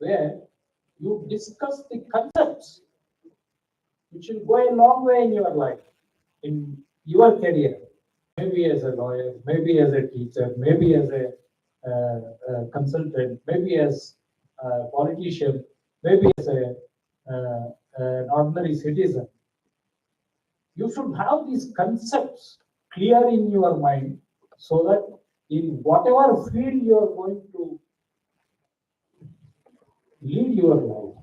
where you discuss the concepts which will go a long way in your life, in your career. Maybe as a lawyer, maybe as a teacher, maybe as a consultant, maybe as a politician, maybe as an ordinary citizen. You should have these concepts clear in your mind so that in whatever field you are going to lead your life,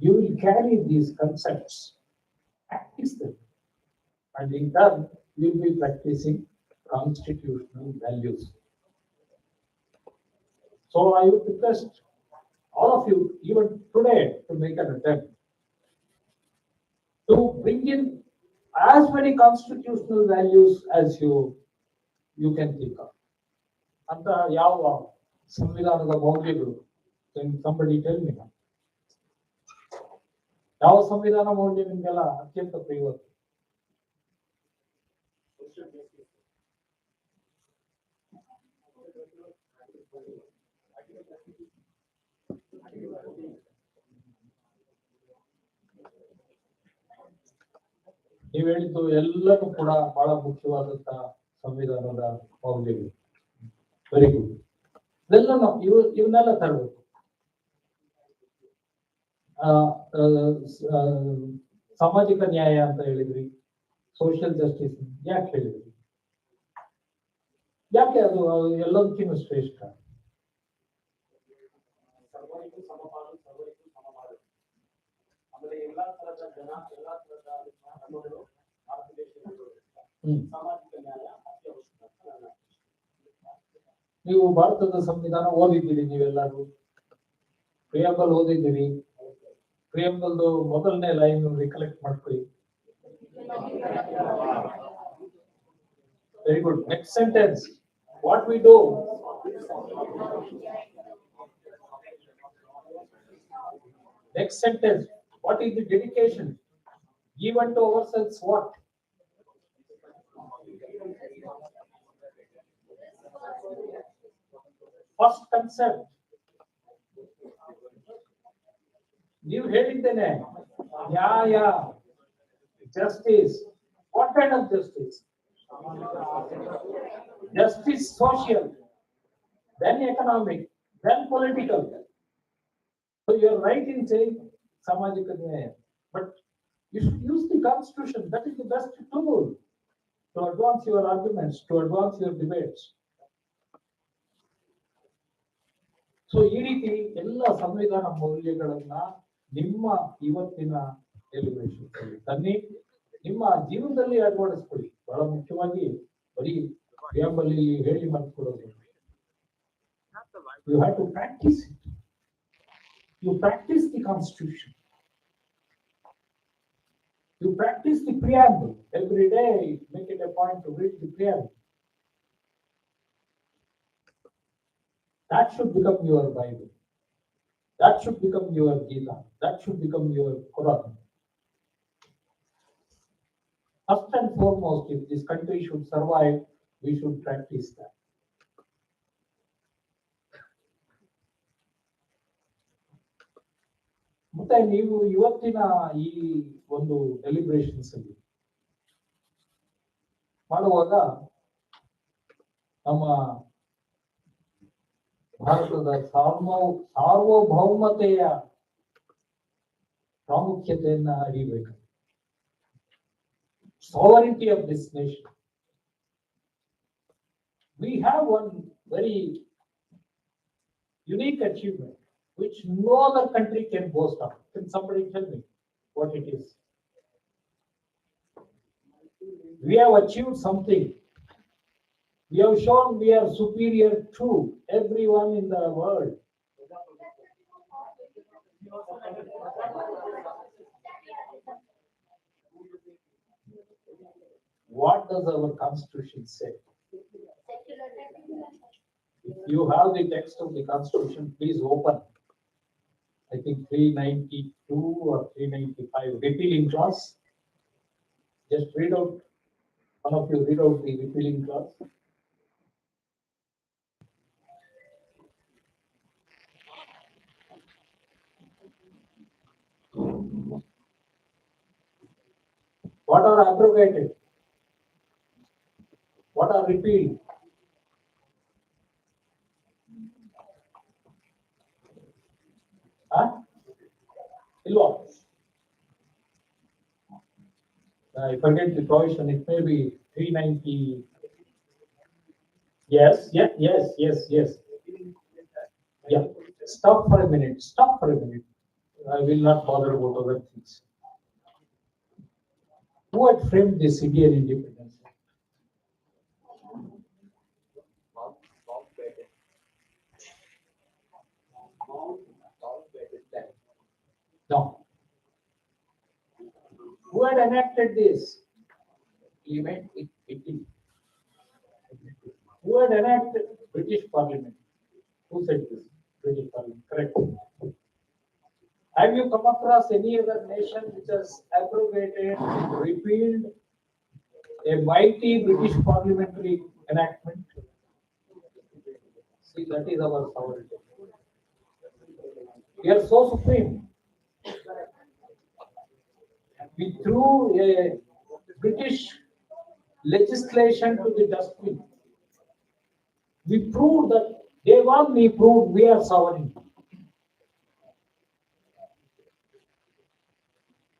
you will carry these concepts, practice them, and in turn, you will be practicing constitutional values. So I would request all of you, even today, to make an attempt to bring in as many constitutional values as you can think of. ಅಂತ ಯಾವ ಸಂವಿಧಾನದ ಮೌಲ್ಯಗಳು? Can somebody tell me? ಯಾವ ಸಂವಿಧಾನ ಮೌಲ್ಯ ನಿಮ್ಗೆಲ್ಲ ಅತ್ಯಂತ ಪ್ರಿಯವಾದ? ನೀವು ಹೇಳಿದ್ದು ಎಲ್ಲರೂ ಕೂಡ ಬಹಳ ಮುಖ್ಯವಾದಂತಹ ಸಂವಿಧಾನದ ಮೌಲ್ಯಗಳು. Very good. ಇದೆಲ್ಲ ನಾವು ಇವನ್ನೆಲ್ಲ ತರಬೇಕು. ಸಾಮಾಜಿಕ ನ್ಯಾಯ ಅಂತ ಹೇಳಿದ್ರಿ, ಸೋಷಿಯಲ್ ಜಸ್ಟಿಸ್ ಯಾಕೆ ಹೇಳಿದ್ರಿ? ಯಾಕೆ ಅದು ಎಲ್ಲದಕ್ಕಿಂತ ಶ್ರೇಷ್ಠ? ನೀವು ಭಾರತದ ಸಂವಿಧಾನ ಓದಿದ್ದೀರಿ, ನೀವೆಲ್ಲರೂ ಪ್ರಿಯಂಬಲ್ ಓದಿದ್ದೀರಿ. ಪ್ರಿಯಂಬಲ್ದು ಮೊದಲನೇ ಲೈನ್ ರಿಕಲೆಕ್ಟ್ ಮಾಡ್ಕೊಳ್ಳಿ. Very good. Next sentence, what we do. Next sentence, what is the dedication given to ourselves? What? First concept. ನೀವು ಹೇಳಿದ್ದೇನೆ, ನ್ಯಾಯ, justice. What kind of justice? Justice social, then economic, then political. So you are right in saying samajika nyaya, but you should use the constitution. That is the best tool to advance your arguments, to advance your debates. So ಈ ರೀತಿ ಎಲ್ಲ ಸಂವಿಧಾನ ಮೌಲ್ಯಗಳನ್ನ ನಿಮ್ಮ ಇವತ್ತಿನ deliberation ತನ್ನಿ, ನಿಮ್ಮ ಜೀವನದಲ್ಲಿ ಅಳವಡಿಸ್ಕೊಳ್ಳಿ. ಬಹಳ ಮುಖ್ಯವಾಗಿ ಬರೀ ಪ್ರಿಯಾಂಬಲ್ಲಿ ಹೇಳಿ ಮಾಡ್ಕೊಡೋದು. You have to practice it. You practice the constitution. You practice the preamble every day. Make it a point to read the preamble. That should become your Bible. That should become your Gita. That should become your Quran. First and foremost, if this country should survive, we should practice that. ಮತ್ತೆ ನೀವು ಇವತ್ತಿನ ಈ ಒಂದು deliberations ಅಲ್ಲಿ ಮಾಡುವಾಗ ನಮ್ಮ ಭಾರತದ ಸಾರ್ವಭೌಮತೆಯ ಪ್ರಾಮುಖ್ಯತೆಯನ್ನ ಅರಿಬೇಕು. Sovereignty of this nation. We have one very unique achievement which no other country can boast of. Can somebody tell me what it is? We have achieved something. We have shown we are superior to everyone in the world. What does our constitution say? If you have the text of the constitution, please open. I think 392 or 395 repealing clause. Just read out. One of you read out the repealing clause. are abrogated? What are repealed? Huh? Ilwa. I forget the provision. It may be 390. Yes, yeah, yes, yes, yes. Yeah. Stop for a minute. Stop for a minute. I will not bother about other things. Who had framed this Indian independence? No. Who had enacted this? It. Who had enacted British Parliament? Who said this? British Parliament. Correct. Have you come across any other nation which has abrogated, repealed a mighty British parliamentary enactment? See, that is our sovereignty. We are so supreme. We threw a British legislation to the dustbin. We proved that day one we proved we are sovereign.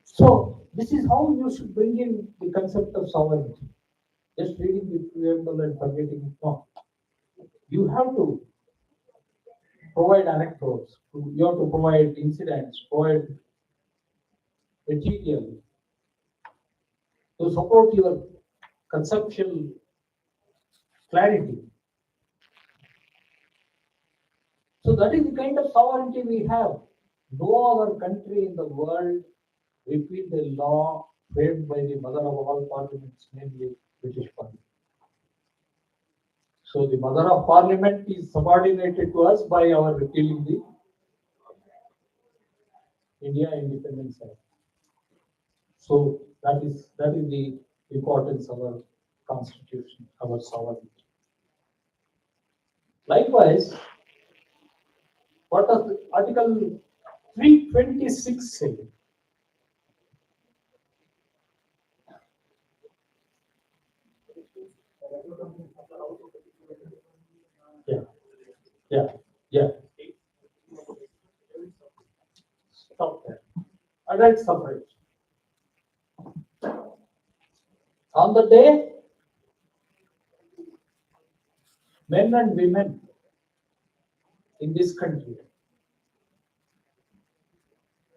So this is how you should bring in the concept of sovereignty. Just reading the preamble and forgetting it. No. You have to provide anecdotes. You have to provide incidents, provide material to support your conceptual clarity. So that is the kind of sovereignty we have. No other country in the world repealed a law framed by the mother of all parliaments, namely British Parliament. So the mother of parliament is subordinated to us by our repealing the India Independence Act. So that is the importance of our constitution, our sovereignty. Likewise, what does Article 326 say? Yeah, yeah, yeah. Stop there. Adult suffrage. On the day, men and women in this country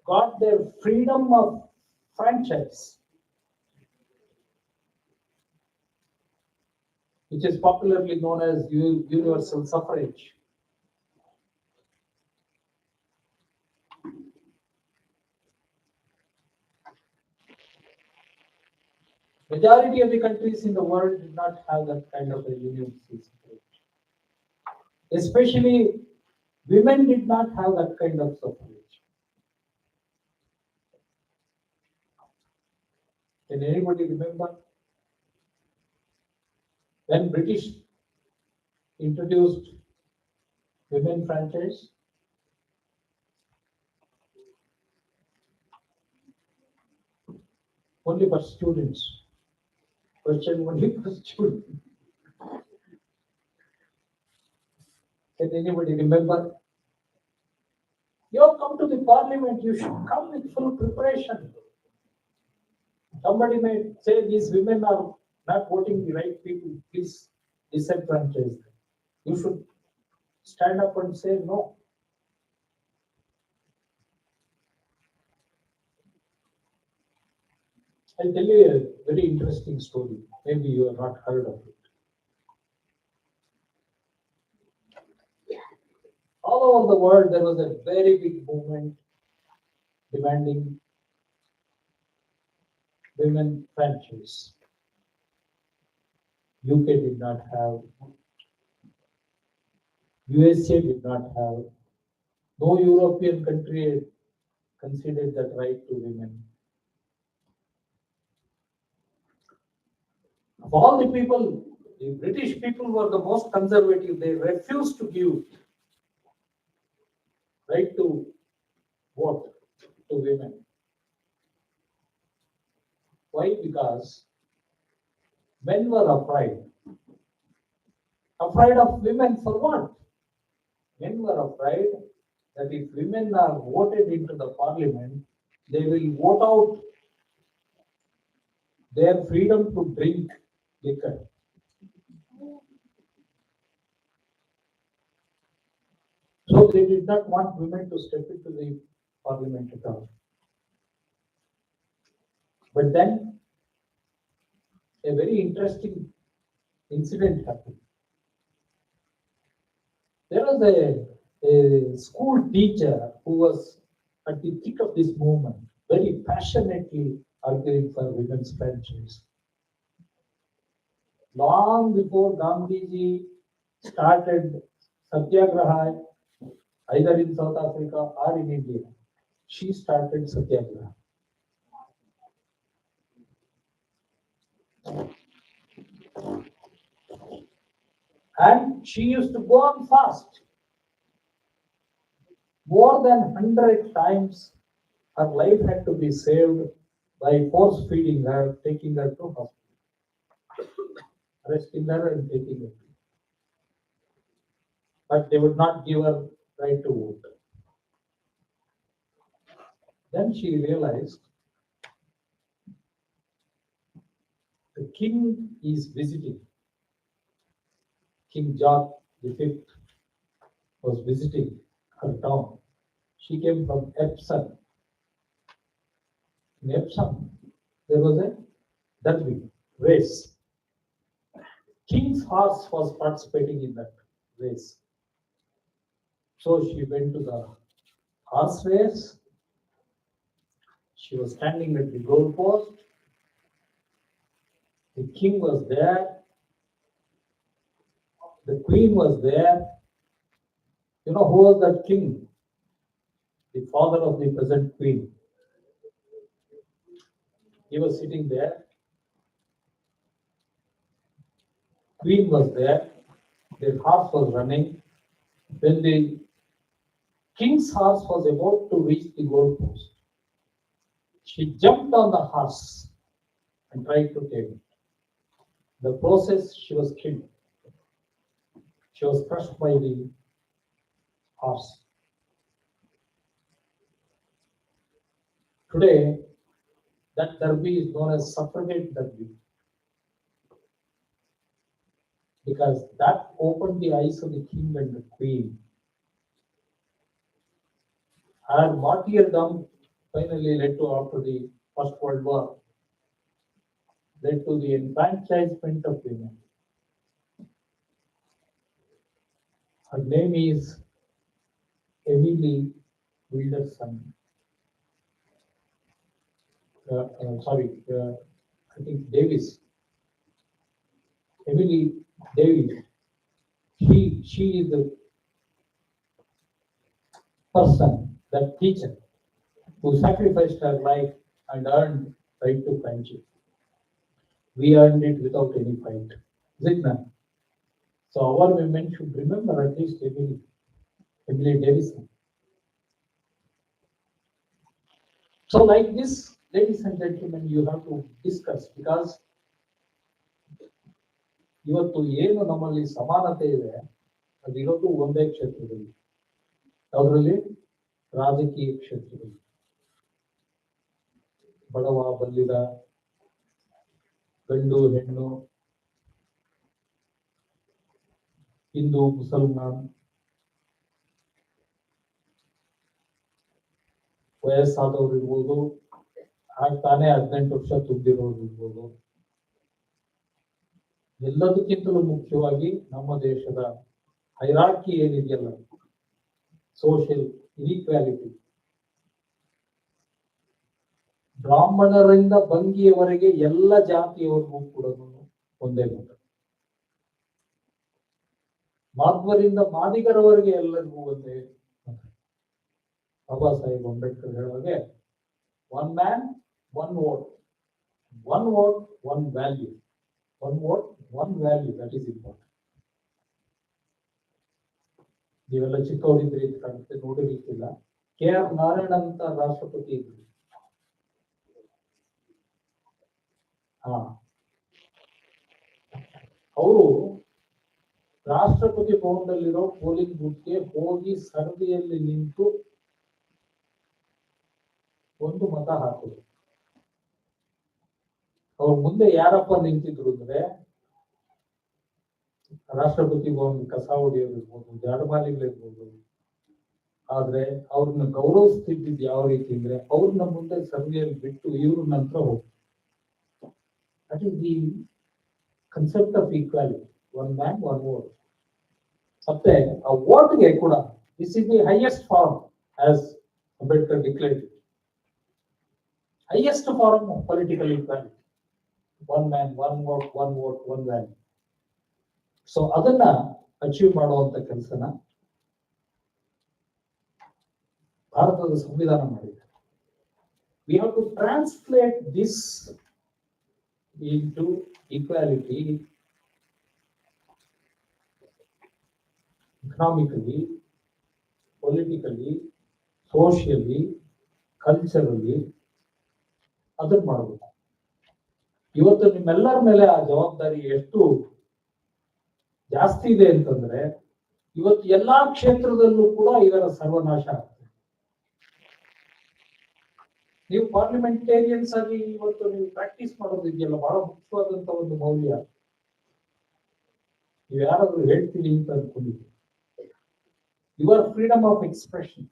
got their freedom of franchise, which is popularly known as universal suffrage. Majority of the countries in the world did not have that kind of a universal suffrage. Especially women did not have that kind of suffrage. Can anybody remember when British introduced women franchise? Only for students. Question only for students. Can anybody remember? You have come to the parliament, you should come with full preparation. Somebody may say these women are not voting the right people, please disenfranchise them. You should stand up and say no. I'll tell you a very interesting story. Maybe you have not heard of it. All over the world, there was a very big movement demanding women franchise. UK did not have, USA did not have, no European country considered that right to women. Of all the people, the British people were the most conservative. They refused to give right to vote to women. Why? Because men were afraid. Afraid of women for what? Men were afraid that if women are voted into the parliament, they will vote out their freedom to drink liquor. So they did not want women to step into the parliament at all. But then a very interesting incident happened. There was a school teacher who was at the thick of this movement, very passionately arguing for women's franchise. Long before Gandhiji started Satyagraha, either in South Africa or in India, she started Satyagraha. And she used to go on fast. More than 100 times her life had to be saved by force feeding her, taking her to hospital, arresting her and taking her. But they would not give her right to vote. Then she realized the king is visiting. King George V was visiting her town. She came from Epsom. In Epsom, there was a derby race. King's horse was participating in that race. So she went to the horse race. She was standing at the goal post. The king was there. The queen was there. You know who was that king? The father of the present queen. He was sitting there. Queen was there. Their horse was running. When the king's horse was about to reach the goal post, she jumped on the horse and tried to tame it. The process, she was killed. She was crushed by the horse. Today, that derby is known as suffragette derby because that opened the eyes of the king and the queen. Her martyrdom finally led to, after the First World War, led to the enfranchisement of women. Her name is Emily Wilderson. I think Davis. Emily Davis. She is the person, that teacher, who sacrificed her life and earned right to friendship. We earned it without any fight. Is it not? So our women should remember at least Emily Davison. So like this, ladies and gentlemen, you have to discuss because ಇವತ್ತು ಏನು ನಮ್ಮಲ್ಲಿ ಸಮಾನತೆ ಇದೆ ಅದಿರೋದು ಒಂದೇ ಕ್ಷೇತ್ರದಲ್ಲಿ, ಯಾವುದರಲ್ಲಿ? ರಾಜಕೀಯ ಕ್ಷೇತ್ರದಲ್ಲಿ. ಬಡವ ಬಲ್ಲಿದ, ಗಂಡು ಹೆಣ್ಣು, ಹಿಂದೂ ಮುಸಲ್ಮಾನ್, ವಯಸ್ಸಾದವ್ರು ಇರ್ಬೋದು, ತಾನೇ 18 ವರ್ಷ ತುಂಬಿರೋರು ಇರ್ಬೋದು. ಎಲ್ಲದಕ್ಕಿಂತಲೂ ಮುಖ್ಯವಾಗಿ ನಮ್ಮ ದೇಶದ ಹೈರಾರ್ಕಿ ಏನಿದೆಯಲ್ಲ, ಸೋಷಿಯಲ್ ಇನಿಕ್ವಾಲಿಟಿ, ಬ್ರಾಹ್ಮಣರಿಂದ ಬಂಗಿಯವರೆಗೆ ಎಲ್ಲ ಜಾತಿಯವರಿಗೂ ಕೂಡ ಒಂದೇ ಮತ, ಮಾಧ್ವರಿಂದ ಮಾದಿಗರವರೆಗೆ ಎಲ್ಲರಿಗೂ ಒಂದೇ ಮತ. ಬಾಬಾ ಸಾಹೇಬ್ ಅಂಬೇಡ್ಕರ್ ಹೇಳುವಾಗೆ, one man one vote, one vote one value, one vote one value, that is important. ನೀವೆಲ್ಲ ಚಿಕ್ಕವರಿದ್ರಿ ಅಂತ ಕಾಣುತ್ತೆ, ನೋಡಿರ್ಲಿಕ್ಕಿಲ್ಲ. KR ನಾರಾಯಣ ಅಂತ ರಾಷ್ಟ್ರಪತಿ ಇದ್ರು. ಅವರು ರಾಷ್ಟ್ರಪತಿ ಭವನದಲ್ಲಿರೋ ಪೋಲಿಂಗ್ ಬೂತ್ಗೆ ಹೋಗಿ ಸರದಿಯಲ್ಲಿ ನಿಂತು ಒಂದು ಮತ ಹಾಕುದು. ಅವ್ರ ಮುಂದೆ ಯಾರಪ್ಪ ನಿಂತಿದ್ರು ಅಂದ್ರೆ ರಾಷ್ಟ್ರಪತಿ ಭವನ ಕಸ ಹೊಡೆಯೋದಿರ್ಬೋದು, ಜಾಡಮಾಲಿಗಳಿರ್ಬೋದು. ಆದ್ರೆ ಅವ್ರನ್ನ ಗೌರವಿಸ್ತಿದ್ದು ಯಾವ ರೀತಿ ಅಂದ್ರೆ ಅವ್ರನ್ನ ಮುಂದೆ ಸರದಿಯಲ್ಲಿ ಬಿಟ್ಟು ಇವ್ರ ನಂತರ ಹೋಗ್ತಾರೆ. That is the concept of equality, one man one vote. ಮತ್ತೆ ಆ ವೋಟ್ಗೆ ಕೂಡ this is the highest form as Ambedkar declared, highest form of political equality. One man, one vote, one value. So ಅದನ್ನ ಅಚೀವ್ ಮಾಡುವಂತ ಕೆಲಸನ ಭಾರತದ ಸಂವಿಧಾನ ಮಾಡಿದೆ. We have to translate this into equality economically, politically, socially, culturally. ಅದನ್ನ ಮಾಡಬೇಕು. ಇವತ್ತು ನಿಮ್ಮೆಲ್ಲರ ಮೇಲೆ ಆ ಜವಾಬ್ದಾರಿ ಎಷ್ಟು ಜಾಸ್ತಿ ಇದೆ ಅಂತಂದ್ರೆ ಇವತ್ತು ಎಲ್ಲಾ ಕ್ಷೇತ್ರದಲ್ಲೂ ಕೂಡ ಇದರ ಸರ್ವನಾಶ ಆಗ್ತದೆ. ನೀವು ಪಾರ್ಲಿಮೆಂಟೇರಿಯನ್ಸ್ ಆಗಿ ಇವತ್ತು ನೀವು ಪ್ರಾಕ್ಟೀಸ್ ಮಾಡೋದಿದೆಯಲ್ಲ, ಬಹಳ ಮುಖ್ಯವಾದಂತ ಒಂದು ಮೌಲ್ಯ. ನೀವು ಯಾರಾದ್ರೂ ಹೇಳ್ತೀನಿ ಅಂತ ಅನ್ಕೊಂಡಿದ್ದೀವಿ, your freedom of expression.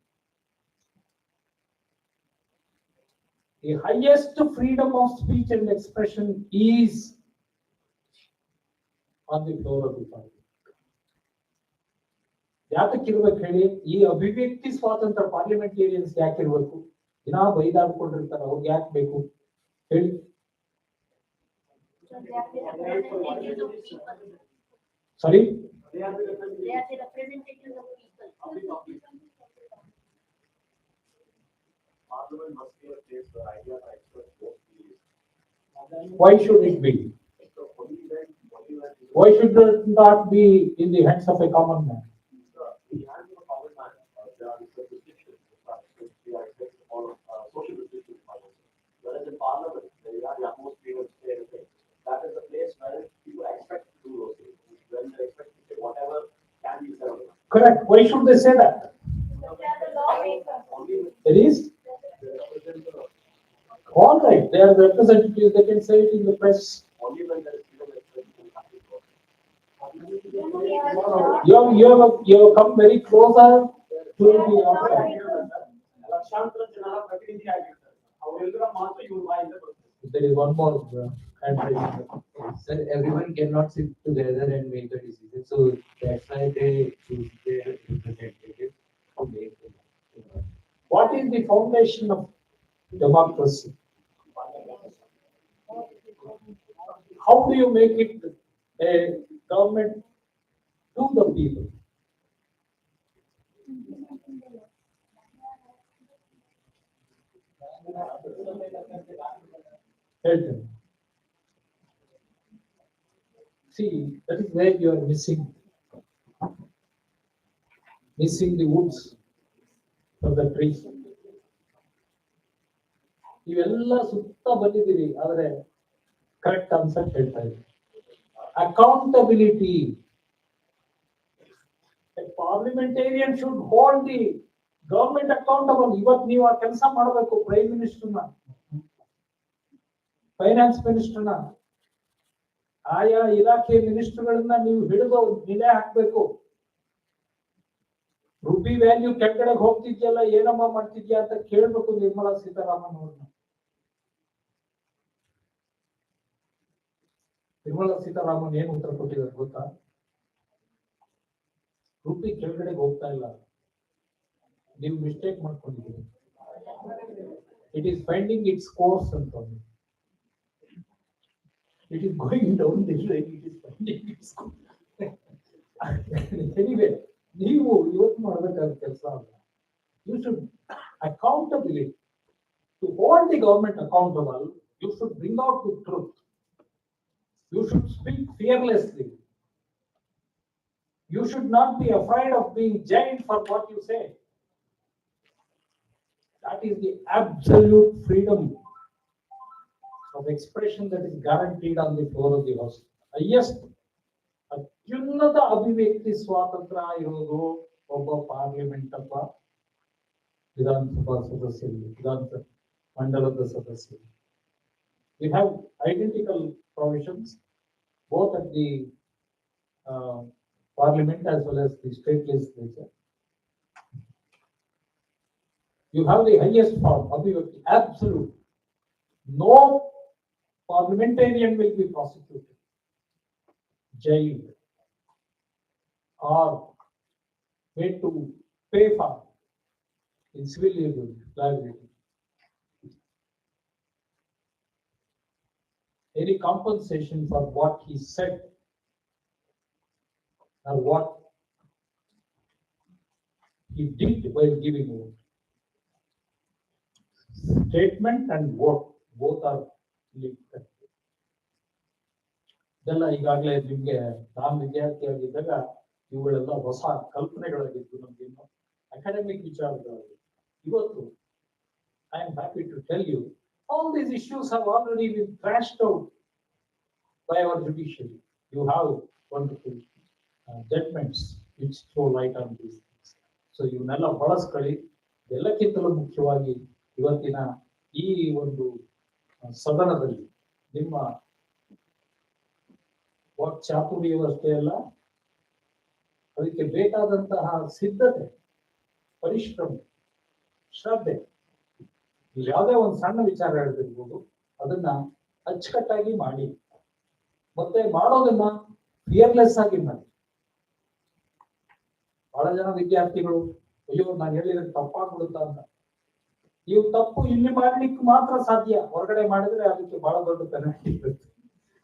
The highest freedom of speech and expression is on the floor of the parliament. ಯಾತಕ್ಕಿರ್ಬೇಕು ಹೇಳಿ? ಈ ಅಭಿವ್ಯಕ್ತಿ ಸ್ವಾತಂತ್ರ್ಯ ಪಾರ್ಲಿಮೆಂಟೇರಿಯನ್ಸ್ ಯಾಕಿರ್ಬೇಕು? ದಿನಾ ಬೈದಾಡ್ಕೊಂಡಿರ್ತಾರೆ, ಅವ್ರಿಗೆ ಯಾಕೆ ಬೇಕು ಹೇಳಿ? ಸಾರಿ, Parliament must be a place where ideas are expressed boldly. Why should it be? Why should it not be in the hands of a common man? In the hands of a common man, there are certain restrictions. We are expected to follow social restrictions. Whereas in Parliament, there are the utmost freedom to say anything. That is the place where people expect to do those things. When they expect to say whatever can be said. Correct. Why should they say that? It is. All right, they are representatives, they can say it in the press. Only when there is freedom of expression. You have come very closer to the There is one more hand raising. Sir, everyone cannot sit together and make a decision, so that's why they choose their representatives to make it. What is the foundation of democracy? How do you make it a government to the people? See, that is where you are missing the woods from the trees. ನೀವೆಲ್ಲ ಸುತ್ತ ಬಂದಿದ್ದೀರಿ, ಆದ್ರೆ correct answer ಹೇಳ್ತಾ ಇದ್ದೀರಿ. Accountability. Parliamentarian should hold the government accountable. ಇವತ್ತು ನೀವು ಆ ಕೆಲಸ ಮಾಡಬೇಕು. ಪ್ರೈಮ್ ಮಿನಿಸ್ಟರ್ನ, ಫೈನಾನ್ಸ್ ಮಿನಿಸ್ಟರ್ನ, ಆಯಾ ಇಲಾಖೆ ಮಿನಿಸ್ಟರ್ಗಳನ್ನ ನೀವು ಹಿಡಿದು ನಿಲೆ ಹಾಕ್ಬೇಕು. ರುಪಿ ವ್ಯಾಲ್ಯೂ ಕೆಳಗಡೆ ಹೋಗ್ತಿದ್ಯಲ್ಲ, ಏನಮ್ಮ ಮಾಡ್ತಿದ್ಯಾ ಅಂತ ಕೇಳ್ಬೇಕು ನಿರ್ಮಲಾ ಸೀತಾರಾಮನ್ ಅವ್ರನ್ನ. ನಿರ್ಮಲಾ ಸೀತಾರಾಮನ್ ಏನ್ ಉತ್ತರ ಕೊಟ್ಟಿದ್ದಾರೆ ಗೊತ್ತಾ? ರುಪಿ ಕೆಳಗಡೆ ಹೋಗ್ತಾ ಇಲ್ಲ, ನೀವು ಮಿಸ್ಟೇಕ್ ಮಾಡ್ಕೊಂಡಿದ್ದೀರಿ. It is finding its course ಅಂತ. It is going down this way. It is finding its course. Anyway, ನೀವು ಇವತ್ತು ಮಾಡಬೇಕಾದ ಕೆಲಸ ಅಲ್ಲ. You should accountability. To hold the government accountable, you should bring out the truth. You should speak fearlessly. You should not be afraid of being jailed for what you say. That is the absolute freedom of expression that is guaranteed on the floor of the house. Highest ಅತ್ಯುನ್ನತ ಅಭಿವ್ಯಕ್ತಿ ಸ್ವಾತಂತ್ರ್ಯ ಇರೋದು ಒಬ್ಬ parliament ಅಥವಾ ವಿಧಾನಸಭಾ ಸದಸ್ಯರಿಗೆ, ವಿಧಾನ ಮಂಡಲದ ಸದಸ್ಯರು. We have identical provisions both at the parliament as well as the state legislature. You have the highest form, abhivakti, absolute. No parliamentarian will be prosecuted, jailed, or made to pay for in civil liability. Any compensation for what he said or what he did while giving vote. Statement and vote both are linked. ಇದೆಲ್ಲ ಈಗಾಗಲೇ ನಿಮ್ಗೆ ನಾನು ವಿದ್ಯಾರ್ಥಿಯಾಗಿದ್ದಾಗ ಇವುಗಳೆಲ್ಲ ಹೊಸ ಕಲ್ಪನೆಗಳಾಗಿದ್ದು ನಮ್ಗೆ ಇನ್ನು academic ವಿಚಾರಗಳಾಗಿತ್ತು. ಇವತ್ತು I am happy to tell you all these issues have already been thrashed out by our judiciary. You have wonderful judgments which throw light on these things. So ಇವನ್ನೆಲ್ಲ ಬಳಸ್ಕೊಳ್ಳಿ. ಎಲ್ಲಕ್ಕಿಂತಲೂ ಮುಖ್ಯವಾಗಿ ಇವತ್ತಿನ ಈ ಒಂದು ಸದನದಲ್ಲಿ ನಿಮ್ಮ ಚಾತುರ್ಯವಷ್ಟೇ ಅಲ್ಲ, ಅದಕ್ಕೆ ಬೇಕಾದಂತಹ ಸಿದ್ಧತೆ, ಪರಿಶ್ರಮ, ಶ್ರದ್ಧೆ, ಯಾವುದೇ ಒಂದು ಸಣ್ಣ ವಿಚಾರ ಹೇಳ್ತಿರ್ಬೋದು, ಅದನ್ನ ಅಚ್ಚುಕಟ್ಟಾಗಿ ಮಾಡಿ, ಮತ್ತೆ ಮಾಡೋದನ್ನ ಫಿಯರ್ಲೆಸ್ ಆಗಿ ಮಾಡಿ. ಬಹಳ ಜನ ವಿದ್ಯಾರ್ಥಿಗಳು ಅಯ್ಯೋ ನಾನು ಹೇಳಿದ್ರೆ ತಪ್ಪಾಗ್ಬಿಡುತ್ತಾ ಅಂತ. ನೀವು ತಪ್ಪು ಇಲ್ಲಿ ಮಾಡ್ಲಿಕ್ಕೆ ಮಾತ್ರ ಸಾಧ್ಯ, ಹೊರಗಡೆ ಮಾಡಿದ್ರೆ ಅದಕ್ಕೆ ಬಹಳ ದೊಡ್ಡ ಪೆನಾಲ್ಟಿ ಇರುತ್ತೆ.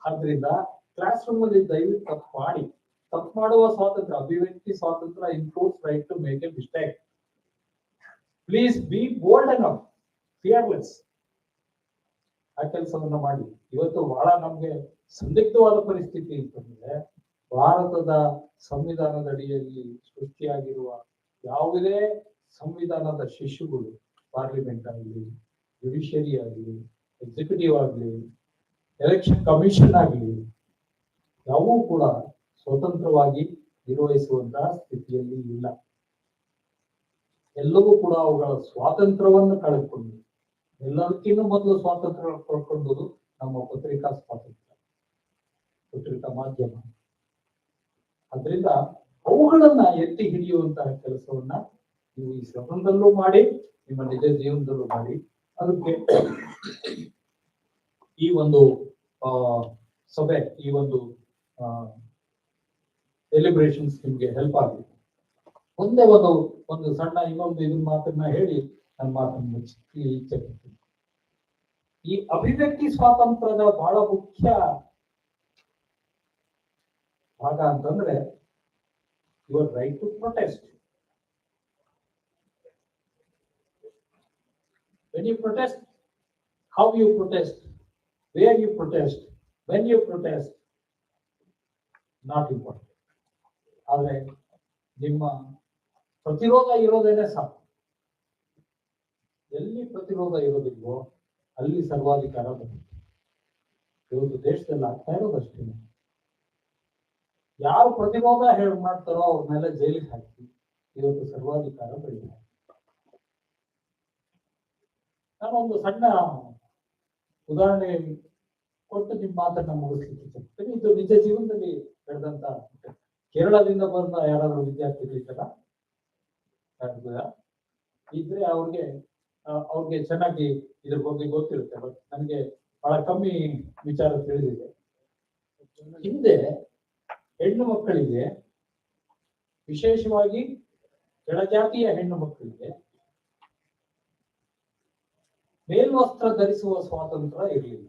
ಆದ್ರಿಂದ ಕ್ಲಾಸ್ ರೂಮ್ ಅಲ್ಲಿ ದಯವಿಟ್ಟು ತಪ್ಪು ಮಾಡಿ. ತಪ್ಪು ಮಾಡುವ ಸ್ವಾತಂತ್ರ್ಯ, ಅಭಿವ್ಯಕ್ತಿ ಸ್ವಾತಂತ್ರ್ಯ includes right to make a mistake. Please be bold enough, fearless ಆ ಕೆಲಸವನ್ನ ಮಾಡಿ. ಇವತ್ತು ಬಹಳ ನಮ್ಗೆ ಸಂದಿಗ್ಧವಾದ ಪರಿಸ್ಥಿತಿ ಅಂತಂದ್ರೆ, ಭಾರತದ ಸಂವಿಧಾನದ ಅಡಿಯಲ್ಲಿ ಸೃಷ್ಟಿಯಾಗಿರುವ ಯಾವುದೇ ಸಂವಿಧಾನದ ಶಿಶುಗಳು, ಪಾರ್ಲಿಮೆಂಟ್ ಆಗಲಿ, ಜುಡಿಷಿಯರಿ ಆಗಲಿ, ಎಕ್ಸಿಕ್ಯೂಟಿವ್ ಆಗಲಿ, ಎಲೆಕ್ಷನ್ ಕಮಿಷನ್ ಆಗಲಿ, ಯಾವೂ ಕೂಡ ಸ್ವತಂತ್ರವಾಗಿ ನಿರ್ವಹಿಸುವಂತಹ ಸ್ಥಿತಿಯಲ್ಲಿ ಇಲ್ಲ. ಎಲ್ಲವೂ ಕೂಡ ಅವುಗಳ ಸ್ವಾತಂತ್ರ್ಯವನ್ನು ಕಳೆದುಕೊಂಡು, ಎಲ್ಲದಕ್ಕಿಂತ ಮೊದಲು ಸ್ವಾತಂತ್ರ್ಯ ಕಳ್ಕೊಂಡುದು ನಮ್ಮ ಪತ್ರಿಕಾ ಸ್ವಾತಂತ್ರ್ಯ, ಪತ್ರಿಕಾ ಮಾಧ್ಯಮ. ಅದರಿಂದ ಅವುಗಳನ್ನ ಎತ್ತಿ ಹಿಡಿಯುವಂತಹ ಕೆಲಸವನ್ನ ನೀವು ಈ ಸದನದಲ್ಲೂ ಮಾಡಿ, ನಿಮ್ಮ ನಿಜ ಜೀವನದಲ್ಲೂ ಮಾಡಿ. ಅದಕ್ಕೆ ಈ ಒಂದು ಸಭೆ, ಈ ಒಂದು ಸೆಲೆಬ್ರೇಷನ್ಸ್ ನಿಮ್ಗೆ ಹೆಲ್ಪ್ ಆಗಲಿ. ಒಂದೇ ಒಂದು ಸಣ್ಣ ಇನ್ನೊಂದು ಇದನ್ನ ಮಾತನ್ನ ಹೇಳಿ ನನ್ನ ಮಾತನ್ನು ಮುಚ್ಚಿ ಇಚ್ಛೆ ಪಡ್ತೀನಿ. ಈ ಅಭಿವ್ಯಕ್ತಿ ಸ್ವಾತಂತ್ರ್ಯದ ಬಹಳ ಮುಖ್ಯ ಭಾಗ ಅಂತಂದ್ರೆ your right to protest. When you protest, how you protest, where you protest, when you protest, not important. ಆದ್ರೆ ನಿಮ್ಮ ಪ್ರತಿರೋಧ ಇರೋದೇನೆ ಸಾಕು. ಎಲ್ಲಿ ಪ್ರತಿರೋಧ ಇರೋದಿಲ್ವೋ ಅಲ್ಲಿ ಸರ್ವಾಧಿಕಾರ ಬರುತ್ತೆ. ಇವತ್ತು ದೇಶದಲ್ಲಿ ಆಗ್ತಾ ಇರೋದಷ್ಟೇ. ಯಾರು ಪ್ರತಿರೋಧ ಮಾಡ್ತಾರೋ ಅವ್ರನ್ನೆಲ್ಲ ಜೈಲಿಗೆ ಹಾಕಿ ಇವತ್ತು ಸರ್ವಾಧಿಕಾರ ಬೆಳೆದಿದೆ. ನಾನೊಂದು ಸಣ್ಣ ಉದಾಹರಣೆ ಕೊಟ್ಟು ನಿಮ್ಮ ಮಾತನ್ನ ಮುಗಿಸ್ಲಿಕ್ಕೆ ಇದು ನಿಜ ಜೀವನದಲ್ಲಿ ನಡೆದಂತ. ಕೇರಳದಿಂದ ಬಂದ ಯಾರಾದ್ರೂ ವಿದ್ಯಾರ್ಥಿಗಳಿದ್ದಾರ ಇದ್ರೆ ಅವ್ರಿಗೆ ಚೆನ್ನಾಗಿ ಇದ್ರ ಬಗ್ಗೆ ಗೊತ್ತಿರುತ್ತೆ. ಬಟ್ ನನಗೆ ಬಹಳ ಕಮ್ಮಿ ವಿಚಾರ ತಿಳಿದಿದೆ. ಹಿಂದೆ ಹೆಣ್ಣು ಮಕ್ಕಳಿಗೆ, ವಿಶೇಷವಾಗಿ ಕೆಳಜಾತಿಯ ಹೆಣ್ಣು ಮಕ್ಕಳಿಗೆ ಮೇಲ್ವಸ್ತ್ರ ಧರಿಸುವ ಸ್ವಾತಂತ್ರ್ಯ ಇರಲಿಲ್ಲ.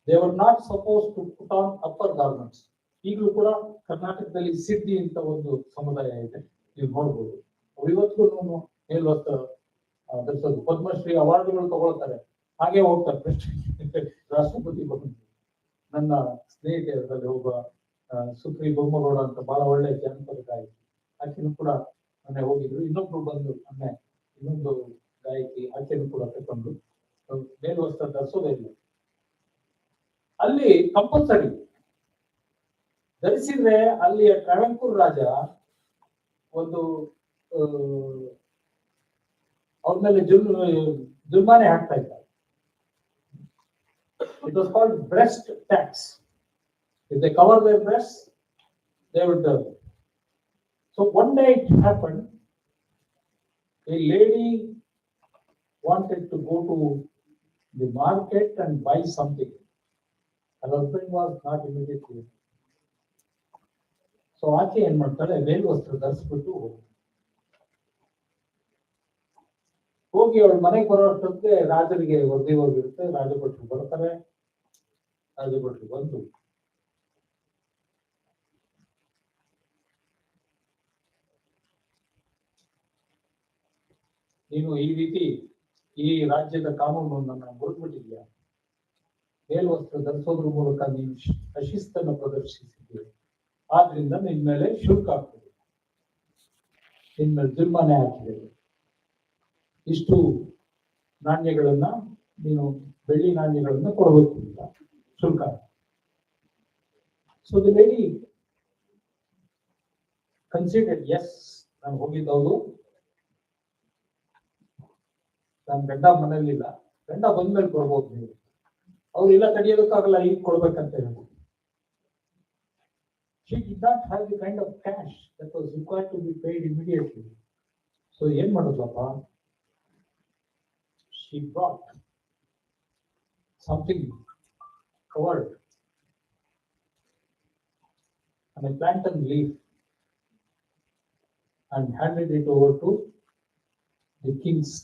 They were not supposed to put on upper garments. ಈಗಲೂ ಕೂಡ ಕರ್ನಾಟಕದಲ್ಲಿ ಸಿದ್ಧಿ ಅಂತ ಒಂದು ಸಮುದಾಯ ಇದೆ, ನೀವು ನೋಡ್ಬೋದು. ಅವ್ರು ಇವತ್ತಿಗೂ ಮೇಲ್ವಸ್ತ್ರ ಧರಿಸೋದು, ಪದ್ಮಶ್ರೀ ಅವಾರ್ಡ್ಗಳು ತಗೊಳ್ತಾರೆ, ಹಾಗೆ ಹೋಗ್ತಾರೆ ರಾಷ್ಟ್ರಪತಿ ಬಂದು. ನನ್ನ ಸ್ನೇಹಿತರಲ್ಲಿ ಒಬ್ಬ ಸುಕ್ರಿ ಬೊಮ್ಮಗೌಡ ಅಂತ ಬಹಳ ಒಳ್ಳೆ ಜನಪದ ಗಾಯಕಿ, ಆಕೆನೂ ಕೂಡ ಮೊನ್ನೆ ಹೋಗಿದ್ರು. ಇನ್ನೊಬ್ರು ಬಂದು ಮೊನ್ನೆ ಇನ್ನೊಂದು ಗಾಯಕಿ, ಆಕೆನೂ ಕೂಡ ತಕೊಂಡು ಮೇಲ್ವಸ್ತ್ರ ಅಲ್ಲಿ ಕಂಪಲ್ಸರಿ ಧರಿಸಿದ್ರೆ ಅಲ್ಲಿಯ ಟ್ರಾವೆಂಕೂರ್ ರಾಜ ಒಂದು ಅವ್ರ ಮೇಲೆ ಜುಲ್ಮಾನೆ ಹಾಕ್ತಾ ಇದ್ದಾರೆ. It was called breast tax. If they cover their breasts, they would. So one day it happened. A lady wanted to go to the market and buy something. Her husband was not immediately. So ಆಕೆ ಏನ್ ಮಾಡ್ತಾಳೆ, ಮೇಲ್ವಸ್ತ್ರ ಧರಿಸ್ಬಿಟ್ಟು ಹೋಗಿ ಅವಳ ಮನೆಗೆ ಬರೋ ಅಷ್ಟೊತ್ತಿಗೆ ರಾಜರಿಗೆ ವರದಿ ಹೋಗಿರುತ್ತೆ. ರಾಜಭಟ್ರು ಬರ್ತಾರೆ. ರಾಜಭಟ್ರು ಬಂದು ನೀನು ಈ ರೀತಿ ಈ ರಾಜ್ಯದ ಕಾನೂನನ್ನು ಮುರಿದ್ಬಿಟ್ಟಿದ್ಯಾ, ಮೇಲ್ವಸ್ತ್ರ ಧರಿಸೋದ್ರ ಮೂಲಕ ನೀನು ಅಶಿಸ್ತನ್ನು ಪ್ರದರ್ಶಿಸಿದ್ದೀಯ, ಆದ್ರಿಂದ ನಿನ್ ಮೇಲೆ ಶುಲ್ಕ ಹಾಕ್ತದೆ, ನಿನ್ ಮೇಲೆ ಜುಲ್ಮಾನೆ ಹಾಕಿದೆ, ಇಷ್ಟು ನಾಣ್ಯಗಳನ್ನ ನೀನು ಬೆಳ್ಳಿ ನಾಣ್ಯಗಳನ್ನ ಕೊಡಬೇಕು ಅಂತ ಶುಲ್ಕ. So the lady considered, yes ನಾನು ಹೋಗಿದ್ದವರು, ನನ್ನ ಗಂಡ ಮನೇಲಿಲ್ಲ, ಗಂಡ ಬಂದ್ಮೇಲೆ ಕೊಡ್ಬೋದು ನೀವು, ಅವ್ರು ಇಲ್ಲ ತಡೆಯೋದಕ್ಕಾಗಲ್ಲ, ಈಗ ಕೊಡ್ಬೇಕಂತ ಹೇಳಿ. She did not have the kind of cash that was required to be paid immediately. So ಏನ್ ಮಾಡೋದಪ್ಪ, she brought something covered on a plantain leaf and handed it over to the king's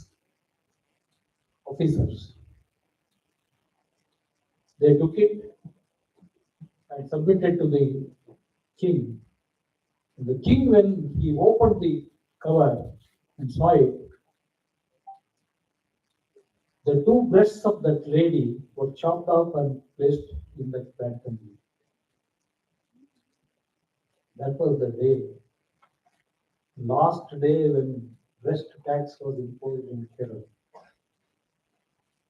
officers. They took it and submitted to the king. And the king, when he opened the cover and saw it, the two breasts of that lady were chopped off and placed in that plantain leaf. That was the day, last day when breast tax was imposed in Kerala.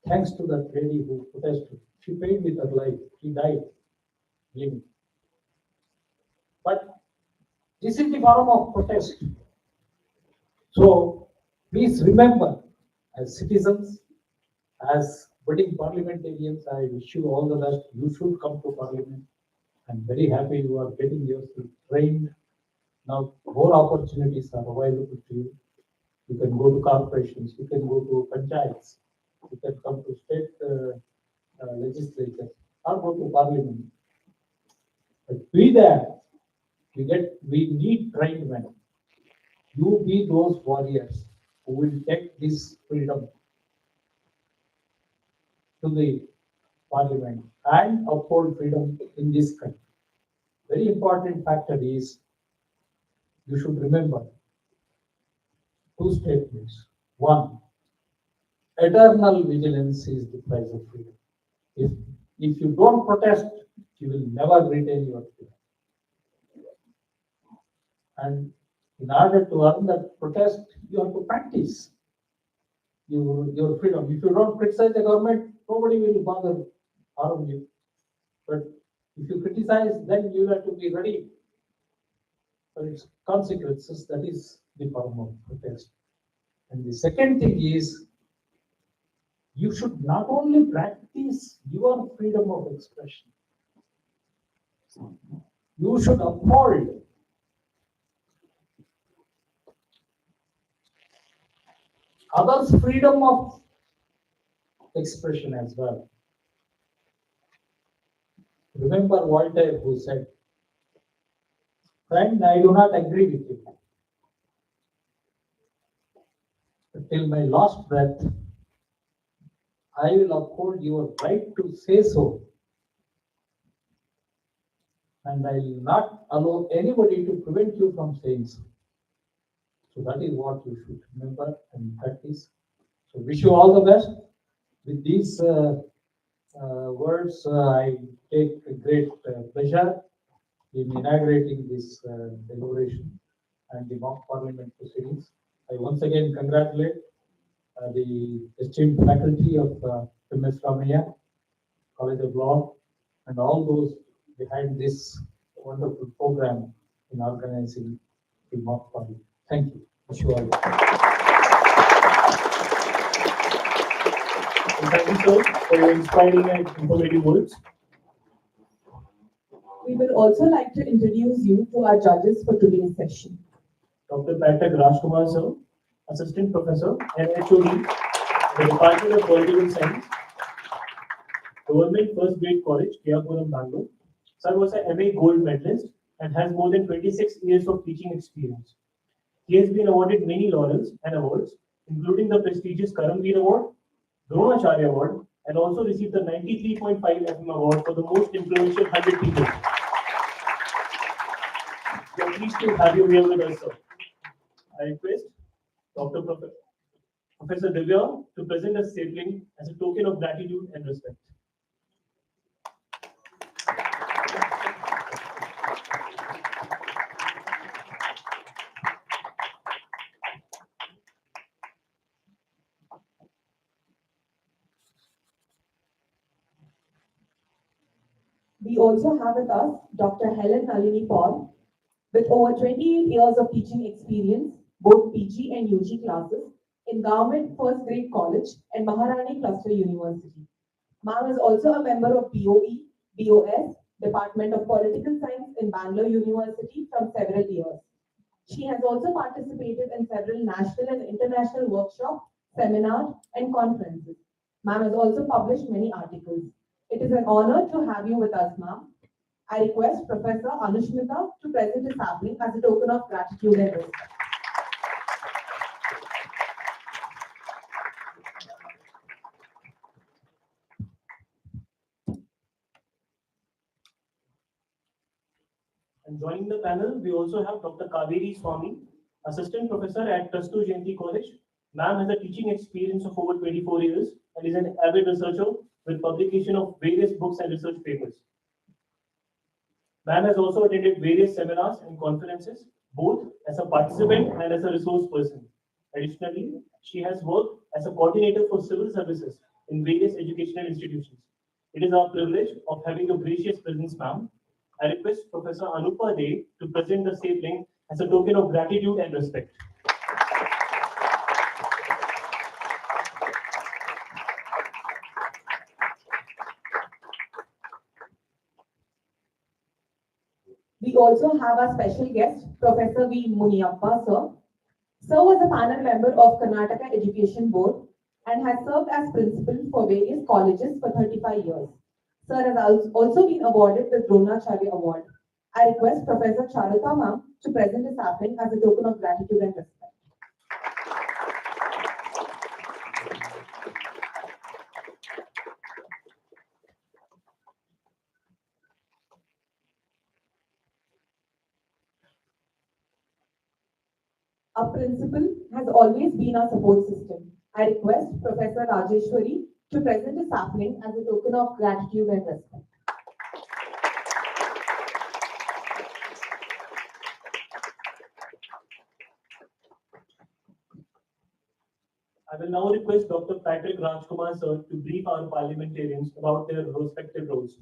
Thanks to that lady who protested. She paid with her life. She died living. But this is the form of protest. So please remember, as citizens, as budding parliamentarians, I wish you all the best. You should come to parliament. I'm very happy you are getting yourself trained. Now more opportunities are available to you. You can go to corporations, you can go to panchayats, you can come to state legislatures or go to parliament. But be there. We need trained men. You be those warriors who will take this freedom to the parliament and uphold freedom in this country. Very important factor is you should remember two statements. One, eternal vigilance is the price of freedom. If you don't protest, you will never retain your freedom. And in order to earn that protest, you have to practice your freedom. If you don't criticize the government, nobody will bother harm you. But if you criticize, then you have to be ready for its consequences. That is the form of protest. And the second thing is, you should not only practice your freedom of expression, you should uphold others' freedom of expression as well. Remember Voltaire, who said, "Friend, I do not agree with you. But till my last breath, I will uphold your right to say so. And I will not allow anybody to prevent you from saying so." So that is what you should remember and practice. So wish you all the best. With these words, I take a great pleasure in inaugurating this deliberation and the mock parliament proceedings. I once again congratulate the esteemed faculty of MS Ramaiah College of Law and all those behind this wonderful program in organizing the mock party. Thank you. Wish you all. And thank you, sir, for your inspiring and informative words. We will also like to introduce you to our judges for today's session. Dr. Patrick Rajkumar, sir, Assistant Professor and HOD, the Department of Political Science, Government First Grade College, Kiyapuram, Bangalore. Sir was a MA Gold Medalist and has more than 26 years of teaching experience. He has been awarded many laurels and awards, including the prestigious Karamveer Award, Dronacharya Award, and also received the 93.5 FM Award for the most influential 100 people. We are pleased to have you here with us, sir. I request Dr. Professor Divya to present a sapling as a token of gratitude and respect. We also have with us Dr. Helen Nalini Paul, with over 28 years of teaching experience, both PG and UG classes, in Government First Grade College and Maharani Cluster University. Ma'am is also a member of BOE, BOS, Department of Political Science in Bangalore University from several years. She has also participated in several national and international workshops, seminars, and conferences. Ma'am has also published many articles. It is an honor to have you with us, ma'am. I request Professor Anushmita to present a sapling as a token of gratitude and respect. And joining the panel, we also have Dr. Kaveri Swami, Assistant Professor at Trastu Jayanti College. Ma'am has a teaching experience of over 24 years and is an avid researcher with publication of various books and research papers. Ma'am has also attended various seminars and conferences, both as a participant and as a resource person. Additionally, she has worked as a coordinator for civil services in various educational institutions. It is our privilege of having a gracious presence, ma'am. I request Professor Anupa De to present the sapling as a token of gratitude and respect. We also have our special guest, Professor V. Muniappa, sir. Sir was a panel member of Karnataka Education Board and has served as principal for various colleges for 35 years. Sir has also been awarded the Dronacharya Award. I request Professor Charita ma'am to present a sapling as a token of gratitude and respect. Our principal has always been our support system. I request Professor Rajeshwari to present a sapling as a token of gratitude and respect. I will now request Dr. Patrick Rajkumar, sir, to brief our parliamentarians about their respective roles.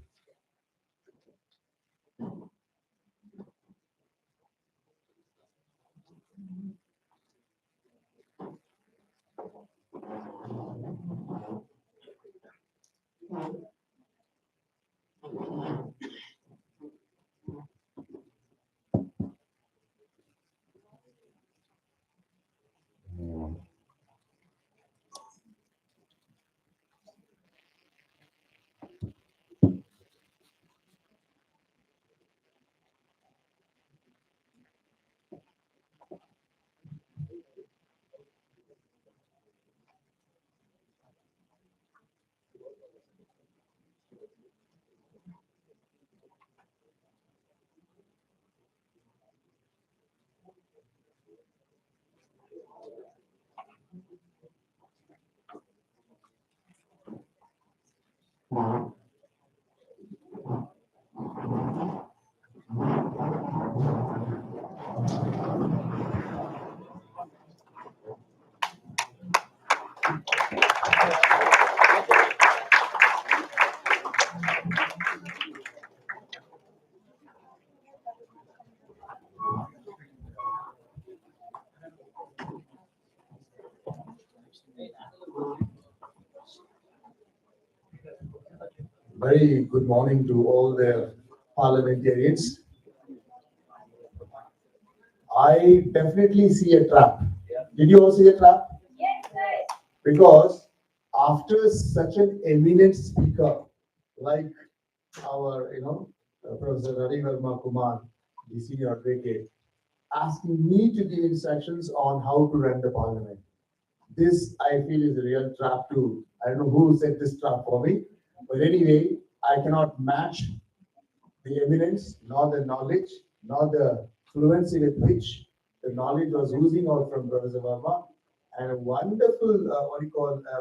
Very good morning to all the parliamentarians. I definitely see a trap. Did you all see a trap? Because after such an eminent speaker like our, Professor Ravi Verma Kumar, the senior advocate, asking me to give instructions on how to run the parliament. This I feel is a real trap too. I don't know who set this trap for me, but anyway, I cannot match the evidence, nor the knowledge, nor the fluency with which the knowledge was oozing out from Professor Verma, and a wonderful,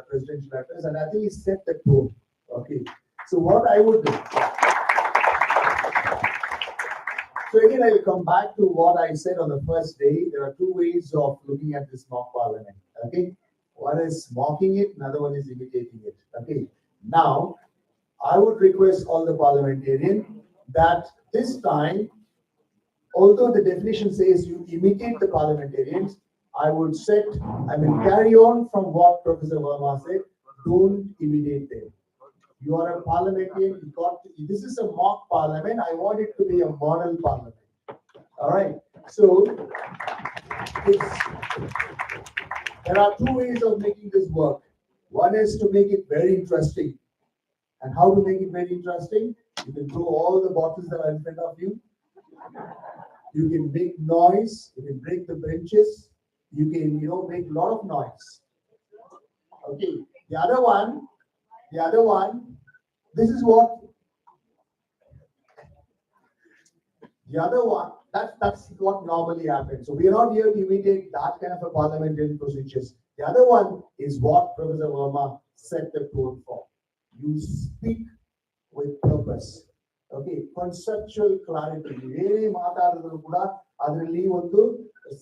presidential address, and I think he set the tone. Okay, so what I would do. So again, I will come back to what I said on the first day. There are two ways of looking at this mock parliament. Okay, one is mocking it, another one is imitating it. Okay, now I would request all the parliamentarians that this time, although the definition says you imitate the parliamentarians, I will carry on from what Professor Verma said. Don't imitate them. You are a parliamentarian. This is a mock parliament. I want it to be a model parliament. All right. So there are two ways of making this work. One is to make it very interesting. And how to make it very interesting? You can throw all the bottles that are in front of you. You can make noise. You can break the benches. You can, make a lot of noise. Okay. The other one, this is what the other one, that's what normally happens. So we are not here to imitate that kind of a parliamentary procedures. The other one is what Professor Verma set the tone for. You speak with purpose. Okay, conceptual clarity. ಏನೇ ಮಾತಾಡಿದ್ರು ಕೂಡ ಅದರಲ್ಲಿ ಒಂದು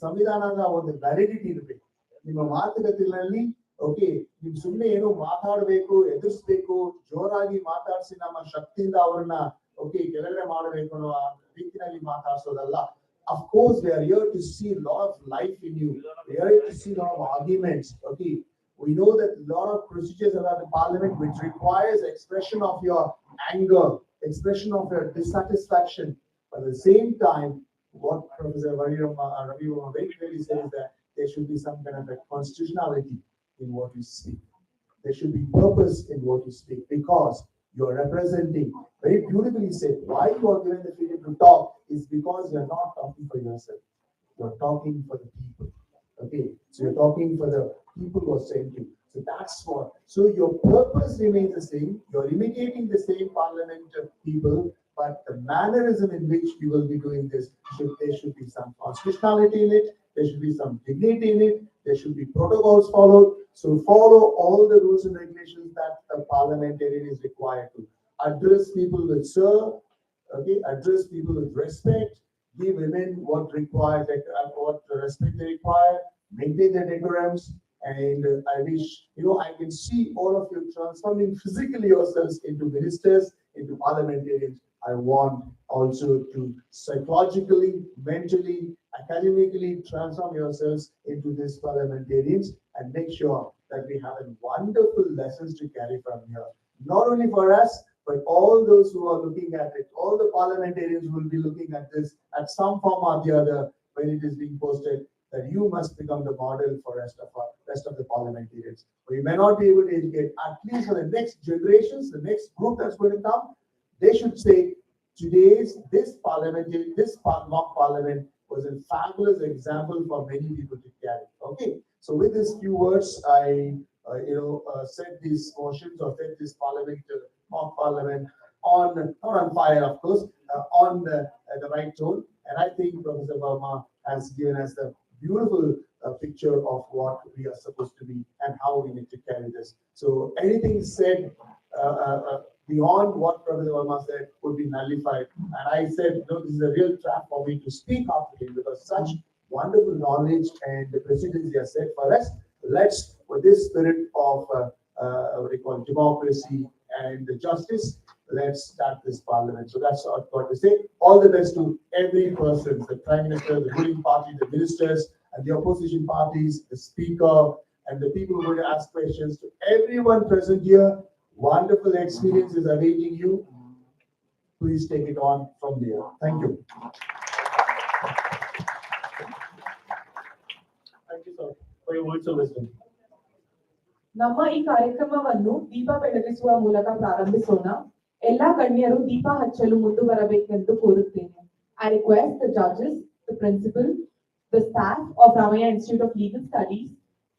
ಸಂವಿಧಾನದ ಒಂದು validity ಇರಬೇಕು. ನಿಮ್ಮ ಮಾತುಕತೆಗಳಲ್ಲಿ okay, ನೀವು ಸುಮ್ಮನೆ ಏನೋ ಮಾತಾಡಬೇಕು, ಎದುರಿಸ್ಬೇಕು, ಜೋರಾಗಿ ಮಾತಾಡಿಸಿ ನಮ್ಮ ಶಕ್ತಿಯಿಂದ ಅವ್ರನ್ನ ಓಕೆ ಕೆಳಗಡೆ ಮಾಡಬೇಕು ಅನ್ನೋ ರೀತಿಯಲ್ಲಿ ಮಾತಾಡ್ಸೋದಲ್ಲ. Of course, we are here to see a lot of life in you. We are here to see a lot of arguments. Okay, we know that a lot of procedures around the parliament which requires expression of your anger, expression of your dissatisfaction. But at the same time, what Professor Ravi Verma very clearly says is that there should be some kind of a constitutionality in what you speak. There should be purpose in what you speak because you are representing, very beautifully said, why you are given the freedom to talk is because you are not talking for yourself. You are talking for the people. Okay, so you're talking for the people who are sent you. So that's what. So your purpose remains the same. You're imitating the same parliament people, but the mannerism in which you will be doing this, there should be some constitutionality in it. There should be some dignity in it. There should be protocols followed. So follow all the rules and regulations that a parliamentarian is required to. Address people with sir. Okay, address people with respect. Give women what required, what respect they require. Maintain their decorums. And I wish, I can see all of you transforming physically yourselves into ministers, into parliamentarians. I want also to psychologically, mentally, academically transform yourselves into these parliamentarians and make sure that we have a wonderful lessons to carry from here. Not only for us, but all those who are looking at it, all the parliamentarians will be looking at this at some form or the other when it is being posted, that you must become the model for rest of the parliamentarians. We may not be able to educate, at least for the next generations, the next group that's going to come, they should say, this mock parliament was a fabulous example for many people to carry. Okay, so with these few words, I set these motions or set this mock parliament on, not on fire, of course, on the right tone. And I think Professor Verma has given us the beautiful picture of what we are supposed to be and how we need to carry this. So anything said beyond what Professor Verma said would be nullified. And I said, this is a real trap for me to speak after him because such wonderful knowledge and the procedures he has set for us. Let's, with this spirit of what we call democracy and justice, let's start this parliament. So that's what I've got to say. All the best to every person, the Prime Minister, the ruling party, the ministers, and the opposition parties, the speaker, and the people who are going to ask questions. To everyone present here, Wonderful experience is awaiting you. Please take it on from there. Thank you. Thank you, sir, for your words of wisdom. ನಮ್ಮ ಈ ಕಾರ್ಯಕ್ರಮವನ್ನು ದೀಪ ಬೆಳಗಿಸುವ ಮೂಲಕ ಪ್ರಾರಂಭಿಸೋಣ. ಎಲ್ಲಾ ಗಣ್ಯರು ದೀಪ ಹಚ್ಚಲು ಮುಂದೆ ಬರಬೇಕೆಂದು ಕೋರುತ್ತೇನೆ. I request the judges, the principal, the staff of Ramaiah Institute of Legal Studies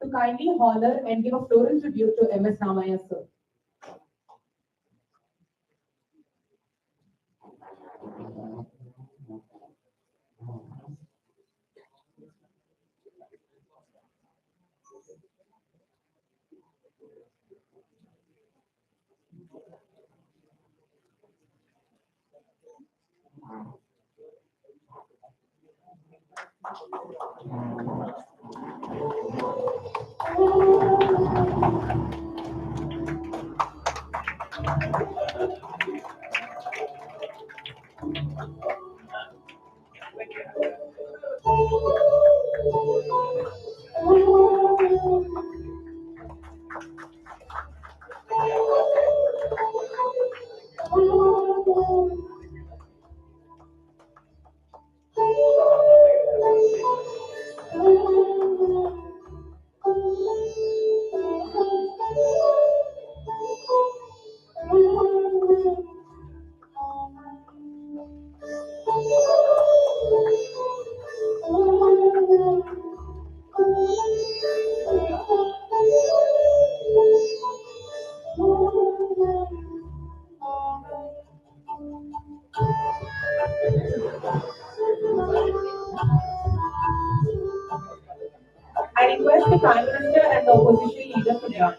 to kindly honor and give a floral tribute to MS Ramaiah sir. I request the Prime Minister and the opposition leader to join.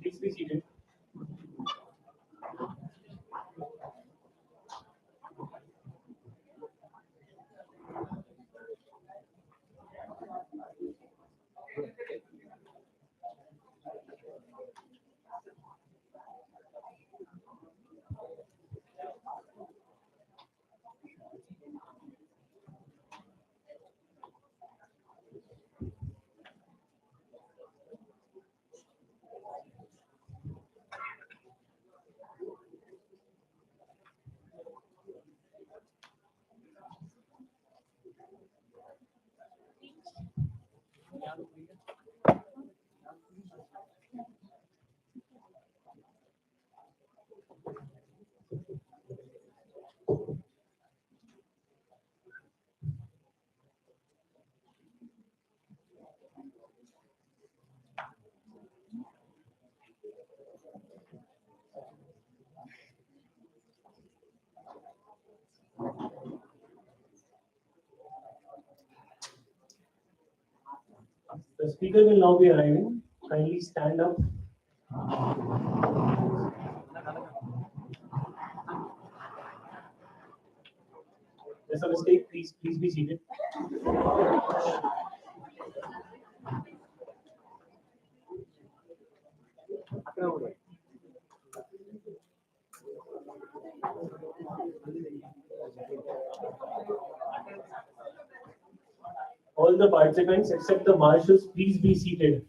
Please be seated. The speaker will now be arriving. Kindly stand up. There's a mistake. Please be seated. All the participants except the marshals, please be seated.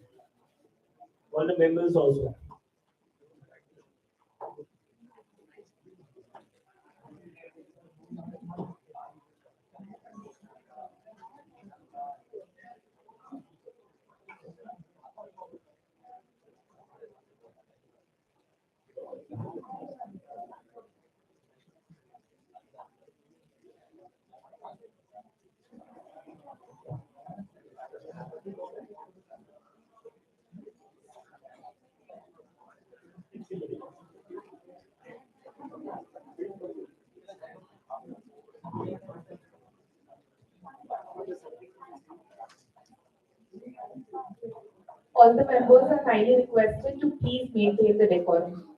All the members also. All the members are kindly requested to please maintain the decorum.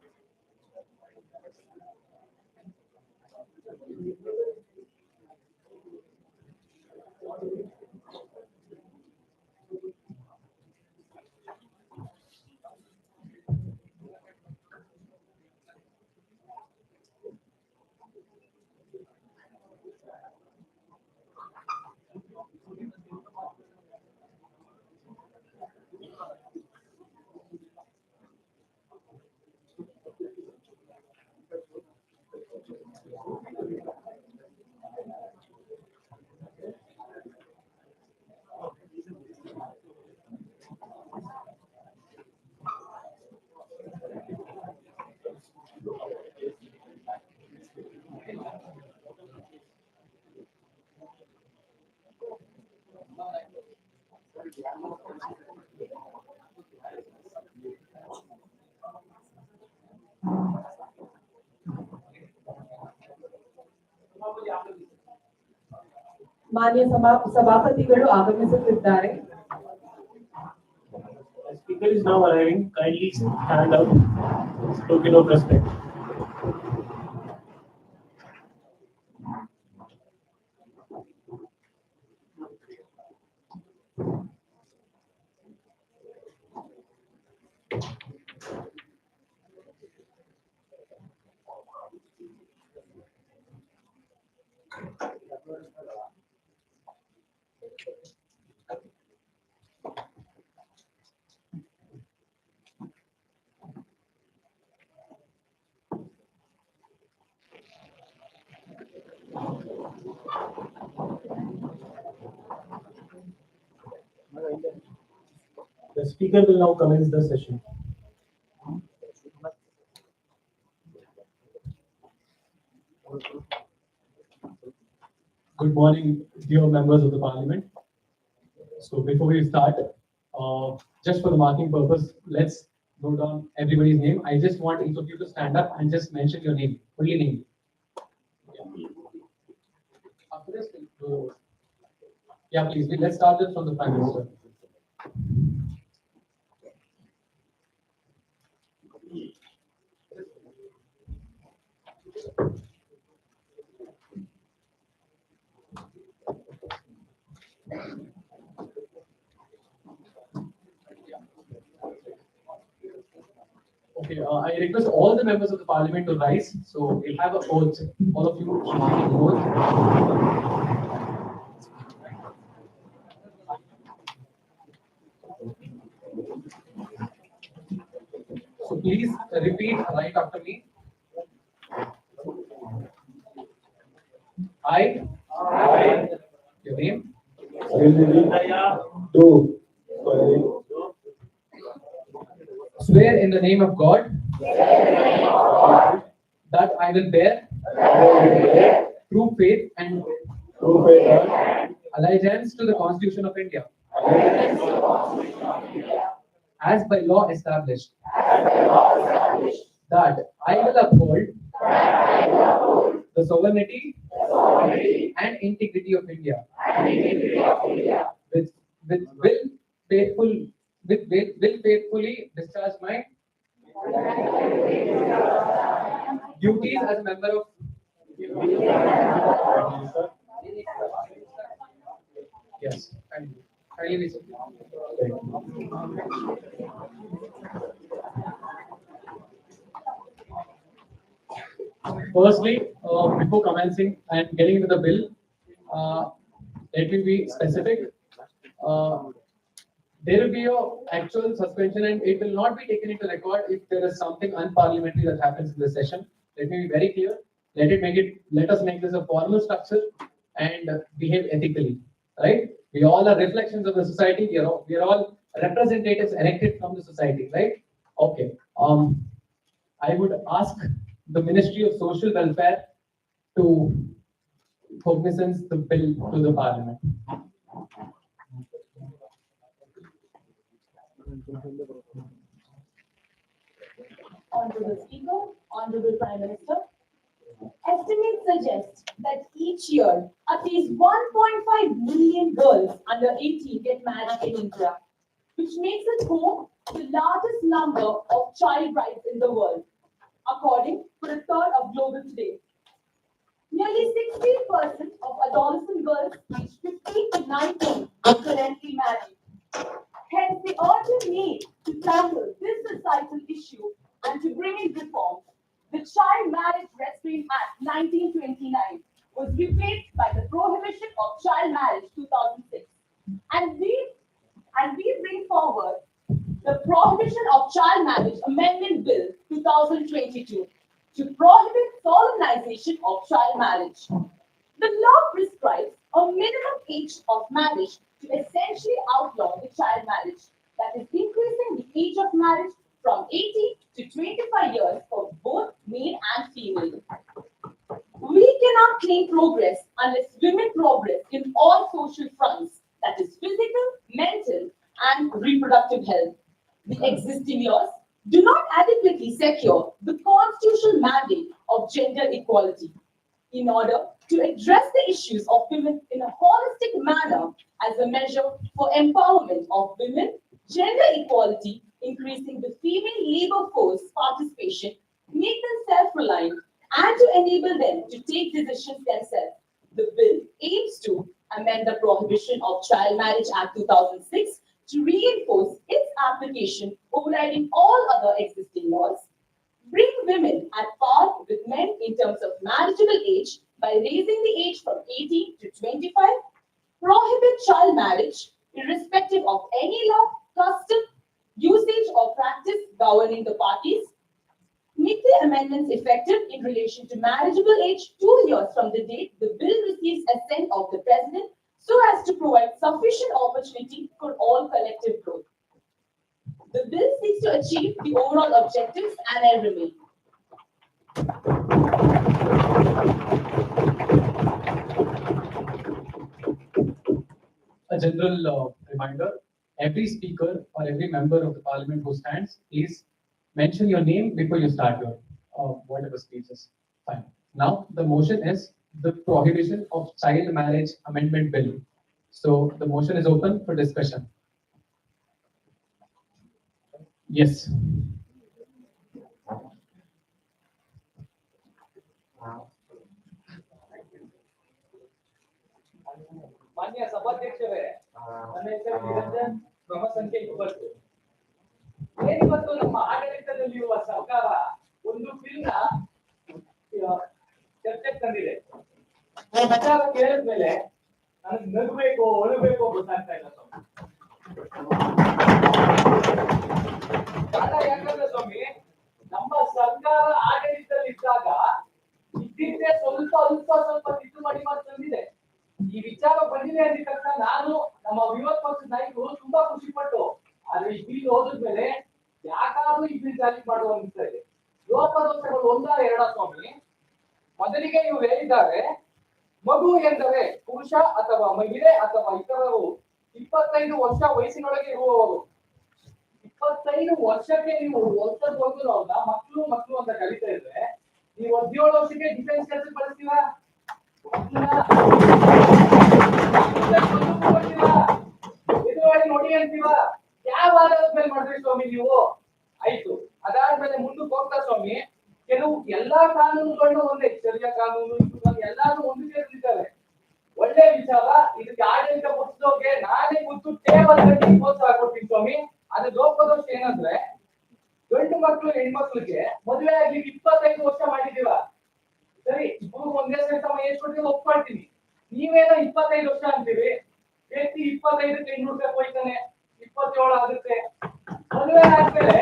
ಮಾನ್ಯ ಸಭಾಪತಿಗಳು ಆಗಮಿಸುತ್ತಿದ್ದಾರೆ. The speaker is now arriving. Kindly stand up. Token of respect. The speaker will now commence the session. Good morning, dear members of the parliament. So before we start, just for the marking purpose, let's note down everybody's name. I just want each of you to stand up and just mention your name, only name. After this, yeah, please. Let's start it from the Prime Minister. Okay, I request all the members of the parliament to rise. So we'll have a oath. All of you should take an oath. So please repeat right after me. I. Your name. Do. Swear in the name of God that I will bear true faith and allegiance to the Constitution of India as by law established, that I will uphold the sovereignty and integrity of India with will faithfully discharge my duties as a member of. Yes, thank you. Kindly be seated. Firstly, before commencing and getting into the bill, let me be specific. Uh, there will be a actual suspension and it will not be taken into record if there is something unparliamentary that happens in the session. Let me be very clear. Let us make this a formal structure and behave ethically, right? We all are reflections of the society. We are all representatives elected from the society, right? Okay. I would ask the Ministry of Social Welfare to cognizance the bill to the Parliament. Honorable Speaker, Honorable Prime Minister, estimates suggest that each year at least 1.5 million girls under 18 get married in India, which makes it home to the largest number of child brides in the world, according to the third of Global Today. Nearly 60% of adolescent girls aged 15 to 19 are currently married. Hence, the urgent need to tackle this societal issue and to bring in reforms. The Child Marriage Restraint Act 1929 was replaced by the Prohibition of Child Marriage 2006. And we bring forward the Prohibition of Child Marriage Amendment Bill 2022 to prohibit solemnization of child marriage. The law prescribes a minimum age of marriage to essentially outlaw the child marriage, that is increasing the age of marriage from 18 to 25 years for both male and female. We cannot claim progress unless women progress in all social fronts, that is physical, mental, and reproductive health. The existing laws do not adequately secure the constitutional mandate of gender equality. In order to address the issues of women in a holistic manner as a measure for empowerment of women, gender equality, increasing the female labor force participation, make them self-reliant, and to enable them to take decisions themselves. The bill aims to amend the Prohibition of Child Marriage Act 2006 to reinforce its application, overriding all other existing laws, bring women at par with men in terms of marriageable age by raising the age from 18 to 25, prohibit child marriage irrespective of any law, custom, usage, or practice governing the parties, make the amendments effective in relation to marriageable age 2 years from the date the bill receives assent of the President so as to provide sufficient opportunity for all collective growth. The bill seeks to achieve the overall objectives and I remain. A general reminder, every speaker or every member of the Parliament who stands, please mention your name before you start your whatever speech is. Fine. Now, the motion is the Prohibition of Child Marriage Amendment Bill. So, the motion is open for discussion. Yes. ಮಾನ್ಯ ಸಭಾಧ್ಯಕ್ಷರೇ, ನನ್ನ ಹೆಸರು ನಿರಂಜನ್, ಕ್ರಮ ಸಂಖ್ಯೆ 20. ಏನಿವತ್ತು ನಮ್ಮ ಆಡಳಿತದಲ್ಲಿರುವ ಸರ್ಕಾರ ಒಂದು ಬಿಲ್ ಚರ್ಚೆಗೆ ತಂದಿದೆ. ವಿಚಾರ ಕೇಳಿದ್ಮೇಲೆ ನನಗೆ ನಗಬೇಕೋ ಒಳಬೇಕೋ ಗೊತ್ತಾಗ್ತಾ ಇಲ್ಲ ಸ್ವಾಮಿ. ಕಾರಣ ಯಾಕಂದ್ರೆ ಸ್ವಾಮಿ, ನಮ್ಮ ಸರ್ಕಾರ ಆಡಳಿತದಲ್ಲಿದ್ದಾಗ ಇದ್ದಿದ್ದೇ ಸ್ವಲ್ಪ ತಿದ್ದು ಮಾಡಿ ತಂದಿದೆ. ಈ ವಿಚಾರ ಬಂದಿದೆ ಅಂದಿದ ತಕ್ಷಣ ನಾನು ನಮ್ಮ ವಿರೋಧ ಪಕ್ಷದ ನಾಯಕರು ತುಂಬಾ ಖುಷಿ ಪಟ್ಟು, ಆದ್ರೆ ಈ ಬಿಲ್ ಓದಿದ್ಮೇಲೆ ಯಾಕಾದ್ರೂ ಈ ಬಿಲ್ ಜಾರಿ ಮಾಡುವ ಅನಿಸ್ತಾ ಇದೆ. ಲೋಪದೋಷಗಳು ಒಂದಾ ಎರಡ ಸ್ವಾಮಿ. ಮೊದಲಿಗೆ ಇವ್ರು ಹೇಳಿದ್ದಾರೆ, ಮಗು ಎಂದರೆ ಪುರುಷ ಅಥವಾ ಮಹಿಳೆ ಅಥವಾ ಇತರರು 25 ವರ್ಷ ವಯಸ್ಸಿನೊಳಗೆ ಇರುವವರು. 25 ವರ್ಷಕ್ಕೆ ನೀವು ವರ್ಷದವರೆಗೂ ಅವ್ರನ್ನ ಮಕ್ಕಳು ಅಂತ ಕರೀತಾ ಇದ್ರೆ, ನೀವು 17 ವರ್ಷಕ್ಕೆ ಡಿಫೆನ್ಸ್ ಕೆಲಸಕ್ಕೆ ಬಳಸ್ತೀರಾ? ಎದುರುಗಡೆ ನೋಡಿ ಅಂತೀವ. ಯಾವ ಆಧಾರದ ಮೇಲೆ ಮಾಡಿದ್ರಿ ಸ್ವಾಮಿ ನೀವು? ಆಯ್ತು, ಅದಾದ್ಮೇಲೆ ಮುಂದಕ್ಕೆ ಹೋಗ್ತಾ ಸ್ವಾಮಿ, ಕೆಲವು ಎಲ್ಲಾ ಕಾನೂನುಗಳನ್ನ ಒಂದೇ, ಶರಿಯ ಕಾನೂನು ಎಲ್ಲಾನು ಒಂದು ಸೇರಿದ್ದಾರೆ. ಒಳ್ಳೆ ವಿಚಾರ. ಇದಕ್ಕೆ ಆಡಳಿತ ಪಕ್ಷದವ್ರಿಗೆ ನಾನೇ ಕೂತು ಟೇಬಲ್ ಕಟ್ಟಿ ಪ್ರೋತ್ಸಾಹ ಕೊಡ್ತೀನಿ ಸ್ವಾಮಿ. ಅದು ಲೋಪದೋಷ ಏನಂದ್ರೆ, ಗಂಡು ಮಕ್ಕಳು ಹೆಣ್ಮಕ್ಳಿಗೆ ಮದುವೆ ಆಗಿ 25 ವರ್ಷ ಮಾಡಿದೀವ. ಒಂದೇ ಸರಿ ಸಮಯ ಎಷ್ಟು ಕೊಟ್ಟಿಗೆ ಒಪ್ಕೊಳ್ತೀನಿ. ನೀವೇನೋ 25 ವರ್ಷ ಅಂತೀವಿ, ವ್ಯಕ್ತಿ 25ಕ್ಕೆ 200 ರೂಪಾಯಿ ಹೋಯ್ತಾನೆ, 27 ಆಗುತ್ತೆ. ಮದುವೆ ಆದ್ಮೇಲೆ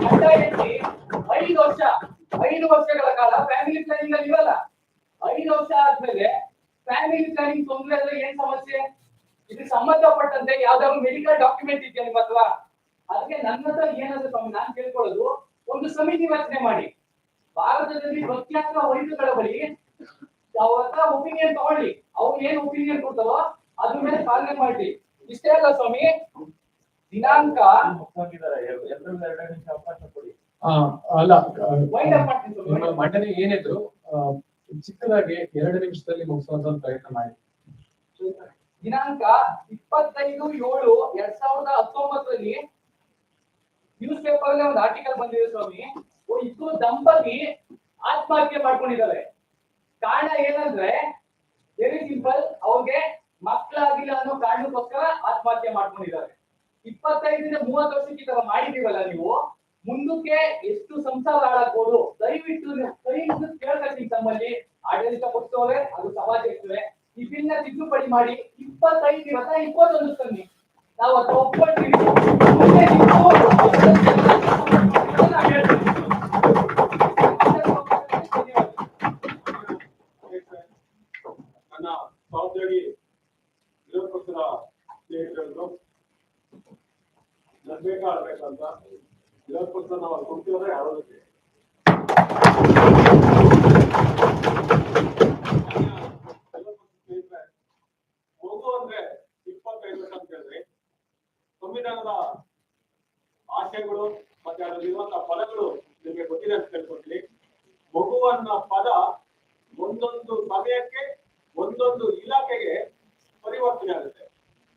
ಗಂಡ ಹೆಂಡತಿ 5 ವರ್ಷಗಳ ಕಾಲ ಫ್ಯಾಮಿಲಿ ಪ್ಲಾನಿಂಗ್ ಅಲ್ಲಿ ಇರಲ್ಲ. 5 ವರ್ಷ ಆದ್ಮೇಲೆ ಫ್ಯಾಮಿಲಿ ಪ್ಲಾನಿಂಗ್ ತೊಂದ್ರೆ ಆದ್ರೆ ಏನ್ ಸಮಸ್ಯೆ? ಇದಕ್ಕೆ ಸಂಬಂಧಪಟ್ಟಂತೆ ಯಾವ್ದಾದ್ರು ಮೆಡಿಕಲ್ ಡಾಕ್ಯುಮೆಂಟ್ ಇದೆಯಾ ನಿಮ್ಮ ಹತ್ರ? ಅದಕ್ಕೆ ನನ್ನ ಹತ್ರ ಏನಾದ್ರು ಸ್ವಾಮಿ ನಾನು ಕೇಳ್ಕೊಳ್ಳೋದು, ಒಂದು ಸಮಿತಿ ರಚನೆ ಮಾಡಿ. ಭಾರತದಲ್ಲಿ ಪ್ರಖ್ಯಾತ ವೈದ್ಯರುಗಳ ಬಳಿ ಅವ್ರ ಹತ್ರ ಒಪಿನಿಯನ್ ತಗೊಳ್ಳಿ, ಅವ್ರು ಏನ್ ಒಪಿನಿಯನ್ ಕೊಡ್ತಾರೋ ಅದ್ರ ಮೇಲೆ ಪಾಲನೆ ಮಾಡಿ. ಇಷ್ಟೇ ಅಲ್ಲ ಸ್ವಾಮಿ, ದಿನಾಂಕ ಅಲ್ಲ ವೈಂಡ್ ಅಪ್ ಮಾಡ್ತೀನಿ ಸ್ವಾಮಿ. ನಿಮ್ಮ ಮಂಡನೆ ಏನಿದ್ರು ಚಿಕ್ಕದಾಗಿ 2 ನಿಮಿಷದಲ್ಲಿ ಮುಗಿಸುವಂತ ಒಂದು ಪ್ರಯತ್ನ ಮಾಡಿ. ದಿನಾಂಕ 25/7/2019 ನ್ಯೂಸ್ ಪೇಪರ್ ಅಲ್ಲಿ ಒಂದು ಆರ್ಟಿಕಲ್ ಬಂದಿದೆ ಸ್ವಾಮಿ. ಇಬ್ಬರು ದಂಪತಿ ಆತ್ಮಹತ್ಯೆ ಮಾಡ್ಕೊಂಡಿದ್ದಾರೆ. ಕಾರಣ ಏನಂದ್ರೆ ವೆರಿ ಸಿಂಪಲ್, ಅವ್ರಿಗೆ ಮಕ್ಕಳಾಗಿಲ್ಲ ಅನ್ನೋ ಕಾರಣಕ್ಕೋಸ್ಕರ ಆತ್ಮಹತ್ಯೆ ಮಾಡ್ಕೊಂಡಿದ್ದಾರೆ. 25ರಿಂದ 30 ವರ್ಷಕ್ಕೆ ತರ ಮಾಡಿದೀವಲ್ಲ ನೀವು, ಮುಂದಕ್ಕೆ ಎಷ್ಟು ಸಂಸಾರ ಹಾಳಾಗ್ಬೋದು? ದಯವಿಟ್ಟು ಕೈ ಮುಗಿದು ಕೇಳ್ಕೊಳ್ತೀನಿ ತಮ್ಮಲ್ಲಿ, ಆಡಳಿತ ಪಕ್ಷದವರೇ ಅದು ಸಭಾಧ್ಯಕ್ಷರೇ, ಈ ಬಿಲ್ ನ ತಿದ್ದುಪಡಿ ಮಾಡಿ 25 ಇವತ್ತ 21 ತನ್ನಿ. ನಾವು ಅದು ಒಪ್ಕೊಳ್ತೀವಿ. ಮುಂದೆ ನೀವು ನಾನ್ ಹೇಳ್ತೀನಿ. ನನ್ನ ಸಹೋದರಿ ವಿರೋಧ ಪಕ್ಷದ ಸ್ನೇಹಿತರು ಆಡ್ಬೇಕಂತ ವಿರೋಧ ಪಕ್ಷ ನಾವು ಕೊಡ್ತೀವ್ರೆ ಆಡೋದಕ್ಕೆ ಮಗು ಅಂದ್ರೆ 25 ವರ್ಷ ಅಂತ ಹೇಳಿದ್ರೆ ಸಂವಿಧಾನದ ಆಶಯಗಳು ಮತ್ತೆ ಅದರಲ್ಲಿರುವಂತಹ ಪದಗಳು ನಿಮಗೆ ಗೊತ್ತಿದೆ ಅಂತ ತಿಳ್ಕೊಳ್ತೀನಿ. ಮಗುವನ್ನ ಪದ ಒಂದೊಂದು ಸಮಯಕ್ಕೆ ಒಂದೊಂದು ಇಲಾಖೆಗೆ ಪರಿವರ್ತನೆ ಆಗುತ್ತೆ.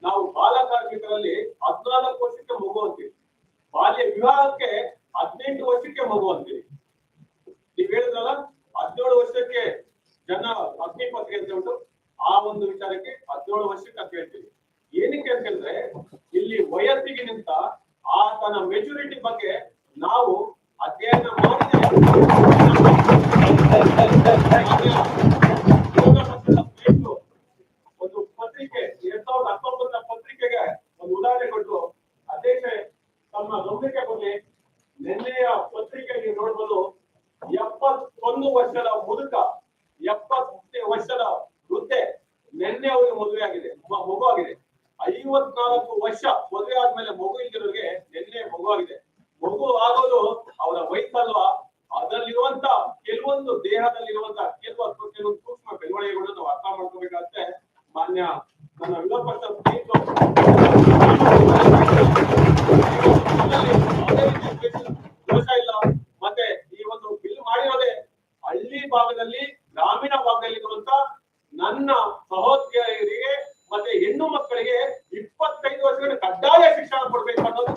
ನಾವು ಬಾಲ ಕಾರ್ಮಿಕರಲ್ಲಿ 14 ವರ್ಷಕ್ಕೆ ಮಗು ಅಂತೀವಿ, ಬಾಲ್ಯ ವಿವಾಹಕ್ಕೆ 18 ವರ್ಷಕ್ಕೆ ಮಗು ಅಂತೀವಿ. ನೀವ್ ಹೇಳಿದ್ರಲ್ಲ 17 ವರ್ಷಕ್ಕೆ ಜನ ಅಗ್ನಿಪತ್ರಿಕೆ ಅಂತ ಉಂಟು, ಆ ಒಂದು ವಿಚಾರಕ್ಕೆ 17 ವರ್ಷಕ್ಕೆ ಅಂತ ಹೇಳ್ತೀವಿ. ಏನಕ್ಕೆ ಅಂತ ಹೇಳಿದ್ರೆ ಇಲ್ಲಿ ವಯಸ್ಸಿಗಿಂತ ಆತನ ಮೆಚುರಿಟಿ ಬಗ್ಗೆ ನಾವು ಅಧ್ಯಯನ ಮಾಡಿದ್ರೆ ಒಂದು ಪತ್ರಿಕೆ 2019 ಪತ್ರಿಕೆಗೆ ಒಂದು ಉದಾಹರಣೆ ಕೊಟ್ಟು ಅಧ್ಯಕ್ಷ ತಮ್ಮ ಗಮನಕ್ಕೆ ಬರಲಿ. ನಿನ್ನೆಯ ಪತ್ರಿಕೆ ನೀವು ನೋಡ್ಬೋದು, 71 ವರ್ಷದ ಮುದುಕ 70 ವರ್ಷದ ವೃದ್ಧೆ ನಿನ್ನೆ ಅವ್ರಿಗೆ ಮದುವೆ ಆಗಿದೆ, ಮಗು ಆಗಿದೆ. 54 ವರ್ಷ ಮದುವೆ ಆದ್ಮೇಲೆ ಮಗು ಇಲ್ಲಿರೋರಿಗೆ ನಿನ್ನೆ ಮಗು ಆಗಿದೆ. ಮಗು ಆಗೋದು ಅವರ ವಯಸ್ಸಲ್ವಾ, ಅದರಲ್ಲಿರುವಂತ ಕೆಲವೊಂದು ದೇಹದಲ್ಲಿರುವಂತ ಕೆಲವೊಂದು ಸೂಕ್ಷ್ಮ ಬೆಳವಣಿಗೆಗಳನ್ನು ನಾವು ಅರ್ಥ ಮಾಡ್ಕೋಬೇಕಾಗುತ್ತೆ. ಮಾನ್ಯ ನನ್ನ ವಿರೋಧ ಪಕ್ಷದ ದೋಷ ಇಲ್ಲ. ಮತ್ತೆ ಈ ಒಂದು ಬಿಲ್ ಮಾಡಿರೋದೇ ಹಳ್ಳಿ ಭಾಗದಲ್ಲಿ ಗ್ರಾಮೀಣ ಭಾಗದಲ್ಲಿ ಇರುವಂತ ನನ್ನ ಸಹೋದರಿಯರಿಗೆ ಮತ್ತೆ ಹೆಣ್ಣು ಮಕ್ಕಳಿಗೆ 25 ವರ್ಷಗಳ ಕಡ್ಡಾಯ ಶಿಕ್ಷಣ ಕೊಡ್ಬೇಕು ಅನ್ನೋದು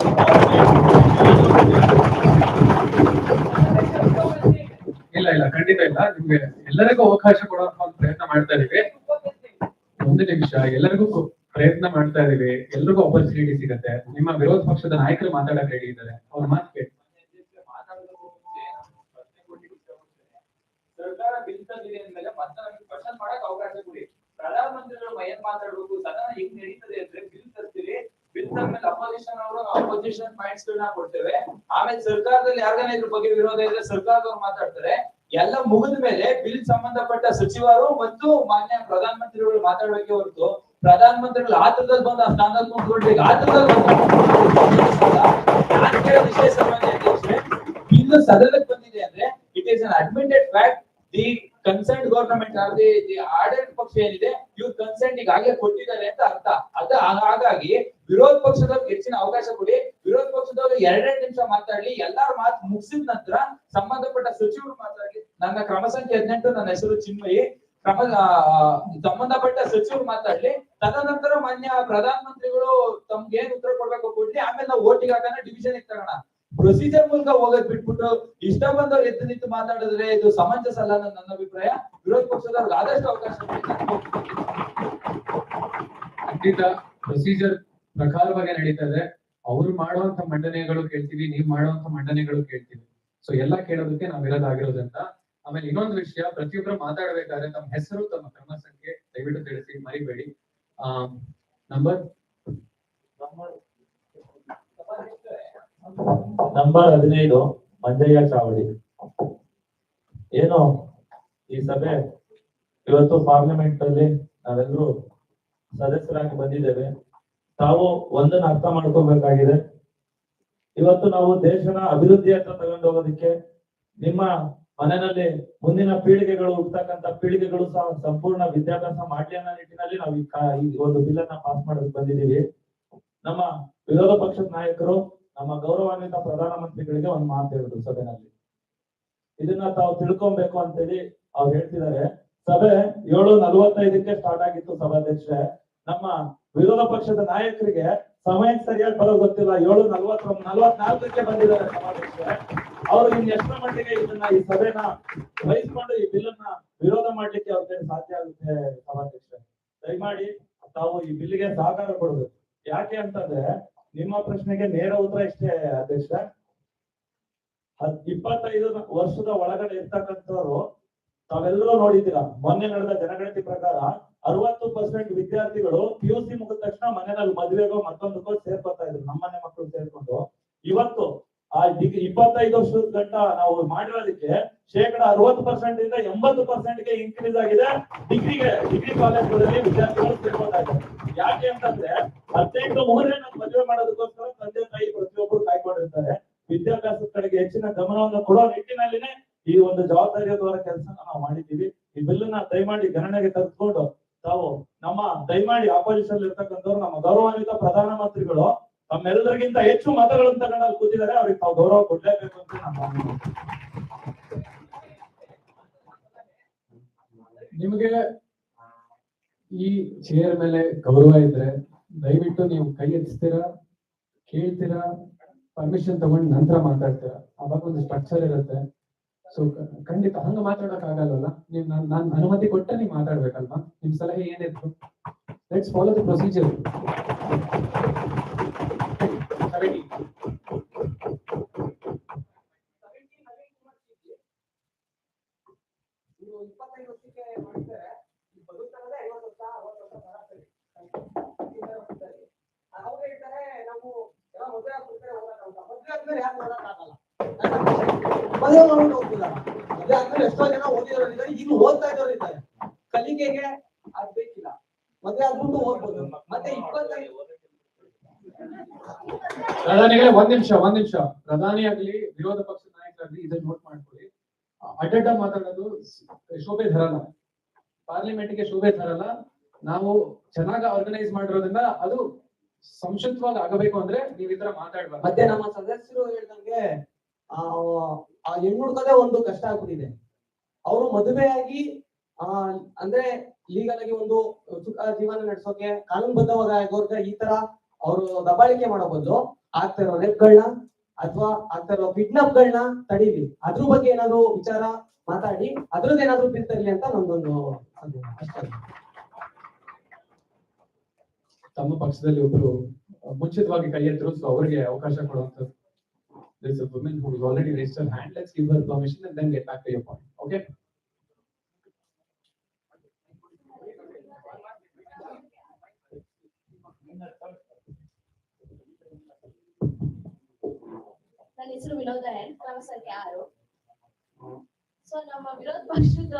ಇಲ್ಲ ಖಂಡಿತ ಇಲ್ಲ. ನಿಮ್ಗೆ ಎಲ್ಲರಿಗೂ ಅವಕಾಶ ಕೊಡುವಂತ ಒಂದು ಪ್ರಯತ್ನ ಮಾಡ್ತಾ ಇದೀವಿ. 1 ನಿಮಿಷ, ಎಲ್ಲರಿಗೂ ಪ್ರಯತ್ನ ಮಾಡ್ತಾ ಇದೀವಿ, ಎಲ್ರಿಗೂ ಆಪರ್ಚುನಿಟಿ ಸಿಗತ್ತೆ. ನಿಮ್ಮ ವಿರೋಧ ಪಕ್ಷದ ನಾಯಕರು ಮಾತಾಡಕ್ ರೆಡಿ ಇದ್ದಾರೆ, ಅವ್ರ ಮಾತು ಕೇಳಿ. ಸರ್ಕಾರ ಬಿಲ್ ತಂದಿದೆ ಅಂದ್ಮೇಲೆ ಮತ್ತೆ ನಮಗೆ ಕ್ವಶನ್ ಮಾಡಕ್ ಅವಕಾಶ ಕೊಡಿ. ಪ್ರಧಾನಮಂತ್ರಿಗಳು ಏನ್ ಮಾತಾಡ್ಬೇಕು, ಸದನ ಹೆಂಗ್ ನಡೀತದೆ ಅಂದ್ರೆ ಬಿಲ್ ತರ್ತೀವಿ, ಬಿಲ್ ತಂದ್ಮೇಲೆ ಅಪೋಸಿಷನ್ ಅವರು ಅಪೋಸಿಷನ್ ಪಾಯಿಂಟ್ಸ್ ಗಳನ್ನ ಕೊಡ್ತೇವೆ. ಆಮೇಲೆ ಸರ್ಕಾರದಲ್ಲಿ ಯಾರ್ಗಾನ ಇದ್ರ ಬಗ್ಗೆ ವಿರೋಧ ಇದ್ರೆ ಸರ್ಕಾರದವ್ರು ಮಾತಾಡ್ತಾರೆ. ಎಲ್ಲ ಮುಗಿದ ಮೇಲೆ ಬಿಲ್ ಸಂಬಂಧಪಟ್ಟ ಸಚಿವರು ಮತ್ತು ಮಾನ್ಯ ಪ್ರಧಾನಮಂತ್ರಿಗಳು ಮಾತಾಡ್ಬೇಕೆ ಹೊರತು ಪ್ರಧಾನಮಂತ್ರಿಗಳು ಆತರದಲ್ಲಿ ಬಂದು ಆ ಸ್ಥಾನದಲ್ಲಿ ಕುಂತ್ಕೊಳ್ಬೇಕು. ಆತರದಲ್ಲಿ ನಾನು ಕೇಳೋ ವಿಷಯ ಸಾಮಾನ್ಯ ಅಧ್ಯಕ್ಷರೇ, ಬಿಲ್ ಸದನಕ್ಕೆ ಬಂದಿದೆ ಅಂದ್ರೆ it is an admitted fact. The concern government the ಆಡಳಿತ ಪಕ್ಷ ಏನಿದೆ ಇವ್ರು ಕನ್ಸೆಂಟ್ ಈಗಾಗಲೇ ಕೊಟ್ಟಿದ್ದಾರೆ ಅಂತ ಅರ್ಥ. ಹಾಗಾಗಿ ವಿರೋಧ ಪಕ್ಷದವ್ರಿಗೆ ಹೆಚ್ಚಿನ ಅವಕಾಶ ಕೊಡಿ. ವಿರೋಧ ಪಕ್ಷದವರು 2 ನಿಮಿಷ ಮಾತಾಡ್ಲಿ, ಎಲ್ಲಾರು ಮಾತು ಮುಗಿಸಿದ ನಂತರ ಸಂಬಂಧಪಟ್ಟ ಸಚಿವರು ಮಾತಾಡ್ಲಿ. ನನ್ನ ಕ್ರಮ ಸಂಖ್ಯೆ 18, ನನ್ನ ಹೆಸರು ಚಿನ್ಮಯಿ. ಸಂಬಂಧಪಟ್ಟ ಸಚಿವರು ಮಾತಾಡ್ಲಿ, ತದನಂತರ ಮಾನ್ಯ ಪ್ರಧಾನಮಂತ್ರಿಗಳು ತಮ್ಗೆ ಏನ್ ಉತ್ತರ ಕೊಡ್ಬೇಕು ಕೊಡ್ಲಿ. ಆಮೇಲೆ ನಾವು ಓಟಿಗೆ ಹಾಕೋಣ, ಡಿವಿಷನ್ ತಗೋಣ. ಪ್ರೊಸೀಜರ್ ಮೂಲಕ ಹೋಗೋದ್ ಬಿಟ್ಬಿಟ್ಟು ಇಷ್ಟ ಬಂದವ್ರು ಎದ್ದು ನಿಂತು ಮಾತಾಡಿದ್ರೆ ಇದು ಸಮಂಜಸ ಅಲ್ಲ ಅನ್ನೋದು ನನ್ನ ಅಭಿಪ್ರಾಯ. ವಿರೋಧ ಪಕ್ಷದವ್ರಿಗೆ ಆದಷ್ಟು ಅವಕಾಶ ಖಂಡಿತ ಪ್ರೊಸೀಜರ್ ಪ್ರಕಾರವಾಗಿ ನಡೀತಾ ಇದೆ. ಅವ್ರು ಮಾಡುವಂತ ಮಂಡನೆಗಳು ಕೇಳ್ತೀವಿ, ನೀವ್ ಮಾಡುವಂತ ಮಂಡನೆಗಳು ಕೇಳ್ತೀವಿ. ಸೊ ಎಲ್ಲ ಕೇಳೋದಕ್ಕೆ ನಾವ್ ಇರೋದಾಗಿರೋದ್ರಿಂದ ಆಮೇಲೆ ಇನ್ನೊಂದು ವಿಷಯ, ಪ್ರತಿಯೊಬ್ಬರು ಮಾತಾಡ್ಬೇಕಾದ್ರೆ ತಮ್ಮ ಹೆಸರು ತಮ್ಮ ಕ್ರಮ ಸಂಖ್ಯೆ ದಯವಿಟ್ಟು ತಿಳಿಸಿ, ಮರಿಬೇಡಿ. Number number 15 Manjayya Chavadi. ಏನು ಈ ಸಭೆ ಇವತ್ತು ಪಾರ್ಲಿಮೆಂಟ್ ಅಲ್ಲಿ ನಾವೆಲ್ಲರೂ ಸದಸ್ಯರಾಗಿ ಬಂದಿದ್ದೇವೆ. ತಾವು ಒಂದನ್ನು ಅರ್ಥ ಮಾಡ್ಕೋಬೇಕಾಗಿದೆ. ಇವತ್ತು ನಾವು ದೇಶನ ಅಭಿವೃದ್ಧಿ ಹತ್ರ ತಗೊಂಡು ಹೋಗೋದಕ್ಕೆ ನಿಮ್ಮ ಮನೆಯಲ್ಲಿ ಮುಂದಿನ ಪೀಳಿಗೆಗಳು ಹುಟ್ಟತಕ್ಕಂತ ಪೀಳಿಗೆಗಳು ಸಹ ಸಂಪೂರ್ಣ ವಿದ್ಯಾಭ್ಯಾಸ ಮಾಡ್ಲಿ ಅನ್ನೋ ನಿಟ್ಟಿನಲ್ಲಿ ನಾವು ಈ ಒಂದು ಬಿಲ್ ಅನ್ನ ಪಾಸ್ ಮಾಡೋದಕ್ಕೆ ಬಂದಿದ್ದೀವಿ. ನಮ್ಮ ವಿರೋಧ ಪಕ್ಷದ ನಾಯಕರು ನಮ್ಮ ಗೌರವಾನ್ವಿತ ಪ್ರಧಾನಮಂತ್ರಿಗಳಿಗೆ ಒಂದು ಮಾತು ಹೇಳಿದ್ರು ಸಭೆಯಲ್ಲಿ. ಇದನ್ನ ತಾವು ತಿಳ್ಕೊಬೇಕು ಅಂತೇಳಿ ಅವ್ರು ಹೇಳ್ತಿದ್ದಾರೆ. ಸಭೆ 7:45ಕ್ಕೆ ಸ್ಟಾರ್ಟ್ ಆಗಿತ್ತು ಸಭಾಧ್ಯಕ್ಷರೇ. ನಮ್ಮ ವಿರೋಧ ಪಕ್ಷದ ನಾಯಕರಿಗೆ ಸಮಯಕ್ಕೆ ಸರಿಯಾಗಿ ಬರೋದು ಗೊತ್ತಿಲ್ಲ. 7:44ಕ್ಕೆ ಬಂದಿದ್ದಾರೆ ಸಭಾಧ್ಯಕ್ಷರೇ. ಅವರು ಇನ್ನೆಷ್ಟರ ಮಟ್ಟಿಗೆ ಈ ಸಭೆನ ವಹಿಸ್ಕೊಂಡು ಈ ಬಿಲ್ ಅನ್ನ ವಿರೋಧ ಮಾಡ್ಲಿಕ್ಕೆ ಅವ್ರಿಗೆ ಸಾಧ್ಯ ಆಗುತ್ತೆ ಸಭಾಧ್ಯಕ್ಷರೇ. ದಯಮಾಡಿ ತಾವು ಈ ಬಿಲ್ಗೆ ಸಹಕಾರ ಕೊಡಬೇಕು. ಯಾಕೆ ಅಂತಂದ್ರೆ ನಿಮ್ಮ ಪ್ರಶ್ನೆಗೆ ನೇರ ಉತ್ತರ ಇಷ್ಟೇ ಅಧ್ಯಕ್ಷ. 25 ವರ್ಷದ ಒಳಗಡೆ ಇರ್ತಕ್ಕಂಥವ್ರು ತಾವೆಲ್ಲರೂ ನೋಡಿದ್ದೀರಾ. ಮೊನ್ನೆ ನಡೆದ ಜನಗಣತಿ ಪ್ರಕಾರ 60% ವಿದ್ಯಾರ್ಥಿಗಳು PUC ಮುಗಿದ ತಕ್ಷಣ ಮನೆಯಲ್ಲಿ ಮದುವೆಗೋ ಮತ್ತೊಂದಕ್ಕೋ ಸೇರ್ಕೊತಾ ಇದ್ರು, ನಮ್ಮನೆ ಮಕ್ಕಳು ಸೇರ್ಕೊಂಡು. ಇವತ್ತು ಆ 25 ವರ್ಷದ ಗಂಟ ನಾವು ಮಾಡಿರೋದಕ್ಕೆ 60% ಇಂದ 80%ಗೆ ಇನ್ಕ್ರೀಸ್ ಆಗಿದೆ. ಡಿಗ್ರಿ ಕಾಲೇಜ್ಗಳಲ್ಲಿ ವಿದ್ಯಾರ್ಥಿಗಳು ಸೇರ್ಕೊತಾ ಇದ್ದಾರೆ. ಯಾಕೆ ಅಂತಂದ್ರೆ 18 ಮೂರನೇ ಮದುವೆ ಮಾಡೋದಕ್ಕೋಸ್ಕರ ತಂದೆ ತಾಯಿ ಪ್ರತಿಯೊಬ್ಬರು ಕಾಯ್ಕೊಂಡಿರ್ತಾರೆ. ವಿದ್ಯಾಭ್ಯಾಸದ ಕಡೆಗೆ ಹೆಚ್ಚಿನ ಗಮನವನ್ನು ಕೊಡೋ ನಿಟ್ಟಿನಲ್ಲಿನೇ ಈ ಒಂದು ಜವಾಬ್ದಾರಿಯುತವಾದ ಕೆಲಸ ನಾವು ಮಾಡಿದ್ದೀವಿ. ಈ ಬಿಲ್ ನ ದಯಮಾಡಿ ಗಣನೆಗೆ ತೆಗೆದುಕೊಂಡು ತಾವು ದಯಮಾಡಿ ಆಪೋಸಿಷನ್ ಇರ್ತಕ್ಕಂಥವ್ರು ನಮ್ಮ ಗೌರವಾನ್ವಿತ ಪ್ರಧಾನಮಂತ್ರಿಗಳು ತಮ್ಮೆಲ್ಲರಿಗಿಂತ ಹೆಚ್ಚು ಮತಗಳನ್ನು ತಗೊಂಡು ಕೂತಿದ್ದಾರೆ. ಅವ್ರಿಗೆ ತಾವು ಗೌರವ ಕೊಡ್ಲೇಬೇಕು ಅಂತ ನಾನು ನಿಮಗೆ ಈ ಚೇರ್ ಮೇಲೆ ಗೌರವ ಇದ್ರೆ ದಯವಿಟ್ಟು ನೀವು ಕೈ ಎತ್ತಿಸ್ತೀರಾ, ಕೇಳ್ತೀರಾ, ಪರ್ಮಿಷನ್ ತಗೊಂಡು ನಂತರ ಮಾತಾಡ್ತೀರಾ. ಅವಾಗ ಒಂದು ಸ್ಟ್ರಕ್ಚರ್ ಇರುತ್ತೆ. ಸೊ ಖಂಡಿತ ಹಂಗ ಮಾತಾಡಕ್ ಆಗಲ್ವಲ್ಲ. ನೀವು ನಾನು ಅನುಮತಿ ಕೊಟ್ಟ ನೀವು ಮಾತಾಡ್ಬೇಕಲ್ವಾ? ನಿಮ್ ಸಲಹೆ ಏನಿತ್ತು? Let's follow the procedure. ಮದುವೆ ಮಾಡ್ಕೊಂಡು ಹೋಗ್ತಿದ್ದಾರೆ. ಮದುವೆ ಆದ್ಮೇಲೆ ಎಷ್ಟೋ ಜನ ಓದಿರೋರು ಇದ್ದಾರೆ, ಇನ್ನು ಓದ್ತಾ ಇದ್ದವರು ಇದ್ದಾರೆ. ಕಲಿಕೆಗೆ ಅದ್ ಬೇಕಿಲ್ಲ, ಮದುವೆ ಆಗ್ಬಿಟ್ಟು ಓದ್ಬೋದು. ಮತ್ತೆ 25 ಪ್ರಧಾನಿಗಳೇ ಒಂದ್ ನಿಮಿಷ. ಪ್ರಧಾನಿ ಆಗ್ಲಿ ವಿರೋಧ ಪಕ್ಷದ ನಾಯಕರಾಗ್ಲಿ ಇದನ್ನ ನೋಟ್ ಮಾಡ್ಕೊಳ್ಳಿ. ಅಡ್ಡ ಮಾತಾಡೋದು ಶೋಭೆ ತರಲ್ಲ, ಪಾರ್ಲಿಮೆಂಟ್ಗೆ ಶೋಭೆ ತರಲ್ಲ. ನಾವು ಚೆನ್ನಾಗಿ ಆರ್ಗನೈಸ್ ಮಾಡಿರೋದ್ರಿಂದ ಅದು ಸಂಕ್ಷಿಪ್ತವಾಗಿ ಆಗಬೇಕು ಅಂದ್ರೆ ನೀವ್ ಈ ತರ ಮಾತಾಡ್ಬಾರ್ದು. ಮತ್ತೆ ನಮ್ಮ ಸದಸ್ಯರು ಹೇಳ್ದಂಗೆ ಆ ಹೆಣ್ಣು ಹುಡ್ಕೋದೇ ಒಂದು ಕಷ್ಟ ಆಗ್ಬಿಟ್ಟಿದೆ. ಅವರು ಮದುವೆಯಾಗಿ ಅಂದ್ರೆ ಲೀಗಲ್ ಆಗಿ ಒಂದು ಸುಖ ಜೀವನ ನಡೆಸೋಕೆ ಕಾನೂನುಬದ್ಧವಾಗಿ ಆಗೋರ್ಗೆ ಈ ತರ ಅವರು ದಬ್ಬಾಳಿಕೆ ಮಾಡೋ ಬದಲು ಆಗ್ತಾ ಇರೋ ರೇಪ್ಗಳನ್ನ ಅಥವಾ ಆಗ್ತಾ ಇರೋ ಕಿಡ್ನಾಪ್ ಗಳನ್ನ ತಡೀಲಿ. ಅದ್ರ ಬಗ್ಗೆ ಏನಾದ್ರು ವಿಚಾರ ಮಾತಾಡಿ ಅದ್ರದ್ದೇನಾದ್ರು ಬಿಲ್ ತರಲಿ ಅಂತ ನಮ್ದೊಂದು ಅಷ್ಟೇ. ತಮ್ಮ ಪಕ್ಷದಲ್ಲಿ ಒಬ್ರು ಮುಂಚಿತವಾಗಿ ಕೈ ಎತ್ತರು, ಸೊ ಅವರಿಗೆ ಅವಕಾಶ ಕೊಡುವಂಥದ್ದು. There's a woman who has already raised her hand. Let's give her permission and then get back to your point. Okay? ನನ್ನ ಹೆಸರು ವಿನೋದ ಎನ್, ಕ್ರಮ ಸಂಖ್ಯೆ 6. ಸೊ ನಮ್ಮ ವಿರೋಧ ಪಕ್ಷದ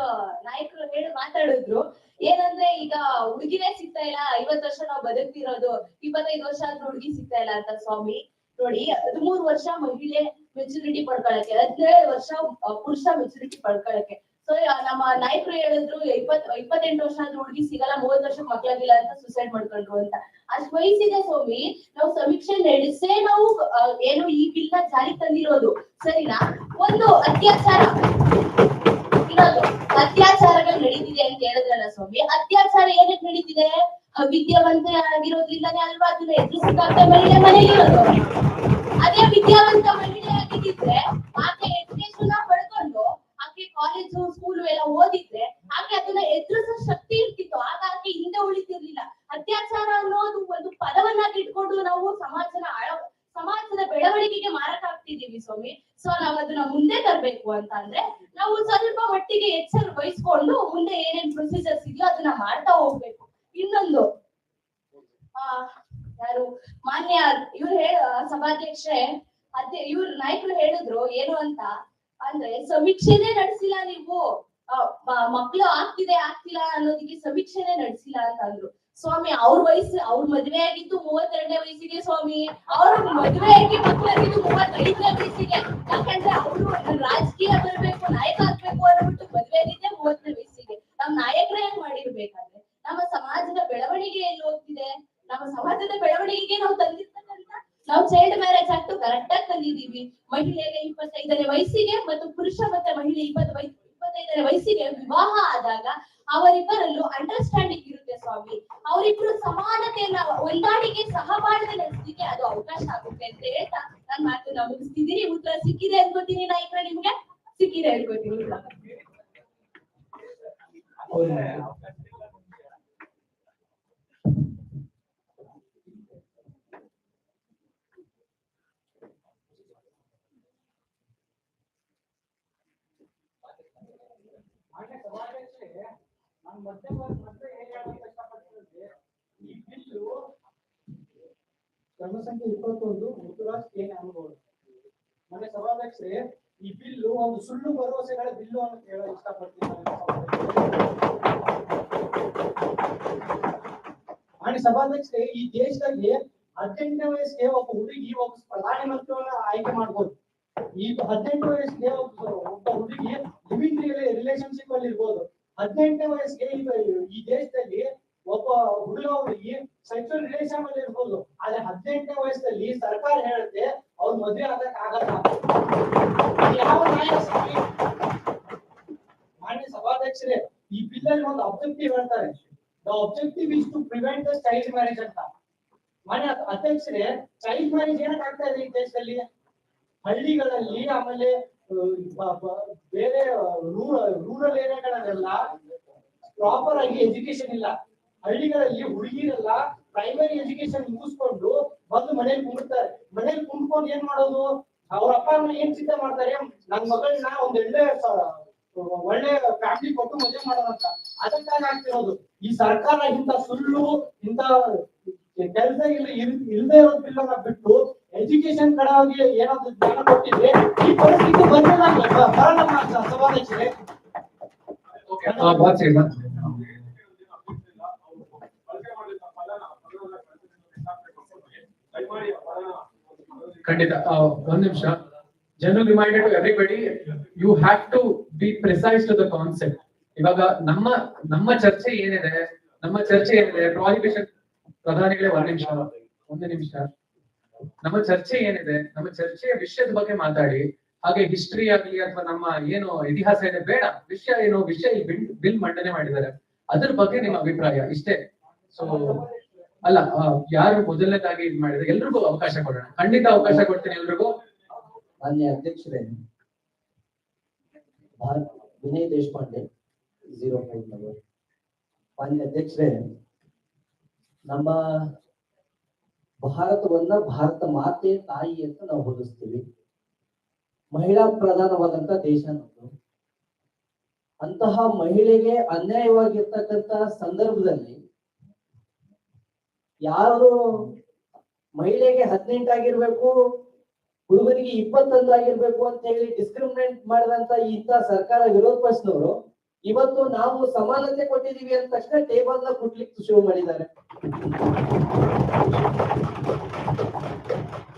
ನಾಯಕರು ಹೇಳಿ ಮಾತಾಡಿದ್ರು ಏನಂದ್ರೆ, ಈಗ ಹುಡುಗಿನೇ ಸಿಗ್ತಾ ಇಲ್ಲ, 50 ವರ್ಷ ನಾವು ಬದುಕ್ತಿರೋದು, 25 ವರ್ಷ ಆದ್ರೂ ಹುಡುಗಿ ಸಿಗ್ತಾ ಇಲ್ಲ ಅಂತ. ಸ್ವಾಮಿ ನೋಡಿ, 13 ವರ್ಷ ಮಹಿಳೆ ಮೆಚುರಿಟಿ ಪಡ್ಕೊಳಕ್ಕೆ, 17 ವರ್ಷ ಪುರುಷ ಮೆಚುರಿಟಿ ಪಡ್ಕೊಳಕ್ಕೆ. ಸೊ ನಮ್ಮ ನಾಯಕರು ಹೇಳಿದ್ರು 28 ವರ್ಷ ಆದ್ರೂ ಹುಡುಗಿ ಸಿಗಲ್ಲ, 30 ವರ್ಷಕ್ಕೆ ಮಕ್ಳಾಗಿಲ್ಲ ಅಂತ ಸುಸೈಡ್ ಮಾಡ್ಕೊಂಡ್ರು ಅಂತ. ಅಷ್ಟ್ ವಯಸ್ಸಿದೆ ಸ್ವಾಮಿ. ನಾವು ಸಮೀಕ್ಷೆ ನಡೆಸೇ ನಾವು ಏನು ಈ ಬಿಲ್ ನ ಜಾರಿ ತಂದಿರೋದು, ಸರಿನಾ? ಒಂದು ಅತ್ಯಾಚಾರಗಳು ನಡೀತಿದೆ ಅಂತ ಹೇಳಿದ್ರಲ್ಲ ಸ್ವಾಮಿ. ಅತ್ಯಾಚಾರ ಏನಕ್ಕೆ ನಡೀತಿದೆ? ವಿದ್ಯಾವಂತ ಆಗಿರೋದ್ರಿಂದಾನೇ ಅಲ್ವಾ ಅದನ್ನ ಎದುರಿಸಕ್ಕಾಗ್ತ ಮಹಿಳೆ ಮನೆಯಲ್ಲಿರೋದು. ಅದೇ ವಿದ್ಯಾವಂತ ಮಹಿಳೆ ಆಗಿದ್ರೆ ಆಕೆ ಎಜುಕೇಶನ್ ಪಡ್ಕೊಂಡು ಆಕೆ ಕಾಲೇಜು ಸ್ಕೂಲು ಎಲ್ಲ ಓದಿದ್ರೆ ಆಕೆ ಅದನ್ನ ಎದುರಿಸೋ ಶಕ್ತಿ ಇರ್ತಿತ್ತು. ಆಗ ಆಕೆ ಹಿಂದೆ ಉಳಿತಿರ್ಲಿಲ್ಲ. ಅತ್ಯಾಚಾರ ಅನ್ನೋದು ಒಂದು ಪದವನ್ನಾಗಿ ಇಟ್ಕೊಂಡು ನಾವು ಸಮಾಜದ ಬೆಳವಣಿಗೆಗೆ ಮಾರಕ ಆಗ್ತಿದೀವಿ ಸ್ವಾಮಿ. ಸೊ ನಾವ್ ಅದನ್ನ ಮುಂದೆ ತರಬೇಕು ಅಂತ ಅಂದ್ರೆ ನಾವು ಸ್ವಲ್ಪ ಮಟ್ಟಿಗೆ ಎಚ್ಚರ ವಹಿಸ್ಕೊಂಡು ಮುಂದೆ ಏನೇನ್ ಪ್ರೊಸೀಜರ್ಸ್ ಇದೆಯೋ ಅದನ್ನ ಮಾಡ್ತಾ ಹೋಗ್ಬೇಕು. ಇನ್ನೊಂದು ಯಾರು ಮಾನ್ಯ ಇವ್ರು ಸಭಾಧ್ಯಕ್ಷೆ ಇವ್ರ ನಾಯಕರು ಹೇಳಿದ್ರು ಏನು ಅಂತ ಅಂದ್ರೆ ಸಮೀಕ್ಷೆನೇ ನಡೆಸಿಲ್ಲ ನೀವು, ಮಕ್ಳು ಆಗ್ತಿಲ್ಲ ಅನ್ನೋದಕ್ಕೆ ಸಮೀಕ್ಷೆನೇ ನಡೆಸಿಲ್ಲ ಅಂತ ಅಂದ್ರು. ಸ್ವಾಮಿ ಅವ್ರ ಮದ್ವೆ ಆಗಿದ್ದು 32ನೇ ವಯಸ್ಸಿಗೆ ಸ್ವಾಮಿ, ಅವ್ರ ಮದ್ವೆ ಆಗಿ ಮಕ್ಕಳಾಗಿದ್ದು 35ನೇ ವಯಸ್ಸಿಗೆ. ಯಾಕಂದ್ರೆ ಅವರು ರಾಜಕೀಯ ಬರ್ಬೇಕು, ನಾಯಕ ಆಗ್ಬೇಕು ಅಂದ್ಬಿಟ್ಟು ಮದ್ವೆ ಆಗಿದ್ದೆ 30ನೇ ವಯಸ್ಸಿಗೆ. ನಮ್ ನಾಯಕರೇ ಹೆಂಗ್ ಮಾಡಿರ್ಬೇಕಾದ್ರೆ ನಮ್ಮ ಸಮಾಜದ ಬೆಳವಣಿಗೆ ಎಲ್ಲಿ ಹೋಗ್ತಿದೆ? ನಮ್ಮ ಸಮಾಜದ ಬೆಳವಣಿಗೆಗೆ ನಾವು ತಂದಿರ್ತಕ್ಕಂಥ ನಾವು ಚೈಲ್ಡ್ ಮ್ಯಾರೇಜ್ ಆಕ್ಟ್ ಕರೆಕ್ಟ್ ಆಗಿ ತಂದಿದೀವಿ. ಮಹಿಳೆಗೆ 25ನೇ ವಯಸ್ಸಿಗೆ ಮತ್ತು ಪುರುಷ ಮತ್ತೆ ಮಹಿಳೆ 25ನೇ ವಯಸ್ಸಿಗೆ ವಿವಾಹ ಆದಾಗ ಅವರಿಬ್ಬರಲ್ಲೂ ಅಂಡರ್ಸ್ಟ್ಯಾಂಡಿಂಗ್ ಇರುತ್ತೆ ಸ್ವಾಮಿ. ಅವರಿಬ್ರು ಸಮಾನತೆಯನ್ನ ಹೊಂದಾಣಿಕೆ ಸಹಬಾಳ್ವೆ ನಡೆಸಲಿಕ್ಕೆ ಅದು ಅವಕಾಶ ಆಗುತ್ತೆ ಅಂತ ಹೇಳ್ತಾ ನಾನು ಮಾತನ್ನ ಮುಗಿಸ್ತಿದ್ದೀನಿ. ಉತ್ತರ ಸಿಕ್ಕಿದೆ ಅನ್ಕೋತೀನಿ. ನಾಯಕರ ನಿಮ್ಗೆ ಸಿಕ್ಕಿದೆ ಅನ್ಕೋತೀನಿ. ನಾನು ಮತ್ತೆ ಏನ್ ಹೇಳೋಕೆ ಇಷ್ಟಪಡ್ತೀನಿ, ಈ ಬಿಲ್ಲು ಕ್ರಮ ಸಂಖ್ಯೆ 21 ಮುತ್ತುರಾಜ್ ಕೆ ನ್ಯಾಮಗೌಡ. ಮನೆ ಸಭಾಧ್ಯಕ್ಷರೇ, ಈ ಬಿಲ್ಲು ಒಂದು ಸುಳ್ಳು ಭರವಸೆಗಳ ಬಿಲ್ಲು ಅಂತ ಹೇಳೋಕೆ ಇಷ್ಟಪಡ್ತೀನಿ. ಮನೆ ಸಭಾಧ್ಯಕ್ಷರೇ, ಈ ದೇಶದಲ್ಲಿ 18ನೇ ವಯಸ್ಸಿಗೆ ಒಬ್ಬ ಹುಡುಗಿ ಒಬ್ಬ ಪ್ರಧಾನಿ ಮಂತ್ರಿಯನ್ನ ಆಯ್ಕೆ ಮಾಡ್ಬೋದು. ಈ 18 ವಯಸ್ಸಿಗೆ ಒಬ್ಬ ಹುಡುಗಿ ಲಿವಿಂಗ್ ರಿಲೇಶನ್ಶಿಪ್ ಅಲ್ಲಿ ಇರ್ಬೋದು. 18ನೇ ವಯಸ್ಸಿಗೆ ಈ ದೇಶದಲ್ಲಿ ಒಬ್ಬ ಹುಡುಗಿ ಸೆಕ್ಸುವಲ್ ರಿಲೇಶನ್ ಅಲ್ಲಿ ಇರ್ಬೋದು. ಆದ್ರೆ 18ನೇ ವಯಸ್ಸಲ್ಲಿ ಸರ್ಕಾರ ಹೇಳುತ್ತೆ ಅವ್ರು ಮದುವೆ ಆಗಕ್ ಆಗಲ್ಲ. ಯಾವ ನ್ಯಾಯ ಸ್ವಾಮಿ? ಮಾನ್ಯ ಸಭಾಧ್ಯಕ್ಷರೇ, ಈ ಬಿಲ್ ಅಲ್ಲಿ ಒಂದು ಅಬ್ಜೆಕ್ಟಿವ್ ಹೇಳ್ತಾರೆ, the objective is to prevent the child marriage ಅಂತ. ಮಾನ್ಯ ಅಧ್ಯಕ್ಷರೇ, ಚೈಲ್ಡ್ ಮ್ಯಾರೇಜ್ ಏನಕ್ಕೆ ಆಗ್ತಾ ಇದೆ ಈ ದೇಶದಲ್ಲಿ? ಹಳ್ಳಿಗಳಲ್ಲಿ, ಆಮೇಲೆ ಬೇರೆ ರೂರಲ್ ಏರಿಯಾಗಳಲ್ಲೆಲ್ಲ ಪ್ರಾಪರ್ ಆಗಿ ಎಜುಕೇಶನ್ ಇಲ್ಲ. ಹಳ್ಳಿಗಳಲ್ಲಿ ಹುಡುಗಿರೆಲ್ಲ ಪ್ರೈಮರಿ ಎಜುಕೇಶನ್ ಮುಗಿಸ್ಕೊಂಡು ಬಂದು ಮನೇಲಿ ಕುಂಡ್ತಾರೆ. ಮನೇಲಿ ಕುಂಡ್ಕೊಂಡು ಏನ್ ಮಾಡೋದು? ಅವ್ರ ಅಪ್ಪ ಅಮ್ಮ ಏನ್ ಚಿಂತೆ ಮಾಡ್ತಾರೆ, ನನ್ ಮಗಳನ್ನ ಒಂದ್ ಒಳ್ಳೆ ಫ್ಯಾಮಿಲಿ ಕೊಟ್ಟು ಮದುವೆ ಮಾಡೋದಂತ. ಅದಕ್ಕಾಗಿ ಆಗ್ತಿರೋದು. ಈ ಸರ್ಕಾರ ಇಂಥ ಸುಳ್ಳು, ಇಂಥ ಕೆಲಸ ಇಲ್ಲದೆ ಇರೋದನ್ನ ಬಿಟ್ಟು ಎಜುಕೇಶನ್ ಕಡೆಯಾಗಿ ಏನಾದ್ರು ಜ್ಞಾನ ಕೊಟ್ಟಿದ್ರೆ ಈ ಪರಿಸ್ಥಿತಿ ಬರಲ್ಲ ಸಭಾಧ್ಯಕ್ಷರೇ. ಖಂಡಿತ ಒಂದ್ ನಿಮಿಷ. General reminder to everybody, you have to be precise to the concept. ಇವಾಗ ನಮ್ಮ ಚರ್ಚೆ ಏನಿದೆ, ಪ್ರಾಹಿಬಿಷನ್ ಪ್ರಧಾನಿಗಳೇ ಒಂದು ನಿಮಿಷ. ನಮ್ಮ ಚರ್ಚೆ ಏನಿದೆ, ನಮ್ಮ ಚರ್ಚೆಯ ವಿಷಯದ ಬಗ್ಗೆ ಮಾತಾಡಿ. ಹಾಗೆ ಹಿಸ್ಟ್ರಿ ಆಗ್ಲಿ ಅಥವಾ ನಮ್ಮ ಏನು ಇತಿಹಾಸ ಇದೆ ಬೇಡ. ವಿಷಯ ಬಿಲ್ ಮಂಡನೆ ಮಾಡಿದ್ದಾರೆ, ಅದ್ರ ಬಗ್ಗೆ ನಿಮ್ಮ ಅಭಿಪ್ರಾಯ ಇಷ್ಟೇ. ಸೊ ಅಲ್ಲ, ಯಾರು ಮೊದಲನೇದಾಗಿ ಇದು ಮಾಡಿದ್ರೆ ಎಲ್ರಿಗೂ ಅವಕಾಶ ಕೊಡೋಣ. ಖಂಡಿತ ಅವಕಾಶ ಕೊಡ್ತೀನಿ ಎಲ್ರಿಗೂ. ಮಾನ್ಯ ಅಧ್ಯಕ್ಷರೇ, ವಿನಯ್ ದೇಶಪಾಂಡೆ 05 ನಂಬರ್. ಮಾನ್ಯ ಅಧ್ಯಕ್ಷರೇ, ನಮ್ಮ ಭಾರತವನ್ನ ಭಾರತ ಮಾತೆ ತಾಯಿ ಅಂತ ನಾವು ಹೋಲಿಸ್ತೀವಿ. ಮಹಿಳಾ ಪ್ರಧಾನವಾದಂತ ದೇಶ ನಮ್ಮದು. ಅಂತಹ ಮಹಿಳೆಗೆ ಅನ್ಯಾಯವಾಗಿರ್ತಕ್ಕಂತ ಸಂದರ್ಭದಲ್ಲಿ ಯಾರು ಮಹಿಳೆಗೆ 18 ಆಗಿರ್ಬೇಕು, ಹುಡುಗನಿಗೆ 21 ಆಗಿರ್ಬೇಕು ಅಂತ ಹೇಳಿ ಡಿಸ್ಕ್ರಿಮಿನೇಟ್ ಮಾಡಿದಂತ ಇಂಥ ಸರ್ಕಾರ ವಿರೋಧ ಪಕ್ಷದವರು ಇವತ್ತು ನಾವು ಸಮಾನತೆ ಕೊಟ್ಟಿದೀವಿ ಅಂದ ತಕ್ಷಣ ಟೇಬಲ್ ನ ಕುಟ್ಲಿಕ್ಕೆ ಶುರು ಮಾಡಿದ್ದಾರೆ.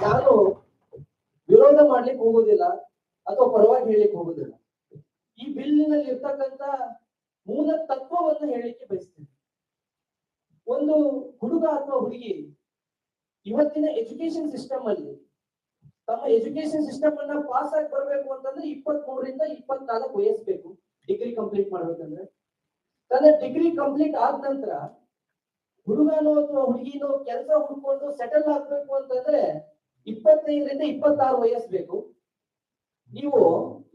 ನಾನು ವಿರೋಧ ಮಾಡ್ಲಿಕ್ಕೆ ಹೋಗುದಿಲ್ಲ ಅಥವಾ ಪರವಾಗಿ ಹೇಳಲಿಕ್ಕೆ ಹೋಗುದಿಲ್ಲ. ಈ ಬಿಲ್ಲಿನಲ್ಲಿ ಇರ್ತಕ್ಕಂತ ಮೂಲ ತತ್ವವನ್ನು ಹೇಳಲಿಕ್ಕೆ ಬಯಸ್ತೇನೆ. ಒಂದು ಹುಡುಗ ಅಥವಾ ಹುಡುಗಿ ಇವತ್ತಿನ ಎಜುಕೇಶನ್ ಸಿಸ್ಟಮ್ ಅಲ್ಲಿ ತಮ್ಮ ಎಜುಕೇಶನ್ ಸಿಸ್ಟಮ್ ಅನ್ನ ಪಾಸ್ ಆಗಿ ಬರ್ಬೇಕು ಅಂತಂದ್ರೆ 23ರಿಂದ 24 ವಯಸ್ಸು ಡಿಗ್ರಿ ಕಂಪ್ಲೀಟ್ ಮಾಡ್ಬೇಕಂದ್ರೆ. ತನ್ನ ಡಿಗ್ರಿ ಕಂಪ್ಲೀಟ್ ಆದ ನಂತರ ಹುಡುಗನೋ ಅಥವಾ ಹುಡುಗಿನೋ ಕೆಲಸ ಹುಡ್ಕೊಂಡು ಸೆಟಲ್ ಆಗ್ಬೇಕು ಅಂತಂದ್ರೆ 25ರಿಂದ 26 ವಯಸ್ಸು ಬೇಕು. ನೀವು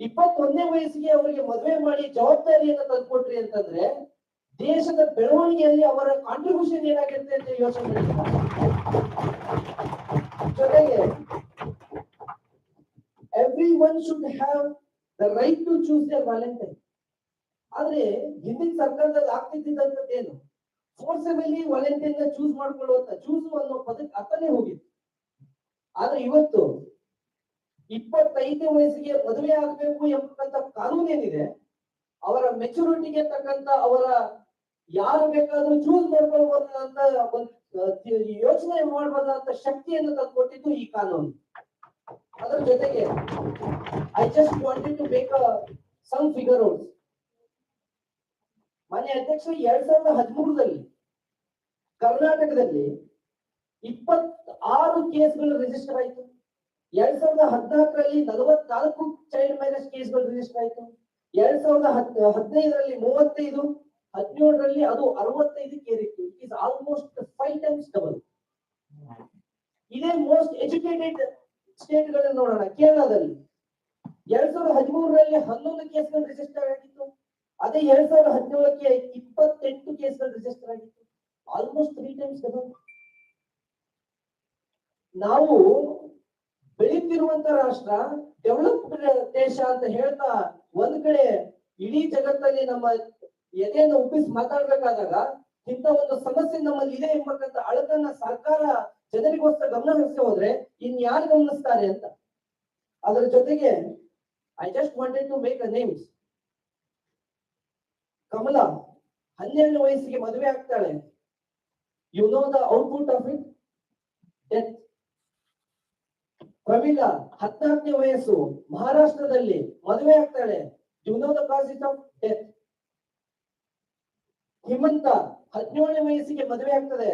21ನೇ ವಯಸ್ಸಿಗೆ ಅವರಿಗೆ ಮದುವೆ ಮಾಡಿ ಜವಾಬ್ದಾರಿಯನ್ನ ತಂದ್ಕೊಟ್ರಿ ಅಂತಂದ್ರೆ ದೇಶದ ಬೆಳವಣಿಗೆಯಲ್ಲಿ ಅವರ ಕಾಂಟ್ರಿಬ್ಯೂಷನ್ ಏನಾಗಿರುತ್ತೆ ಅಂತ ಯೋಚನೆ ಮಾಡಿ. ಜೊತೆಗೆ have the right to choose their Valentine. ಆದ್ರೆ ಹಿಂದಿನ ಸರ್ಕಾರದಲ್ಲಿ ಆಗ್ತಿದ್ದಂಥದ್ದು ಏನು, ಫೋರ್ಸಬಲಿ ವಾಲೆಂಟೈನ್ ಚೂಸ್ ಮಾಡ್ಕೊಳ್ಳುವಂತ ಚೂಸ್ ಅನ್ನೋ ಪದಕ್ಕೆ ಅರ್ಥನೇ ಹೋಗಿತ್ತು. ಆದ್ರೆ ಇವತ್ತು 25ನೇ ವಯಸ್ಸಿಗೆ ಮದುವೆ ಆಗ್ಬೇಕು ಎಂಬಂತ ಕಾನೂನು ಏನಿದೆ, ಅವರ ಮೆಚುರಿಟಿಗೆ ತಕ್ಕಂತ ಅವರ ಯಾರು ಬೇಕಾದ್ರೂ ಚೂಸ್ ಮಾಡ್ಕೊಳ್ಬಹುದಂತ ಯೋಚನೆ ಮಾಡಬಹುದಂತ ಶಕ್ತಿಯನ್ನು ತಂದುಕೊಟ್ಟಿದ್ದು ಈ ಕಾನೂನು. ಅದರ ಜೊತೆಗೆ I just wanted to make some figure outs. ಮಾನ್ಯ ಅಧ್ಯಕ್ಷರು 2013ರಲ್ಲಿ ಕರ್ನಾಟಕದಲ್ಲಿ 26 ಕೇಸ್ಗಳು ರಿಜಿಸ್ಟರ್ ಆಯಿತು. 2014ರಲ್ಲಿ 44 ಚೈಲ್ಡ್ ಮ್ಯಾರೇಜ್ ಕೇಸ್ಗಳು ರಿಜಿಸ್ಟರ್ ಆಯಿತು. 2015ರಲ್ಲಿ 35, 17ರಲ್ಲಿ ಅದು 65ಕ್ಕೆ ಏರಿತ್ತು. It is almost 5 times double. ಇದೇ ಮೋಸ್ಟ್ ಎಜುಕೇಟೆಡ್ ಸ್ಟೇಟ್ ಗಳನ್ನು ನೋಡೋಣ. ಕೇರಳದಲ್ಲಿ 2013ರಲ್ಲಿ 11 ಕೇಸ್ಗಳು ರಿಜಿಸ್ಟರ್ ಆಗಿತ್ತು. ಅದೇ 2017ಕ್ಕೆ 28 ಕೇಸ್ಗಳು ರಿಜಿಸ್ಟರ್ ಆಗಿತ್ತು. Almost 3 times double. ನಾವು ಬೆಳೀತಿರುವಂತ ರಾಷ್ಟ್ರ, ಡೆವಲಪ್ಡ್ ದೇಶ ಅಂತ ಹೇಳ್ತಾ ಒಂದ್ ಕಡೆ ಇಡೀ ಜಗತ್ತಲ್ಲಿ ನಮ್ಮ ಎದೆಯನ್ನು ಉಬ್ಬಿಸಿ ಮಾತಾಡ್ಬೇಕಾದಾಗ ಇಂಥ ಒಂದು ಸಮಸ್ಯೆ ನಮ್ಮಲ್ಲಿ ಇದೆ ಎಂಬಕ್ಕಂತ ಅಳಕನ್ನ ಸರ್ಕಾರ ಜನರಿಗೋಸ್ಕರ ಗಮನ ಹರಿಸಿ ಹೋದ್ರೆ ಇನ್ಯಾರು ಗಮನಿಸ್ತಾರೆ ಅಂತ. ಅದರ ಜೊತೆಗೆ I just wanted to make a names. Kamala 12ನೇ ವಯಸ್ಸಿಗೆ ಮದುವೆ ಆಗ್ತಾಳೆ. You know the output of it, death. Pramila 14ನೇ ವಯಸ್ಸು ಮಹಾರಾಷ್ಟ್ರದಲ್ಲಿ ಮದುವೆ ಆಗ್ತಾಳೆ. You know the cause of death. Himanta 17ನೇ ವಯಸ್ಸಿಗೆ ಮದುವೆ ಆಗ್ತದೆ.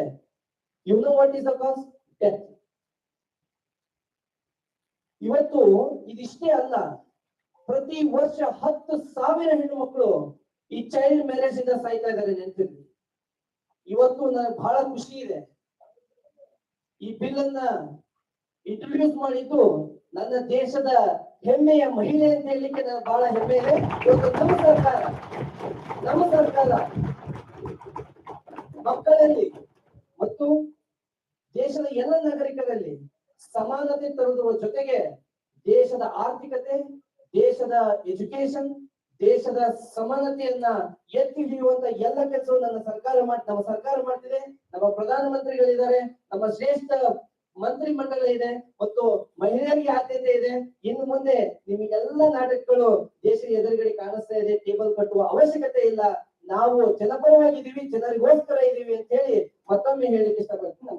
You know what is the cause, death. ಇವತ್ತು ಇದಿಷ್ಟೇ ಅಲ್ಲ, ಪ್ರತಿ ವರ್ಷ 10,000 ಹೆಣ್ಣು ಮಕ್ಕಳು ಈ ಚೈಲ್ಡ್ ಮ್ಯಾರೇಜ್ ಇಂದ ಸಾಯ್ತಾ ಇದ್ದಾರೆ. ನೆನಪಿರ್ಲಿ. ಇವತ್ತು ನನಗೆ ಬಹಳ ಖುಷಿ ಇದೆ, ಈ ಬಿಲ್ ಅನ್ನ ಇಂಟ್ರೊಡ್ಯೂಸ್ ಮಾಡಿದ್ದು ನನ್ನ ದೇಶದ ಹೆಮ್ಮೆಯ ಮಹಿಳೆ ಅಂತ ಹೇಳಲಿಕ್ಕೆ ನನಗೆ ಬಹಳ ಹೆಮ್ಮೆ ಇದೆ. ಇವತ್ತು ನಮ್ಮ ಸರ್ಕಾರ ಮಕ್ಕಳಲ್ಲಿ ಮತ್ತು ದೇಶದ ಎಲ್ಲ ನಾಗರಿಕರಲ್ಲಿ ಸಮಾನತೆ ತರುವುದರ ಜೊತೆಗೆ ದೇಶದ ಆರ್ಥಿಕತೆ, ದೇಶದ ಎಜುಕೇಶನ್, ದೇಶದ ಸಮಾನತೆಯನ್ನ ಎತ್ತಿ ಹಿಡಿಯುವಂತ ಎಲ್ಲ ಕೆಲಸವನ್ನು ನಮ್ಮ ಸರ್ಕಾರ ಮಾಡ್ತಿದೆ. ನಮ್ಮ ಪ್ರಧಾನಮಂತ್ರಿಗಳಿದ್ದಾರೆ, ನಮ್ಮ ಶ್ರೇಷ್ಠ ಮಂತ್ರಿ ಮಂಡಲ ಇದೆ ಮತ್ತು ಮಹಿಳೆಯರಿಗೆ ಆದ್ಯತೆ ಇದೆ. ಇನ್ನು ಮುಂದೆ ನಿಮಗೆಲ್ಲ ನಾಟಕಗಳು ದೇಶದ ಎದುರುಗಡೆ ಕಾಣಿಸ್ತಾ ಇದೆ. ಟೇಬಲ್ ಕಟ್ಟುವ ಅವಶ್ಯಕತೆ ಇಲ್ಲ. ನಾವು ಜನಪರವಾಗಿದ್ದೀವಿ, ಜನರಿಗೋಸ್ಕರ ಇದೀವಿ ಅಂತ ಹೇಳಿ ಮತ್ತೊಮ್ಮೆ ಹೇಳಿಕ್ಕೆ ಇಷ್ಟಪಡ್ತೀನಿ.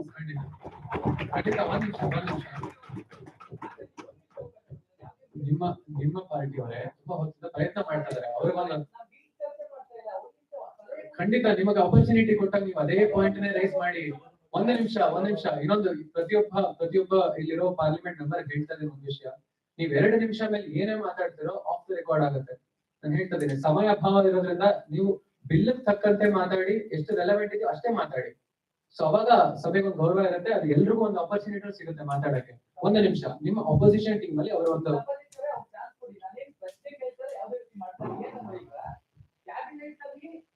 ನಿಮ್ಮ ಪಾರ್ಟಿಯವರೇ ತುಂಬಾ ಹೊತ್ತಿನ ಪ್ರಯತ್ನ ಮಾಡ್ತಾ ಇದ್ದಾರೆ. ಅವ್ರಿಗೊಂದು ಖಂಡಿತ ನಿಮಗೆ ಅಪರ್ಚುನಿಟಿ ಕೊಟ್ಟಾಗ ನೀವು ಅದೇ ಪಾಯಿಂಟ್ ನೇ ರೈಸ್ ಮಾಡಿ. ಒಂದ್ ನಿಮಿಷ ಇನ್ನೊಂದು ಪ್ರತಿಯೊಬ್ಬ ಇಲ್ಲಿರೋ ಪಾರ್ಲಿಮೆಂಟ್ ಮೆಂಬರ್ ಹೇಳ್ತಾ ಇದ್ದೀನಿ ಒಂದು ವಿಷಯ. ನೀವ್ 2 ನಿಮಿಷ ಮೇಲೆ ಏನೇ ಮಾತಾಡ್ತಿರೋ ಆಫ್ ದ ರೆಕಾರ್ಡ್ ಆಗುತ್ತೆ. ನಾನು ಹೇಳ್ತಾ ಇದ್ದೀನಿ, ಸಮಯ ಅಭಾವ ಇರೋದ್ರಿಂದ ನೀವು ಬಿಲ್ ತಕ್ಕಂತೆ ಮಾತಾಡಿ, ಎಷ್ಟು ರೆಲೆವೆಂಟ್ ಇದೆಯೋ ಅಷ್ಟೇ ಮಾತಾಡಿ. ಸೊ ಅವಾಗ ಸಭೆಗೆ ಒಂದು ಗೌರವ ಇರುತ್ತೆ, ಅದು ಎಲ್ರಿಗೂ ಒಂದು ಆಪರ್ಚುನಿಟಿ ಸಿಗುತ್ತೆ ಮಾತಾಡಕ್ಕೆ. 1 ನಿಮಿಷ ನಿಮ್ಮ ಅಪೋಸಿಷನ್ ಟೀಮ್ ಅಲ್ಲಿ ಅವರ ಒಂದು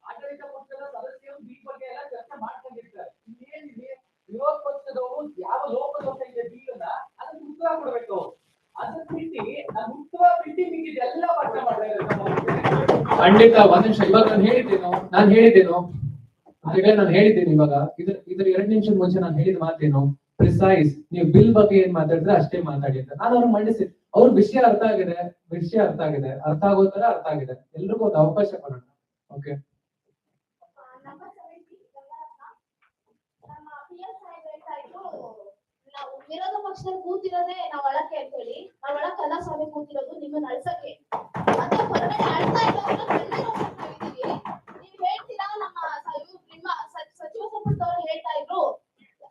ಆಡಳಿತ ಪಕ್ಷದ ಸದಸ್ಯರು ಈ ಬಗ್ಗೆ ಎಲ್ಲ ಚರ್ಚೆ ಮಾಡ್ಕೊಂಡಿರ್ತಾರೆ. ಇನ್ನೇನಿದೆ, ವಿರೋಧ ಪಕ್ಷದವರು ಯಾವ ಲೋಕದೋಷ ಇದೆ ಬಿಲ್ ಅದಕ್ಕೆ ಉತ್ತರ ಕೊಡ್ಬೇಕು. ಅದನ್ನ ಬಿಟ್ಟು ನಾನು ಉತ್ತರ ಬಿಟ್ಟು ನಿಮಗೆ ಎಲ್ಲ ಭಾಷೆ ಮಾಡ್ತಾರೆ. ಖಂಡಿತ 1 ನಿಮಿಷ. ಇವಾಗ ನಾನು ಹೇಳಿದ್ದೇನು ಇವಾಗ ಇದ್ರ 2 ನಿಮಿಷದ ಮುಂಚೆ ನಾನು ಹೇಳಿದ ಮಾತೇನು, ಪ್ರಿಸೈಸ್. ನೀವು ಬಿಲ್ ಬಗ್ಗೆ ಏನ್ ಮಾತಾಡಿದ್ರೆ ಅಷ್ಟೇ ಮಾತಾಡಿ ಅಂತ ನಾನು ಅವ್ರು ಮಂಡಿಸಿ. ಅವ್ರ ವಿಷಯ ಅರ್ಥ ಆಗಿದೆ, ಅರ್ಥ ಆಗೋ ತರ ಅರ್ಥ ಆಗಿದೆ. ಎಲ್ರಿಗೂ ಒಂದು ಅವಕಾಶ ಕೊಡೋಣ. ಓಕೆ, ನಾವು ವಿರೋಧ ಪಕ್ಷದಲ್ಲಿ ಕೂತಿರೋದೇ ನಾವ್ ಒಳಕ್ಕೆ ಅಂತ ಹೇಳಿ, ನಾವ್ ಒಳಕ್ಕಲ್ಲ ಸ್ವಾಮಿ ಕೂತಿರೋದು ನಿಮ್ಮನ್ನ ಅಳ್ಸಕ್ಕೆ. ಮತ್ತೆ ಹೊರಗಡೆ ಅಳ್ತಾ ಇದ್ದೀವಿ. ನೀವ್ ಹೇಳ್ತೀರಾ, ನಿಮ್ಮ ಸಚಿವ ಸಂಪುಟದವರು ಹೇಳ್ತಾ ಇದ್ರು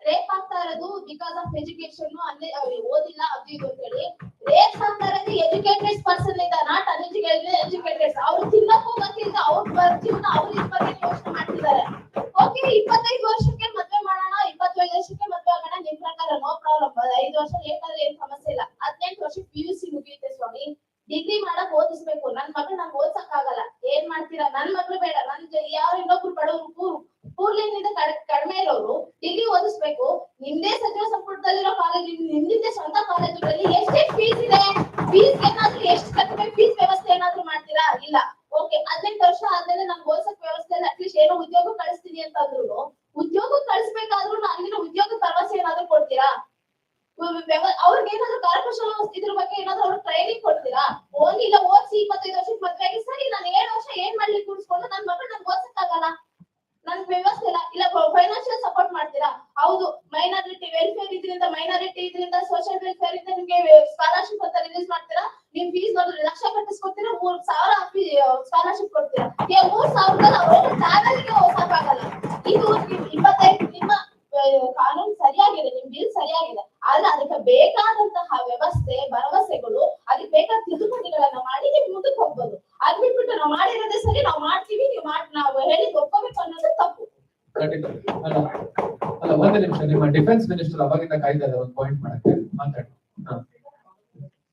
ರೇಪ್ ಆಗ್ತಾ ಇರೋದು ಬಿಕಾಸ್ ಆಫ್ ಎಜುಕೇಶನ್, ಅಂದ್ರೆ ಓದಿಲ್ಲ ಅದು ಇದು ಅಂತ ಹೇಳಿ. ರೇಪ್ ಆಗ್ತಾ ಇರೋದು ಎಜುಕೇಟೆಡ್ ಪರ್ಸನ್ ಇಂದ, ನಾಟ್ ಅನ್ಎಜುಕೇಟೆಡ್. ಅವ್ರು ತಿನ್ನಕ್ಕೂ ಗೊತ್ತಿಲ್ಲ, ಅವ್ರ ಜೀವನ ಅವ್ರ ಬಗ್ಗೆ ಯೋಚನೆ ಮಾಡ್ತಿದ್ದಾರೆ. ಓಕೆ, 25 ವರ್ಷಕ್ಕೆ ಮದ್ವೆ ಮಾಡೋಣ, 25 ವರ್ಷಕ್ಕೆ ಮದ್ವೆ ಆಗೋಣ, ನಿಮ್ ಪ್ರಕಾರ ನೋ ಪ್ರಾಬ್ಲಮ್. 5 ವರ್ಷ ಲೇಟ್ ಆದ್ರೆ ಏನ್ ಸಮಸ್ಯೆ ಇಲ್ಲ. 18 ವರ್ಷಕ್ಕೆ PUC ಮುಗಿಯುತ್ತೆ ಸ್ವಾಮಿ. ಡಿಗ್ರಿ ಮಾಡಕ್ ಓದಿಸ್ಬೇಕು. ನನ್ ಮಗಳು ನಂಗೆ ಓದ್ಸಕ್ ಆಗಲ್ಲ, ಏನ್ ಮಾಡ್ತೀರಾ? ನನ್ ಮಗಳು ಬೇಡ, ಯಾರು ಇನ್ನೊಬ್ರು ಬಡವರು ಕೂರ್ಲಿಂದ ಕಡಿಮೆ ಇರೋರು ಡಿಗ್ರಿ ಓದಿಸ್ಬೇಕು. ನಿಮ್ದೇ ಸಚಿವ ಸಂಪುಟದಲ್ಲಿರೋ ಕಾಲೇಜ್, ನಿಮ್ದೇ ಸ್ವಂತ ಕಾಲೇಜುಗಳಲ್ಲಿ ಎಷ್ಟೇ ಫೀಸ್ ಇದೆ ಫೀಸ್ ಏನಾದ್ರೂ ಎಷ್ಟು ಕಟ್ಟಬೇಕು, ಫೀಸ್ ವ್ಯವಸ್ಥೆ ಏನಾದ್ರೂ ಮಾಡ್ತೀರಾ? ಇಲ್ಲ. ಓಕೆ, 18 ವರ್ಷ ಆದ್ಮೇಲೆ ನಾನು ಓದ್ಸಕ್ ವ್ಯವಸ್ಥೆಯಲ್ಲಿ ಅಟ್ಲೀಸ್ಟ್ ಏನೋ ಉದ್ಯೋಗ ಕಳಿಸ್ತೀನಿ ಅಂತಂದ್ರು, ಉದ್ಯೋಗ ಕಳಿಸ್ಬೇಕಾದ್ರೂ ಅಲ್ಲಿನ ಉದ್ಯೋಗ ಭರವಸೆ ಏನಾದ್ರೂ ಕೊಡ್ತೀರಾ? ಅವ್ರಿಗೆ ಏನಾದ್ರು ಕರಕುಶಲ ಇದ್ರ ಬಗ್ಗೆ ಏನಾದ್ರು ಅವ್ರಿಗೆ ಟ್ರೈನಿಂಗ್ ಕೊಡ್ತೀರಾ? ಓನ್ಲಿ ಇಲ್ಲ ಓದಿಸಿ 25 ವರ್ಷಕ್ಕೆ ಮದ್ವೆ ಆಗಿ ಸರಿ ನಾನು 7 ವರ್ಷ ಏನ್ ಮಾಡ್ಲಿಕ್ಕೆ ಕೂರಿಸ್ಕೊಂಡು ನನ್ನ ಮಗಳು ನನ್ಗೆ ಓದ್ಸಕ್ಕಾಗಲ್ಲ, ನನ್ ವ್ಯವಸ್ಥೆ ಇಲ್ಲ ಫೈನಾನ್ಷಿಯಲ್ ಸಪೋರ್ಟ್ ಮಾಡ್ತೀರಾ? ಹೌದು, ಮೈನಾರಿಟಿ ವೆಲ್ಫೇರ್ ಇದರಿಂದ, ಮೈನಾರಿಟಿ ಇದರಿಂದ, ಸೋಷಿಯಲ್ ವೆಲ್ಫೇರ್ ಇಂದ ನಿಮ್ಗೆ ಸ್ಕಾಲರ್ಶಿಪ್ ಅಂತ ರಿಲೀಸ್ ಮಾಡ್ತೀರಾ. ನಿಮ್ ಫೀಸ್ ನೋಡಿದ್ರೆ ಲಕ್ಷ ಕಟ್ಟಿಸ್ಕೊತೀರಾ, 3,000 ಸ್ಕಾಲರ್ಶಿಪ್ ಕೊಡ್ತೀರಾ. 3,000 ಅವ್ರ ಟ್ರಾವೆಲ್ಗೆ ಸಾಕಾಗಲ್ಲ. ಇದು 25 ನಿಮ್ಮ ಕಾನೂನು ಸರಿಯಾಗಿದೆ, ನಿಮ್ ಬಿಲ್ ಸರಿಯಾಗಿದೆ, ಆದ್ರೆ ಅದಕ್ಕೆ ಬೇಕಾದಂತಹ ವ್ಯವಸ್ಥೆ, ಭರವಸೆಗಳು, ಅದಕ್ಕೆ ಬೇಕಾದ ತಿದ್ದುಪಡಿಗಳನ್ನ ಮಾಡಿ ನೀವು ಮುಂದಕ್ಕೆ ಹೋಗ್ಬೋದು. ಅದ್ ಬಿಟ್ಬಿಟ್ಟು ನಾವು ಮಾಡಿರೋದೇ ಸರಿ, ನಾವು ಮಾಡ್ತೀವಿ, ನಾವು ಹೇಳಿದ್ ಒಪ್ಕೋಬೇಕು ಅನ್ನೋದು ತಪ್ಪು. ಅಲ್ಲ ಒಂದೇ ನಿಮಿಷ, ನಿಮ್ಮ ಡಿಫೆನ್ಸ್ ಮಿನಿಸ್ಟರ್ ಅವಾಗಿಂದ ಕಾಯ್ತಾ ಇದ್ದಾರೆ ಒಂದು ಪಾಯಿಂಟ್ ಮಾಡಕ್ಕೆ, ಮಾತಾಡಿ.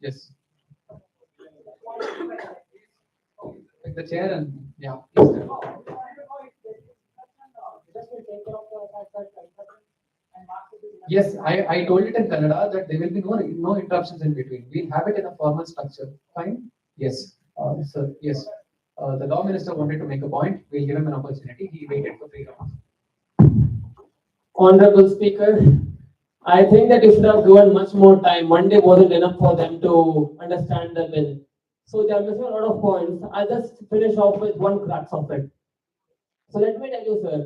Yes the chair and yeah, please. Yes, I told it in Kannada that there will be no interruptions in between. We'll have it in a formal structure. Fine? Yes. Sir, yes. The law minister wanted to make a point. We'll give him an opportunity. He waited for 3 rounds. Honorable Speaker, I think that you should have given much more time. One day wasn't enough for them to understand the bill. So they are missing a lot of points. I'll just finish off with one crux of it. So let me tell you, sir.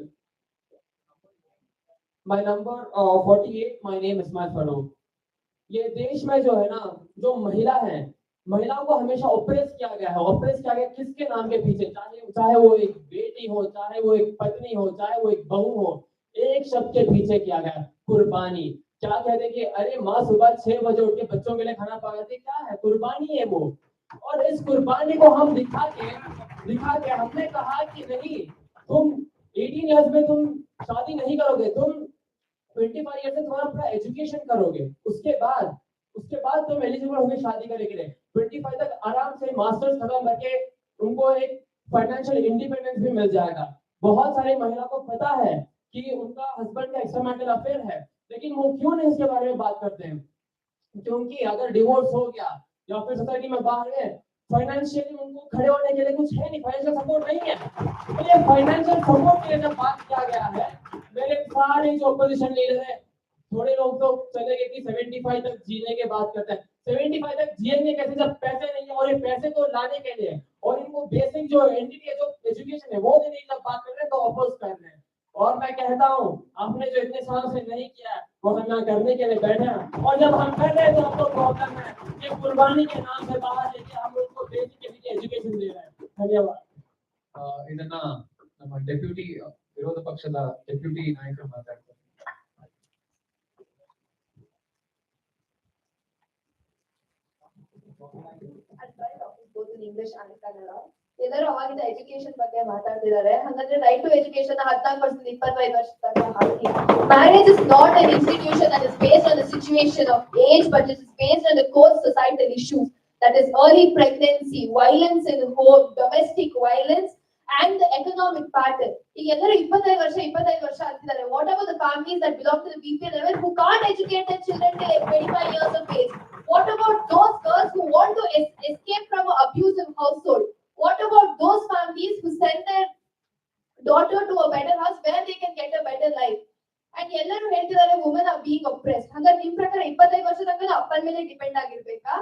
My number 48, my name is my Farouk. ये देश में जो है ना, जो महिला है, महिलाओं को हमेशा ऑप्रेस किया गया है। ऑप्रेस किया गया किसके नाम के पीछे? चाहे वो एक बेटी हो, चाहे वो एक पत्नी हो, चाहे वो एक बहू हो, एक शब्द के पीछे किया गया, कुर्बानी। क्या कहते कि अरे माँ सुबह 6 बजे उठ के बच्चों के लिए खाना पकाती, क्या है? कुर्बानी है वो। और इस कुर्बानी को हम दिखा के हमने कहा कि नहीं, तुम 18 इयर्स में तुम शादी नहीं करोगे, तुम 25 ईयर से तुम्हारा पूरा एजुकेशन करोगे, उसके बाद तुम एलिजिबल होगे शादी करने के लिए। 25 तक आराम से मास्टर्स खत्म करके उनको एक फाइनेंशियल इंडिपेंडेंस भी मिल जाएगा। बहुत सारी महिलाओं को पता है कि उनका हस्बैंड का एक्स्ट्रा मैरिटल अफेयर है, लेकिन वो क्यों नहीं इसके बारे में बात करते हैं? क्योंकि अगर डिवोर्स हो गया या फिर सोसाइटी में बाहर है, फाइनेंशियली उनको खड़े होने के लिए कुछ है नहीं, फाइनेंशियल सपोर्ट नहीं है। तो ये फाइनेंशियल सपोर्ट के लिए जब बात किया गया है, मेरे सारे जो अपोजिशन लीडर है, थोड़े लोग तो चले गए कि 75 तक जीने के बात करते हैं। 75 तक जिएंगे कैसे जब पैसे नहीं है? और ये पैसे को लाने के लिए और इनको बेसिक जो एंटिटी है, जो एजुकेशन है, वो देने की जब बात कर रहे हैं तो अपोज कर रहे हैं। और मैं कहता हूँ, आपने जो इतने सालों से नहीं किया है, वो हम यहाँ करने के लिए बैठे हैं। और जब हम कर रहे हैं तो हमको प्रॉब्लम है कि कुर्बानी के नाम से बाहर लेके हम उनको बेसिक एजुकेशन दे रहे हैं। धन्यवाद। ಇದನ್ನ ನಮ್ಮ ಡೆಪ್ಯೂಟಿ ವಿರೋಧ ಪಕ್ಷದ ಡೆಪ್ಯೂಟಿ ನಾಯಕರು ಮಾತಾಡ್ತಾರೆ. English and Kannada. ಎಲ್ಲರೂ ಅವಾಗಿಂದ ಎಜುಕೇಶನ್ ಬಗ್ಗೆ ಮಾತಾಡ್ತಿದ್ದಾರೆ. ಹಾಗಾದ್ರೆ ರೈಟ್ ಟು ಎಜುಕೇಶನ್ 14% 25 ವರ್ಷ ತನಕ ಹಾಕಿ. Marriage is not an institution that is based on the situation of age, but it is based on the core societal issues, that is early pregnancy, violence in the home, domestic violence, and the economic pattern. ಈಗ ಎಲ್ಲರೂ 25 ವರ್ಷ ಅಂತಿದ್ದಾರೆ. What about the families that belong to the BPL level who can't educate their children till like 25 years of age? What about those girls who want to escape from an abusive household? What about those families who send their daughter to a better house where they can get a better life? And ಎಲ್ಲರೂ ಹೇಳ್ತಿದ್ದಾರೆ women are being oppressed. ಹಾಗಾದ್ರೆ ನಿಮ್ ಪ್ರಕಾರ 25 ವರ್ಷ ತನಕ ಅಪ್ಪನ ಮೇಲೆ depend ಆಗಿರ್ಬೇಕಾ?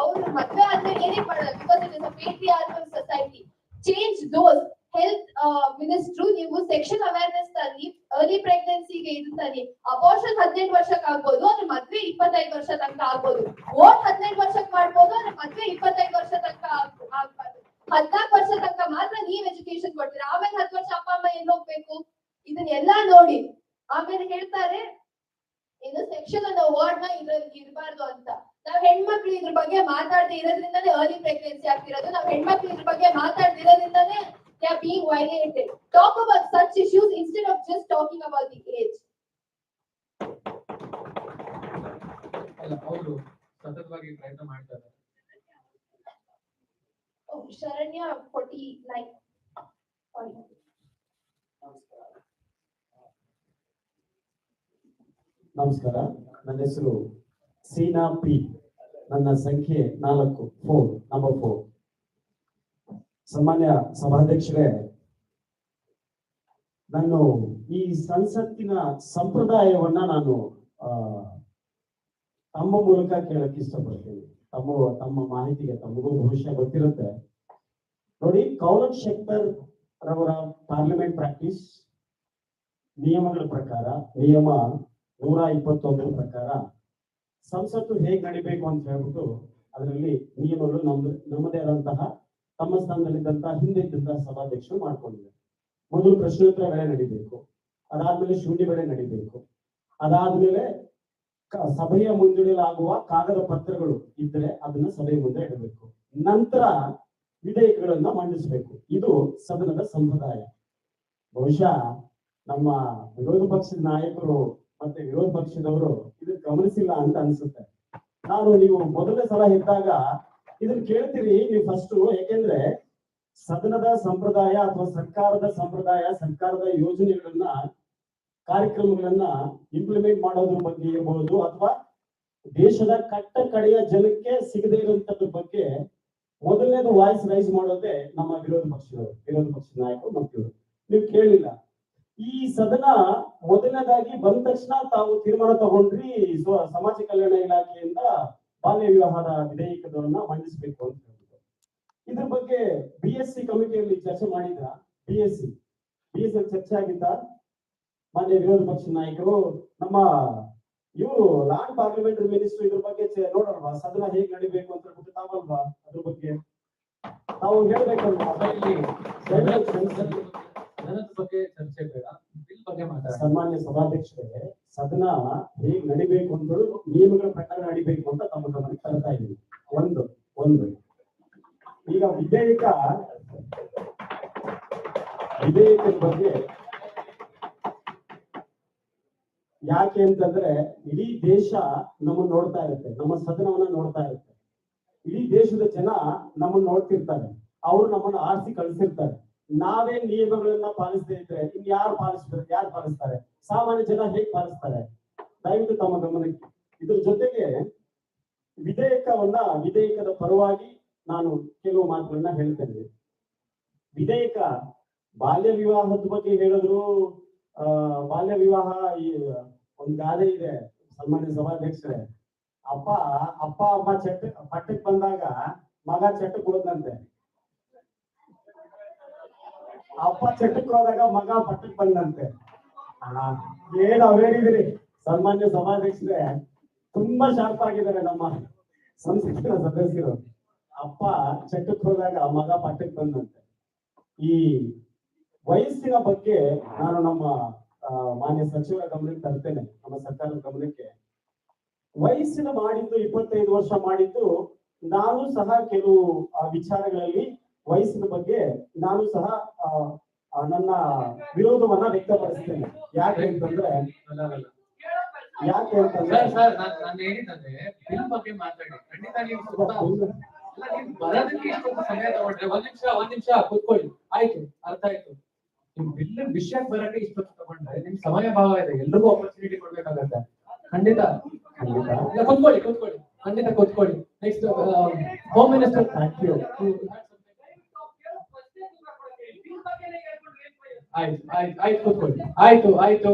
ಅವ್ರು ಮದುವೆ ಆದ್ಮೇಲೆ ಏನಕ್ಕೆ ಮಾಡಲ್ಲ? Because it is a patriarchal society. Change those. Health minister ನೀವು ಸೆಕ್ಷನ್ ಅವೇರ್ನೆಸ್ ತನ್ನಿ, ಅರ್ಲಿ ಪ್ರೆಗ್ನೆನ್ಸಿಗೆ ಇದು ತನ್ನಿ. ಅಬೋರ್ಷನ್ 18 ವರ್ಷಕ್ಕೆ ಆಗ್ಬೋದು, ಅಂದ್ರೆ ಮದ್ವೆ 25 ವರ್ಷ ತನಕ ಆಗ್ಬೋದು. ವೋಟ್ 18 ವರ್ಷಕ್ಕೆ ಮಾಡ್ಬೋದು, ಅಂದ್ರೆ ಮದ್ವೆ 25 ವರ್ಷ ತನಕ ಆಗ್ಬಾರ್ದು. 14 ವರ್ಷ ತನಕ ಮಾತ್ರ ನೀವ್ ಎಜುಕೇಶನ್ ಕೊಡ್ತೀರಾ, ಆಮೇಲೆ 10 ವರ್ಷ ಅಪ್ಪ ಅಮ್ಮ ಎಲ್ಲಿ ಹೋಗ್ಬೇಕು? ಇದನ್ನೆಲ್ಲಾ ನೋಡಿ ಆಮೇಲೆ ಹೇಳ್ತಾರೆ ಇದು ಸೆಕ್ಷನ್ ಅನ್ನೋ ವರ್ಡ್ ನ ಇದ್ರಲ್ಲಿ ಇರಬಾರ್ದು ಅಂತ. ನಾವ್ ಹೆಣ್ಮಕ್ಳು ಇದ್ರ ಬಗ್ಗೆ ಮಾತಾಡದೆ ಇರೋದ್ರಿಂದಾನೇ ಅರ್ಲಿ ಪ್ರೆಗ್ನೆನ್ಸಿ ಆಗ್ತಿರೋದು. ನಾವ್ ಹೆಣ್ಮಕ್ಳು ಇದ್ರ ಬಗ್ಗೆ ಮಾತಾಡ್ದಿರೋದ್ರಿಂದಾನೇ they are being violated. Talk about such issues instead of just talking about the age. ಅವರು ಸತತವಾಗಿ ಪ್ರಯತ್ನ ಮಾಡ್ತಾರೆ. ಶರಣ್ಯ 49. ನಮಸ್ಕಾರ, ನನ್ನ ಹೆಸರು ಸೀನಾ ಪಿ. ನನ್ನ ಸಂಖ್ಯೆ 4, ನಂಬರ್ 4. ಸನ್ಮಾನ್ಯ ಸಭಾಧ್ಯಕ್ಷರೇ, ನಾನು ಈ ಸಂಸತ್ತಿನ ಸಂಪ್ರದಾಯವನ್ನ ನಾನು ತಮ್ಮ ಮೂಲಕ ಕೇಳಕ್ಕೆ ಇಷ್ಟಪಡ್ತೀನಿ. ತಮ್ಮ ಮಾಹಿತಿಗೆ ತಮಗೂ ಬಹುಶಃ ಗೊತ್ತಿರುತ್ತೆ. ನೋಡಿ, ಕೌಲಕ್ ಶೆಟ್ಟರ್ ರವರ ಪಾರ್ಲಿಮೆಂಟ್ ಪ್ರಾಕ್ಟೀಸ್ ನಿಯಮಗಳ ಪ್ರಕಾರ, ನಿಯಮ 121 ಪ್ರಕಾರ ಸಂಸತ್ತು ಹೇಗೆ ನಡಿಬೇಕು ಅಂತ ಹೇಳ್ಬಿಟ್ಟು ಅದರಲ್ಲಿ ನಿಯಮಗಳು ನಮ್ಮದೇ ಆದಂತಹ ತಮ್ಮ ಸ್ಥಾನದಲ್ಲಿದ್ದಂತಹ ಹಿಂದೆ ಇದ್ದಂತಹ ಸಭಾಧ್ಯಕ್ಷರು ಮಾಡ್ಕೊಂಡಿದ್ದಾರೆ. ಮೊದಲು ಪ್ರಶ್ನೋತ್ತರ ವೇಳೆ ನಡಿಬೇಕು, ಅದಾದ್ಮೇಲೆ ಶೂನ್ಯ ವೇಳೆ ನಡಿಬೇಕು, ಅದಾದ್ಮೇಲೆ ಸಭೆಯ ಮುಂದಿಡಲಾಗುವ ಕಾಗದ ಪತ್ರಗಳು ಇದ್ರೆ ಅದನ್ನ ಸಭೆಯ ಮುಂದೆ ಇಡಬೇಕು, ನಂತರ ವಿಧೇಯಕಗಳನ್ನ ಮಂಡಿಸಬೇಕು. ಇದು ಸದನದ ಸಂಪ್ರದಾಯ. ಬಹುಶಃ ನಮ್ಮ ವಿರೋಧ ಪಕ್ಷದ ನಾಯಕರು ಮತ್ತೆ ವಿರೋಧ ಪಕ್ಷದವರು ಇದನ್ನ ಗಮನಿಸಿಲ್ಲ ಅಂತ ಅನ್ಸುತ್ತೆ. ನೀವು ಮೊದಲನೇ ಸಲ ಇದ್ದಾಗ ಇದನ್ನ ಕೇಳ್ತೀರಿ ನೀವು ಫಸ್ಟ್, ಯಾಕೆಂದ್ರೆ ಸದನದ ಸಂಪ್ರದಾಯ ಅಥವಾ ಸರ್ಕಾರದ ಸಂಪ್ರದಾಯ, ಸರ್ಕಾರದ ಯೋಜನೆಗಳನ್ನ, ಕಾರ್ಯಕ್ರಮಗಳನ್ನ ಇಂಪ್ಲಿಮೆಂಟ್ ಮಾಡೋದ್ರ ಬಗ್ಗೆ ಇರಬಹುದು, ಅಥವಾ ದೇಶದ ಕಟ್ಟ ಕಡೆಯ ಜನಕ್ಕೆ ಸಿಗದೇ ಇರುವಂತದ್ರ ಬಗ್ಗೆ ಮೊದಲನೇದು ವಾಯ್ಸ್ ರೈಸ್ ಮಾಡೋದೇ ನಮ್ಮ ವಿರೋಧ ಪಕ್ಷದ ನಾಯಕರು ಮತ್ತು ನೀವು ಕೇಳಿಲ್ಲ. ಈ ಸದನ ಮೊದಲನೇದಾಗಿ ಬಂದ ತಕ್ಷಣ ತಾವು ತೀರ್ಮಾನ ತಗೊಂಡ್ರಿ, ಸಮಾಜ ಕಲ್ಯಾಣ ಇಲಾಖೆಯಿಂದ ಬಾಲ್ಯ ವಿವಾಹದ ವಿಧೇಯಕವನ್ನ ಮಂಡಿಸಬೇಕು ಅಂತ ಹೇಳ್ಬಿಟ್ಟು. ಇದ್ರ ಬಗ್ಗೆ BSc ಕಮಿಟಿಯಲ್ಲಿ ಚರ್ಚೆ ಮಾಡಿದ್ರ? BSc ಚರ್ಚೆ ಆಗಿದ್ದ? ಮಾನ್ಯ ವಿರೋಧ ಪಕ್ಷದ ನಾಯಕರು, ನಮ್ಮ ಇವರು ಲ್ಯಾಂಡ್ ಪಾರ್ಲಿಮೆಂಟರಿ ಮಿನಿಸ್ಟರ್ ಇದ್ರ ಬಗ್ಗೆ ನೋಡಲ್ವಾ, ಸದನ ಹೇಗ್ ನಡಿಬೇಕು ಅಂತ ಹೇಳ್ಬಿಟ್ಟು ತಾವಲ್ವಾ ಅದ್ರ ಬಗ್ಗೆ ತಾವು ಹೇಳ್ಬೇಕಲ್ವಾ? ಬಗ್ಗೆ ಚರ್ಚೆ ಬೇಡ, ಬಿಲ್ ಬಗ್ಗೆ ಮಾತಾಡ. ಸನ್ಮಾನ್ಯ ಸಭಾಧ್ಯಕ್ಷರೇ, ಸದನ ಹೇಗ್ ನಡಿಬೇಕು ಅಂತ ನಿಯಮಗಳ ಪ್ರಕಾರ ನಡಿಬೇಕು ಅಂತ ತಮ್ಮ ಗಮನಕ್ಕೆ ತರ್ತಾ ಇದ್ದೀವಿ. ಒಂದು ಈಗ ವಿಧೇಯಕದ ಬಗ್ಗೆ ಯಾಕೆ ಅಂತಂದ್ರೆ, ಇಡೀ ದೇಶ ನಮ್ಮನ್ನ ನೋಡ್ತಾ ಇರುತ್ತೆ, ನಮ್ಮ ಸದನವನ್ನ ನೋಡ್ತಾ ಇರುತ್ತೆ. ಇಡೀ ದೇಶದ ಜನ ನಮ್ಮನ್ನ ನೋಡ್ತಿರ್ತಾರೆ, ಅವರು ನಮ್ಮನ್ನ ಆರಿಸಿ ಕಳಿಸಿರ್ತಾರೆ. ನಾವೇ ನಿಯಮಗಳನ್ನ ಪಾಲಿಸದೇ ಇದ್ರೆ ಇನ್ ಯಾರು ಪಾಲಿಸ್ತಾರೆ? ಸಾಮಾನ್ಯ ಜನ ಹೇಗ್ ಪಾಲಿಸ್ತಾರೆ? ದಯವಿಟ್ಟು ತಮ್ಮ ಗಮನಕ್ಕೆ. ಇದ್ರ ಜೊತೆಗೆ ವಿಧೇಯಕದ ಪರವಾಗಿ ನಾನು ಕೆಲವು ಮಾತುಗಳನ್ನ ಹೇಳ್ತೇನೆ. ವಿಧೇಯಕ ಬಾಲ್ಯ ವಿವಾಹದ ಬಗ್ಗೆ ಹೇಳಿದ್ರು. ಬಾಲ್ಯ ವಿವಾಹ ಒಂದು ಗಾದೆ ಇದೆ ಸನ್ಮಾನ್ಯ ಸಭಾಧ್ಯಕ್ಷರೇ. ಅಪ್ಪ ಅಮ್ಮ ಪಟ್ಟಕ್ಕೆ ಬಂದಾಗ ಮಗ ಚಟ್ಟಕ್ಕೆ ಹೋದಂತೆ, ಅಪ್ಪ ಚಟ್ಟಕ್ಕೆ ಹೋದಾಗ ಮಗ ಪಟ್ಟಕ್ಕೆ ಬಂದಂತೆ. ಏನ್ ಅವೇರಿದ್ರಿ ಸನ್ಮಾನ್ಯ ಸಭಾಧ್ಯಕ್ಷರೇ, ತುಂಬಾ ಶಾರ್ಪ್ ಆಗಿದ್ದಾರೆ ನಮ್ಮ ಸಂಸತ್ತಿನ ಸದಸ್ಯರು. ಅಪ್ಪ ಚಟ್ಟಕ್ಕೆ ಹೋದಾಗ ಮಗ ಪಟ್ಟಕ್ಕೆ ಬಂದಂತೆ. ಈ ವಯಸ್ಸಿನ ಬಗ್ಗೆ ನಾನು ನಮ್ಮ ಮಾನ್ಯ ಸಚಿವರ ಗಮನಕ್ಕೆ ತರ್ತೇನೆ, ನಮ್ಮ ಸರ್ಕಾರದ ಗಮನಕ್ಕೆ. ವಯಸ್ಸಿನ ಮಾಡಿದ್ದು 25 ವರ್ಷ ಮಾಡಿದ್ದು, ನಾನು ಸಹ ಕೆಲವು ವಿಚಾರಗಳಲ್ಲಿ ವಯಸ್ಸಿನ ಬಗ್ಗೆ ನಾನು ಸಹ ನನ್ನ ವಿರೋಧವನ್ನ ವ್ಯಕ್ತಪಡಿಸ್ತೇನೆ. ಯಾಕೆ ಅಂತಂದ್ರೆ ನಾನು ಹೇಳಿದಂದ್ರೆ ಬಿಲ್ ಬಗ್ಗೆ ಮಾತಾಡಿ. ಖಂಡಿತ ನೀವು ಬರೋದಕ್ಕೆ ಇಷ್ಟೊಂದು ಸಮಯ ತಗೊಂಡ್ರೆ ಒಂದ್ ನಿಮಿಷ ಕೂತ್ಕೊಳ್ಳಿ. ಆಯ್ತು, ಅರ್ಥ ಆಯ್ತು. ನಿಮ್ ಬಿಲ್ ವಿಷಯಕ್ಕೆ ಬರಕ್ಕೆ ಇಷ್ಟೊತ್ತು ತಗೊಂಡ್ರೆ ನಿಮ್ ಸಮಯ ಭಾವ ಇದೆ, ಎಲ್ರಿಗೂ ಆಪರ್ಚುನಿಟಿ ಕೊಡ್ಬೇಕಾಗತ್ತೆ. ಖಂಡಿತ ಕೂತ್ಕೊಳ್ಳಿ. ಖಂಡಿತ ಕೂತ್ಕೊಳ್ಳಿ. Next home minister. Thank you. ಆಯ್ತು ಕೂತ್ಕೊಳ್ಳಿ. ಆಯ್ತು.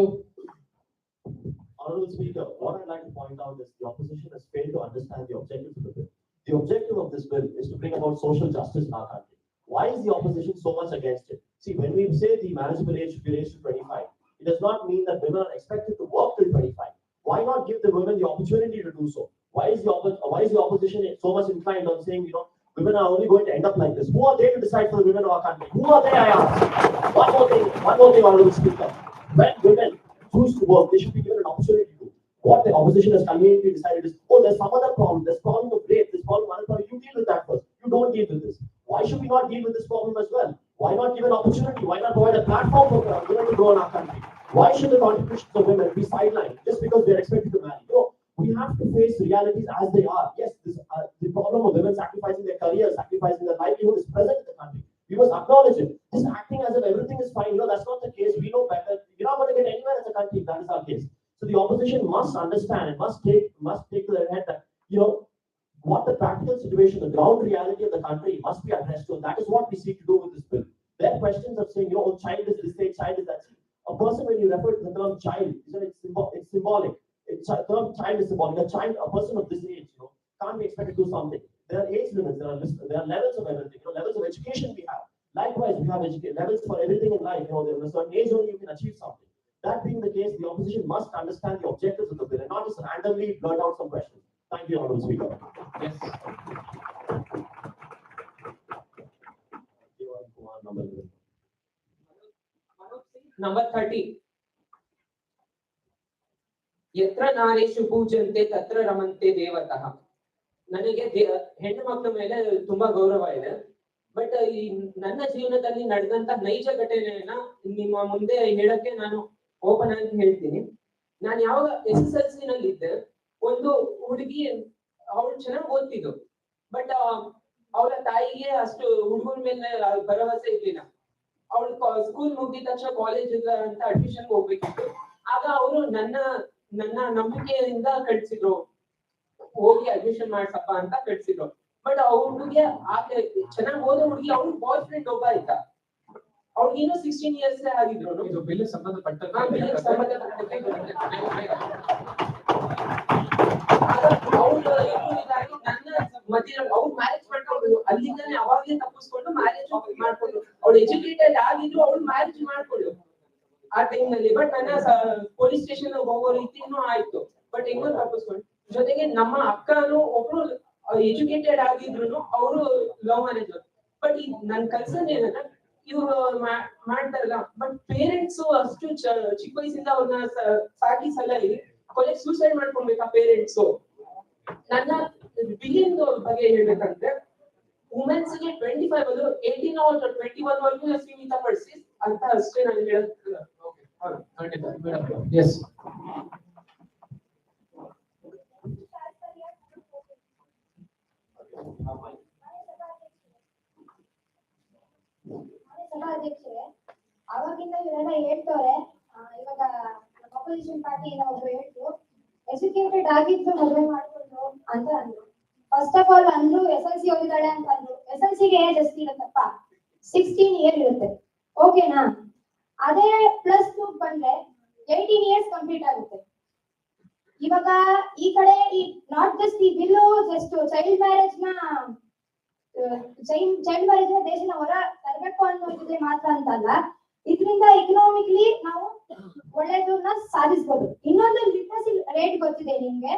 Honorable Speaker, what I'd like to point out is the opposition has failed to understand the objective of the bill. The objective of this bill is to bring about social justice in our country. Why is the opposition so much against it? See, when we say the marriageable age should be raised to 25, it does not mean that women are expected to work till 25. Why not give the women the opportunity to do so? Why is the opposition so much inclined on saying, women are only going to end up like this? Who are they to decide for the women of our country? Who are they, I ask? One more thing, Honorable Speaker. When women choose to work, they should be given an opportunity to. What the opposition has conveniently decided is, there's some other problem. There's problem of rape, there's problem of other problem. You deal with that first. You don't deal with this. Why should we not deal with this problem as well? Why not give an opportunity? Why not provide a platform for women to grow in our country? Why should the contributions of women be sidelined just because they're expected to marry? We have to face realities as they are. Yes, the problem of women sacrificing their careers, sacrificing their livelihood is present in the country. We must acknowledge it. Just acting as if everything is fine, that's not the case. We know better. We're not going to get anywhere as a country if that is our case. So the opposition must understand and must take to their head that, what the practical situation, the ground reality of the country must be addressed to. And that is what we seek to do with this bill. There are questions of saying, oh, child is this age, child is that. A person, when you refer to the term child, it's symbolic. The term child is symbolic. A person of this age, can't be expected to do something. There are age limits, there are levels of everything, levels of education we have. Likewise, we have levels for everything in life. There is a certain age only you can achieve something. That being the case, the opposition must understand the objectives of the bill and not just randomly blurt out some questions. Thank you, Honorable Speaker. Yes. Number 30. ಯತ್ರ ನಾರೀಷು ಪೂಜಂತೆ ತತ್ರ ರಮಂತೆ ದೇವತಃ. ನನಗೆ ಹೆಣ್ಣು ಮಕ್ಕಳ ಮೇಲೆ ತುಂಬಾ ಗೌರವ ಇದೆ. But ಈ ನನ್ನ ಜೀವನದಲ್ಲಿ ನಡೆದಂತ ನೈಜ ಘಟನೆಯನ್ನ ನಿಮ್ಮ ಮುಂದೆ ಹೇಳಕ್ಕೆ ನಾನು ಓಪನ್ ಆಗಿ ಹೇಳ್ತೀನಿ. ನಾನು ಯಾವಾಗ SSLC ನಲ್ಲಿ ಇದ್ದೆ, ಒಂದು ಹುಡುಗಿ ಅವಳು ಚೆನ್ನಾಗಿ ಓದ್ತಿದ್ದು, ಬಟ್ ಅವಳ ತಾಯಿಗೆ ಅಷ್ಟು ಹುಡುಗರ ಮೇಲೆ ಭರವಸೆ ಇರ್ಲಿಲ್ಲ. ಅವಳು ಸ್ಕೂಲ್ ಮುಗಿದ ತಕ್ಷಣ ಕಾಲೇಜ್ ಅಂತ ಅಡ್ಮಿಷನ್ ಹೋಗ್ಬೇಕಿತ್ತು. ಆಗ ಅವರು ನನ್ನ ನಂಬಿಕೆಯಿಂದ ಕಳ್ಸಿದ್ರು, ಹೋಗಿ ಅಡ್ಮಿಷನ್ ಮಾಡ್ಸಪ್ಪ ಅಂತ ಕಳ್ಸಿದ್ರು. ಬಟ್ ಹುಡುಗಿಗೆ ಆಕೆ ಚೆನ್ನಾಗಿ ಓದೋ ಹುಡುಗಿ, ಅವ್ಳು ಬಾಯ್ ಫ್ರೆಂಡ್ ಒಬ್ಬ ಇದ್ದ. ಅವ್ಳಿಗೆ ಇನ್ನೂ 16 ಇಯರ್ಸ್ ಆಗಿದ್ರು. ಇದು ಬಿಲ್ ಸಂಬಂಧಪಟ್ಟ ನನ್ನ ಮಧ್ಯ ಅವ್ರು ಮ್ಯಾರೇಜ್ ಮಾಡ್ಕೊಂಡು ಅಲ್ಲಿಂದಾನೆ ಅವಾಗ್ಲೇ ತಪ್ಪಿಸ್ಕೊಂಡು ಮ್ಯಾರೇಜ್ ಮಾಡ್ಕೊಂಡು, ಅವ್ಳು ಎಜುಕೇಟೆಡ್ ಆಗಿದ್ರು ಅವ್ಳು ಮ್ಯಾರೇಜ್ ಮಾಡ್ಕೊಂಡು ಆ ಟೈಮ್ ನಲ್ಲಿ. ಬಟ್ ನನ್ನ ಪೊಲೀಸ್ ಸ್ಟೇಷನ್ ಹೋಗೋ ರೀತಿನೂ ಆಯ್ತು. ಬಟ್ ಇನ್ನೂ ತಪ್ಪಿಸ್ಕೊಂಡು, ಜೊತೆಗೆ ನಮ್ಮ ಅಕ್ಕನು ಒಬ್ರು ಎಜುಕೇಟೆಡ್ ಆಗಿದ್ರು ಅವರು ಲವ್ ಮ್ಯಾರೇಜ್. ಬಟ್ ನನ್ ಕನ್ಸರ್ನ್ ಏನಂದ್ರೆ, ಇವ್ರು ಮಾಡ್ತಾರಲ್ಲ, ಬಟ್ ಪೇರೆಂಟ್ಸ್ ಅಷ್ಟು ಚಿಕ್ಕ ವಯಸ್ಸಿಂದ ಅವ್ರನ್ನ ಸಾಕಿ ಸಲಹಿ ಕೊಲೆ ಸೂಸೈಡ್ ಮಾಡ್ಕೊಬೇಕಾ ಪೇರೆಂಟ್ಸ್? ನನ್ನ ಬಿಲಿಯನ್ ಬಗ್ಗೆ ಹೇಳ್ಬೇಕಂದ್ರೆ, ವುಮೆನ್ಸ್ ಗೆ 25 ಅದು 18 or 21 ವರೆಗೂ ಸೀಮಿತಪಡಿಸಿ ಅಂತ ಅಷ್ಟೇ ನಾನು ಹೇಳಕ್. ಎಸ್. ಸಭಾಧ್ಯಕ್ಷರೇ, ಅವಾಗಿಂದ ಇವರೆಲ್ಲ ಹೇಳ್ತವ್ರೆ. ಇವಾಗ ಅಪೋಸಿಷನ್ ಪಾರ್ಟಿ ಒಬ್ರು ಹೇಳ್ತು, ಎಜುಕೇಟೆಡ್ ಆಗಿದ್ರು ಮದುವೆ ಮಾಡ್ಕೊಂಡ್ರು ಅಂತ ಅಂದ್ರು. ಫಸ್ಟ್ ಆಫ್ ಆಲ್ ಅಂದ್ರು SLC ಓದಿದಾಳೆ ಅಂತ ಅಂದ್ರು. SLCಗೆ ಏಜ್ ಎಷ್ಟು ಇರುತ್ತಪ್ಪ? 16 ಇಯರ್ ಇರುತ್ತೆ. ಓಕೆನಾ? ಅದೇ +2 ಬಂದ್ರೆ 18 ಇಯರ್ಸ್ ಕಂಪ್ಲೀಟ್ ಆಗುತ್ತೆ. ಇವಾಗ ಈ ಕಡೆ ನಾಟ್ ಜಸ್ಟ್ ಈ ಬಿಲ್ಲು ಜಸ್ಟ್ ಚೈಲ್ಡ್ ಮ್ಯಾರೇಜ್ ನ ದೇಶನ ಹೊರ ತರಬೇಕು ಅನ್ನೋದಿದ್ರೆ ಮಾತ್ರ ಅಂತಲ್ಲ, ಇದರಿಂದ ಎಕನಾಮಿಕ್ಲಿ ನಾವು ಒಳ್ಳೆದನ್ನ ಸಾಧಿಸಬಹುದು. ಇನ್ನೊಂದು ಲಿಟ್ರಸಿ ರೇಟ್ ಗೊತ್ತಿದೆ ನಿಮ್ಗೆ,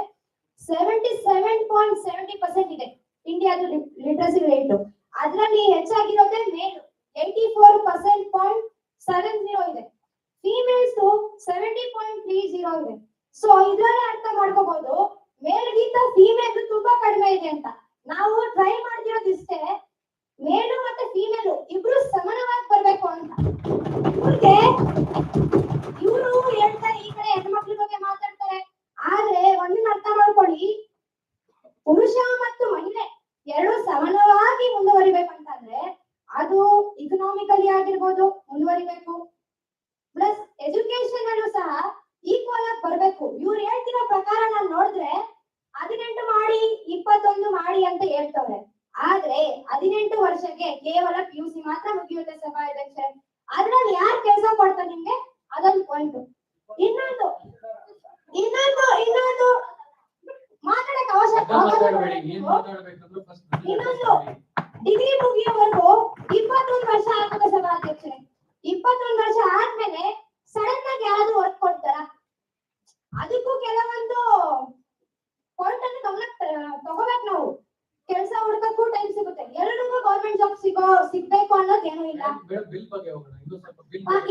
77.70% ಇದೆ ಇಂಡಿಯಾದ ಲಿಟ್ರಸಿ ರೇಟ್. ಅದರಲ್ಲಿ ಹೆಚ್ಚಾಗಿರೋದೇ ಮೇಲ್ 84.70 ಇದೆ. ಫೀಮೇಲ್ಸ್ 70.30 ಇದೆ. ಸೊ ಇದ್ರಲ್ಲೇ ಅರ್ಥ ಮಾಡ್ಕೋಬಹುದು ಮೇಲ್ಗಿಂತ ಫೀಮೇಲ್ ತುಂಬಾ ಕಡಿಮೆ ಇದೆ ಅಂತ. ನಾವು ಟ್ರೈ ಮಾಡ್ತಿರೋದಿಷ್ಟೇ, ಮೇಲು ಮತ್ತೆ ಫೀಮೇಲು ಇಬ್ರು ಸಮಾನವಾಗಿ ಬರ್ಬೇಕು ಅಂತ. ಇವರು ಹೇಳ್ತಾರೆ, ಈ ಕಡೆ ಹೆಣ್ಮಕ್ಳ ಬಗ್ಗೆ ಮಾತಾಡ್ತಾರೆ. ಆದ್ರೆ ಒಂದನ್ನ ಅರ್ಥ ಮಾಡ್ಕೊಳ್ಳಿ, ಪುರುಷ ಮತ್ತು ಮಹಿಳೆ ಎರಡು ಸಮಾನವಾಗಿ ಮುಂದುವರಿಬೇಕಂತಂದ್ರೆ ಅದು ಇಕನಾಮಿಕಲಿ ಆಗಿರ್ಬೋದು ಮುಂದುವರಿಬೇಕು, ಪ್ಲಸ್ ಎಜುಕೇಶನ್ ಅಲ್ಲೂ ಸಹ ಈಕ್ವಲ್ ಆಗಿ ಬರ್ಬೇಕು. ಇವ್ರು ಹೇಳ್ತಿರೋ ಪ್ರಕಾರ ನಾನು ನೋಡಿದ್ರೆ 18 ಮಾಡಿ 21 ಮಾಡಿ ಅಂತ ಹೇಳ್ತವ್ರೆ. ಆದ್ರೆ 18 ವರ್ಷಕ್ಕೆ ಕೇವಲ PUC ಮಾತ್ರ ಮುಗಿಯುತ್ತೆ ಸಭಾಧ್ಯಕ್ಷರೇ. ಅದ್ರಲ್ಲಿ ಯಾರು ಕೆಲಸ ಕೊಡ್ತಾರೆ ನಿಮ್ಗೆ? ಅದೊಂದು ಪಾಯಿಂಟ್. ಇನ್ನೊಂದು ಮಾತಾಡಕ್ ಇನ್ನೊಂದು ಡಿಗ್ರಿ ಮುಗಿಯೋವರೆಗೂ 21 ವರ್ಷ ಆಗ್ತದೆ ಸಭಾಧ್ಯಕ್ಷರೇ. 21 ವರ್ಷ ಆದ್ಮೇಲೆ ಸಡನ್ ಆಗಿ ಯಾರಾದ್ರೂ ವರ್ಕ್ ಕೊಡ್ತಾರ? ಅದಕ್ಕೂ ಕೆಲವೊಂದು ಪಾಯಿಂಟ್ ಅನ್ನು ಗಮನಕ್ಕೆ ತಗೋಬೇಕು ನಾವು. ಕೆಲಸ ಹುಡುಕಕ್ಕೂ ಟೈಮ್ ಸಿಗುತ್ತೆ, ಎಲ್ಲರಿಗೂ ಗೌರ್ಮೆಂಟ್ ಜಾಬ್ ಸಿಗ್ಬೇಕು ಅನ್ನೋದು ಏನೂ ಇಲ್ಲ.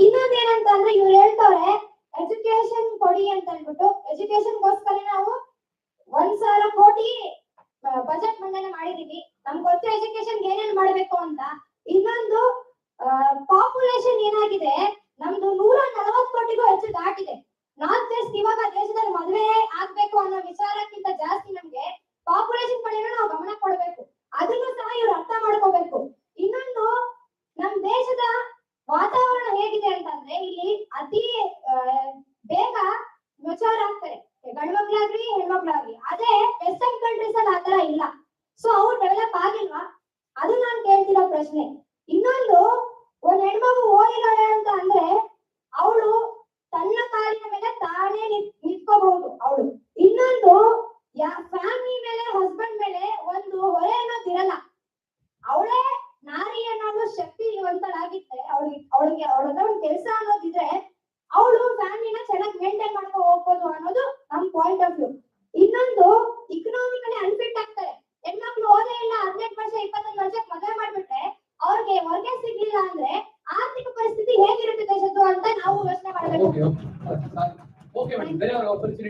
ಇನ್ನೊಂದೇನಂತಂದ್ರೆ ಇವ್ರು ಹೇಳ್ತವ್ರೆ ಎಜುಕೇಶನ್ ಕೊಡಿ ಅಂತ ಹೇಳ್ಬಿಟ್ಟು, ಎಜುಕೇಶನ್ಗೋಸ್ಕರ ನಾವು 1,000 ಕೋಟಿ ಬಜೆಟ್ ಮಂಡನೆ ಮಾಡಿದೀವಿ. ನಮ್ಗೆ ಗೊತ್ತು ಎಜುಕೇಶನ್ ಏನೇನ್ ಮಾಡ್ಬೇಕು ಅಂತ. ಇನ್ನೊಂದು ಪಾಪ್ಯುಲೇಷನ್ ಏನಾಗಿದೆ ನಮ್ದು 140 ಕೋಟಿಗೂ ಹೆಚ್ಚು ದಾಟಿದೆ. ನಾಟ್ ಜಸ್ಟ್ ಇವಾಗ ದೇಶದಲ್ಲಿ ಮದುವೆ ಆಗ್ಬೇಕು ಅನ್ನೋ ವಿಚಾರಕ್ಕಿಂತ ಜಾಸ್ತಿ ನಮ್ಗೆ ಪಾಪ್ಯುಲೇಷನ್ ಕಡೆನೂ ನಾವು ಗಮನ ಕೊಡ್ಬೇಕು. ಅದನ್ನು ಸಹ ಇವ್ರು ಅರ್ಥ ಮಾಡ್ಕೋಬೇಕು. ಇನ್ನೊಂದು, ನಮ್ ದೇಶದ ವಾತಾವರಣ ಹೇಗಿದೆ ಅಂತಂದ್ರೆ, ಇಲ್ಲಿ ಅತಿ ಬೇಗ ಮೆಚೂರ್ ಆಗ್ತಾರೆ ಗಂಡ್ಮಕ್ಳಾಗ್ಲಿ ಹೆಣ್ಮಕ್ಳಾಗ್ಲಿ. ಅದೇ ವೆಸ್ಟರ್ನ್ ಕಂಟ್ರೀಸ್ ಅಲ್ಲಿ ಆತರ ಇಲ್ಲ.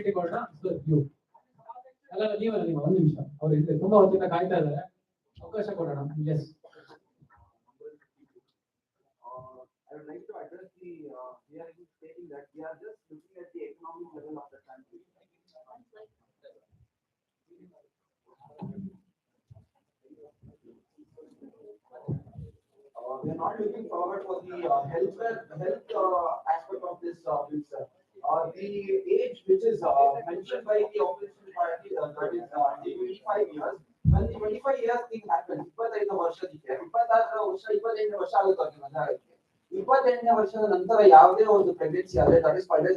ಆಪರ್ಚುನಿಟಿ ಕೊಡೋಣ. ನೀವು ಅಲ್ಲ ನೀವು ಒಂದು ನಿಮಿಷ ಅವ್ರು ಇದ್ರೆ ತುಂಬಾ ಹೊತ್ತಿನ ಕಾಯ್ತಾ ಇದ್ದಾರೆ, ಅವಕಾಶ ಕೊಡೋಣ. Yes I would like to address the hearing stating that we are just looking at the economic level of the country. We are not looking forward for the health aspect of this bill, sir. The age which is mentioned by the opposition party, that is the 25 years. When the 25 years thing happens, 25 ವರ್ಷಕ್ಕೆ 26 ವರ್ಷ 28 ವರ್ಷ ಆಗುತ್ತೆ ಮದುವೆ. 28ನೇ ವರ್ಷದ ನಂತರ ಯಾವುದೇ ಒಂದು pregnancy ಆದರೆ that is called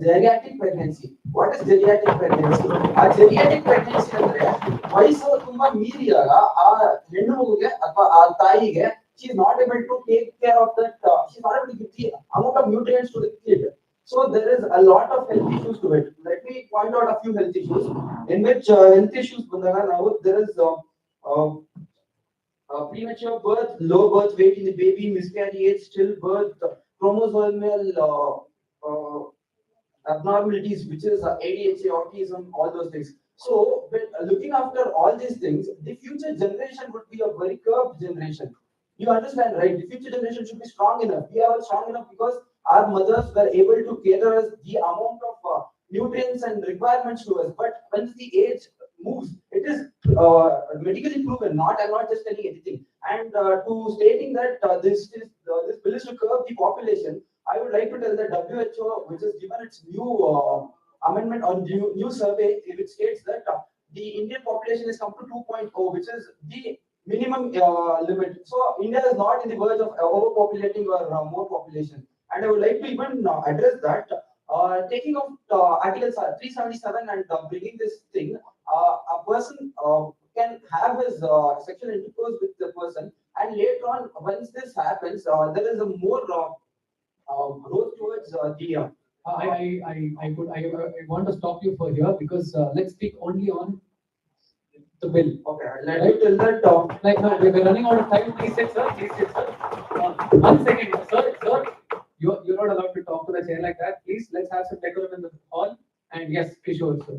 geriatric pregnancy. What is geriatric pregnancy? ಆ ಜೆರಿಯಾಟಿಕ್ ಪ್ರೆಗ್ನೆನ್ಸಿ ಅಂದ್ರೆ ವಯಸ್ಸು ತುಂಬಾ ಮೀರಿದಾಗ ಆ ಹೆಣ್ಣು ಮಗುಗೆ ಅಥವಾ ಆ ತಾಯಿಗೆ she is not able to take care of that, she is not able to give the amount of nutrients to the kid. So there is a lot of health issues to it. Let me point out a few health issues in which health issues ಬಂದಾಗ ನಾವು there is premature birth, low birth weight in the baby, miscarriage, stillbirth, chromosomal abnormalities, which is ADHD, autism, all those things. So, when looking after all these things, the future generation would be a very curved generation. You understand, right? The future generation should be strong enough. We are strong enough because our mothers were able to cater us the amount of nutrients and requirements to us. But once the age moves, it is medically proven. I'm not just telling anything. And to stating that this bill is to curb the population, I would like to tell that WHO, which has given its new amendment on new survey, which states that the Indian population has come to 2.0, which is the minimum limit. So India is not in the verge of overpopulating or more population. And I would like to even address that. Taking of Article 377 and bringing this thing, a person can have his sexual intercourse with the person, and later on, once this happens, there is a more growth towards the. I want to stop you for here because let's speak only on the bill. Okay, let me tell that. Like no, we're running out of time. Please sit, sir. Please sit, sir. 1 second, sir. You're not allowed to talk to the chair like that. Please, let's have some decorum in the hall. And yes, Kishore, sir.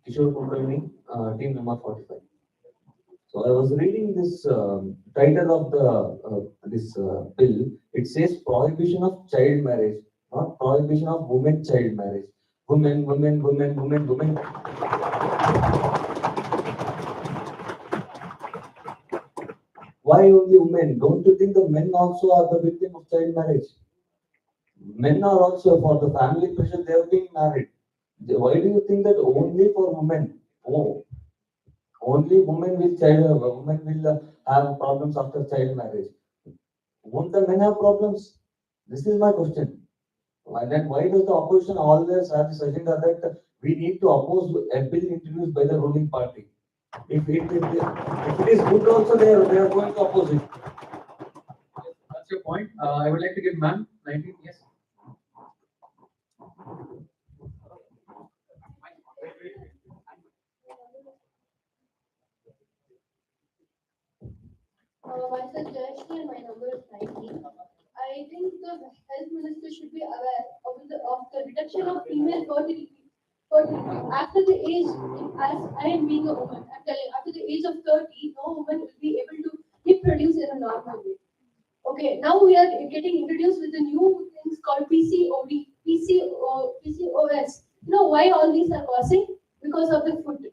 Kishore Kumravini, team number 45. So I was reading this title of this bill. It says prohibition of child marriage, not prohibition of women child marriage. Women. Why only women? Don't you think the men also are the victim of child marriage? Men are also, for the family pressure, they are being married. Why do you think that only for women? Oh, only women will have problems after child marriage. Won't the men have problems? This is my question. And then why does the opposition always have this agenda that we need to oppose a bill introduced by the ruling party? If it is good also, they are going to oppose it. That's your point. I would like to give ma'am 19. Yes. Myself Jayashree and my number is 19. I think the health minister should be aware of the reduction of female fertility after the age, as I am being a woman, I'm telling after the age of 30, no woman will be able to reproduce in a normal way. Okay, now we are getting introduced with the new things called PCOS. You know why all these are causing? Because of the food.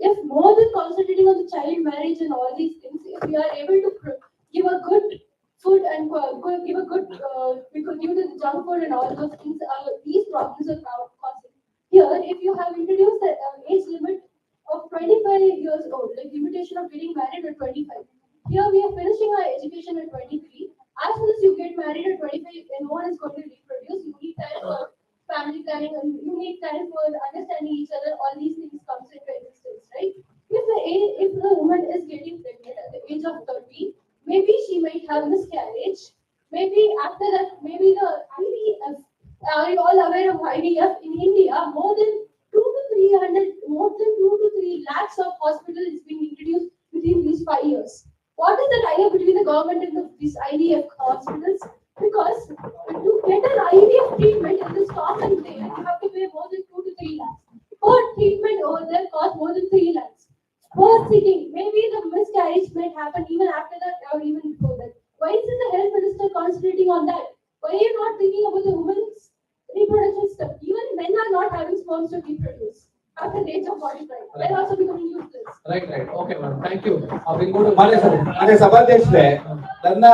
If more than concentrating on the child marriage and all these things, if we are able to give a good food and give a good, we could give the junk food and all those things, these problems are causing. Here, if you have introduced the age limit of 25 years old, like limitation of getting married at 25. Here we are finishing our education at 23. As soon as you get married at 25 and no one is going to reproduce, you need time for family planning and you need time for understanding each other. All these things comes into existence, right? If the woman is getting pregnant at the age of 30, maybe she might have miscarriage. Maybe after that, maybe the IVF. Are you all aware of IVF in India? More than 2 to 3 lakhs of hospitals being introduced within these 5 years. What is the tie-up between the government and these IVF hospitals? Because to get an IVF treatment in this common there, you have to pay more than 2 to 3 lakhs. Per treatment over there costs more than 3 lakhs. Per sitting, maybe the miscarriage might happen even after that or even before that. Why isn't the health minister concentrating on that? Why are you not thinking about the women's reproduction stuff? Even men are not having sperms to reproduce after the age of 45. They're also becoming useless. Right. Okay, madam. Thank you. We'll go to ಮಾನ್ಯ ಸಭಾಧ್ಯಕ್ಷರೇ, ನನ್ನ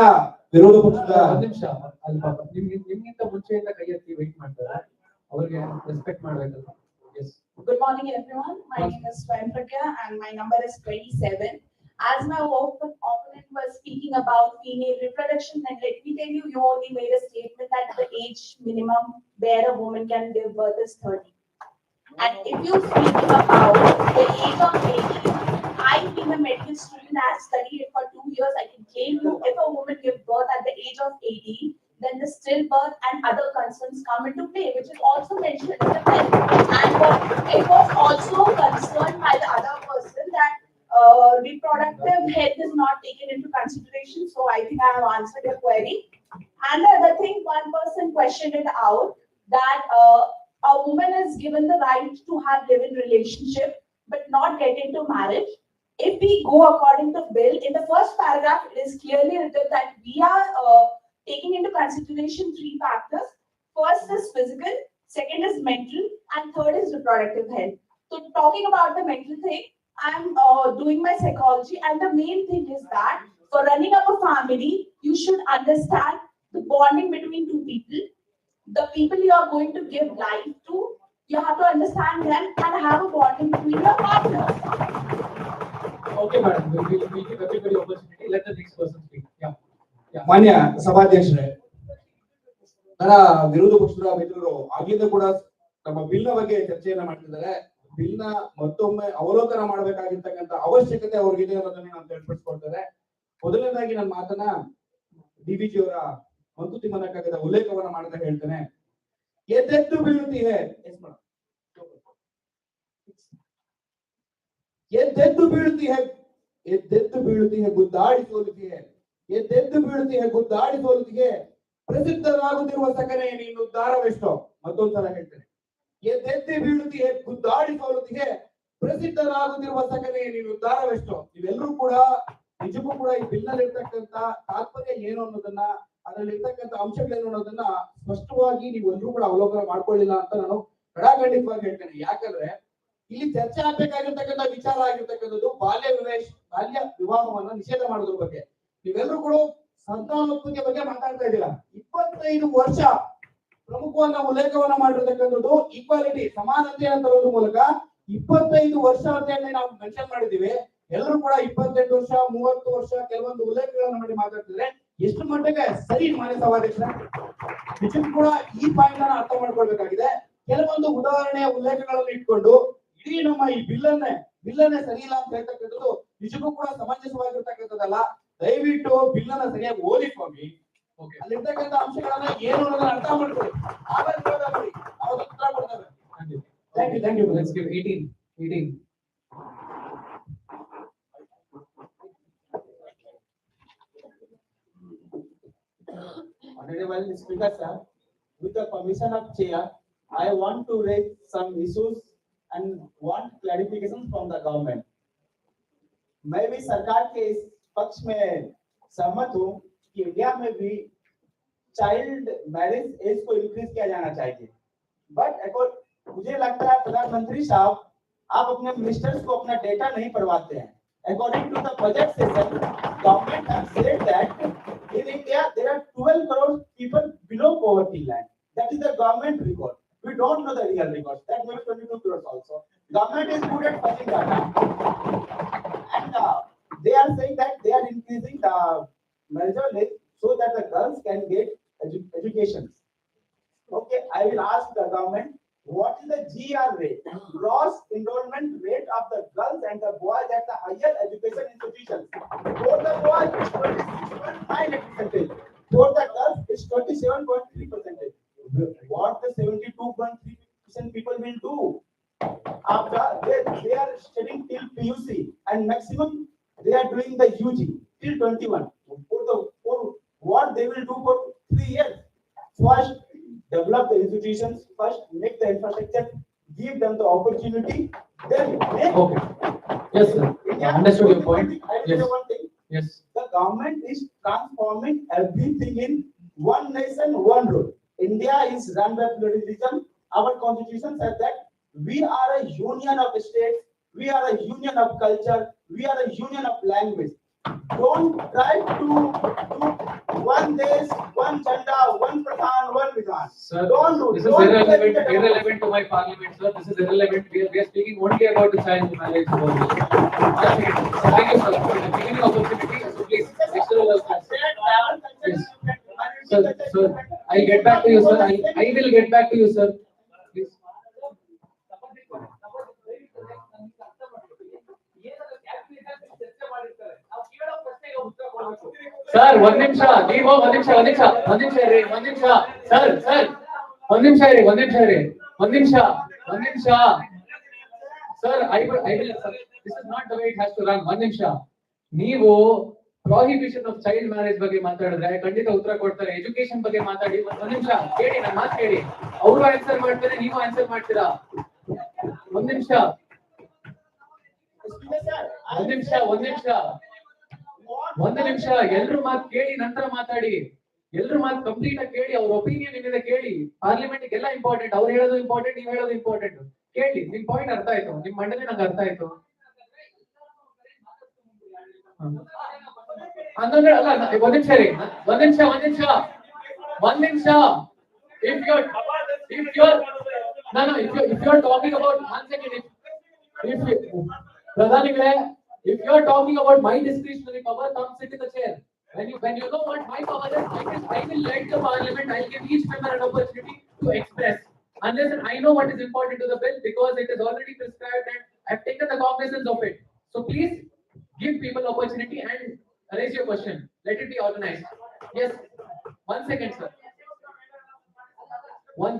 ವಿರೋಧ ಪಕ್ಷದ ಒಂದ್ ನಿಮಿಷ ಅಲ್ಲಿ ಪಾಪ ನಿಮ್ಗಿಂತ ಮುಂಚೆಯಿಂದ ಕೈ ಎತ್ತಿ ವೆಯ್ಟ್ ಮಾಡ್ತಾರೆ, ಅವ್ರಿಗೆ ರೆಸ್ಪೆಕ್ಟ್ ಮಾಡ್ಬೇಕಲ್ಲ. Yes. Good morning, everyone. My name is Pragya and my number is 27. As my opponent was speaking about female reproduction, then let me tell you, you only made a statement that the age minimum where a woman can give birth is 30. And if you speak about the age of 18, I being a medical student, I studied it for 2 years. I can tell you, if a woman gives birth at the age of 18, then the stillbirth and other concerns come into play, which is also mentioned in the bill. And it was also concerned by the other person that reproductive health is not taken into consideration. So I think I have answered your query. And the other thing, one person questioned it out that a woman is given the right to have live-in relationship but not get into marriage. If we go according to bill, in the first paragraph, it is clearly written that we are taking into consideration 3 factors. First is physical, second is mental, and third is reproductive health. So talking about the mental thing, I'm doing my psychology, and the main thing is that for running up a family, you should understand the bonding between 2 people. The people you are going to give life to, you have to understand them and have a bonding between your partners. Okay, madam. We'll give everybody opportunity. Let the next person speak. Yeah. ಮಾನ್ಯ ಸಭಾಧ್ಯಕ್ಷರೇ, ನನ್ನ ವಿರೋಧ ಪಕ್ಷದ ಮಿತ್ರರು ಆಗ್ಲಿಂದ ಕೂಡ ನಮ್ಮ bill ನ ಬಗ್ಗೆ ಚರ್ಚೆಯನ್ನ ಮಾಡ್ತಿದ್ದಾರೆ. ಬಿಲ್ ನ ಮತ್ತೊಮ್ಮೆ ಅವಲೋಕನ ಮಾಡಬೇಕಾಗಿರ್ತಕ್ಕಂಥ ಅವಶ್ಯಕತೆ ಅವ್ರಿಗಿದೆ ಅನ್ನೋದನ್ನ ನಾನು ತಿಳಿಸ್ಕೊಡ್ತೇನೆ. ಮೊದಲನೇದಾಗಿ ನನ್ನ ಮಾತನ್ನ ಡಿವಿಜಿ ಅವರ ಮಂಕುತಿಮ್ಮನ ಕಾಗದ ಉಲ್ಲೇಖವನ್ನ ಮಾಡ್ತಾ ಹೇಳ್ತೇನೆ. ಎದ್ದೆದ್ದು ಬೀಳುತ್ತೀಯೇ, ಎದ್ದೆದ್ದು ಬೀಳುತ್ತೀಯೇ, ಎದ್ದೆದ್ದು ಬೀಳುತ್ತೀಯೇ, ಗುದ್ದಾಡಿ ಸೋಲುತ್ತೀಯೇ, ಎದ್ದೆದ್ದು ಬೀಳುತ್ತೀಯೇ, ಗುದ್ದಾಡಿ ಸೋಲುತ್ತೀಯೇ, ಪ್ರಸಿದ್ಧರಾಗುತ್ತಿರುವ ಸಕನೆ ನೀನು ಉದ್ಧಾರವೆಷ್ಟೋ. ಮತ್ತೊಂದ್ಸಲ ಹೇಳ್ತೇನೆ, ಎದ್ದೆದ್ದು ಬೀಳುತ್ತೀಯೇ, ಗುದ್ದಾಡಿ ಸೋಲುತ್ತೀಯೇ, ಪ್ರಸಿದ್ಧರಾಗುತ್ತಿರುವ ಸಕನೆ ನೀನು ಉದ್ಧಾರವೆಷ್ಟೋ. ಇವೆಲ್ಲರೂ ಕೂಡ ನಿಜಕ್ಕೂ ಕೂಡ ಈ ಬಿಲ್ ನಲ್ಲಿ ಇರ್ತಕ್ಕಂಥ ತಾತ್ಪರ್ಯ ಏನು ಅನ್ನೋದನ್ನ, ಅದರಲ್ಲಿ ಇರ್ತಕ್ಕಂಥ ಅಂಶಗಳೇನು ಅನ್ನೋದನ್ನ ಸ್ಪಷ್ಟವಾಗಿ ನೀವೆಲ್ಲರೂ ಕೂಡ ಅವಲೋಕನ ಮಾಡ್ಕೊಳ್ಳಿಲ್ಲ ಅಂತ ನಾನು ಖಡಾಖಂಡಿತವಾಗಿ ಹೇಳ್ತೇನೆ. ಯಾಕಂದ್ರೆ ಇಲ್ಲಿ ಚರ್ಚೆ ಆಗ್ಬೇಕಾಗಿರ್ತಕ್ಕಂಥ ವಿಚಾರ ಆಗಿರ್ತಕ್ಕಂಥದ್ದು ಬಾಲ್ಯ ವಿವಾಹವನ್ನ ನಿಷೇಧ ಮಾಡೋದ್ರ ಬಗ್ಗೆ. ನೀವೆಲ್ಲರೂ ಕೂಡ ಸಂತಾನೋತ್ಪತ್ತಿ ಬಗ್ಗೆ ಮಾತಾಡ್ತಾ ಇದ್ದೀರಾ. 25 ವರ್ಷ ಪ್ರಮುಖವನ್ನ ಉಲ್ಲೇಖವನ್ನ ಮಾಡಿರ್ತಕ್ಕಂಥದ್ದು ಈಕ್ವಾಲಿಟಿ, ಸಮಾನತೆಯನ್ನು ತರೋದ್ರ ಮೂಲಕ 25 ವರ್ಷ ಅಂತ ಹೇಳಿ ನಾವು ಮೆನ್ಷನ್ ಮಾಡಿದ್ದೀವಿ. ಎಲ್ಲರೂ ಕೂಡ 28 ವರ್ಷ, 30 ವರ್ಷ ಕೆಲವೊಂದು ಉಲ್ಲೇಖಗಳನ್ನ ಮಾಡಿ ಮಾತಾಡ್ತಿದ್ರೆ ಎಷ್ಟು ಮಟ್ಟಿಗೆ ಸರಿ ಮಾನ್ಯ ಸಭಾಧ್ಯಕ್ಷರ? ನಿಜಕ್ಕೂ ಕೂಡ ಈ ಪಾಯಿಂಟ್ ಅನ್ನ ಅರ್ಥ ಮಾಡ್ಕೊಳ್ಬೇಕಾಗಿದೆ. ಕೆಲವೊಂದು ಉದಾಹರಣೆಯ ಉಲ್ಲೇಖಗಳನ್ನು ಇಟ್ಕೊಂಡು ಇಡೀ ನಮ್ಮ ಈ ಬಿಲ್ಲನ್ನೇ ಸರಿ ಇಲ್ಲ ಅಂತ ಹೇಳ್ತಕ್ಕಂಥದ್ದು ನಿಜಕ್ಕೂ ಕೂಡ ಸಮಂಜಸವಾಗಿರ್ತಕ್ಕಂಥದ್ದಲ್ಲ. ದಯವಿಟ್ಟು ಬಿಲ್ಲನ್ನ ಸರಿಯಾಗಿ ಓದಿ ಸ್ವಾಮಿ. ಅಲ್ಲಿರ್ತಕ್ಕಂಥ ಅಂಶಗಳನ್ನ ಏನು ಅನ್ನೋದನ್ನ ಅರ್ಥ ಮಾಡ್ಕೊಳ್ಳಿ, ಆಮೇಲೆ ವಿರೋಧ ಮಾಡಿ, ಅವಾಗ ಉತ್ತರ ಕೊಡ್ತೇವೆ. Thank you. Let's give 18. Honorable Speaker, sir, with the permission of Chair, I want to raise some issues and want clarifications from the government. मैं भी सरकार के इस पक्ष में सहमत हूँ कि इंडिया में भी चाइल्ड मैरिज एज को इंक्रीज किया जाना चाहिए, बट मुझे लगता है प्रधानमंत्री साहब आप अपने मिनिस्टर्स को अपना डेटा नहीं पढ़वाते हैं. According to the budget session, government has said that in India there are 12 crore people below poverty line. That is the government record. We don't know the real records. That may be 22 crores also. Government is good at finding data, and they are saying that they are increasing the marital age so that the girls can get education. Okay, I will ask the government, what is the GR rate, gross enrollment rate of the girls and the boys at the higher education institutions? For the boys, it's 26.9%. For the girls, it's 27.3%. What the 72.3% people will do? After they are studying till PUC and maximum they are doing the UG. till 21. For what they will do for 3 years. First, develop the institutions. First, make the infrastructure. Give them the opportunity. Then make. Okay. Yes, sir. I understood your point. I will Yes. say one thing. Yes. The government is transforming everything in one nation, one rule. India is run by pluralism. Our constitution says that we are a union of states, we are a union of culture, we are a union of language. Don't try to do one days, one gender, one pradhan, one vidhan. Sir, Don't do. this is Don't do that irrelevant, in the democracy. irrelevant to my parliament, sir. This is irrelevant. We are speaking only about the child marriage abolition. Thank you, sir, for giving me opportunity. So please, external class. Yes. Sir, I'll get back to you, sir. I will get back to you, sir. Please. Sir ಒಂದ್ ನಿಮಿಷ ನೀವು ಒಂದ್ ನಿಮಿಷ ಇರಿ sir ಒಂದ್ ನಿಮಿಷ ಇರಿ sir I will this is not the way it has to run. ಒಂದ್ ನಿಮಿಷ. ನೀವು ಪ್ರಾಹಿಬಿಷನ್ ಆಫ್ ಚೈಲ್ಡ್ ಮ್ಯಾರೇಜ್ ಬಗ್ಗೆ ಮಾತಾಡಿದ್ರೆ ಖಂಡಿತ ಉತ್ತರ ಕೊಡ್ತಾರೆ. ಎಜುಕೇಶನ್ ಬಗ್ಗೆ ಮಾತಾಡಿ. ಒಂದ್ ನಿಮಿಷ ಕೇಳಿ, ನನ್ನ ಮಾತು ಕೇಳಿ. ಅವರು ಆನ್ಸರ್ ಮಾಡ್ತಾರೆ, ನೀವು ಆನ್ಸರ್ ಮಾಡ್ತೀರಾ. ಒಂದ್ ನಿಮಿಷ ಎಲ್ರು ಮಾತು ಕೇಳಿ ನಂತರ ಮಾತಾಡಿ. ಎಲ್ರು ಮಾತು ಕಂಪ್ಲೀಟ್ ಆಗಿ ಕೇಳಿ. ಅವ್ರ ಒಪಿನಿಯನ್ ಏನಿದೆ ಕೇಳಿ. ಪಾರ್ಲಿಮೆಂಟ್ ಎಲ್ಲ ಇಂಪಾರ್ಟೆಂಟ್. ಅವ್ರು ಹೇಳೋದು ಇಂಪಾರ್ಟೆಂಟ್, ನೀವು ಹೇಳೋದು ಇಂಪಾರ್ಟೆಂಟ್. ಕೇಳಿ. ನಿಮ್ ಪಾಯಿಂಟ್ ಅರ್ಥ ಆಯ್ತು, ನಿಮ್ ಮಂಡನೆ ನಂಗೆ ಅರ್ಥ ಆಯ್ತು. ಹಂಗಂದ್ರೆ ಅಲ್ಲ, ಒಂದ್ ನಿಮಿಷ ರೀ, ಒಂದ್ ನಿಮಿಷ. If you're talking about, one second, Pradhanigalé, if you are talking about my discretionary power, come sit in the chair. When you know what my power is, I will let the parliament, I'll give each member an opportunity to express. Unless I know what is important to the bill, because it is already prescribed and I've taken the cognizance of it. So please give people opportunity and raise your question. Let it be organized. Yes. 1 second, sir. One.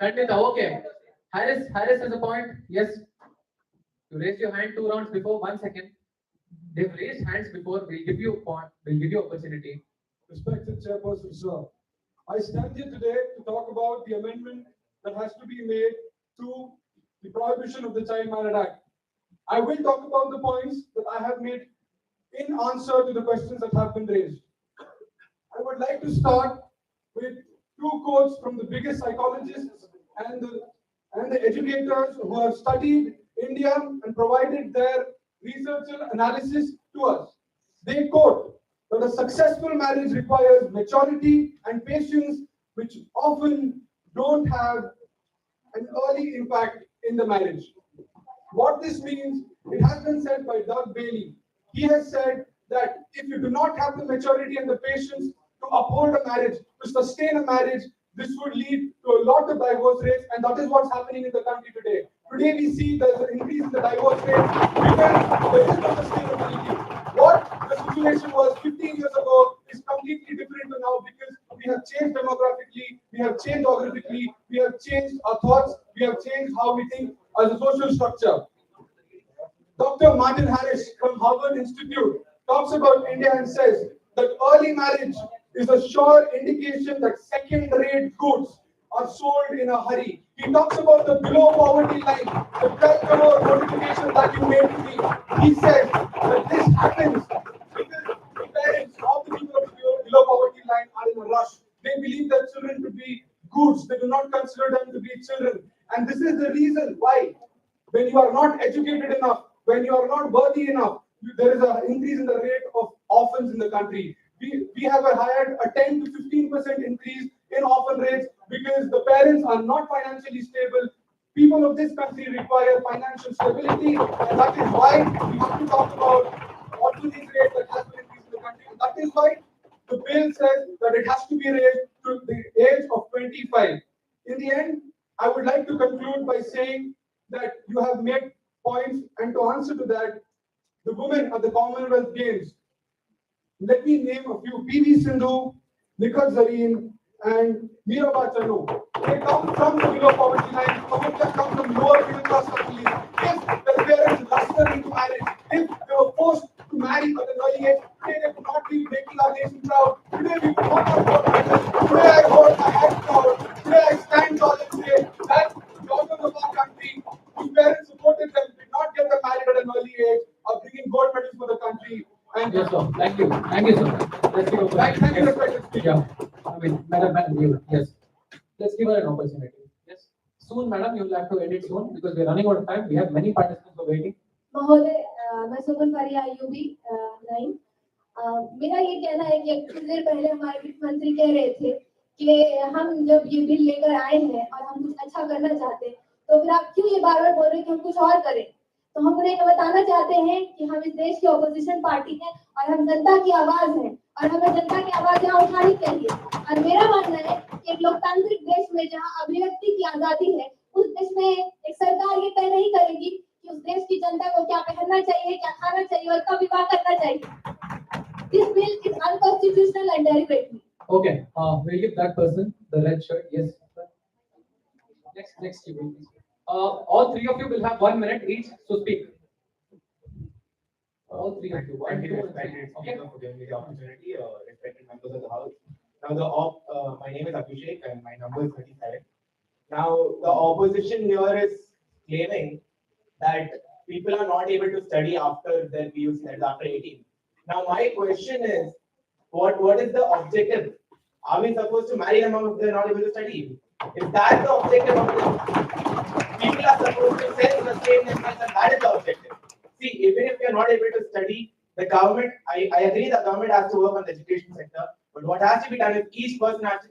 Kandita, okay. Harris has a point. Yes. You raised your hand 2 rounds before. 1 second. They've raised hands before. We'll give you a point. We'll give you opportunity. Respected Chairperson, sir. I stand here today to talk about the amendment that has to be made to the prohibition of the Child Marriage Act. I will talk about the points that I have made in answer to the questions that have been raised. I would like to start with 2 quotes from the biggest psychologists and the educators who have studied India and provided their research and analysis to us. They quote that a successful marriage requires maturity and patience, which often don't have an early impact in the marriage. What this means, it has been said by Doug Bailey. He has said that if you do not have the maturity and the patience to uphold a marriage, to sustain a marriage, this would lead to a lot of divorce rates, and that is what's happening in the country today. Today we see there's an increase in the divorce rate because there is no sustainability. What the situation was 15 years ago is completely different to now, because we have changed demographically, we have changed geographically, we have changed our thoughts, we have changed how we think as a social structure. Dr. Martin Harris from Harvard Institute talks about India and says that early marriage is a sure indication that second-rate goods are sold in a hurry. He talks about the below poverty line, the 12 crore notification that you made to me. He says that this happens because the parents of the people below poverty line are in a rush. They believe their children to be goods. They do not consider them to be children. And this is the reason why, when you are not educated enough, when you are not worthy enough, there is an increase in the rate of orphans in the country. We have had a 10 to 15% increase in orphan rates because the parents are not financially stable. People of this country require financial stability, and that is why we have to talk about orphanage rate that has been increased in the country. And that is why the bill says that it has to be raised to the age of 25. In the end, I would like to conclude by saying that you have made points, and to answer to that, the women at the Commonwealth Games, let me name a few: PV Sindhu, Nikhat Zareen, and Mirabai Chanu. They come from the below poverty line. Some of them come from lower middle class families. If their parents rushed them into marriage, if they were forced to marry at an early age, today they could not be making our nation proud. Today we could not have vote medals. Today I vote, I am proud. Today I stand tall and say that daughters of our country, whose parents supported them, did not get them married at an early age, are bringing gold medals for the country. And Yes, sir. Thank you. Thank you, sir. Let's give a thank you, respected speaker. Yeah. I mean, madam, you, yes. Let's give her an opportunity. Yes. Soon, madam, you will have to end it soon because we are running out of time. We have many participants who are waiting. महोदय मैं सुमन परिया UV 9 मेरा ये कहना है कि कुछ देर पहले हमारे वित्त मंत्री कह रहे थे कि हम जब ये बिल लेकर आए हैं और हम कुछ अच्छा करना चाहते हैं तो फिर आप क्यों ये बार बार बोल रहे हैं कि हम कुछ और करें। तो हम उन्हें बताना चाहते हैं कि हम इस देश की ऑपोजिशन पार्टी हैं और हम जनता की आवाज हैं और हमें जनता की आवाज यहाँ उठानी चाहिए। और मेरा मानना है कि एक लोकतांत्रिक देश में जहाँ अभिव्यक्ति की आजादी है उस देश में एक सरकार ये तय नहीं करेगी कि उस देश की जनता को क्या पहनना चाहिए, क्या खाना चाहिए और कब विवाह करना चाहिए। This bill is unconstitutional and derogatory. Okay, we'll give that person the red shirt. Yes. Next, you will please. All three of you will have 1 minute each to speak. All three of you. Thank you, respected speaker, for giving me the opportunity. Respected members of the house. Now, my name is Abhishek and my number is 37. Now, the opposition here is claiming that people are not able to study after their PUC, that is after 18. Now, my question is, what is the objective? Are we supposed to marry them if they're not able to study? Is that the objective of this? People are supposed to self-sustain themselves, and that is the objective. See, even if we are not able to study, the government, I agree the government has to work on the education sector, but what has to be done is each person has to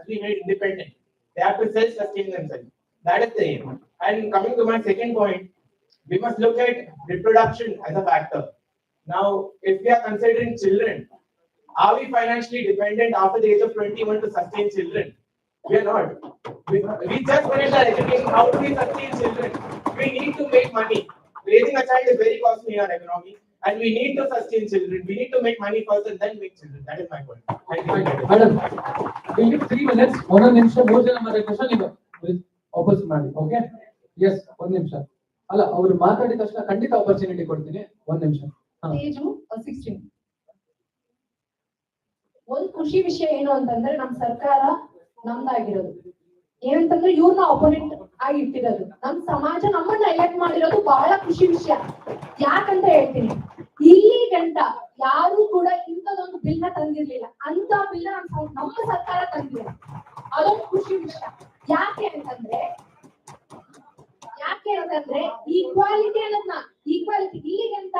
be made independent. They have to self-sustain themselves. That is the aim. And coming to my second point, we must look at reproduction as a factor. Now, if we are considering children, are we financially dependent after the age of 21 to sustain children? We are not. We just finished our education. How do we sustain children? We need to make money. Raising a child is very costly in our economy, and we need to sustain children. We need to make money first and then make children. That is my point. Thank you. Madam, we'll give 3 minutes. 1 ನಿಮಿಷ 3 ಜನ ಮಾತಾಡಿ question ಈಗ ವಾಪಸ್ ಮಾಡಿ. Okay? S 1 ನಿಮಿಷ. ಅಲ್ಲ ಅವರು ಮಾತಾಡಿದ ತಕ್ಷಣ ಖಂಡಿತ ಆಪರ್ಚುನಿಟಿ ಕೊಡ್ತೀನಿ. 1 ನಿಮಿಷ. ಏಜು 16. ಒಂದು ಖುಷಿ ವಿಷಯ ಏನು ಅಂತಂದ್ರೆ ನಮ್ಮ ಸರ್ಕಾರ ನಮ್ದಾಗಿರೋದು ಏನಂತಂದ್ರೆ ಇವ್ರನ್ನ ಅಪೋನೆಂಟ್ ಆಗಿ ಇಟ್ಟಿರೋದು ನಮ್ ಸಮಾಜ ನಮ್ಮನ್ನ ಎಲೆಕ್ಟ್ ಮಾಡಿರೋದು ಬಹಳ ಖುಷಿ ವಿಷಯ. ಯಾಕಂತ ಹೇಳ್ತೀನಿ, ಇಲ್ಲಿ ಗಂಟ ಯಾರು ಕೂಡ ಇಂಥದೊಂದು ಬಿಲ್ ನ ತಂದಿರ್ಲಿಲ್ಲ. ಅಂತ ಬಿಲ್ ನಮ್ಮ ಸರ್ಕಾರ ತಂದಿದೆ. ಅದೊಂದು ಖುಷಿ ವಿಷಯ. ಯಾಕೆ ಅಂತಂದ್ರೆ ಈಕ್ವಾಲಿಟಿ ಅನ್ನೋದ್ನ ಈಕ್ವಾಲಿಟಿ ಇಲ್ಲಿಗಂಟ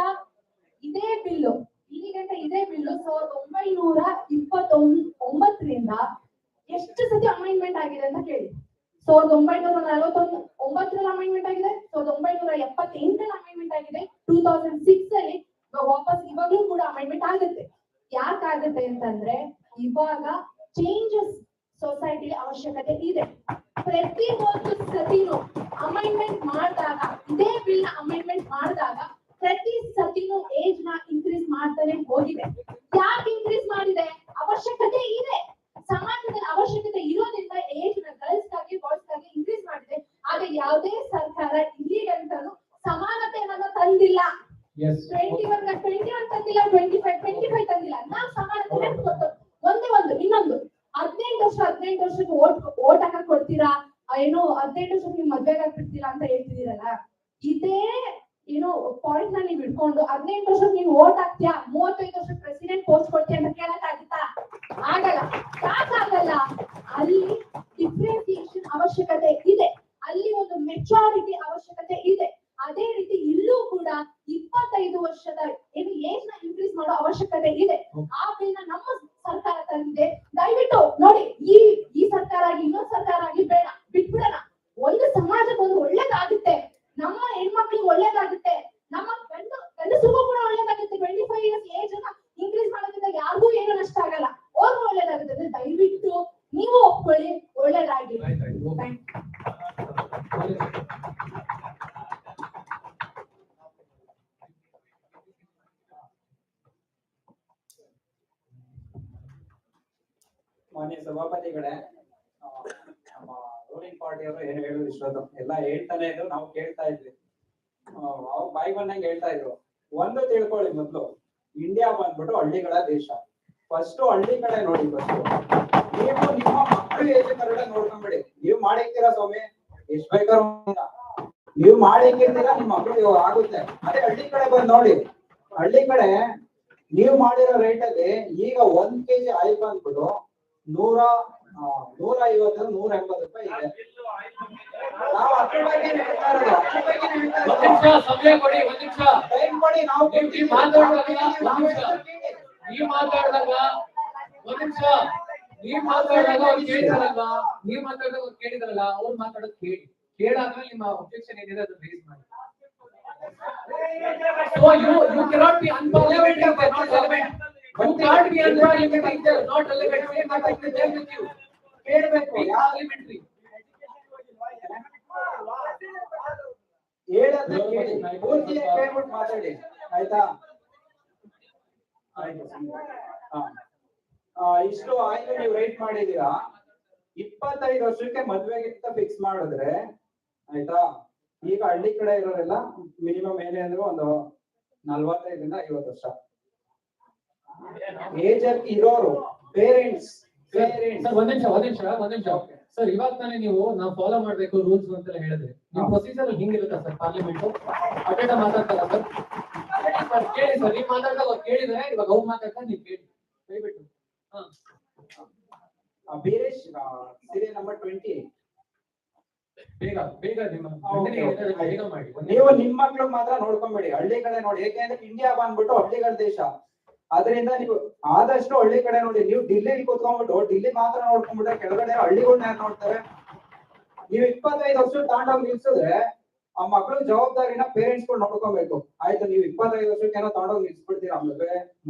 ಇದೇ ಬಿಲ್ಲು 1929ರಿಂದ ಎಷ್ಟು ಸತಿ ಅಮೈಂಡ್ಮೆಂಟ್ ಆಗಿದೆ ಅಂತ ಕೇಳಿ. 1949 ಅಮೈಂಡ್ಮೆಂಟ್ ಆಗಿದೆ, 1978 ಅಮೈಂಡ್ಮೆಂಟ್ ಆಗಿದೆ, 2006 ಅಲ್ಲಿ ವಾಪಸ್ ಇವಾಗ್ಲೂ ಕೂಡ ಅಮೈಂಡ್ಮೆಂಟ್ ಆಗುತ್ತೆ. ಯಾಕಾಗುತ್ತೆ ಅಂತಂದ್ರೆ ಇವಾಗ ಚೇಂಜಸ್ ಸೊಸೈಟಿ ಅವಶ್ಯಕತೆ ಇದೆ. ಪ್ರತಿ ಒಂದು ಸತಿನೂ ಅಮೈಂಡ್ಮೆಂಟ್ ಮಾಡಿದಾಗ, ಇದೇ ಬಿಲ್ ನ ಅಮೈಂಡ್ಮೆಂಟ್ ಮಾಡಿದಾಗ ಪ್ರತಿ ಸತಿನೂ ಏಜ್ ನ ಇನ್ಕ್ರೀಸ್ ಮಾಡ್ತಾನೆ ಹೋಗಿದೆ. ಯಾಕೆ ಇನ್ಕ್ರೀಸ್ ಮಾಡಿದೆ? ಅವಶ್ಯಕತೆ ಇದೆ. ಸಮಾಜದಲ್ಲಿ ಅವಶ್ಯಕತೆ ಇರೋದ್ರಿಂದ ಏಜ್ ನ ಗರ್ಲ್ಸ್ಗಾಗಿ ಬಾಯ್ಸ್ಗಾಗಿ ಇನ್ಕ್ರೀಸ್ ಮಾಡಿದೆ. ಆದ್ರೆ ಯಾವುದೇ ಸರ್ಕಾರ ಇಲ್ಲಿಗಂತೂ ಸಮಾನತೆ ಅನ್ನೋದು ತಂದಿಲ್ಲ. 21 ತಂದಿಲ್ಲ, 25 ತಂದಿಲ್ಲ. ನಾವು ಸಮಾನತೆ ಕೊಟ್ಟು ಒಂದು ಇನ್ನೊಂದು 18 ವರ್ಷಕ್ಕೆ ಓಟ್ ಹಾಕಕ್ ಕೊಡ್ತೀರಾ, ಏನೋ 18 ವರ್ಷಕ್ಕೆ ನೀವು ಮದ್ವೆಗೆ ಹಾಕ್ಬಿಡ್ತೀರಾ ಅಂತ ಹೇಳ್ತಿದ್ದೀರಲ್ಲ, ಇದೇ ಏನೋ ಪಾಯಿಂಟ್ ನ ನೀವು ಇಟ್ಕೊಂಡು 18 ವರ್ಷಕ್ಕೆ ನೀವು ಓಟ್ ಹಾಕ್ತೀಯಾ, 35 ವರ್ಷಕ್ಕೆ ಪ್ರೆಸಿಡೆಂಟ್ ಪೋಸ್ಟ್ ಕೊಡ್ತೀಯ ಅಂತ ಕೇಳಕ್ ಆಗುತ್ತಾ? ಆಗಲ್ಲ. ಯಾಕಾಗಲ್ಲ? ಅಲ್ಲಿ ಡಿಫ್ರೆನ್ಸಿಯೇಷನ್ ಅವಶ್ಯಕತೆ ಇದೆ, ಅಲ್ಲಿ ಒಂದು ಮೆಚುರಿಟಿ ಅವಶ್ಯಕತೆ ಇದೆ. ಅದೇ ರೀತಿ ಇಲ್ಲೂ ಕೂಡ 25 ವರ್ಷದ ಏನು ಏಜ್ ನ ಇನ್ಕ್ರೀಸ್ ಮಾಡೋ ಅವಶ್ಯಕತೆ ಇದೆ. ಆ ಬಿಲ್ ನ ನಮ್ಮ ಸರ್ಕಾರ ತಂದಿದೆ. ದಯವಿಟ್ಟು ನೋಡಿ, ಈ ಸರ್ಕಾರ ಆಗಿ ಇನ್ನೊಂದು ಸರ್ಕಾರ ಆಗಿ ಬೇಡ, ಬಿಟ್ಬಿಡೋಣ. ಒಂದು ಸಮಾಜಕ್ಕೆ ಒಂದು ಒಳ್ಳೇದಾಗುತ್ತೆ, ನಮ್ಮ ಹೆಣ್ಮಕ್ಳಿಗೆ ಒಳ್ಳೇದಾಗುತ್ತೆ, ನಮ್ಮ ಗಂಡಸರಿಗೂ ಕೂಡ ಒಳ್ಳೇದಾಗುತ್ತೆ. 25 ಇಯರ್ಸ್ ಏಜ್ ಅನ್ನ ಇನ್ಕ್ರೀಸ್ ಮಾಡೋದ್ರಿಂದ ಯಾರಿಗೂ ಏನು ನಷ್ಟ ಆಗಲ್ಲ, ಅವ್ರಿಗೂ ಒಳ್ಳೇದಾಗುತ್ತೆ. ದಯವಿಟ್ಟು ನೀವು ಒಪ್ಕೊಳ್ಳಿ, ಒಳ್ಳೇದಾಗಿ. ಮಾನ್ಯ ಸಭಾಪತಿಗಳೇ, ನಮ್ಮ ಪಾರ್ಟಿಯವರು ಏನು ಹೇಳುದು ಇಷ್ಟೊತ್ತು ಎಲ್ಲ ಹೇಳ್ತಾನೆ ಇದ್ರು, ನಾವು ಕೇಳ್ತಾ ಇದ್ವಿ. ಅವ್ರ ಬಾಯಿ ಬಂದಂಗೆ ಹೇಳ್ತಾ ಇದ್ರು. ಒಂದು ತಿಳ್ಕೊಳ್ಳಿ, ಮೊದ್ಲು ಇಂಡಿಯಾ ಬಂದ್ಬಿಟ್ಟು ಹಳ್ಳಿಗಳ ದೇಶ. ಫಸ್ಟ್ ಹಳ್ಳಿ ಕಡೆ ನೋಡಿ. ಫಸ್ಟ್ ನೀವು ನಿಮ್ಮ ಮಕ್ಕಳು ಏಜ್ ಕರಡ ನೋಡ್ಕೊಂಬಿಡಿ. ನೀವು ಮಾಡಿರ್ತೀರಾ ಸ್ವಾಮಿ, ಎಷ್ಟ್ ಬೇಕಾದ್ರೂ ನೀವು ಮಾಡಿರ್ತೀರಾ, ನಿಮ್ಮ ಮಕ್ಕಳು ಆಗುತ್ತೆ. ಅದೇ ಹಳ್ಳಿ ಕಡೆ ಬಂದ್ ನೋಡಿ. ಹಳ್ಳಿ ಕಡೆ ನೀವು ಮಾಡಿರೋ ರೇಟ್ ಅಲ್ಲಿ ಈಗ 1 kg ಆಯಿಲ್ ಬಂದ್ಬಿಟ್ಟು 150 180 ರೂಪಾಯಿ ಇದೆ. ನಾವು ಅದ್ರ ಬಗ್ಗೆ ಹೇಳ್ತಾ ಇರೋದು. ಒಂದ್ ನಿಮಿಷ ಸಮಯ ಕೊಡಿ, ಒಂದ್ ನಿಮಿಷ ಟೈಮ್ ಕೊಡಿ. ನಾವು ನೀವು ಮಾತಾಡಿದಾಗ ನೀವು ಮಾತಾಡಿದಾಗ ಒಂದ್ ನಿಮಿಷ ನೀವ್ ಮಾತಾಡಿದಾಗ ಅವ್ರು ಕೇಳಿದಾರಲ್ಲ, ನೀವ್ ಮಾತಾಡಿದಾಗ ಅವ್ರು ಕೇಳಿದಾರಲ್ಲ, ಅವ್ರು ಮಾತಾಡೋದು ಕೇಳಾದ್ಮೇಲೆ ನಿಮ್ಮ ಒಬ್ಜೆಕ್ಷನ್ ಏನಿದೆ ಅದನ್ನ ರೇಸ್ ಮಾಡಿ. So you cannot be unparliamentary if they're not relevant. You can't be unparliamentary if they're not relevant. Same that I can tell with you. ಕೇಳಬೇಕು. Be parliamentary. ಹೇಳದ್ನ ಕೇಳಿ, ಪೂರ್ತಿ ಕೇಳ್ಬಿಟ್ಟು ಮಾತಾಡಿ, ಆಯ್ತಾ? ಆಯ್ತು. ಇಷ್ಟು ಆಯ್ತು, ನೀವು ರೈಟ್ ಮಾಡಿದೀರಾ. 25 ವರ್ಷಕ್ಕೆ ಮದ್ವೆಗಿಂತ ಫಿಕ್ಸ್ ಮಾಡಿದ್ರೆ ಆಯ್ತಾ. ಈಗ ಹಳ್ಳಿ ಕಡೆ ಇರೋರೆಲ್ಲ ಮಿನಿಮಮ್ ಏನೇ ಅಂದ್ರೆ ಒಂದು 45 50 ವರ್ಷ ಏಜ್ ಇರೋರು ಪೇರೆಂಟ್ಸ್. ಸರ್ ಒಂದ್ ನಿಮಿಷ ಸರ್, ಇವಾಗ ತಾನೇ ನೀವು ನಾವು ಫಾಲೋ ಮಾಡ್ಬೇಕು ರೂಲ್ಸ್ ಅಂತೆಲ್ಲ ಹೇಳಿದ್ರೆ, ನಿಮ್ ಪ್ರೊಸೀಜರ್ ಹಿಂಗಿರುತ್ತಾ ಸರ್? ಪಾರ್ಲಿಮೆಂಟ್ ಅಟೆಂಡ್ ಮಾತಾಡ್ತಾರ ಸರ್? ಕೇಳಿ ಸರ್, ನೀವ್ ಮಾತಾಡ್ದಾಗ ಅವ್ರು ಕೇಳಿದ್ರೆ, ಇವಾಗ ಅವ್ರು ಮಾತಾಡ್ತಾರೆ, ನೀವು ಕೇಳಿ ದಯವಿಟ್ಟು. Beeresh, serial number 20. ಬೇಗ ನಿಮ್ಮ ಬೇಗ ಮಾಡಿ. ನೀವು ನಿಮ್ ಮಕ್ಳು ಮಾತ್ರ ನೋಡ್ಕೊಂಬೇಡಿ, ಹಳ್ಳಿ ಕಡೆ ನೋಡಿ. ಯಾಕೆಂದ್ರೆ ಇಂಡಿಯಾ ಬಂದ್ಬಿಟ್ಟು ಹಳ್ಳಿಗಳ ದೇಶ. ಅದರಿಂದ ನೀವು ಆದಷ್ಟು ಹಳ್ಳಿ ಕಡೆ ನೋಡಿ. ನೀವು ಡಿಲ್ಲಿಲಿ ಕೂತ್ಕೊಂಡ್ಬಿಟ್ಟು ಡಿಲ್ಲಿ ಮಾತ್ರ ನೋಡ್ಕೊಂಡ್ಬಿಟ್ರೆ ಕೆಳಗಡೆ ಹಳ್ಳಿಗಳನ್ನ ಯಾರು ನೋಡ್ತಾರೆ? ನೀವು 25 ವರ್ಷ ತಾಂಡೋಗಿ ನಿಲ್ಸಿದ್ರೆ ಆ ಮಕ್ಳು ಜವಾಬ್ದಾರಿನ ಪೇರೆಂಟ್ಸ್ ಗಳು ನೋಡ್ಕೊಬೇಕು. ಆಯ್ತು, ನೀವು 25 ವರ್ಷಕ್ಕೆ ಏನೋ ತಾಂಡೋಗಿ ನಿಲ್ಸ್ಬಿಡ್ತೀರಾ,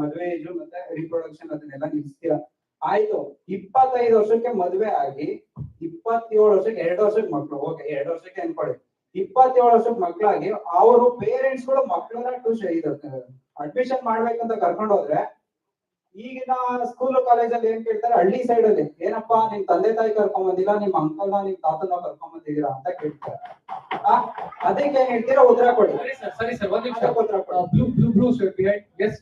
ಮದ್ವೆ ಏಜು ಮತ್ತೆ ರಿಪ್ರೊಡಕ್ಷನ್ ಅದನ್ನೆಲ್ಲ ನಿಲ್ಸ್ತೀರಾ. ಆಯ್ತು, 25 ವರ್ಷಕ್ಕೆ ಮದ್ವೆ ಆಗಿ 27 ವರ್ಷಕ್ಕೆ 2 ವರ್ಷಕ್ಕೆ ಮಕ್ಳು, ಓಕೆ 2 ವರ್ಷಕ್ಕೆ ಅನ್ಕೊಳ್ಳಿ. 27 ವರ್ಷಕ್ಕೆ ಮಕ್ಳಾಗಿ ಅವರು ಪೇರೆಂಟ್ಸ್ ಗಳು ಮಕ್ಳನ್ನ ಅಡ್ಮಿಷನ್ ಮಾಡ್ಬೇಕಂತ ಕರ್ಕೊಂಡು ಹೋದ್ರೆ, ಈಗಿನ ಸ್ಕೂಲ್ ಕಾಲೇಜಲ್ಲಿ ಏನ್ ಕೇಳ್ತಾರೆ, ಹಳ್ಳಿ ಸೈಡ್ ಅಲ್ಲಿ ಏನಪ್ಪಾ ನಿಮ್ ತಂದೆ ತಾಯಿ ಕರ್ಕೊಂಡ್ ಬಂದಿಲ್ಲ, ನಿಮ್ ಅಂಕಲ್ ನಿಮ್ ತಾತನ ಕರ್ಕೊಂಡ್ ಬಂದಿದ್ದೀರಾ ಅಂತ ಕೇಳ್ತಾರೆ. ಅದಕ್ಕೆ ಏನ್ ಹೇಳ್ತೀರಾ, ಉತ್ತರ ಕೊಡಿ. ಸರಿ ಸರ್, ಒಂದ್ ನಿಮಿಷ. Blue shirt behind. ಎಸ್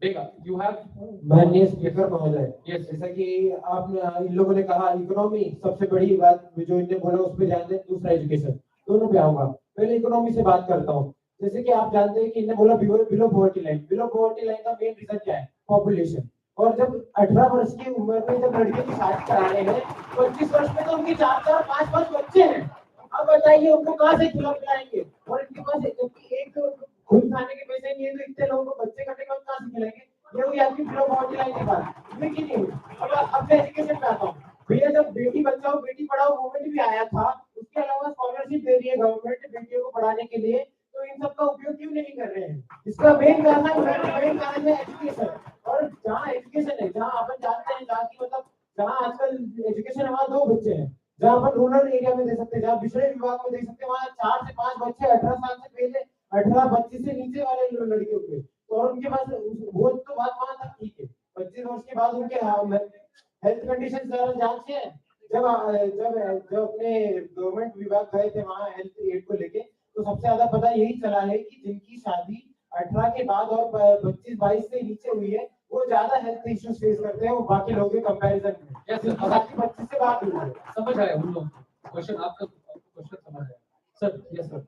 बेगा, you have माननीय स्पीकर महोदय, जैसा कि आपने इन लोगों ने कहा इकोनॉमी सबसे बड़ी बात जो इन्होंने बोला उस पर ध्यान दें, दूसरा एजुकेशन, दोनों पे आऊंगा। पहले इकोनॉमी से बात करता हूँ। जैसे कि आप जानते हैं कि इन्होंने बोला बिलो पॉवर्टी लाइन का मेन रीजन क्या है? पॉपुलेशन। और जब 18 वर्ष की उम्र में जब लड़कियों की शादी करा रहे हैं, 25 वर्ष में तो उनके 4 5 बच्चे हैं। अब बताइए उनको कहाँ से खिलाएंगे? और इनके पास एक खुद खाने के पैसे नहीं है, तो इतने लोगों को बच्चे करने के बाद कहाँ से खिलाएंगे? ये हुई आपकी बिलो पॉवर्टी लाइन की बात, लेकिन नहीं। अब मैं एजुकेशन पे आता हूँ। भैया, जब बेटी बचाओ बेटी पढ़ाओ मूवमेंट भी आया था, उसके अलावा स्कॉलरशिप दे रही है गवर्नमेंट बेटियों को पढ़ाने के लिए, तो इन सब का उपयोग क्यों नहीं कर रहे हैं? इसका मेन कारण है एजुकेशन। और जहाँ एजुकेशन है, जहाँ अपन जानते हैं, जहाँ की मतलब जहाँ आजकल एजुकेशन है, वहाँ 2 बच्चे हैं। जहाँ अपन रूरल एरिया में दे सकते हैं, जहाँ पिछड़े विभाग में दे सकते हैं, वहाँ 4 से 5 बच्चे 18 साल से पहले, 18 25 से नीचे वाले लड़कियों के, और उनके पास वो तो बात वहां तक ठीक है। 25 वर्ष के बाद उनके हेल्थ कंडीशन जांच है। जब अपने गवर्नमेंट विभाग गए थे वहाँ हेल्थ एड को लेके, तो सबसे ज्यादा पता यही चला है कि जिनकी शादी 18 के बाद और 25-22 से नीचे हुई है, वो ज्यादा हेल्थ इश्यूज फेस करते हैं वो बाकी लोगों के कंपैरिजन में। बाकी 25 से बात हुई है। समझ आया उन लोग क्वेश्चन, आपका क्वेश्चन समझ आया सर? यस सर,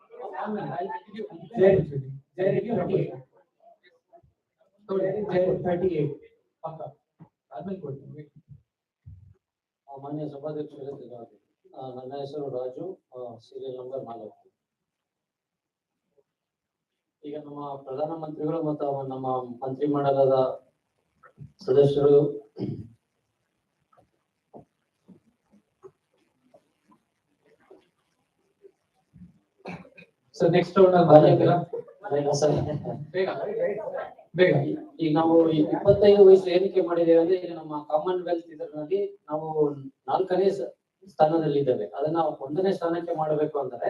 ಮಾನ್ಯ ಸಭಾಧ್ಯಕ್ಷರೇ, ನನ್ನ ಹೆಸರು ರಾಜು, ಸೀರಿಯಲ್ ನಂಬರ್ 4. ಈಗ ನಮ್ಮ ಪ್ರಧಾನಮಂತ್ರಿಗಳು ಮತ್ತು ನಮ್ಮ ಮಂತ್ರಿಮಂಡಲದ ಸದಸ್ಯರು ಸರ್ ನೆಕ್ಸ್ಟ್ ರೌಂಡ್ ಬೇಗ. ಈಗ ನಾವು 25 ವಯಸ್ಸು ಏನಕ್ಕೆ ಮಾಡಿದ್ದೇವೆ ಅಂದ್ರೆ, ಈಗ ನಮ್ಮ ಕಾಮನ್ವೆಲ್ತ್ ಇದರಲ್ಲಿ ನಾವು 4ನೇ ಸ್ಥಾನದಲ್ಲಿದ್ದೇವೆ. ಅದನ್ನ 1ನೇ ಸ್ಥಾನಕ್ಕೆ ಮಾಡಬೇಕು ಅಂದ್ರೆ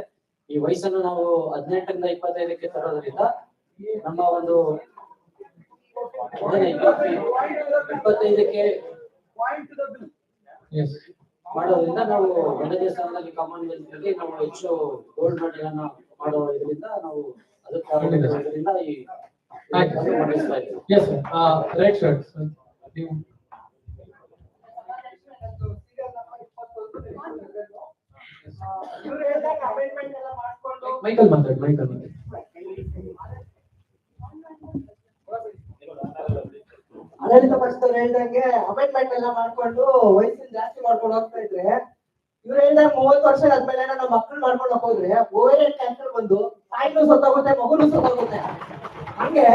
ಈ ವಯಸ್ಸನ್ನು ನಾವು 18ರಿಂದ 25ಕ್ಕೆ ತರೋದ್ರಿಂದ ನಮ್ಮ ಒಂದು 25ಕ್ಕೆ point to the bill. Yes. ಮಾಡೋದ್ರಿಂದ ನಾವು ಎರಡನೇ ಸ್ಥಾನದಲ್ಲಿ ಕಾಮನ್ವೆಲ್ತ್ ನಲ್ಲಿ ನಾವು ಹೆಚ್ಚು ಗೋಲ್ಡ್ ಮೆಡಲ್ ಅನ್ನ ಮಾಡೋ ಇದರಿಂದ ನಾವು ಅದರಿಂದ ಈ ಮಾಡಿಸ್ತಾ ಇದ್ದೀವಿ. Yes, sir. Red shirt. ನೀವು ಇವ್ರು ಹೇಳಿದಾಗ ಅಮೆಂಡ್ಮೆಂಟ್ ಎಲ್ಲ ಮಾಡ್ಕೊಂಡು ಮೈಕಲ್ ಮಾತಾಡಿ. ಆಡಳಿತ ಪಕ್ಷದವ್ರು ಹೇಳ್ದಂಗೆ ಅಮೆಂಡ್ಮೆಂಟ್ ಎಲ್ಲ ಮಾಡ್ಕೊಂಡು ವಯಸ್ಸನ್ನ ಜಾಸ್ತಿ ಮಾಡ್ಕೊಂಡು ಹೋಗ್ತಾ ಇದ್ರೆ ಇವ್ರು ಹೇಳ್ದಾಗ 30 ವರ್ಷ ಆದ್ಮೇಲೆ ನಮ್ಮ ಮಕ್ಕಳು ಮಾಡ್ಕೊಂಡು ಹೋದ್ರೆ ಓವರ್ ಕ್ಯಾನ್ಸರ್ ಬಂದು ತಾಯಿನೂ ಸತ್ತೋಗುತ್ತೆ ಮಗುನು ಸತ್ತೋಗುತ್ತೆ. ಹಂಗೆ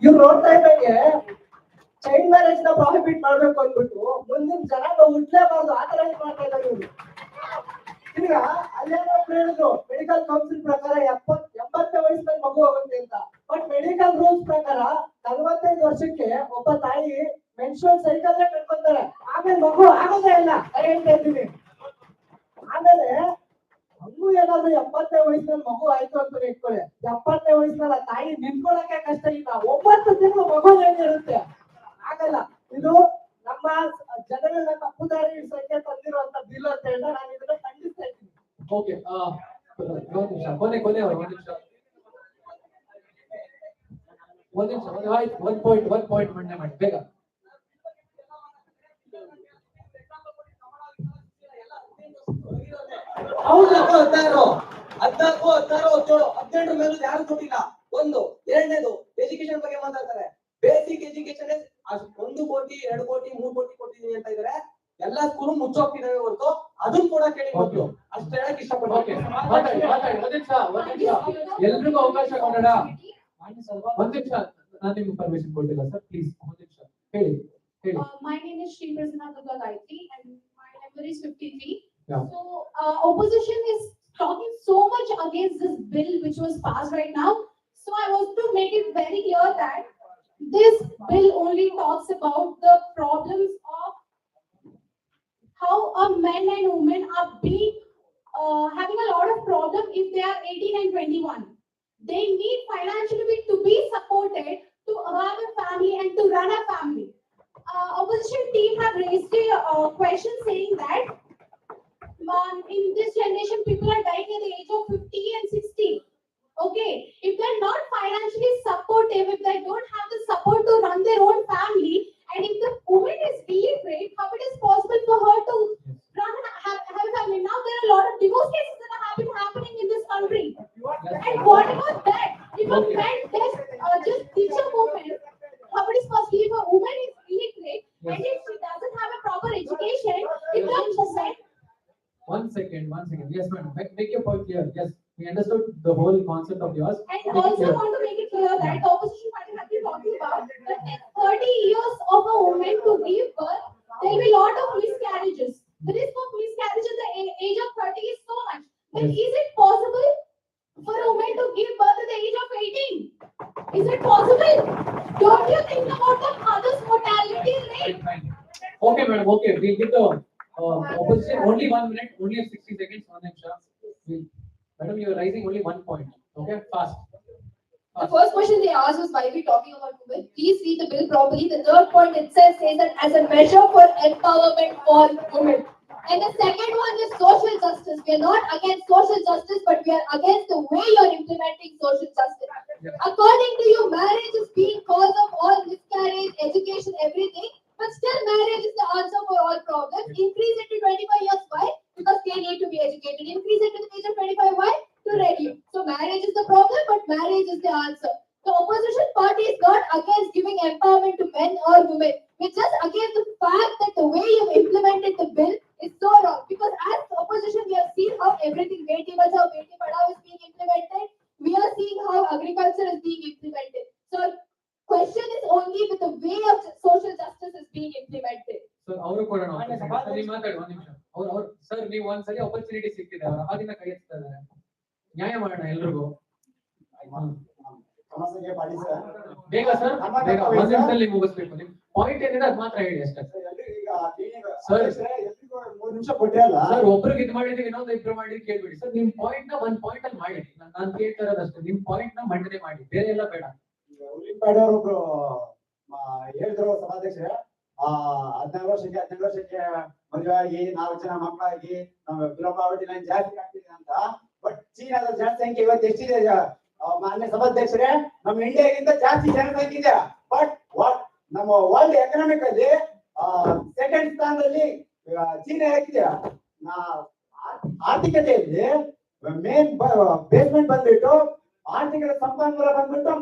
ಇವ್ರು ನೋಡ್ತಾ ಇದ್ದಂಗೆ ಚೈಲ್ಡ್ ಮ್ಯಾರೇಜ್ ನ ಪ್ರಾಹಿಬಿಟ್ ಮಾಡ್ಬೇಕು ಅಂದ್ಬಿಟ್ಟು ಮುಂದಿನ ಜನಾಂಗ ಹುಟ್ಲೇಬಾರ್ದು ಆತರ ಮಾಡ್ತಾ ಇದ್ದಾರೆ ಇವ್ರು. ಈಗ ಅಲ್ಲೇನೋ ಹೇಳಿದ್ರು ಮೆಡಿಕಲ್ ಕೌನ್ಸಿಲ್ ಪ್ರಕಾರ 80 ವಯಸ್ಸಿನಲ್ಲಿ ಮಗು ಹೋಗುತ್ತೆ ಅಂತ. ಬಟ್ ಮೆಡಿಕಲ್ ರೂಲ್ಸ್ ಪ್ರಕಾರ 45 ವರ್ಷಕ್ಕೆ ಒಬ್ಬ ತಾಯಿ ಮೆನ್ಸ್ಟ್ರುಯಲ್ ಸೈಕಲ್ ಕಟ್ಕೊಂತಾರೆ, ಆಮೇಲೆ ಮಗು ಆಗೋದೇ ಇಲ್ಲ. ಹೇಳ್ತಾ ಇದ್ದೀನಿ. ಆಮೇಲೆ ಹಂಗೂ ಏನಾದ್ರು 70 ವಯಸ್ಸಿನಲ್ಲಿ ಮಗು ಆಯ್ತು ಅಂತ ಇಟ್ಕೊಳ್ಳಿ, 70 ವಯಸ್ಸಿನಲ್ಲಿ ತಾಯಿ ನಿಂತ್ಕೊಳ್ಳಕ್ಕೆ ಕಷ್ಟ. ಈಗ 9 ತಿಂಗಳು ಮಗು ಇರುತ್ತೆ, ಆಗಲ್ಲ. ಇದು ನಮ್ಮ ಜನಗಳನ್ನ ತಪ್ಪುದಾರಿ ಸಂಖ್ಯೆ ತಂದಿರುವಂತ ಬಿಲ್ ಅಂತ ಹೇಳಿದ್ರೆ ನಾನು ಇದನ್ನ ಖಂಡಿಸ್ತಾ ಇದ್ದೀನಿ. ಓಕೆ, ಒಂದು ನಿಮಿಷ, ಕೊನೆ ಒಂದು ನಿಮಿಷ, ಒಂದ್ ಪಾಯಿಂಟ್ ಮಂಡನೆ ಮಾಡಿ ಬೇಗ. ಹೌದು, 16, 17, 18 ಮೇಲೂ ಯಾರು ಕೊಟ್ಟಿಲ್ಲ. ಒಂದು ಎರಡನೇದು ಎಜುಕೇಶನ್ ಬಗ್ಗೆ ಮಾತಾಡ್ತಾರೆ. ಬೇಸಿಕ್ ಎಜುಕೇಶನ್ 1 ಕೋಟಿ 2 ಕೋಟಿ 3 ಕೋಟಿ ಕೊಟ್ಟಿದೀನಿ ಅಂತ ಇದಾರೆ. ಎಲ್ಲಾ ಸ್ಕೂಲ್ ಮುಚ್ಚೋಗ್ತಿದಾವೆ ಹೊರತು ಅದನ್ನ ಕೂಡ ಕೇಳಿ ಮಕ್ಕಳು ಅಷ್ಟು ಹೇಳಕ್ ಇಷ್ಟಪಡ್ತೀನಿ. ಎಲ್ರಿಗೂ ಅವಕಾಶ ಕೊಡೋಣ. ಒಂದ್ ನಿಮಿಷ, ನಾನು ನಿಮ್ಗೆ ಪರ್ಮಿಷನ್ ಕೊಟ್ಟಿಲ್ಲ ಸರ್, ಪ್ಲೀಸ್ ಒಂದ್ ನಿಮಿಷ ಹೇಳಿ. My name is Sri Prasanna Durga Gayatri and my number is 53. Yeah. So opposition is talking so much against this bill which was passed right now. So I want to make it very clear that this bill only talks about the problems of how a men and women are being having a lot of problem if they are 18 and 21. They need financially to be supported to have a family and to run a family. Opposition team have raised a question saying that in this generation people are dying at the age of 50 and 60. Okay, if they're not financially supportive, if they don't have the support to run their own family, and if the woman is illiterate, how it is possible for her to run and have a family? Now there are a lot of divorce cases that have been happening in this country. And what about that? If a man just teach a woman, how it is possible if a woman is illiterate and if she doesn't have a proper education, if the man. One second. Yes, madam. Make your point clear. Yes, we understood the whole concept of yours. And also want to make it clear that the opposition party has been talking about that in 30 years of a woman to give birth, there will be a lot of miscarriages. The risk of miscarriage at the age of 30 is so much. Then is it possible for a woman to give birth at the age of 18? Is it possible? Don't you think about the mother's mortality rate? Okay, madam. Okay, we'll give the opposition only 1 minute, only 60 seconds. One minute. Madam, you are raising only 1 point. Okay, fast. The first question they asked was why are we talking about women? Please read the bill properly. The third point itself says that as a measure for empowerment for women. And the second one is social justice. We are not against social justice, but we are against the way you are implementing social justice. According to you, marriage is being cause of all miscarriage, education, everything. But still, marriage is the answer for all problems. Increase it to 25 years. Why? Because they need to be educated. Increase it to the age of 25. Why? To ready. So marriage is the problem, but marriage is the answer. The opposition party is not against giving empowerment to men or women. We're just against the fact that the way you've implemented the bill is so wrong. Because as opposition, we have seen how everything, Beti Bachao, Beti Padhao is being implemented. We are seeing how agriculture is being implemented. So question is only with the way of social justice is being implemented. Sir, ಅವರು ಕೊಡೋಣ. ನೀವು ಮಾತಾಡಿ 1 ನಿಮಿಷ. ಅವರು sir, ನೀವು ಒಂದ್ಸಲಿ opportunity ಸಿಕ್ಕಿದೆ, ಅವರು ಆಗಿನ ಕೈ ಎತ್ತಾ ಇದ್ದಾರೆ. ನ್ಯಾಯ ಮಾಡೋಣ ಎಲ್ರಿಗೂ. ಬೇಗ ಸರ್, ಬೇಗ 1 ನಿಮಿಷದಲ್ಲಿ ಮುಗಿಸ್ಬೇಕು. ನಿಮ್ ಪಾಯಿಂಟ್ ಏನಿದೆ ಅದು ಮಾತ್ರ ಹೇಳಿ ಅಷ್ಟೇ. ಸರ್, 3 ನಿಮಿಷ ಕೊಟ್ಟಿರಲ್ಲ ಸರ್, ಒಬ್ರಿಗೆ ಇದು ಮಾಡಿದೀವಿ, ಇನ್ನೊಂದು ಇಬ್ರು ಮಾಡಿ ಕೇಳ್ಬಿಡಿ ಸರ್. ನಿಮ್ ಪಾಯಿಂಟ್ ನ 1 ಪಾಯಿಂಟ್ ಅಲ್ಲಿ ಮಾಡಿ. ನಾನು ಕೇಳ್ತಾ ಇರೋದಷ್ಟೇ, ನಿಮ್ ಪಾಯಿಂಟ್ ನ ಮಂಡನೆ ಮಾಡಿ, ಬೇರೆ ಎಲ್ಲ ಬೇಡ. ಉಲ್ಲಿಂಪಾಡಿ ಅವರು ಒಬ್ರು ಹೇಳಿದ್ರು ಸಭಾಧ್ಯಕ್ಷರೇ, ಹದಿನಾರು ವರ್ಷಕ್ಕೆ 18 ವರ್ಷಕ್ಕೆ ಮದುವೆ ಆಗಿ 4 ಜನ ಮಕ್ಕಳಾಗಿ ನಮ್ಮ ಬಿಲೋ ಪಾವರ್ಟಿ ಲೈನ್ ಜಾಸ್ತಿ ಆಗ್ತಿದೆ ಅಂತ. ಬಟ್ ಚೀನಾದ ಜನಸಂಖ್ಯೆ ಇವತ್ತು ಎಷ್ಟಿದೆ ಮಾನ್ಯ ಸಭಾಧ್ಯಕ್ಷರೇ? ನಮ್ಮ ಇಂಡಿಯಾಗಿಂತ ಜಾಸ್ತಿ ಜನಸಂಖ್ಯೆ ಇದೆ. ಬಟ್ ನಮ್ಮ ವರ್ಲ್ಡ್ ಎಕನಾಮಿಕ್ ಅಲ್ಲಿ ಸೆಕೆಂಡ್ ಸ್ಥಾನದಲ್ಲಿ ಚೀನಾ ಯಾಕಿದೆ? ಆರ್ಥಿಕತೆಯಲ್ಲಿ ಮೇನ್ ಬೇಸ್ಮೆಂಟ್ ಬಂದ್ಬಿಟ್ಟು ಆರ್ಥಿಕ ಸಂಪನ್ಮೂಲ ಬಂದ್ಬಿಟ್ಟು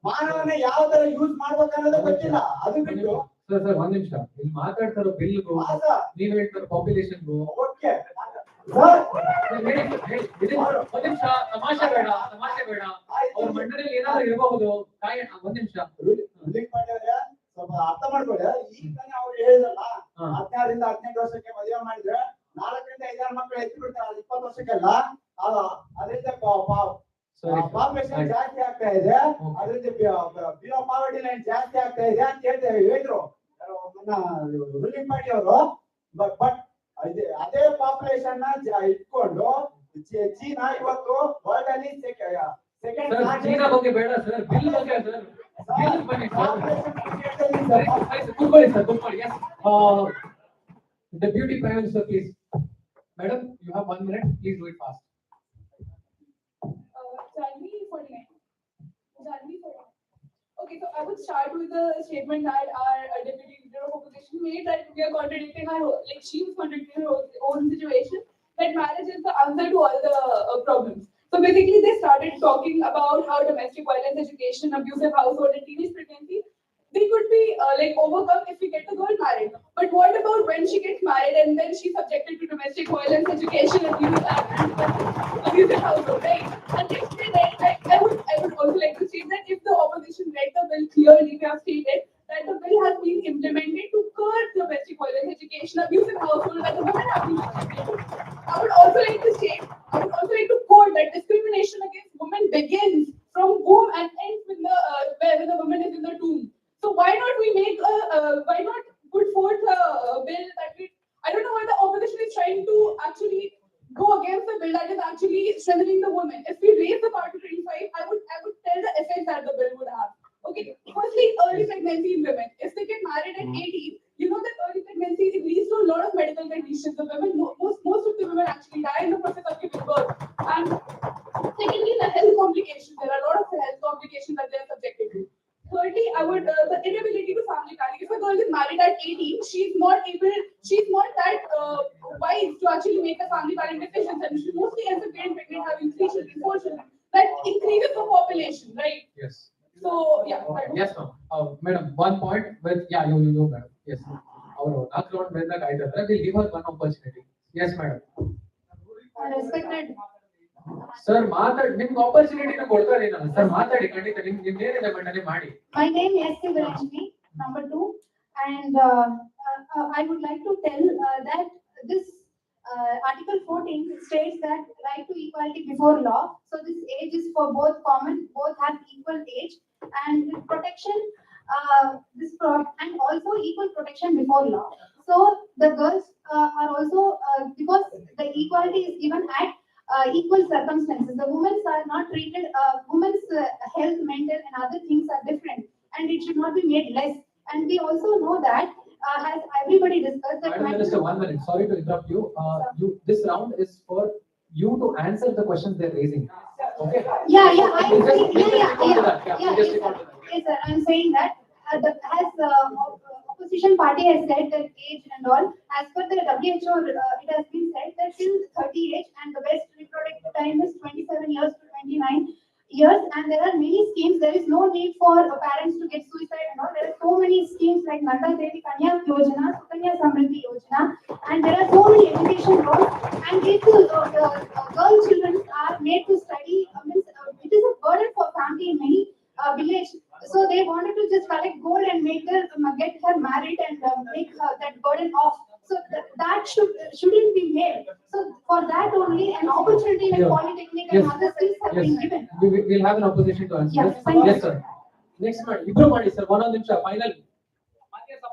ಮಾನವನ ಯಾವ ತರ ಯೂಸ್ ಮಾಡ್ಬೇಕು ಅನ್ನೋದು ಗೊತ್ತಿಲ್ಲ. ಅದು ಬಿಟ್ಟು ಸರ್ ಒಂದ್ ನಿಮಿಷ, ಇಲ್ಲಿ ಮಾತಾಡ್ತಾರೋ ಬಿಲ್ಗೂ ನೀವ್ ಹೇಳ್ತಾರೋ ಪಾಪ್ಯುಲೇಷನ್ಗೂ ಓಕೆ ಒಂದ್ ನಿಮಿಷ, ತಮಾಷೆ ಬೇಡ ಅವ್ರ ಮಂಡಳಿಯಲ್ಲಿ ಏನಾದ್ರು ಇರಬಹುದು. ಒಂದ್ ನಿಮಿಷ ಸ್ವಲ್ಪ ಅರ್ಥ ಮಾಡ್ಕೊಳ್ಳಿ. ಈಗ ತಾನೇ ಅವ್ರು ಹೇಳಿದ್ರಲ್ಲ 16 ರಿಂದ 18 ವರ್ಷಕ್ಕೆ ಮದುವೆ ಮಾಡಿದ್ರೆ 4 ರಿಂದ 5 ಮಕ್ಕಳು ಎತ್ತಿ ಬಿಡ್ತಾರೆ. 20 ವರ್ಷಕ್ಕೆಲ್ಲ ಅದರಿಂದ ಪಾಪ್ಯುಲೇಷನ್ ಜಾಸ್ತಿ ಆಗ್ತಾ ಇದೆ. ಅದರಿಂದ ಬಿಲೋ ಪಾವರ್ಟಿ ಲೈನ್ ಜಾಸ್ತಿ ಆಗ್ತಾ ಇದೆ ಅಂತ ಹೇಳಿದ್ರು ರೂಲಿಂಗ್ ಪಾರ್ಟಿ ಅವರು. ಬಟ್ ಅದೇ ಪಾಪ್ಯುಲೇಷನ್ ಇಟ್ಕೊಂಡು ಚೀನಾ ಇವತ್ತು ವರ್ಲ್ಡ್ ಅಲ್ಲಿ ಸೆಕೆಂಡ್. ಚೀನಾ ಬಗ್ಗೆ ಬೇಡ ಸರ್, ಬಿಲ್ ಬಗ್ಗೆ ಸರ್. ಬನ್ನಿ ಕೂತ್ಕೊಳ್ಳಿ ಸರ್, ಕೂತ್ಕೊಳ್ಳಿ. Deputy prime minister please. Madam, you have 1 minute. Please do it fast. January 49. Okay, so I would start with the statement that our deputy leader of opposition made, that we are contradicting she was contradicting her own situation, that marriage is the answer to all the problems. So basically, they started talking about how domestic violence, education, abusive household, and teenage pregnancy, they could be overcome if we get the girl married. But what about when she gets married and then she's subjected to domestic violence, education, abuse, and abusive household, right? And next day, I would also like to state that if the opposition read the bill clearly, we have stated that the bill has been implemented to curb domestic violence, education, abusive household, and the women have been subjected to. I would also like to quote that discrimination against women begins from womb and ends when the woman is in the tomb. So why not put forth a bill that I don't know why the opposition is trying to actually go against the bill that is actually strengthening the women. If we raise the bar to 25, I would tell the effect that the bill would have. Okay, firstly, early pregnancy in women. If they get married at 18, you know that early pregnancy leads to a lot of medical conditions. The women, most of the women actually die in the process of giving birth. And secondly, the health complications. There are a lot of health complications that they are subjected to. Thirdly, the inability to family planning. If a girl is married at 18, she's not that wise to actually make a family planning decisions, and she mostly ends up getting pregnant, having 3 children, 4 children. That increases the population, right? Yes. So yeah. Yes, ma'am. Madam, 1 point with you, madam. Yes. Our last round when that I will give her one opportunity. Yes, madam. Respected. Sir, ನಿಮ್ಗೆ opportunity ಕೊಡ್ತಾರೆ ನಾನು. Sir ಮಾತಾಡಿ, ಖಂಡಿತ ನಿಮ್ದೇನಿದೆ ಮಂಡನೆ ಮಾಡಿ. My name is Sivarajni, number 2, and I would like to tell that this Article 14 states that right to equality before law. So this age is for both common, both have equal age, and protection, and also equal protection before law. So the girls are also because the equality is given at equal circumstances. The women are not treated. Women's health, mental, and other things are different, and it should not be made less. And we also know that, as everybody discussed, that. Madam Minister, 1 minute. Sorry to interrupt you. This round is for you to answer the questions they're raising. Okay? Yeah. Yes, sir. I'm saying that opposition party has said that age and all, as per the WHO, it has been said that till 30 age, and the best reproductive time is 27 years to 29 years, and there are many schemes. There is no need for parents to get suicide and all. There are so many schemes like Nanda Devi Kanya Yojana, Sukanya Samriddhi Yojana, and there are so many education laws, and these girl children are made to study. It is a burden for family in many village. So they wanted to just collect gold and get her married and make that burden off. So that shouldn't be made. So for that only, an opportunity like polytechnic and other skills have been given. We'll have an opposition to answer. Yes, sir. Next ಮಾಡಿ, ಇಬ್ರು ಮಾಡಿ sir. 1 ನಿಮಿಷ final.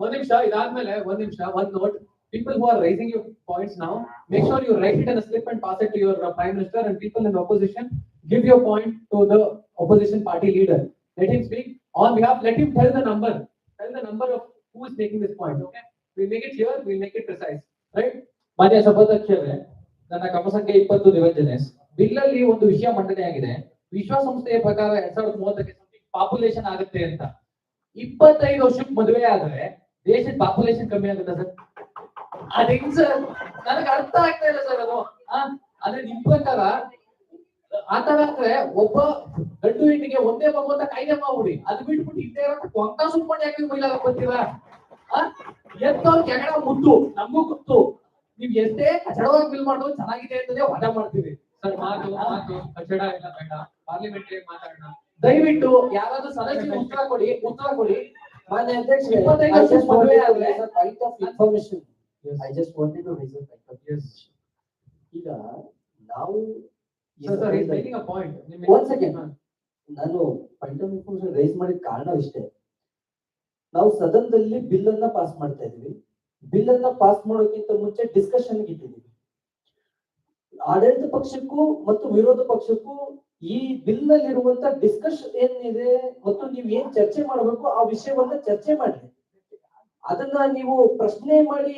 1 ನಿಮಿಷ ಇದಾದ್ಮೇಲೆ 1 ನಿಮಿಷ, 1 note. People who are raising your points now, make sure you write it in a slip and pass it to your Prime Minister, and people in the opposition, give your point to the opposition party leader. Let him speak on behalf. Let him tell the number who is taking this point. Okay, we'll make it clear, we'll make it precise, right? ಮಾನ್ಯ ಸಭಾಧ್ಯಕ್ಷರೇ, ನನ್ನ ಕ್ರಮ ಸಂಖ್ಯೆ 20 ನಿವೇದನೆ bill ಅಲ್ಲಿ ಒಂದು ವಿಷಯ ಮಂಡನೆ ಆಗಿದೆ. ವಿಶ್ವಸಂಸ್ಥೆಯ ಪ್ರಕಾರ 2030ಕ್ಕೆ ಪಾಪ್ಯುಲೇಷನ್ ಆಗುತ್ತೆ ಅಂತ. 25 ವರ್ಷಕ್ಕೆ ಮದುವೆ ಆದ್ರೆ ದೇಶದ ಪಾಪ್ಯುಲೇಷನ್ ಕಮ್ಮಿ ಆಗುತ್ತೆ ಸರ್. ಅದೇನ್ ಸರ್, ನನಗೆ ಅರ್ಥ ಆಗ್ತಾ ಇಲ್ಲ ಸರ್ ಅದು. ಅಂದ್ರೆ ನಿಮ್ ಪ್ರಕಾರ ಆತರ ಅಂದ್ರೆ ಒಬ್ಬ ಗಂಡು ಹೆಣ್ಣಿಗೆ ಒಂದೇ ಮಗು ಅಂತ ಕಾಯ್ದೆ ಮಾಡ್ಬಿಡಿ, ಅದು ಬಿಟ್ಬಿಟ್ಟು ಇದ್ದೇ ಕೊಂಕ ಸುಟ್ಕೊಂಡು ಯಾಕೆ ಮೈಲಾಗ ಬರ್ತೀರಾ? ಎತ್ತವ್ರ ಜಗಳ ಮುದ್ದು ನಮಗೂ ಗೊತ್ತು. ನೀವ್ ಎಷ್ಟೇ ಕಚಡವಾಗಿ ಬಿಲ್ ಮಾಡೋದು ಚೆನ್ನಾಗಿದೆ ಅಂತಲೇ ವಾದ ಮಾಡ್ತೀವಿ ಸರ್. ಮಾತು ಕಚಡ ಎಲ್ಲ ಬೇಡ, ಪಾರ್ಲಿಮೆಂಟ್ರಿ ಮಾತಾಡೋಣ. ದಯವಿಟ್ಟು ಯಾರಾದ್ರೂ ಸದಸ್ಯರು ಉತ್ತರ ಕೊಡಿ. ಮಾನ್ಯ ಅಧ್ಯಕ್ಷರೇ, 25 ವರ್ಷಕ್ಕೆ ಮದುವೆ ಆದ್ರೆ point of information. I just wanted to raise a point of ಈಗ ನಾವು sir is making a point. ಒಂದ್ ಸೆಕೆಂಡ್, ನಾನು ಪಾಯಿಂಟ್ ಆಫ್ ಇನ್ಫಾರ್ಮೇಶನ್ ರೈಸ್ ಮಾಡಿದ ಕಾರಣ ಇಷ್ಟೇ. ನಾವು ಸದನದಲ್ಲಿ ಬಿಲ್ ಅನ್ನ ಪಾಸ್ ಮಾಡ್ತಾ ಇದೀವಿ. ಬಿಲ್ ಅನ್ನ ಪಾಸ್ ಮಾಡೋಕ್ಕಿಂತ ಮುಂಚೆ ಡಿಸ್ಕಷನ್ ಇಟ್ಟಿದ್ದೀವಿ. ಆಡಳಿತ ಪಕ್ಷಕ್ಕೂ ಮತ್ತು ವಿರೋಧ ಪಕ್ಷಕ್ಕೂ ಈ ಬಿಲ್ ನಲ್ಲಿ ಇರುವಂತ ಡಿಸ್ಕಷನ್ ಏನಿದೆ ಮತ್ತು ನೀವು ಏನ್ ಚರ್ಚೆ ಮಾಡಬೇಕು ಆ ವಿಷಯವನ್ನ ಚರ್ಚೆ ಮಾಡಿ. ಅದನ್ನ ನೀವು ಪ್ರಶ್ನೆ ಮಾಡಿ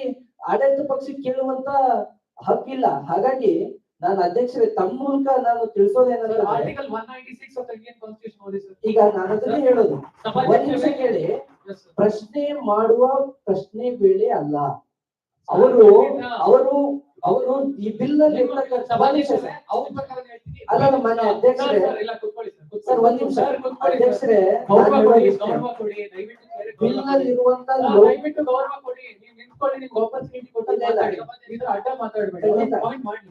ಆಡಳಿತ ಪಕ್ಷಕ್ಕೆ ಕೇಳುವಂತ ಹಕ್ಕಿಲ್ಲ. ಹಾಗಾಗಿ ನಾನು ಅಧ್ಯಕ್ಷರೇ ತಮ್ಮ ಮೂಲಕ ನಾನು ತಿಳಿಸೋದೇನಂದ್ರೆ ಆರ್ಟಿಕಲ್ 196 ಆಫ್ ಇಂಡಿಯನ್ ಕಾನ್ಸ್ಟಿಟ್ಯೂಷನ್ ಓದಿ ಸರ್. ಈಗ ನಾನು ಅದನ್ನೇ ಹೇಳೋದು. ಒಂದ್ ನಿಮಿಷ ಕೇಳಿ. ಪ್ರಶ್ನೆ ಮಾಡುವ ಪ್ರಶ್ನೆ ವೇಳೆ ಅಲ್ಲ. ಅವರು ಈ ಬಿಲ್ ನಲ್ಲಿ ಅಲ್ಲ ಮಾನ್ಯ ಅಧ್ಯಕ್ಷರೇ, ಸರ್ ಒಂದ್ ನಿಮಿಷ ಅಧ್ಯಕ್ಷರೇ, ಬಿಲ್ ನಲ್ಲಿ ಇರುವಂತ ಗೌರವ ಕೊಡಿ. ನೀವು ನಿಂತ್ಕೊಳ್ಳಿ, ನಿಮ್ಗೆ ಆಪರ್ಚುನಿಟಿ ಕೊಟ್ಟಿಲ್ಲ. ಅಡ್ಡ ಮಾತಾಡಬೇಡಿ, ಪಾಯಿಂಟ್ ಮಾಡಿ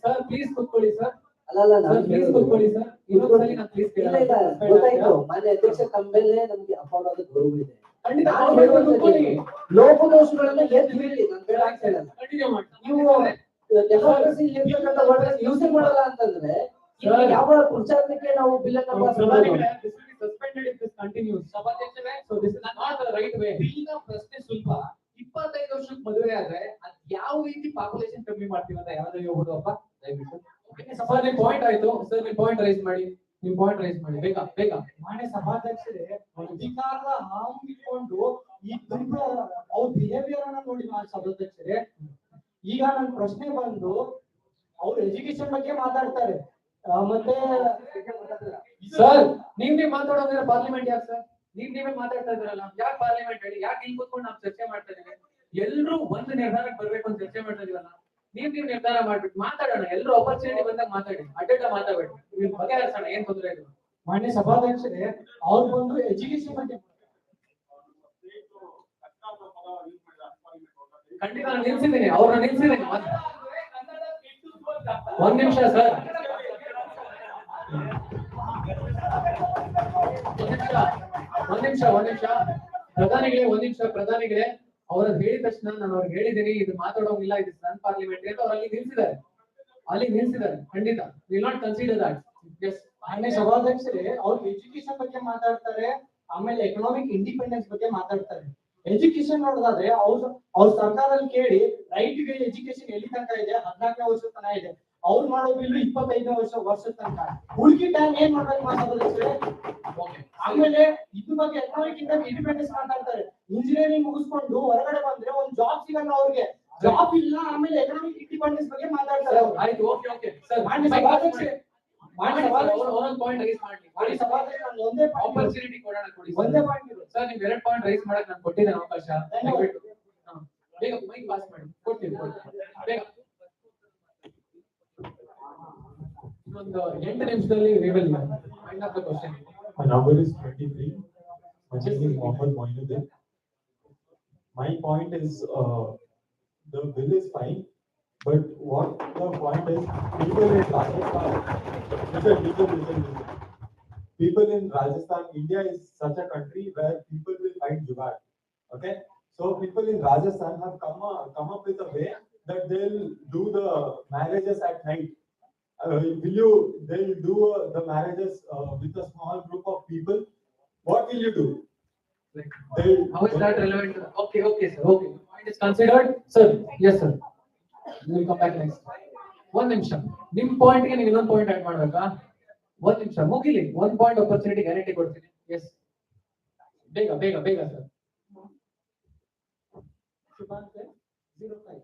ಸರ್. ಪ್ಲೀಸ್ ಕೂತ್ಕೊಳ್ಳಿ ಸರ್. ಅಲ್ಲ ಪ್ಲೀಸ್ ಕೂತ್ಕೊಳ್ಳಿ ಸರ್. ಇನ್ನೊಂದ್ಸಲಿ ನಾನು ಪ್ಲೀಸ್ ಗೊತ್ತಾಯ್ತು ಮಾನ್ಯ ಅಧ್ಯಕ್ಷ, ತಮ್ಮ ಮೇಲೆ ನಮ್ಗೆ ಅಪಾರವಾದ ಗೌರವ ಇದೆ. ಖಂಡಿತ ಲೋಪದೋಷಗಳನ್ನ ಎದ್ದು ಹೇಳಿ, ನಾನು ಬೇಡ ಅಂತ ಹೇಳಲ್ಲ. ನೀವು ಡೆಮೋಕ್ರಸಿ ಯೂಸ್ ಮಾಡಲ್ಲ ಅಂತಂದ್ರೆ ಯಾವ ಪುರುಷಾರ್ಥಕ್ಕೆ ನಾವು ಬಿಲ್ ಅನ್ನ ಪಾಸ್ ಮಾಡೋದು? suspended if this continues. ಸಭಾಧ್ಯಕ್ಷರೇ, so this is not the right way. Bill ನ ಪ್ರಶ್ನೆ ಸ್ವಲ್ಪ 25 ವರ್ಷಕ್ಕೆ ಮದುವೆ ಆದ್ರೆ ಅದ್ ಯಾವ ರೀತಿ ಪಾಪ್ಯುಲೇಷನ್ ಕಮ್ಮಿ ಮಾಡ್ತೀವಿ ಅಂತ ಯಾರಾದ್ರೂ ಹೇಳ್ಬೋದಪ್ಪ ದಯವಿಟ್ಟು. ಸಭಾ ನಿಮ್ ಪಾಯಿಂಟ್ ಆಯ್ತು ಸರ್, ನಿಮ್ ಪಾಯಿಂಟ್ ರೈಸ್ ಮಾಡಿ. ಬೇಗ. ಮಾನ್ಯ ಸಭಾಧ್ಯಕ್ಷರೇ, ಅಧಿಕಾರದ ಹಾಮಿಕೊಂಡು ಈ ದುರ್ಗ ಅವ್ರ ಬಿಹೇವಿಯರ್ ಅನ್ನ ನೋಡಿ ಮಾನ್ಯ ಸಭಾಧ್ಯಕ್ಷರೇ. ಈಗ ನನ್ನ ಪ್ರಶ್ನೆ ಬಂದು ಅವ್ರು ಎಜುಕೇಶನ್ ಬಗ್ಗೆ ಮಾತಾಡ್ತಾರೆ, ಮತ್ತೆ ಸರ್ ನೀವ್ ಮಾತಾಡೋದ್ರೆ ಪಾರ್ಲಿಮೆಂಟ್ ಯಾಕೆ ಸರ್? ನೀವೇ ಮಾತಾಡ್ತಾ ಇದ್ರಲ್ಲ, ಯಾಕೆ ಪಾರ್ಲಿಮೆಂಟ್ ಹೇಳಿ? ಯಾಕೆ ಇಲ್ಲಿ ಕೂತ್ಕೊಂಡು ನಾವು ಚರ್ಚೆ ಮಾಡ್ತಾ ಇದೀವಿ? ಎಲ್ರು ಒಂದು ನಿರ್ಧಾರಕ್ಕೆ ಬರ್ಬೇಕು ಅಂತ ಚರ್ಚೆ ಮಾಡ್ತಾ ಇದೀವಲ್ಲ, ನೀವ್ ನಿರ್ಧಾರ ಮಾಡ್ಬಿಟ್ಟು ಮಾತಾಡೋಣ. ಎಲ್ರು ಆಪರ್ಚುನಿಟಿ ಬಂದಾಗ ಮಾತಾಡಿ, ಅಡ್ಡ ಮಾತಾಡ್ಬೇಡಿ. ನಿಮ್ ಬಗೆಹರಿಸೋಣ, ಏನ್ ತೊಂದರೆ ಇಲ್ಲ. ಮಾನ್ಯ ಸಭಾಧ್ಯಕ್ಷರೇ, ಅವ್ರು ಬಂದು ಎಜುಕೇಶನ್ ಬಗ್ಗೆ ಖಂಡಿತ ನಿಲ್ಸಿದ್ದೀನಿ, ಅವ್ರನ್ನ ನಿಲ್ಸಿದ್ದೀನಿ. ಒಂದ್ ನಿಮಿಷ ಸರ್, ಒಂದ್ ನಿಮಿಷ ಪ್ರಧಾನಿಗಳೇ ಅವ್ರ ಹೇಳಿದ ತಕ್ಷಣ ನಾನು ಅವ್ರಿಗೆ ಹೇಳಿದ್ದೀನಿ, ಇದು ಮಾತಾಡೋಂಗಿಲ್ಲ, ಇದು ಸನ್ ಪಾರ್ಲಿಮೆಂಟ್ ಅಂತ ಅವ್ರು ಅಲ್ಲಿ ನಿಲ್ಸಿದ್ದಾರೆ. ಖಂಡಿತ will not consider that. Yes ಮಾನ್ಯ ಸಭಾಧ್ಯಕ್ಷರೇ, ಅವ್ರು ಎಜುಕೇಶನ್ ಬಗ್ಗೆ ಮಾತಾಡ್ತಾರೆ, ಆಮೇಲೆ ಎಕನಾಮಿಕ್ ಇಂಡಿಪೆಂಡೆನ್ಸ್ ಬಗ್ಗೆ ಮಾತಾಡ್ತಾರೆ. ಎಜುಕೇಶನ್ ನೋಡೋದಾದ್ರೆ ಅವ್ರ ಸರ್ಕಾರದಲ್ಲಿ ಕೇಳಿ ರೈಟ್ ಗೆ ಎಜುಕೇಶನ್ ಎಲ್ಲಿ ತನಕ ಇದೆ? 14ನೇ ವರ್ಷದ ತನಕ ಇದೆ. ಅವ್ರು ಮಾಡೋ ಬಿಲ್ಲು 25ನೇ ವರ್ಷದ ತನಕ. ಉಳ್ಕಿ ಟೈಮ್ ಏನ್ ಮಾಡ್ಬೇಕು ಮಾತಾಡಿದ್ರೆ? ಆಮೇಲೆ ಇದ್ರ ಬಗ್ಗೆ ಎಕನಾಮಿಕ್ ಇಂಡಿಪೆಂಡೆನ್ಸ್ ಮಾತಾಡ್ತಾರೆ. ಇಂಜಿನಿಯರಿಂಗ್ ಮುಗಿಸ್ಕೊಂಡು ಹೊರಗಡೆ ಬಂದ್ರೆ ಒಂದ್ ಜಾಬ್ ಸಿಗಲ್ಲ ಅವ್ರಿಗೆ, ಜಾಬ್ ಇಲ್ಲ. ಆಮೇಲೆ ಎಕನಾಮಿಕ್ ಇಂಡಿಪೆಂಡೆನ್ಸ್ ಬಗ್ಗೆ ಮಾತಾಡ್ತಾರೆ. ಆಯ್ತು, ಓಕೆ ಸರ್. ಮಾನ್ಯ ಸಭಾಧ್ಯಕ್ಷರೇ, ಒಂದೇ ಆಪರ್ಚುನಿಟಿ ಕೊಡೋಣ, ಕೊಡಿ. ಒಂದೇ ಪಾಯಿಂಟ್ ಸರ್, ನೀವು 2 ಪಾಯಿಂಟ್ ರೈಸ್ ಮಾಡಕ್ ನಾನು ಕೊಟ್ಟಿದ್ದೇನೆ ಅವಕಾಶ. ಬೇಗ ಮೈಕ್ ಪಾಸ್ ಮಾಡಿ, ಕೊಡ್ತೀವಿ ಬೇಗ. ಒಂದು 8 ನಿಮಿಷದಲ್ಲಿ we will find out the question. My number is 23. My name is Mohammed Moinuddin. My point is, the bill is fine, but what the point is, people in Rajasthan, people in Rajasthan, India is such a country where people will find jugaad. Okay, so people in Rajasthan have come up with a way that they'll do the marriages at night. They'll do the marriages with a small group of people. What will you do? How is that relevant? Okay, sir. Okay, point is considered, sir. Yes, sir. We will come back next. ಒಂದ್ ನಿಮಿಷ, ನಿಮ್ point ಗೆ ನೀವು ಇನ್ನೊಂದು point add ಮಾಡ್ಬೇಕಾ? ಒಂದ್ ನಿಮಿಷ ಮುಗಿಲಿ, 1 point opportunity guarantee ಕೊಡ್ತೀನಿ. ಎಸ್, ಬೇಗ ಸರ್. ಶುಭಾಂಕರ್ 05.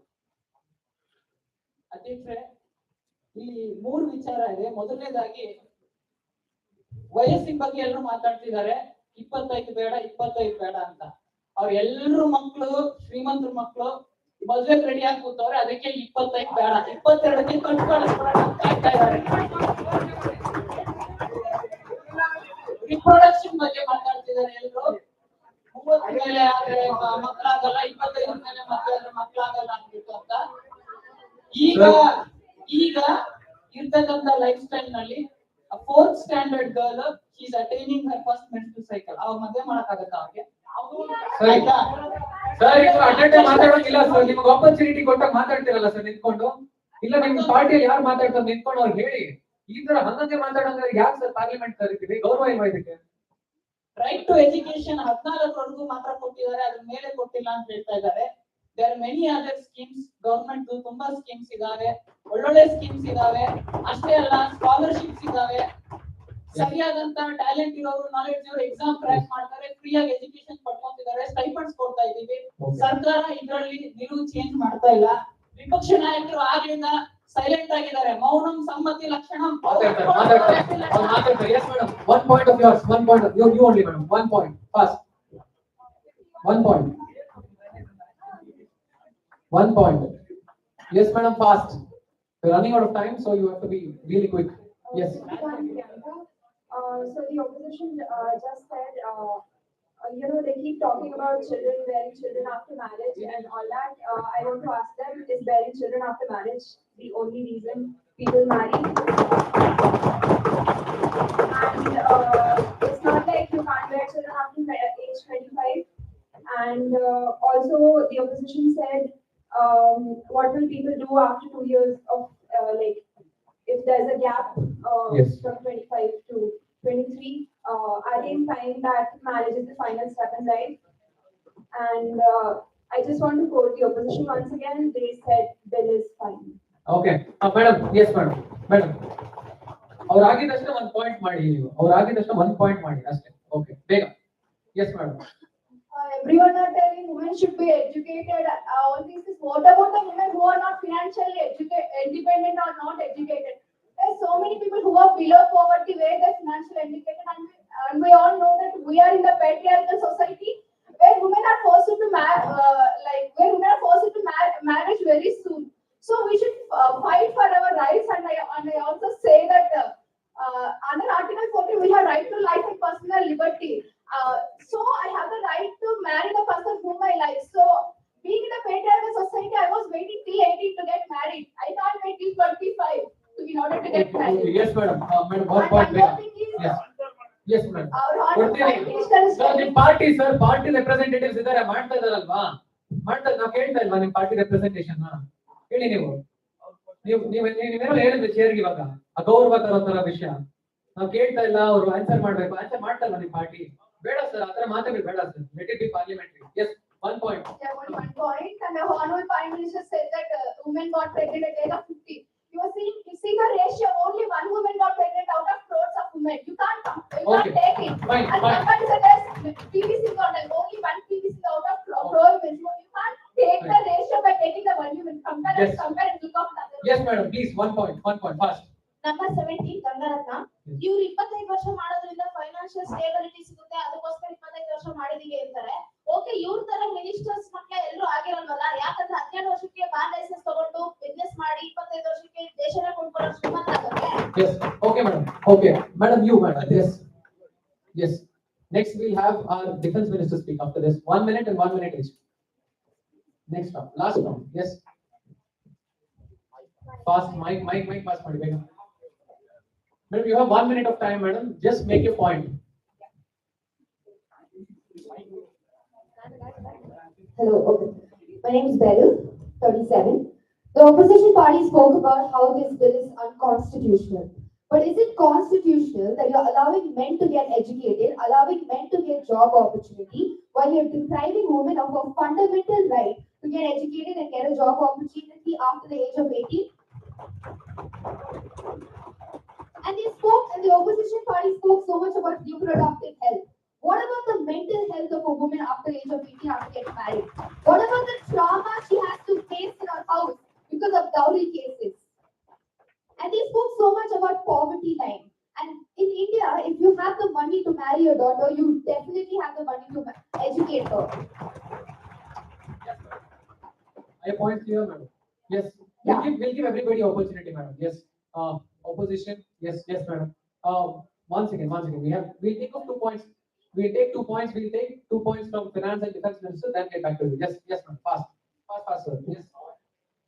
ಅಧ್ಯಕ್ಷರೇ, ಇಲ್ಲಿ 3 ವಿಚಾರ ಇದೆ. ಮೊದಲನೇದಾಗಿ ವಯಸ್ಸಿನ ಬಗ್ಗೆ ಎಲ್ಲರೂ ಮಾತಾಡ್ತಿದ್ದಾರೆ, 25 ಬೇಡ 25 ಬೇಡ ಅಂತ. ಅವ್ರ ಎಲ್ಲರೂ ಮಕ್ಕಳು ಶ್ರೀಮಂತರ ಮಕ್ಕಳು ಮದುವೆಗೆ ರೆಡಿ ಆಗಿ ಕೂತವ್ರೆ, ಅದಕ್ಕೆ 25 ಬೇಡ 22ಕ್ಕೆ ಕಟ್ಟು ಕಳಿಸ್ಬಿಡೋಣ ಅಂತ ಕಾಯ್ತಾ ಇದ್ದಾರೆ. ರಿಪ್ರೊಡಕ್ಷನ್ ಬಗ್ಗೆ ಮಾತಾಡ್ತಿದ್ದಾರೆ ಎಲ್ಲರೂ. 30 ಮೇಲೆ ಆದ್ರೆ ಮಕ್ಕಳಾಗಲ್ಲ, 25 ಮೇಲೆ ಮಕ್ಕಳಾಗಲ್ಲ ಅಂದ್ಬಿಟ್ಟು ಅಂತ. ಈಗ ಇರ್ತಕ್ಕಂಥ ಲೈಫ್ ಸ್ಟೈಲ್ ನಲ್ಲಿ 4th standard girl she's attaining her first menstrual cycle. ಅವ್ರ ಮದುವೆ ಮಾಡಕ್ಕಾಗತ್ತ ಅವ್ರಿಗೆ? ಸರ್ ಇದು ಅಟೆಂಡ್ ಮಾತಾಡೋದಿಲ್ಲ ಸರ್. ನಿಮ್ಗೆ ಆಪರ್ಚುನಿಟಿ ಕೊಟ್ಟಾಗ ಮಾತಾಡ್ತಿರಲ್ಲ ಸರ್ ನಿಂತ್ಕೊಂಡು. ಇಲ್ಲ ನಿಮ್ ಪಾರ್ಟಿಯಲ್ಲಿ ಯಾರು ಮಾತಾಡ್ತಾರೆ ನಿಂತ್ಕೊಂಡು ಅವ್ರು ಹೇಳಿ. ಈ ತರ ಹಂಗಂಗೆ ಮಾತಾಡೋಂದ್ರೆ ಯಾಕೆ ಸರ್ ಪಾರ್ಲಿಮೆಂಟ್ ಕರಿತೀವಿ? ಗೌರವ ಇಲ್ವಾ ಇದಕ್ಕೆ? ರೈಟ್ ಟು ಎಜುಕೇಶನ್ 14ವರೆಗೂ ಮಾತ್ರ ಕೊಟ್ಟಿದ್ದಾರೆ, ಅದ್ರ ಮೇಲೆ ಕೊಟ್ಟಿಲ್ಲ ಅಂತ ಹೇಳ್ತಾ ಇದ್ದಾರೆ. There are many other schemes, government ತುಂಬಾ ಸ್ಕೀಮ್ಸ್ ಇದಾವೆ, ಒಳ್ಳೊಳ್ಳೆ ಸ್ಕೀಮ್ಸ್ ಇದಾವೆ. ಅಷ್ಟೇ ಅಲ್ಲ, ಸ್ಕಾಲರ್ಶಿಪ್ಸ್ ಇದಾವೆ. ಸರಿಯಾದಂತ ಟ್ಯಾಲೆಂಟ್ ಇರೋರು, ನಾಲೆಡ್ಜ್ ಇರೋರು ಎಕ್ಸಾಮ್ ಕ್ರ್ಯಾಕ್ ಮಾಡ್ತಾರೆ, ಫ್ರೀ ಆಗಿ ಎಜುಕೇಶನ್ ಪಡ್ಕೊಂತಿದ್ದಾರೆ, ಸ್ಟೈಪಂಡ್ಸ್ ಕೊಡ್ತಾ ಇದೀವಿ. ಸರ್ಕಾರ ಇದರಲ್ಲಿ ನಿಲುವು ಚೇಂಜ್ ಮಾಡ್ತಾ ಇಲ್ಲ. ವಿಪಕ್ಷ ನಾಯಕರು ಆಗ್ಲಿಂದ ಸೈಲೆಂಟ್ ಆಗಿದ್ದಾರೆ. ಮೌನಂ ಸಮ್ಮತಿ ಲಕ್ಷಣಂ. Yes madam, 1 point of yours, 1 point of you only madam, 1 point fast, 1 point, 1 point. Yes madam, fast, we're running out of time, so you have to be really quick. Yes. So the opposition just said, they keep talking about children, bearing children after marriage and all that. I want to ask them, is bearing children after marriage the only reason people marry? And it's not like you can't bear children after age 25. And also the opposition said, what will people do after 2 years of if there's a gap Yes. from 25 to 23, are they implying that marriage is the final step in life? And I just want to quote the opposition once again. They said bill is fine. Okay, madam, yes madam, madam. ಅವ್ರು ಆಗಿದಷ್ಟು 1 point ಮಾಡಿ, ನೀವು ಅವ್ರು ಆಗಿದಷ್ಟು 1 point ಮಾಡಿ ಅಷ್ಟೇ. Okay, ಬೇಗ. Yes madam. Everyone are telling women should be educated. All these things. What about the women who are not financially independent or not educated? There's so many people who are below poverty where they're financially educated, and we all know that we are in the patriarchal society where women are forced to marriage very soon. So we should fight for our rights, and I also say that under Article 14 we have right to life and personal liberty. So I have the right to marry the person whom I like. So being in a patriarchal society, I was waiting till 18 to get married. I can't wait till 25 in order to get married. Yes madam, madam 1 point. Yes, yes madam. Sir ನಿಮ್ party sir party representatives ಇದ್ದಾರೆ, ಮಾಡ್ತಾ ಇದಾರಲ್ವಾ? ಮಾಡ್ತಾ ನಾವು ಕೇಳ್ತಾ ಇಲ್ವಾ ನಿಮ್ party representation? ಹೇಳಿ ನೀವೇನೋ ಹೇಳಿದ್ರಿ ಚೇರ್ಗೆ ಇವಾಗ ಅಗೌರವ ತರೋ ತರ ವಿಷಯ ನಾವು ಕೇಳ್ತಾ ಇಲ್ಲ. ಅವರು ಆನ್ಸರ್ ಮಾಡ್ಬೇಕು, ಆನ್ಸರ್ ಮಾಡ್ತಾ ಇಲ್ಲ ನಿಮ್ ಪಾರ್ಟಿ. ಬೇಡ ಸರ್, ಆತರ ಮಾತಾಡಿ ಬೇಡ sir. Let it be parliamentary. Yes, 1 point. Yeah, only 1 point. And the honorable Prime Minister said that women got pregnant at the age of 50. You see the ratio. Only 1 woman got pregnant out of crores of women. You can't take it. Fine, and fine. somebody suggests PVC got only 1 PVC out of crore women. So you can't take the ratio by taking the 1 woman. Compare Yes. and look of the other. Yes madam, please 1 point, 1 point fast. Number 17 Gangaratna. ಇವ್ರು 25 ವರ್ಷ ಮಾಡೋದ್ರಿಂದ financial stability ಸಿಗುತ್ತೆ, ಅದಕ್ಕೋಸ್ಕರ 25 ವರ್ಷ ಮಾಡಿದೀವಿ ಅಂತಾರೆ. Okay, ಇವ್ರ ತರ ಮಿನಿಸ್ಟರ್ಸ್ ಮಕ್ಕಳ ಎಲ್ಲರೂ ಆಗಿರಲ್ವಲ್ಲ? ಯಾಕಂದ್ರೆ 17 ವರ್ಷಕ್ಕೆ ಬಾರ್ ಲೈಸೆನ್ಸ್ ತಗೊಂಡು ಬಿಸ್ನೆಸ್ ಮಾಡಿ 25 ವರ್ಷಕ್ಕೆ ದೇಶನೇ ಕೊಂಡ್ಕೊಳ್ಳೋ ಶ್ರೀಮಂತ ಆಗುತ್ತೆ. Yes, okay madam, okay madam, you madam. Yes, yes. Next we'll have our defense minister speak after this. 1 minute and 1 minute each. Next round, last round. Yes, fast. Mic fast ಮಾಡಿ ಬೇಗ. Madam, you have 1 minute of time madam, just make your point. Hello, okay. My name is Beryl, 37. The opposition party spoke about how this bill is unconstitutional. But is it constitutional that you're allowing men to get educated, allowing men to get job opportunity, while you're depriving women of a fundamental right to get educated and get a job opportunity after the age of 18? And the opposition party spoke so much about reproductive health. What about the mental health of a woman after age of 18 after getting married? What about the trauma she has to face in her house because of dowry cases? And they spoke so much about poverty line. And in India, if you have the money to marry your daughter, you definitely have the money to educate her. I point clear, madam. Yes. We'll give everybody opportunity, madam. Yes. Opposition. Yes, madam. One second. We'll take off 2 points. We'll take 2 points. We'll take 2 points from Finance and Defense Minister, then get back to you. Yes, ma'am. Fast, sir. Yes.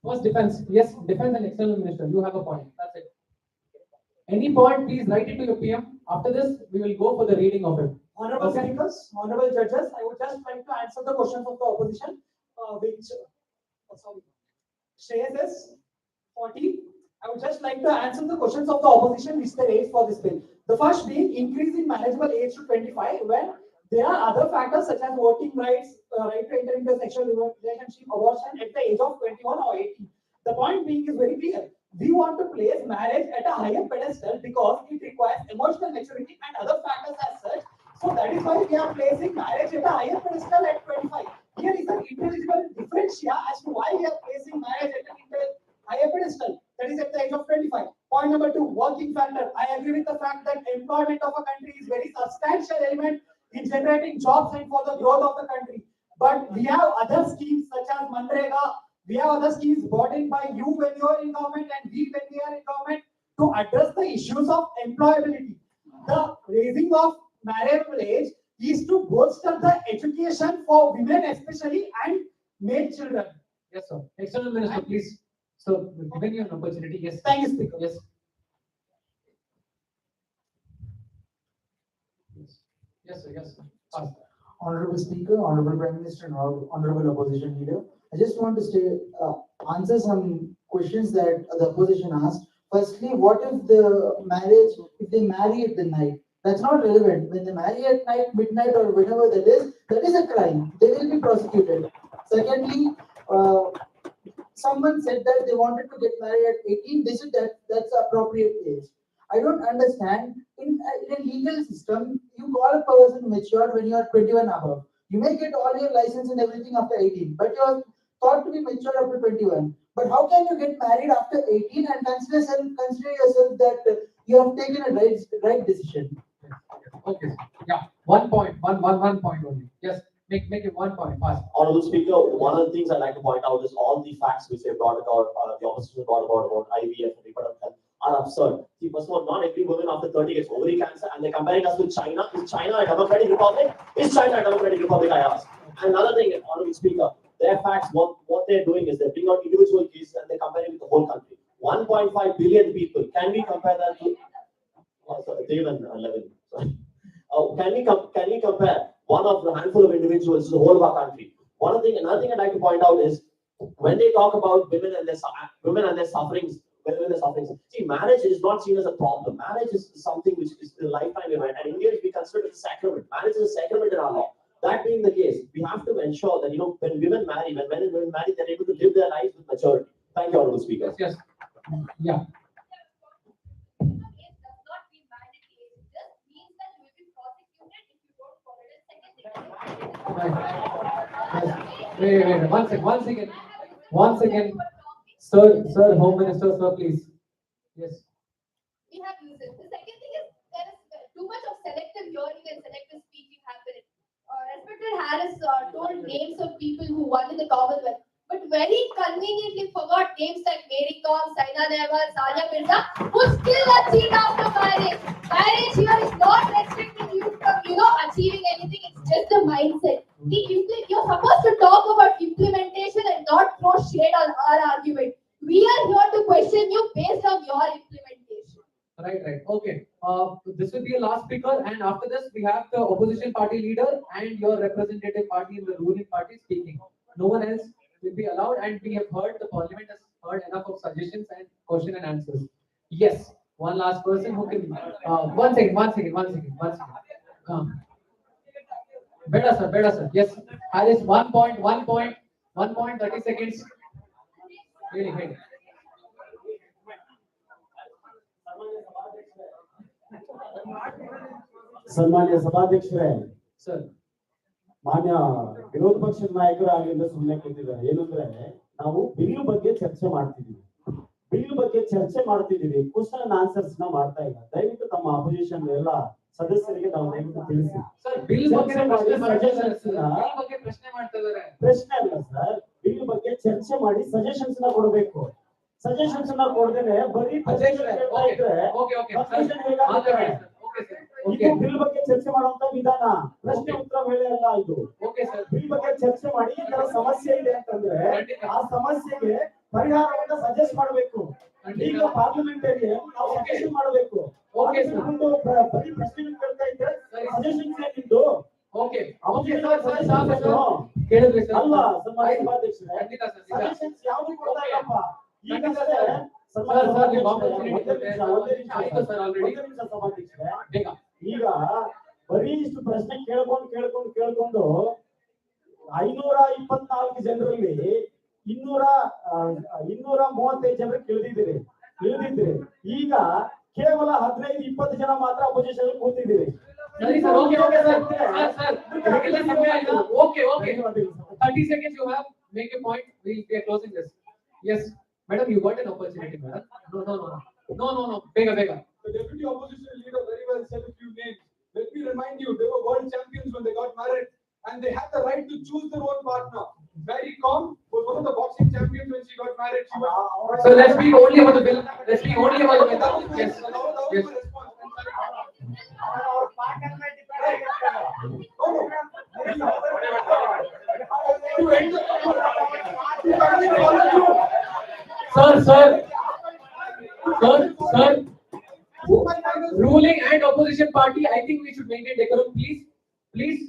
First defense. Yes, Defense and External Minister. You have a point. That's it. Any point, please write it to your PM. After this, we will go for the reading of it. Honorable speakers, honorable judges, I would just like to answer the questions of the opposition, which Shreyas is 40. I would just like to answer the questions of the opposition which they raised for this bill. The first being increase in marriageable age to 25 when there are other factors such as voting rights, right to enter into a sexual relationship, abortion at the age of 21 or 18. The point being is very clear. We want to place marriage at a higher pedestal because it requires emotional maturity and other factors as such. So that is why we are placing marriage at a higher pedestal at 25. Here is an intelligible differential as to why we are placing marriage at a higher pedestal. That is at the age of 25. Point number 2, working factor. I agree with the fact that employment of a country is very substantial element in generating jobs and for the growth of the country. But we have other schemes such as Manrega. We have other schemes brought in by you when you are in government and we when we are in government to address the issues of employability. The raising of marriageable age is to bolster the education for women especially and make children. Yes, sir. External Minister, please. So, given you an opportunity, yes. Thank you, Speaker. Yes. Yes, sir. Fast. Honorable Speaker, Honorable Prime Minister, and Honorable Opposition Leader, I just want to answer some questions that the opposition asked. Firstly, what if if they marry at the night? That's not relevant. When they marry at night, midnight, or whenever that is a crime. They will be prosecuted. Secondly, someone said that they wanted to get married at 18. They said that's the appropriate age. I don't understand. In a legal system, you call a person mature when you are 21 above. You may get all your license and everything after 18, but you are thought to be mature after 21. But how can you get married after 18 and consider yourself that you have taken a right decision? Okay. Yeah. 1 point. One point only. Yes. Make it 1 point fast. Honorable Speaker, one of the things I'd like to point out is all the facts which they brought about, the opposition brought about IVF and reproductive health are absurd. See, first of all, not every woman after 30 gets ovary cancer, and they're comparing us with China. Is China a democratic republic? Is China a democratic republic, I ask? And another thing, Honorable Speaker, their facts, what they're doing is they're bringing out individual cases and they're comparing with the whole country. 1.5 billion people. Can we compare that to... Oh, sorry, they even 11. Sorry. Can we compare one of the handful of individuals to the whole of our country? Another thing I'd like to point out is when they talk about women and their sufferings, see, marriage is not seen as a problem. Marriage is something which is a lifetime event, and in India we consider it a sacrament. Marriage is a sacrament in our law. That being the case, we have to ensure that when women marry, when men and women marry, they're able to live their lives with maturity. Thank you, Honorable Speaker. Yes. Yeah. Wait. One second. Sir, Home Minister, sir, please. Yes. We have users. The second thing is there is too much of selective hearing and selective speaking happening. Respected Harris told names of people who won in the Commonwealth, but very conveniently forgot names like Mary Kom, Saina Nehwal, Sania Mirza, who still achieved after marriage. Marriage here is not restricting you from achieving anything. It's just a mindset. You're supposed to talk about implementation and not throw shade on our argument. We are here to question you based on your implementation. Right. Okay. This will be a last speaker, and after this, we have the opposition party leader and your representative party in the ruling party speaking. No one else will be allowed, and we have heard the parliament has heard enough of suggestions and question and answers. Yes. One last person who can. One second. Better, sir. Yes. Harris, 1 point, 30 seconds. Really. ಸನ್ಮಾನ್ಯ ಸಭಾಧ್ಯಕ್ಷರೇ, Sir. ಮಾನ್ಯ ವಿರೋಧ ಪಕ್ಷದ ನಾಯಕರು ಆಗಿಂದ ಸುಮ್ಮನೆ ಕೂತಿದ್ದಾರೆ. ಏನಂದ್ರೆ ನಾವು ಬಿಲ್ ಬಗ್ಗೆ ಚರ್ಚೆ ಮಾಡ್ತಿದೀವಿ, ಬಿಲ್ ಬಗ್ಗೆ ಚರ್ಚೆ ಮಾಡ್ತಿದೀವಿ, ಕ್ವಶನ್ ಅಂಡ್ ಆನ್ಸರ್ಸ್ ನ ಮಾಡ್ತಾ ಇಲ್ಲ. ದಯವಿಟ್ಟು ತಮ್ಮ ಅಪೋಸಿಷನ್ ಎಲ್ಲ ಸದಸ್ಯರಿಗೆ ನಾವು ದಯವಿಟ್ಟು ತಿಳಿಸಿ. ಸರ್ ಬಿಲ್ ಬಗ್ಗೆ ಪ್ರಶ್ನೆ ಮಾಡ್ತಾ ಇದ್ದಾರೆ. ಪ್ರಶ್ನೆ ಅಲ್ಲ ಸರ್, ಬಿಲ್ ಬಗ್ಗೆ ಚರ್ಚೆ ಮಾಡಿ ಸಜೆಷನ್ಸ್ ನ ಕೊಡಬೇಕು. ಸಜೆಷನ್ಸ್ ನ ಕೊಡದೇನೆ ಬರೀ ಇದು ಬಿಲ್ ಬಗ್ಗೆ ಚರ್ಚೆ ಮಾಡುವಂತ ವಿಧಾನ. ಪ್ರಶ್ನೆ ಉತ್ತರ ವೇಳೆ ಅಲ್ಲ ಇದು. ಬಿಲ್ ಬಗ್ಗೆ ಚರ್ಚೆ ಮಾಡಿ ಈ ತರ ಸಮಸ್ಯೆ ಇದೆ ಅಂತಂದ್ರೆ ಆ ಸಮಸ್ಯೆಗೆ ಪರಿಹಾರವನ್ನ ಸಜೆಸ್ಟ್ ಮಾಡಬೇಕು. ಈಗ ಪಾರ್ಲಿಮೆಂಟೇರಿಯನ್ ನಾವು ಸಜೆಷನ್ ಮಾಡಬೇಕು. ಬರೀ ಪ್ರಶ್ನೆ ಕೇಳ್ತಾ ಇದ್ರೆ ಸಜೆಷನ್ಸ್ ಏನಿದ್ದು ಅಲ್ವಾ ಸಜೆಷನ್ಸ್ ಯಾವ್ದು ಕೊಡ್ತಾ ಇಲ್ಲಪ್ಪ. ಈಗ ಈಗ ಬರೀ ಇಷ್ಟು ಪ್ರಶ್ನೆ ಕೇಳ್ಕೊಂಡು 524 ಜನರಲ್ಲಿ 235 ಜನ ಕೇಳಿದಿರಿ. ಈಗ ಕೇವಲ 15-20 ಜನ ಮಾತ್ರ ಅಪೋಸಿಷನ್ ಕೂತಿದ್ದೀರಿ. ಸರಿ sir, okay sir. 30 seconds you have. Make a point. We are closing this. Yes, madam, you got an opportunity, madam. No. Bega. The deputy opposition leader very well said a few names. Let me remind you, they were world champions when they got married, and they had the right to choose their own partner. Mary Kom was one of the boxing champions when she got married. She was. So let's speak only about the bill. Yes. Sir. Ruling and opposition party, I think we should maintain decorum, please.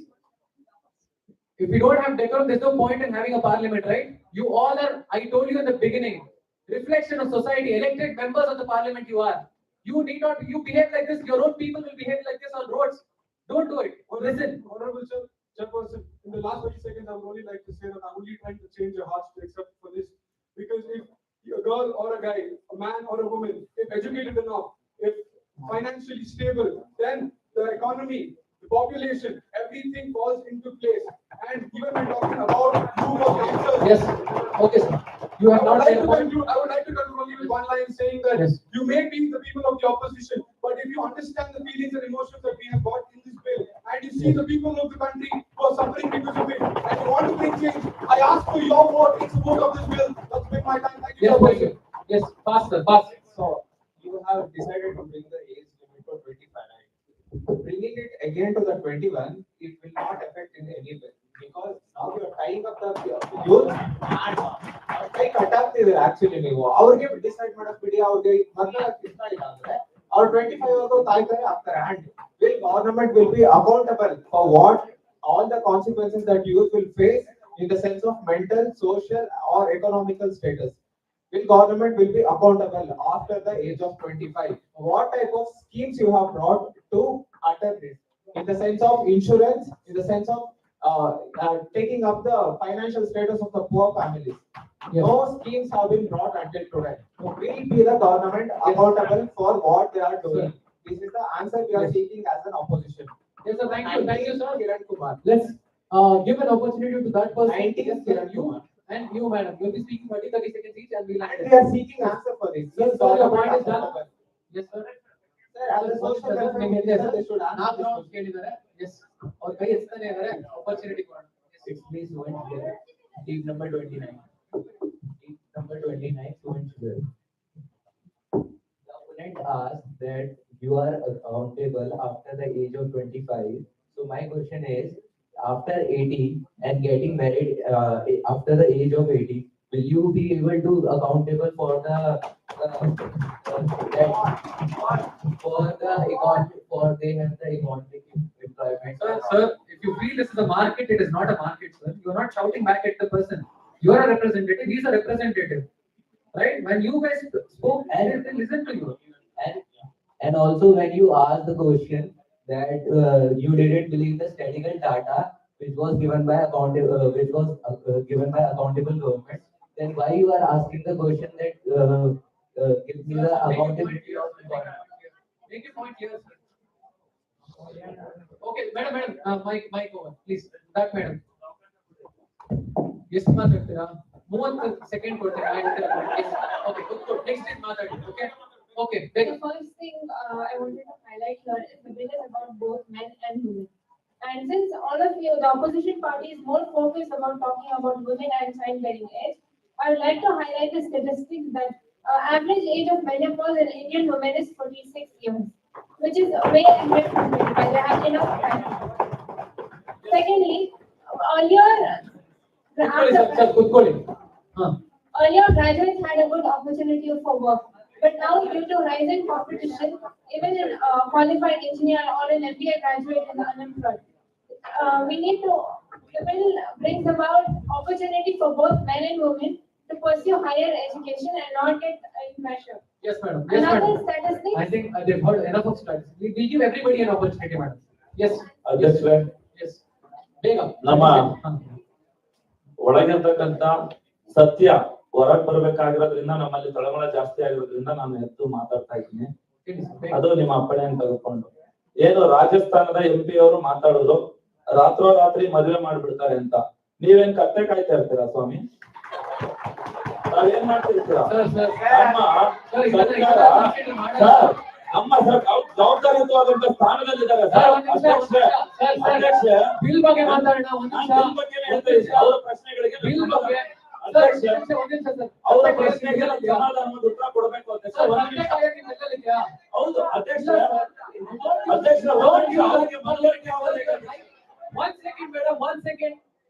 If we don't have decorum, there's no point in having a parliament, right? You all are, I told you in the beginning, reflection of society, elected members of the parliament you are. You behave like this, your own people will behave like this on roads. Don't do it. Listen. Honorable Chairperson, in the last 30 seconds, I would only like to say that I'm only trying to change your hearts to accept for this. Because if a girl or a guy, a man or a woman, if educated enough, if financially stable, then the economy, the population, everything falls into place. And even when talking about you for council. Yes. Okay, sir. You have not said a point. I would like to conclude only with one line saying that you may be the people of the opposition, but if you understand the feelings and emotions that we have got in this bill, and you see the people of the country who are suffering because of it, and you want to bring change, I ask for your vote in support of this bill. That's been my time. Thank you. Yes, fast. So you have decided to bring the age limit to 25, right? Bringing it again to the 21, it will not affect in any way, because now you are tying up the youth and ಕೈ ಕಟ್ಟಾಗ್ತಿದ್ದಾರೆ actually ನೀವು ಅವ್ರಿಗೆ decide ಮಾಡಕ್ ಬಿಡಿ. ಅವ್ರಿಗೆ ಮೊದಲ ಇಷ್ಟ ಇಲ್ಲ ಅಂದ್ರೆ ಅವ್ರು 25 ವರೆಗೂ ಕಾಯ್ತಾರೆ ಆಗ್ತಾರೆ. And will government will be accountable for what all the consequences that youth will face in the sense of mental, social or economical status. Will government will be accountable after the age of 25? What type of schemes you have brought to utter this? In the sense of insurance, in the sense of taking up the financial status of the poor families. No schemes have been brought until today. Will be the government accountable for what they are doing? This is the answer we are seeking as an opposition. Yes, sir. Thank you, sir. Kiran Kumar. Let's give an opportunity to that person. 19th Kiran Kumar. And you, madam, you'll be speaking 30 seconds each, and we'll. And we are seeking answer for this. Yes, sir. Your point is done. Yes, sir. Sir, as a social welfare minister, they should answer this question. Yes. और कई इतने हैं opportunity कौन? Yes, please one here. Team number 29. Team number 29, one here. The opponent asked that you are accountable after the age of 25. So my question is, after 80 and getting married after the age of 80, will you be able to accountable for the they have the economic employment? Sir, if you feel this is a market, it is not a market, sir. You are not shouting back at the person. You are a representative. He is a representative, right? When you guys spoke, they listen to you. And also when you asked the question that you didn't believe the statistical data which was given by accountable government, then why you are asking the question that give me the accountability of the government? Make a point here, sir. Okay, madam, mic over, please. That madam. ಎಷ್ಟು ಮಾತಾಡ್ತೀರಾ 30 second ಕೊಡ್ತೀನಿ okay good. Next is ಮಾತಾಡಿ okay The first thing I wanted to highlight here is the bill is about both men and women. And since all of you, the opposition party is more focused about talking about women and childbearing age, I would like to highlight the statistics that average age of menopause in Indian women is 46 years, which is way ahead from 25. They have enough time. Secondly, earlier, earlier graduates had a good opportunity for work, but now due to rising competition, even in qualified engineer or an MBA graduate is unemployed. We need to, the bill brings about opportunity for both men and women to pursue higher education and not get pressure. Yes, madam. Another statistics. I think they've heard enough of statistics. We give everybody an opportunity, madam. Yes. Yes. Bega. ನಮ್ಮ ಒಳಗಿರ್ತಕ್ಕಂತ ಸತ್ಯ ಹೊರಗ್ ಬರ್ಬೇಕಾಗಿರೋದ್ರಿಂದ ನಮ್ಮಲ್ಲಿ ತಳಮಳ ಜಾಸ್ತಿ ಆಗಿರೋದ್ರಿಂದ ನಾನು ಎದ್ದು ಮಾತಾಡ್ತಾ ಇದ್ದೀನಿ. ಅದು ನಿಮ್ಮ ಅಪ್ಪಣೆಯನ್ನು ತೆಗೆದುಕೊಂಡು ಏನು ರಾಜಸ್ಥಾನದ MP ಅವರು ಮಾತಾಡಿದ್ರು ರಾತ್ರೋರಾತ್ರಿ ಮದುವೆ ಮಾಡ್ಬಿಡ್ತಾರೆ ಅಂತ. ನೀವೇನ್ ಕತ್ತೆ ಕಾಯ್ತಾ ಇರ್ತೀರಾ ಸ್ವಾಮಿ? ನಾವೇನ್ ಮಾಡ್ತಿರ್ತೀರಾ? ನಮ್ಮ ಜವಾಬ್ದಾರಿಯುತವಾದಂತ ಸ್ಥಾನದಲ್ಲಿದ್ದಾರೆ ಬಿಲ್ ಬಗ್ಗೆ ಮಾತಾಡೋಣ. ಅವರ ಪ್ರಶ್ನೆಗಳಿಗೆ ಅವರ ಪ್ರಶ್ನೆಗೆ ಸಮಾಧಾನದ ಉತ್ತರ ಕೊಡಬೇಕು ಅಧ್ಯಕ್ಷ. ಹೌದು ಅಧ್ಯಕ್ಷ. One second, madam. 1 second.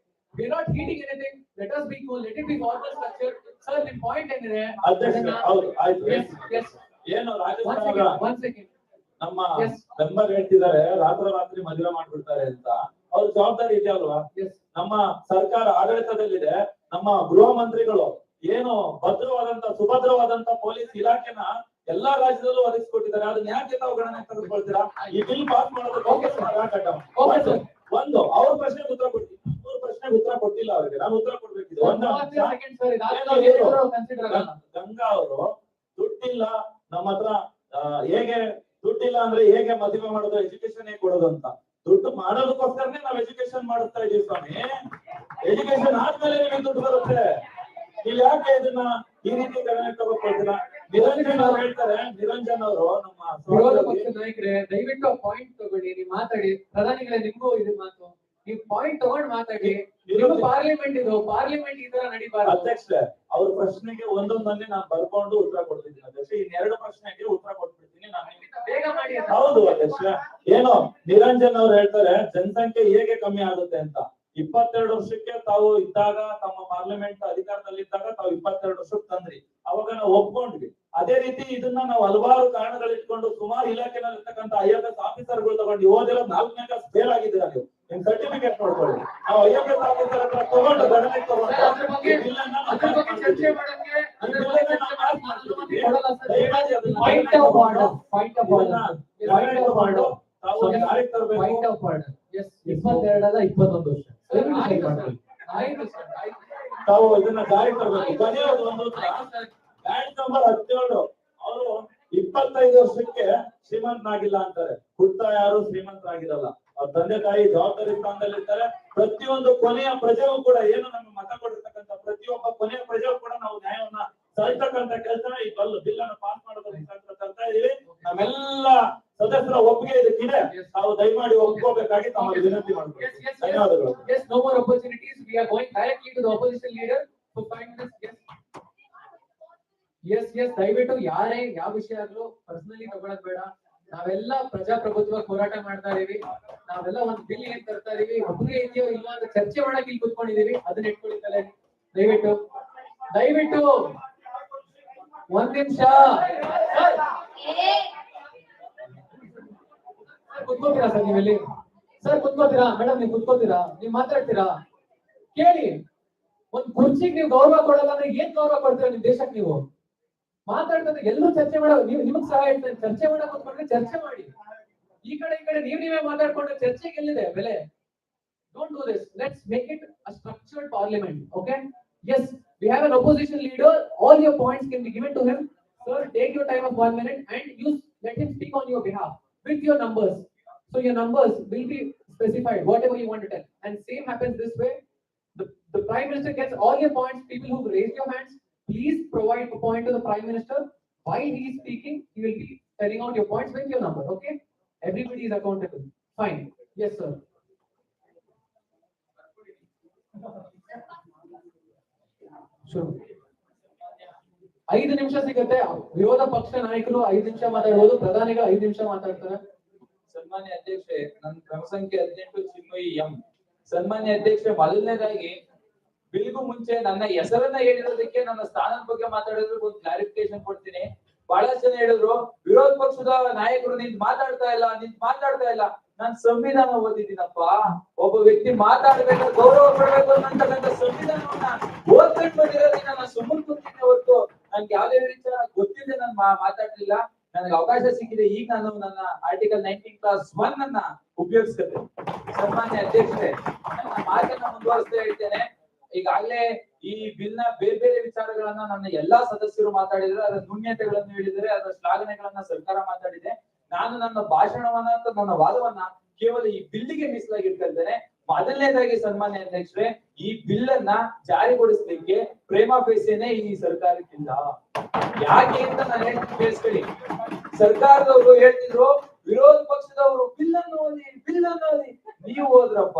We're not heating anything. Let us be cool. Let it be formal structure. Sir, the point ಏನಿದೆ? ಅಧ್ಯಕ್ಷ ಹೌದು ಆಯ್ತು. Yes. ಏನು ರಾಜಸ್ಥಾನದ 1 second. ನಮ್ಮ ಮೆಂಬರ್ ಹೇಳ್ತಿದ್ದಾರೆ ರಾತ್ರೋರಾತ್ರಿ ಮದುವೆ ಮಾಡ್ಬಿಡ್ತಾರೆ ಅಂತ. ಅವ್ರ ಜವಾಬ್ದಾರಿ ಇದೆ ಅಲ್ವಾ? ನಮ್ಮ ಸರ್ಕಾರ ಆಡಳಿತದಲ್ಲಿದೆ. ನಮ್ಮ ಗೃಹ ಮಂತ್ರಿಗಳು ಏನು ಭದ್ರವಾದಂತ ಸುಭದ್ರವಾದಂತ ಪೊಲೀಸ್ ಇಲಾಖೆನ ಎಲ್ಲಾ ರಾಜ್ಯದಲ್ಲೂ ಒದಗಿಸ್ಕೊಟ್ಟಿದ್ದಾರೆ. ಅದನ್ನ ಯಾಕೆ ತಾವು ಗಣನೆ ತೆಗೆದುಕೊಳ್ತೀರಾ? ಈ ಬಿಲ್ ಪಾಸ್ ಮಾಡೋದಕ್ಕೆ ಒಂದು ಅವ್ರ ಪ್ರಶ್ನೆಗೆ ಉತ್ತರ ಕೊಡ್ತೀನಿ. ಅವ್ರ ಪ್ರಶ್ನೆಗೆ ಉತ್ತರ ಕೊಟ್ಟಿಲ್ಲ ಅವ್ರಿಗೆ. ನಾನು ಉತ್ತರ ಕೊಡ್ಬೇಕಿದೆ. ಗಂಗಾ ಅವರು ದುಡ್ಡಿಲ್ಲ ನಮ್ಮ ಹತ್ರ ಹೇಗೆ ದುಡ್ಡಿಲ್ಲ ಅಂದ್ರೆ ಹೇಗೆ ಮದುವೆ ಮಾಡೋದು, ಎಜುಕೇಶನ್ ಹೇಗೆ ಕೊಡೋದು ಅಂತ. ದುಡ್ಡು ಮಾಡೋದಕ್ಕೋಸ್ಕರನೇ ನಾವ್ ಎಜುಕೇಶನ್ ಮಾಡಿಸ್ತಾ ಇದೀವಿ ಸ್ವಾಮಿ. ಎಜುಕೇಶನ್ ಆದ್ಮೇಲೆ ನಿಮಗೆ ದುಡ್ಡು ಬರುತ್ತೆ. ನೀವು ಯಾಕೆ ಇದನ್ನ ಈ ರೀತಿ ಗಣನೆ ತಗೋಕೊಳ್ತೀರಾ? ನಿರಂಜನ್ ಅವ್ರು ಹೇಳ್ತಾರೆ, ನಿರಂಜನ್ ಅವರು ನಮ್ಮ ವಿರೋಧ ಪಕ್ಷದ ನಾಯಕರೇ ದಯವಿಟ್ಟು ಪಾಯಿಂಟ್ ತಗೊಳ್ಳಿ. ನೀವು ಮಾತಾಡಿ. ಪ್ರಧಾನಿಗಳೇ ನಿಮ್ಗೂ ಇದು ಮಾತು. ನೀವು ಪಾಯಿಂಟ್ ತಗೊಂಡು ಮಾತಾಡಿ. ಪಾರ್ಲಿಮೆಂಟ್ ಇದು ಪಾರ್ಲಿಮೆಂಟ್ ಈ ತರ ನಡೀಬಾರ್ದು. ಅಧ್ಯಕ್ಷ ಅವ್ರ ಪ್ರಶ್ನೆಗೆ ಒಂದೊಂದನ್ನೇ ನಾನು ಬರ್ಕೊಂಡು ಉತ್ತರ ಕೊಡ್ತಿದ್ದೀನಿ ಅಧ್ಯಕ್ಷ. ಇನ್ನೆರಡು ಪ್ರಶ್ನೆಗೆ ಉತ್ತರ ಕೊಟ್ಬಿಡ್ತೀನಿ ನಾನು. ಬೇಗ ಮಾಡಿ. ಹೌದು ಅಧ್ಯಕ್ಷ. ಏನೋ ನಿರಂಜನ್ ಅವ್ರು ಹೇಳ್ತಾರೆ ಜನಸಂಖ್ಯೆ ಹೇಗೆ ಕಮ್ಮಿ ಆಗುತ್ತೆ ಅಂತ. 22 ವರ್ಷಕ್ಕೆ ತಾವು ಇದ್ದಾಗ ತಮ್ಮ ಪಾರ್ಲಿಮೆಂಟ್ ಅಧಿಕಾರದಲ್ಲಿದ್ದಾಗ ತಾವು 22 ವರ್ಷಕ್ಕೆ ತಂದ್ರಿ. ಅವಾಗ ನಾವು ಒಪ್ಕೊಂಡ್ವಿ. ಅದೇ ರೀತಿ ಇದನ್ನ ನಾವು ಹಲವಾರು ಕಾರಣಗಳಿಟ್ಕೊಂಡು ಸುಮಾರು ಇಲಾಖೆನಲ್ಲಿರ್ತಕ್ಕಂಥ IAS ಆಫೀಸರ್ಗಳು ತಗೊಂಡು ಓದಿರೋ 4ನೇ ಕ್ಲಾಸ್ ಫೇಲ್ ಆಗಿದ್ದೀರಾ ನೀವು. ನಿಮ್ ಸರ್ಟಿಫಿಕೇಟ್ ನೋಡ್ಕೊಳ್ಳಿ. ನಾವು IAS ಆಫೀಸರ್ ಹತ್ರ ತಗೊಂಡು ಗಣನೆ ತಗೊಂಡು ತಾವು ಜಾರಿಗೆ ತರಬೇಕು. 22 ಅಲ್ಲ 21 ವರ್ಷ. ತಾವು ಇದನ್ನ ಜಾರಿಗೆ ತರಬೇಕು. ಕೊನೆಯದು ಒಂದು ಬ್ಯಾಂಕ್ ನಂಬರ್ 17 ಅವರು 25 ವರ್ಷಕ್ಕೆ ಶ್ರೀಮಂತನಾಗಿಲ್ಲ ಅಂತಾರೆ. ಹುಡ್ತಾ ಯಾರು ಶ್ರೀಮಂತರಾಗಿರಲ್ಲ. ಅವ್ರ ತಂದೆ ತಾಯಿ ಜವಾಬ್ದಾರಿ ಸ್ಥಾನದಲ್ಲಿರ್ತಾರೆ. ಪ್ರತಿಯೊಂದು ಕೊನೆಯ ಪ್ರಜೆಗೂ ಕೂಡ ಏನು ನಮ್ಮ ಮತ ಕೊಡಿರ್ತಕ್ಕಂಥ ಪ್ರತಿಯೊಬ್ಬ ಕೊನೆಯ ಪ್ರಜೆಗೂ ಕೂಡ ನಾವು ನ್ಯಾಯವನ್ನ ಸಲ್ತಕ್ಕಂಥ ಕೆಲಸ ಈ ಬಿಲ್ ಅನ್ನು ಪಾಸ್ ಮಾಡೋದ್ರ ಮುಖಾಂತರ ತರ್ತಾ ಇದೀವಿ. ನಮ್ಮೆಲ್ಲ ಸದಸ್ಯರ ಒಪ್ಪಿಗೆ ಇದಕ್ಕಿದೆ. ತಾವು ದಯಮಾಡಿ ಒಪ್ಕೋಬೇಕಾಗಿ ತಮ್ಮಲ್ಲಿ ವಿನಂತಿ ಮಾಡ್ತೀವಿ. ಧನ್ಯವಾದಗಳು. Yes, no more opportunities. We are going directly to the opposition leader to find this. Yes. ದಯವಿಟ್ಟು ಯಾರೇ ಯಾವ ವಿಷಯ ಆಗ್ಲೂ ಪರ್ಸನಲಿ ತಗೊಳಕ್ ಬೇಡ. ನಾವೆಲ್ಲ ಪ್ರಜಾಪ್ರಭುತ್ವ ಹೋರಾಟ ಮಾಡ್ತಾ ಇದೀವಿ. ನಾವೆಲ್ಲ ಒಂದ್ ಬಿಲ್ ಏನ್ ತರ್ತಾ ಇದೀವಿ, ಒಬ್ಬರಿಗೆ ಇದೆಯೋ ಇಲ್ಲ ಅಂತ ಚರ್ಚೆ ಮಾಡಕ್ ಇಲ್ಲಿ ಕುತ್ಕೊಂಡಿದೀವಿ. ಅದನ್ನ ಇಟ್ಕೊಳ್ಳಿ ತಲೆ. ದಯವಿಟ್ಟು 1 ನಿಮಿಷ ಕುತ್ಕೋತೀರಾ ಸರ್ ನೀವೆಲ್ಲಿ? ಸರ್ ಕುತ್ಕೋತೀರಾ? ಮೇಡಮ್ ನೀವು ಕುತ್ಕೋತೀರಾ? ನೀವು ಮಾತಾಡ್ತೀರಾ? ಕೇಳಿ. ಒಂದ್ ಕುರ್ಚಿಗೆ ನೀವು ಗೌರವ ಕೊಡಲ್ಲ ಅಂದ್ರೆ ಏನ್ ಗೌರವ ಕೊಡ್ತೀರಾ ನಿಮ್ ದೇಶಕ್ಕೆ? ನೀವು ಮಾತಾಡ್ತಾರೆ ಎಲ್ಲರೂ ಚರ್ಚೆ ಮಾಡೋ ನಿಮಗ್ ಸಹ ಹೇಳ್ತೇನೆ. ಚರ್ಚೆ ಮಾಡಕ್ ಕೂತ್ಕೊಂಡ್ರೆ ಚರ್ಚೆ ಮಾಡಿ. ಈ ಕಡೆ ನೀವೇ ಮಾತಾಡ್ಕೊಂಡ್ರೆ ಚರ್ಚೆಗೆ ಎಲ್ಲಿದೆ ಬೆಲೆ? Don't do this. Let's make it a structured parliament. Okay? Yes, we have an opposition leader. All your points can be given to him. Sir, take your time of 1 minute and let him speak on your behalf with your numbers. So your numbers will be specified, whatever you want to tell. And same happens this way. The Prime Minister gets all your points. People who raised your hands, please provide a point to the Prime Minister. While he is speaking, he will be telling out your points with your number, okay? Everybody is accountable. Fine. Yes, sir. Sure. 5 ನಿಮಿಷ ಸಿಗುತ್ತೆ. ವಿರೋಧ ಪಕ್ಷ ನಾಯಕರು 5 ನಿಮಿಷ ಮಾತಾಡಬಹುದು, ಪ್ರಧಾನಿಗಳು 5 ನಿಮಿಷ ಮಾತಾಡ್ತಾರೆ. ಸನ್ಮಾನ್ಯ ಅಧ್ಯಕ್ಷೆ, ನನ್ನ ಕ್ರಮ ಸಂಖ್ಯೆ 18 ಚಿನ್ಮಯಿ ಎಂ. ಸನ್ಮಾನ್ಯ ಅಧ್ಯಕ್ಷೆ, ಮೊದಲನೇದಾಗಿ ಬಿಲ್ಗೂ ಮುಂಚೆ ನನ್ನ ಹೆಸರನ್ನ ಹೇಳಿರೋದಕ್ಕೆ ನನ್ನ ಸ್ಥಾನದ ಬಗ್ಗೆ ಮಾತಾಡೋದಕ್ಕೆ ಒಂದು ಕ್ಲಾರಿಫಿಕೇಶನ್ ಕೊಡ್ತೀನಿ. ಬಹಳಷ್ಟು ಜನ ಹೇಳಿದ್ರು ವಿರೋಧ ಪಕ್ಷದ ನಾಯಕರು ನಿಂತು ಮಾತಾಡ್ತಾ ಇಲ್ಲ. ನಾನ್ ಸಂವಿಧಾನ ಓದಿದ್ದೀನಪ್ಪ. ಒಬ್ಬ ವ್ಯಕ್ತಿ ಮಾತಾಡ್ಬೇಕಾದ್ರೆ ಗೌರವ ಕೊಡ್ಬೇಕು ಅನ್ನತಕ್ಕಂಥ ಸಂವಿಧಾನವನ್ನ ಓದ್ಕೊಂಡು ಬಂದಿರೋದನ್ನ ನಾನು ಸುಮ್ಮನೆ ಕೂತೀನಿ ಹೊರತು ನನ್ಗೆ ಯಾವ್ದೇ ರೀತಿಯ ಗೊತ್ತಿದೆ ನಾನು ಮಾತಾಡ್ಲಿಲ್ಲ. ನನಗೆ ಅವಕಾಶ ಸಿಕ್ಕಿದೆ. ಈಗ ನಾನು ನನ್ನ ಆರ್ಟಿಕಲ್ 19(1) ಅನ್ನ ಉಪಯೋಗಿಸ್ಕೊತೀನಿ. ಸನ್ಮಾನ್ಯ ಅಧ್ಯಕ್ಷರೇ, ನನ್ನ ಮಾತನ್ನ ಮುಂದುವರಿಸ್ತಾ ಹೇಳ್ತೇನೆ. ಈಗಾಗಲೇ ಈ ಬಿಲ್ ನ ಬೇರೆ ಬೇರೆ ವಿಚಾರಗಳನ್ನ ನನ್ನ ಎಲ್ಲಾ ಸದಸ್ಯರು ಮಾತಾಡಿದ್ರೆ, ಅದರ ನ್ಯೂನ್ಯತೆಗಳನ್ನು ಹೇಳಿದರೆ, ಅದರ ಶ್ಲಾಘನೆಗಳನ್ನ ಸರ್ಕಾರ ಮಾತಾಡಿದೆ. ನಾನು ನನ್ನ ಭಾಷಣವನ್ನ ಅಥವಾ ನನ್ನ ವಾದವನ್ನ ಕೇವಲ ಈ ಬಿಲ್ಲಿಗೆ ಮೀಸಲಾಗಿರ್ತೇನೆ. ಮೊದಲನೇದಾಗಿ ಸನ್ಮಾನ್ಯ ಅಧ್ಯಕ್ಷರೇ, ಈ ಬಿಲ್ ಅನ್ನ ಜಾರಿಗೊಳಿಸಲಿಕ್ಕೆ ಪ್ರೇಮ ಫೇಸೇನೆ ಈ ಸರ್ಕಾರಕ್ಕಿಲ್ಲ. ಯಾಕೆ ಅಂತ ನಾನು ಹೇಳ್ತೀನಿ, ಕೇಳಿಸ್ಕೊಳ್ಳಿ. ಸರ್ಕಾರದವರು ಹೇಳ್ತಿದ್ರು ವಿರೋಧ ಪಕ್ಷದವರು ಬಿಲ್ ಅನ್ನು ಓದಿ. ನೀವು ಹೋದ್ರಪ್ಪ,